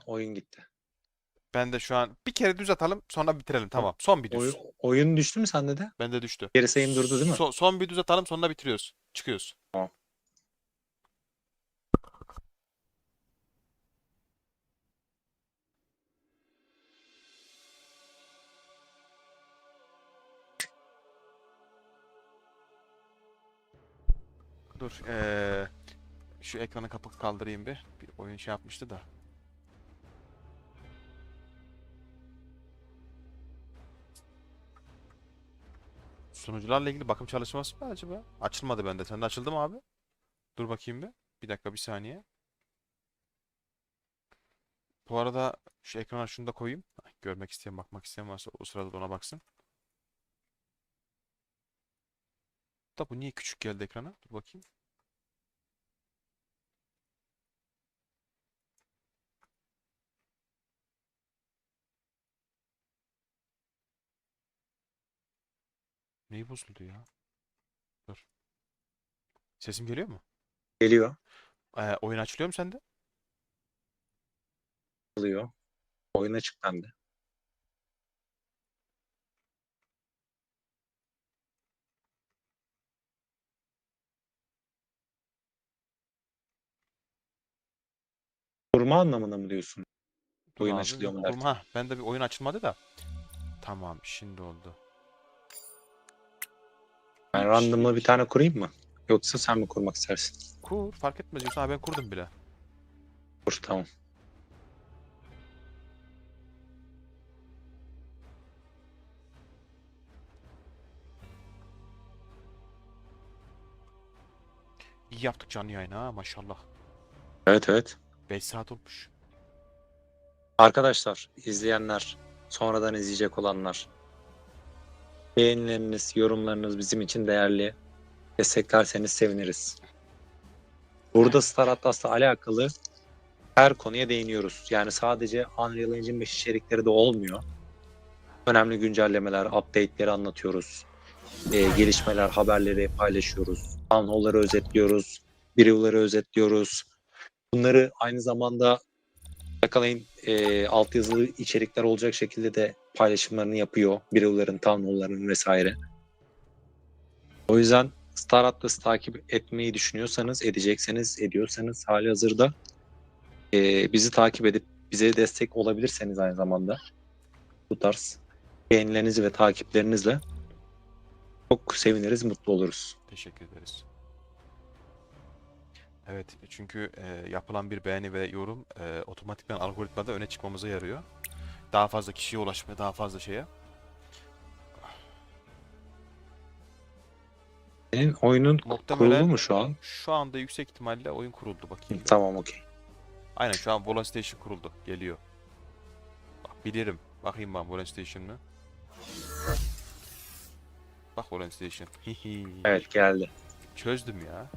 Oyun gitti. Ben de şu an bir kere düz atalım sonra bitirelim. Tamam. Son bir düz. Oyun düştü mü sende de? Bende düştü. Geri sayım durdu değil mi? Son bir düz atalım sonra bitiriyoruz. Çıkıyoruz. Tamam. Dur. Şu ekranı kapı kaldırayım bir. Bir oyun şey yapmıştı da. Sunucularla ilgili bakım çalışması mı acaba? Açılmadı bende. Sende açıldı mı abi? Dur bakayım bir. Bir dakika, bir saniye. Bu arada şu ekrana şunu da koyayım. Görmek isteyen, bakmak isteyen varsa o sırada da ona baksın. Da bu niye küçük geldi ekrana? Dur bakayım. Neyi bozuldu ya? Dur. Sesim geliyor mu? Geliyor. Oyun açılıyor mu sende? Alıyor. Oyun açık bende. Kurma anlamına mı diyorsun? Dur Oyun abi. açılıyor mu Kurma. derken? Ha, bende bir oyun açılmadı da. Tamam, şimdi oldu. Ben random'la bir tane kurayım mı? Yoksa sen mi kurmak istersin? Kur, fark etmez diyorsan. Ha, ben kurdum bile. Kur, tamam. İyi yaptık canlı yayını ha, maşallah. Evet, evet. 5 saat olmuş. Arkadaşlar, izleyenler, sonradan izleyecek olanlar, beğenileriniz, yorumlarınız bizim için değerli. Desteklerseniz seviniriz. Burada Star Atlas'la alakalı her konuya değiniyoruz. Yani sadece Unreal Engine 5 içerikleri de olmuyor. Önemli güncellemeler, update'leri anlatıyoruz. Gelişmeler, haberleri paylaşıyoruz. Town hall'ları özetliyoruz. Review'ları özetliyoruz. Bunları aynı zamanda yakalayın altyazılı içerikler olacak şekilde de paylaşımlarını yapıyor. Review'ların, town hall'ların vesaire. O yüzden Star Atlas'ı takip etmeyi düşünüyorsanız, ediyorsanız halihazırda bizi takip edip bize destek olabilirseniz aynı zamanda bu tarz beğenilerinizi ve takiplerinizle çok seviniriz, mutlu oluruz. Teşekkür ederiz. Evet, çünkü yapılan bir beğeni ve yorum otomatikman algoritmada öne çıkmamıza yarıyor. Daha fazla kişiye ulaşmaya, daha fazla şeye. Senin oyunun Muhtemelen kurulu mu şu an? şu anda yüksek ihtimalle oyun kuruldu, bakayım. Tamam, okey. Aynen, şu an Volan Station kuruldu. Geliyor. Bak, bilirim. Bakayım ben Volan Station mı? Bak Volan Station. Hihi. Evet, geldi. Çözdüm ya.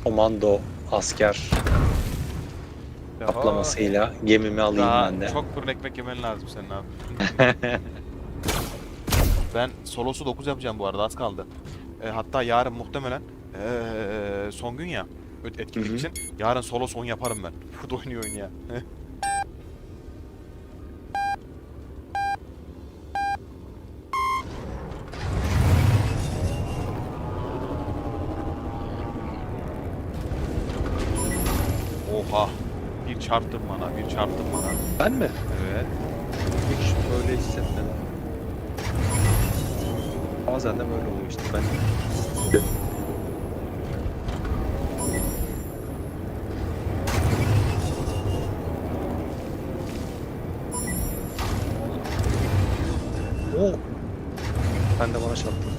Komando, asker atlamasıyla gemimi alayım Daha ben de. çok fırın ekmek yemen lazım senin abi. Ben solosu 9 yapacağım bu arada, az kaldı. Hatta yarın muhtemelen son gün ya etkinlik Hı hı. için. Yarın solo son yaparım ben. Burada oynuyor oyun ya. Oha. Bir çarptın bana, bir çarptın bana. Ben mi? Evet. Hiç öyle hissetmedim. Bazen de böyle oluyor işte ben. Oo. Sen de bana çarptın.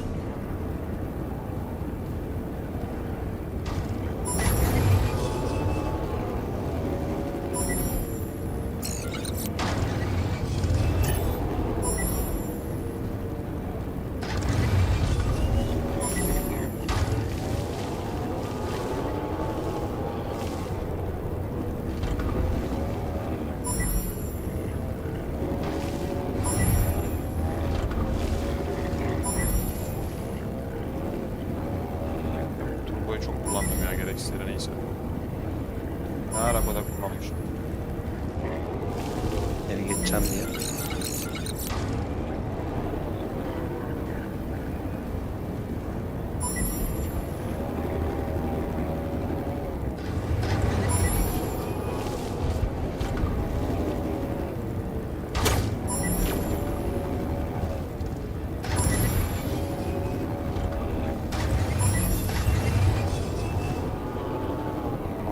Turboyu çok kullandım ya, gereksiz yere, neyse. Ne arabada kullanmışım. Seni geçeceğim diye.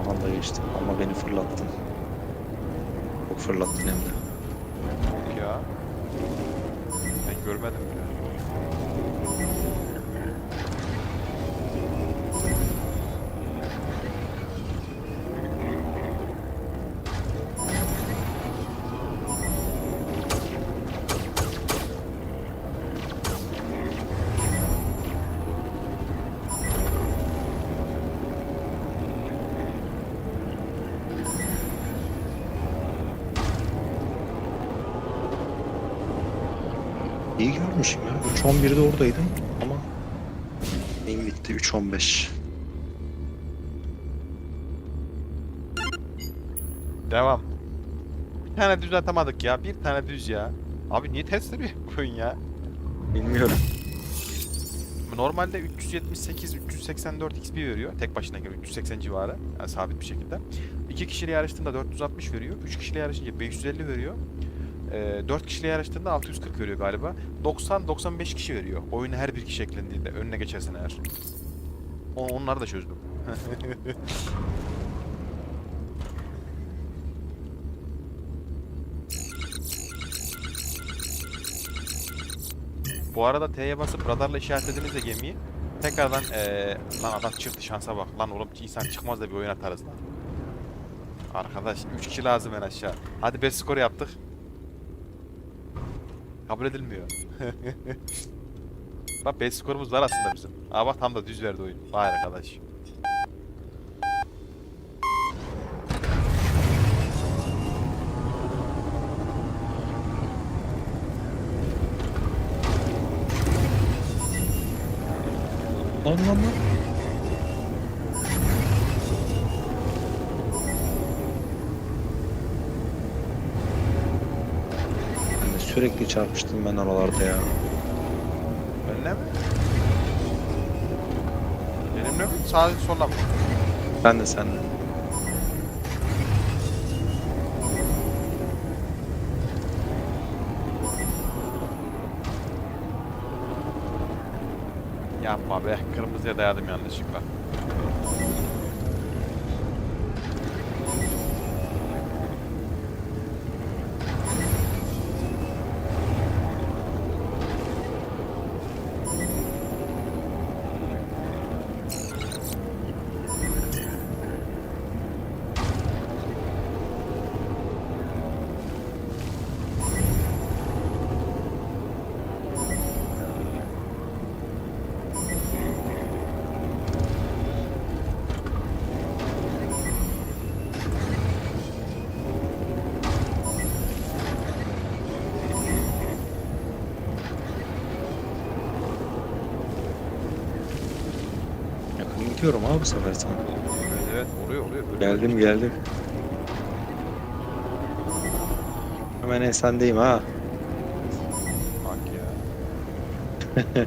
Aha da geçtim ama beni fırlattın. Çok fırlattın hem de. Yok ya. Ben görmedim bile. iyi görmüşüm ya. 3.11'de oradaydım ama neyin bitti 3.15. Devam. Bir tane düz atamadık ya. Bir tane düz ya. Abi niye test ediyor bu oyun ya? Bilmiyorum. Normalde 378, 384 XP veriyor. Tek başına göre 380 civarı. Yani sabit bir şekilde. 2 kişiyle yarıştığında 460 veriyor. 3 kişiyle yarışınca 550 veriyor. 4 kişiyle yarıştığında 640 veriyor galiba. 90-95 kişi veriyor. Oyunu her bir kişi eklendiğinde. Önüne geçersen eğer. Onları da çözdüm. Bu arada T'ye basıp radarla işaretlediğinizde gemiyi tekrardan lan adam çıktı şansa bak. Lan oğlum insan çıkmaz da bir oyun atarız lan. Arkadaş 3 kişi lazım en aşağı. Hadi 5 skor yaptık. Kabul edilmiyor. Bak 5 skorumuz var aslında bizim. Aa bak tam da düz verdi oyun. Vay arkadaş. Lan lan lan. Ben de sürekli çarpıştım ben oralarda ya. Benimle mi? Benimle mi? Sağ sola mı? Ben de seninle. Yapma be. Kırmızıya dayadım yanlışlıkla. Yakın gidiyorum abi bu sefer sana. Evet evet oluyor. Böyle Geldim. Hemen sendeyim ha. bak ya.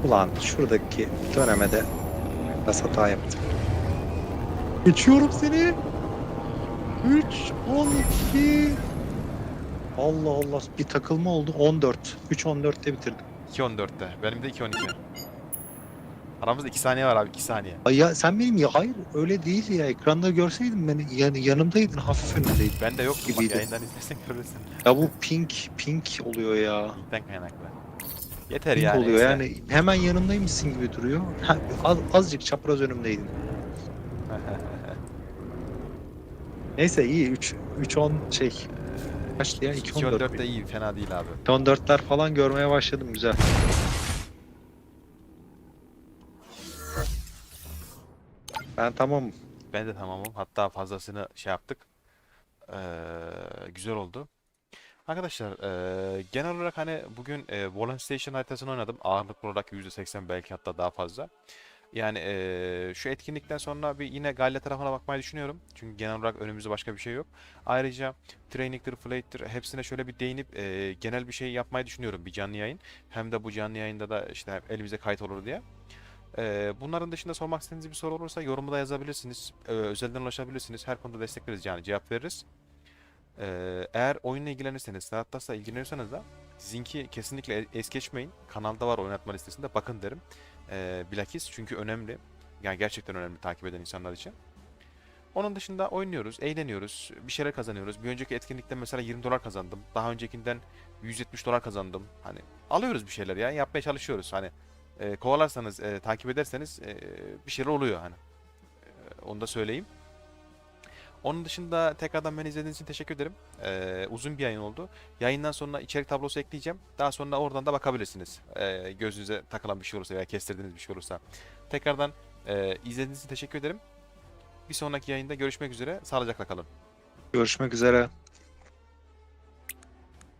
Ulan şuradaki dönemede biraz hata yaptım. Geçiyorum seni. 3, 12. Allah Allah bir takılma oldu. 14. 3.14'te bitirdim. 2.14'te. Benim de 2.12. Aramızda 2 saniye var abi 2 saniye. Ay ya sen benim ya hayır öyle değil ya. Ekranda görseydin beni yani yanımdaydın hafif önümdeydin. Ben de yoktum bak Gibiydi. yayından izlersen görürsün. Ya bu pink oluyor ya. Linkten kaynaklı. Yeter Pink yani. oluyor neyse. yani hemen yanımdaymışsın gibi duruyor. Ha, azıcık çapraz önümdeydin. Neyse iyi 3-10 şey. Kaçtı ya? 2.14 2.14 de iyi fena değil abi. 2.14'ler falan görmeye başladım güzel. Ben tamam. Ben de tamamım. Hatta fazlasını şey yaptık. Güzel oldu. Arkadaşlar genel olarak hani bugün Volant Station haritasını oynadım. Ağırlıklı olarak %80 belki hatta daha fazla. Yani şu etkinlikten sonra bir yine Galya tarafına bakmayı düşünüyorum. Çünkü genel olarak önümüzde başka bir şey yok. Ayrıca training'tir, flight'tir hepsine şöyle bir değinip genel bir şey yapmayı düşünüyorum. Bir canlı yayın. Hem de bu canlı yayında da işte elimize kayıt olur diye. Bunların dışında sormak istediğiniz bir soru olursa yorumda yazabilirsiniz. Özelden ulaşabilirsiniz. Her konuda destek veririz yani cevap veririz. Eğer oyunla ilgilenirseniz, Sanattas'la ilgileniyorsanız da sizinki kesinlikle es geçmeyin. Kanalda var oynatma listesinde bakın derim. Bilakis çünkü önemli. Yani gerçekten önemli takip eden insanlar için. Onun dışında oynuyoruz, eğleniyoruz, bir şeyler kazanıyoruz. Bir önceki etkinlikte mesela 20 dolar kazandım. Daha öncekinden 170 dolar kazandım. Hani alıyoruz bir şeyler ya, yapmaya çalışıyoruz. Hani kovalarsanız, takip ederseniz bir şeyler oluyor hani. Onu da söyleyeyim. Onun dışında tekrardan beni izlediğiniz için teşekkür ederim. Uzun bir yayın oldu. Yayından sonra içerik tablosu ekleyeceğim. Daha sonra oradan da bakabilirsiniz. Gözünüze takılan bir şey olursa veya kestirdiğiniz bir şey olursa. Tekrardan izlediğiniz için teşekkür ederim. Bir sonraki yayında görüşmek üzere. Sağlıcakla kalın. Görüşmek üzere.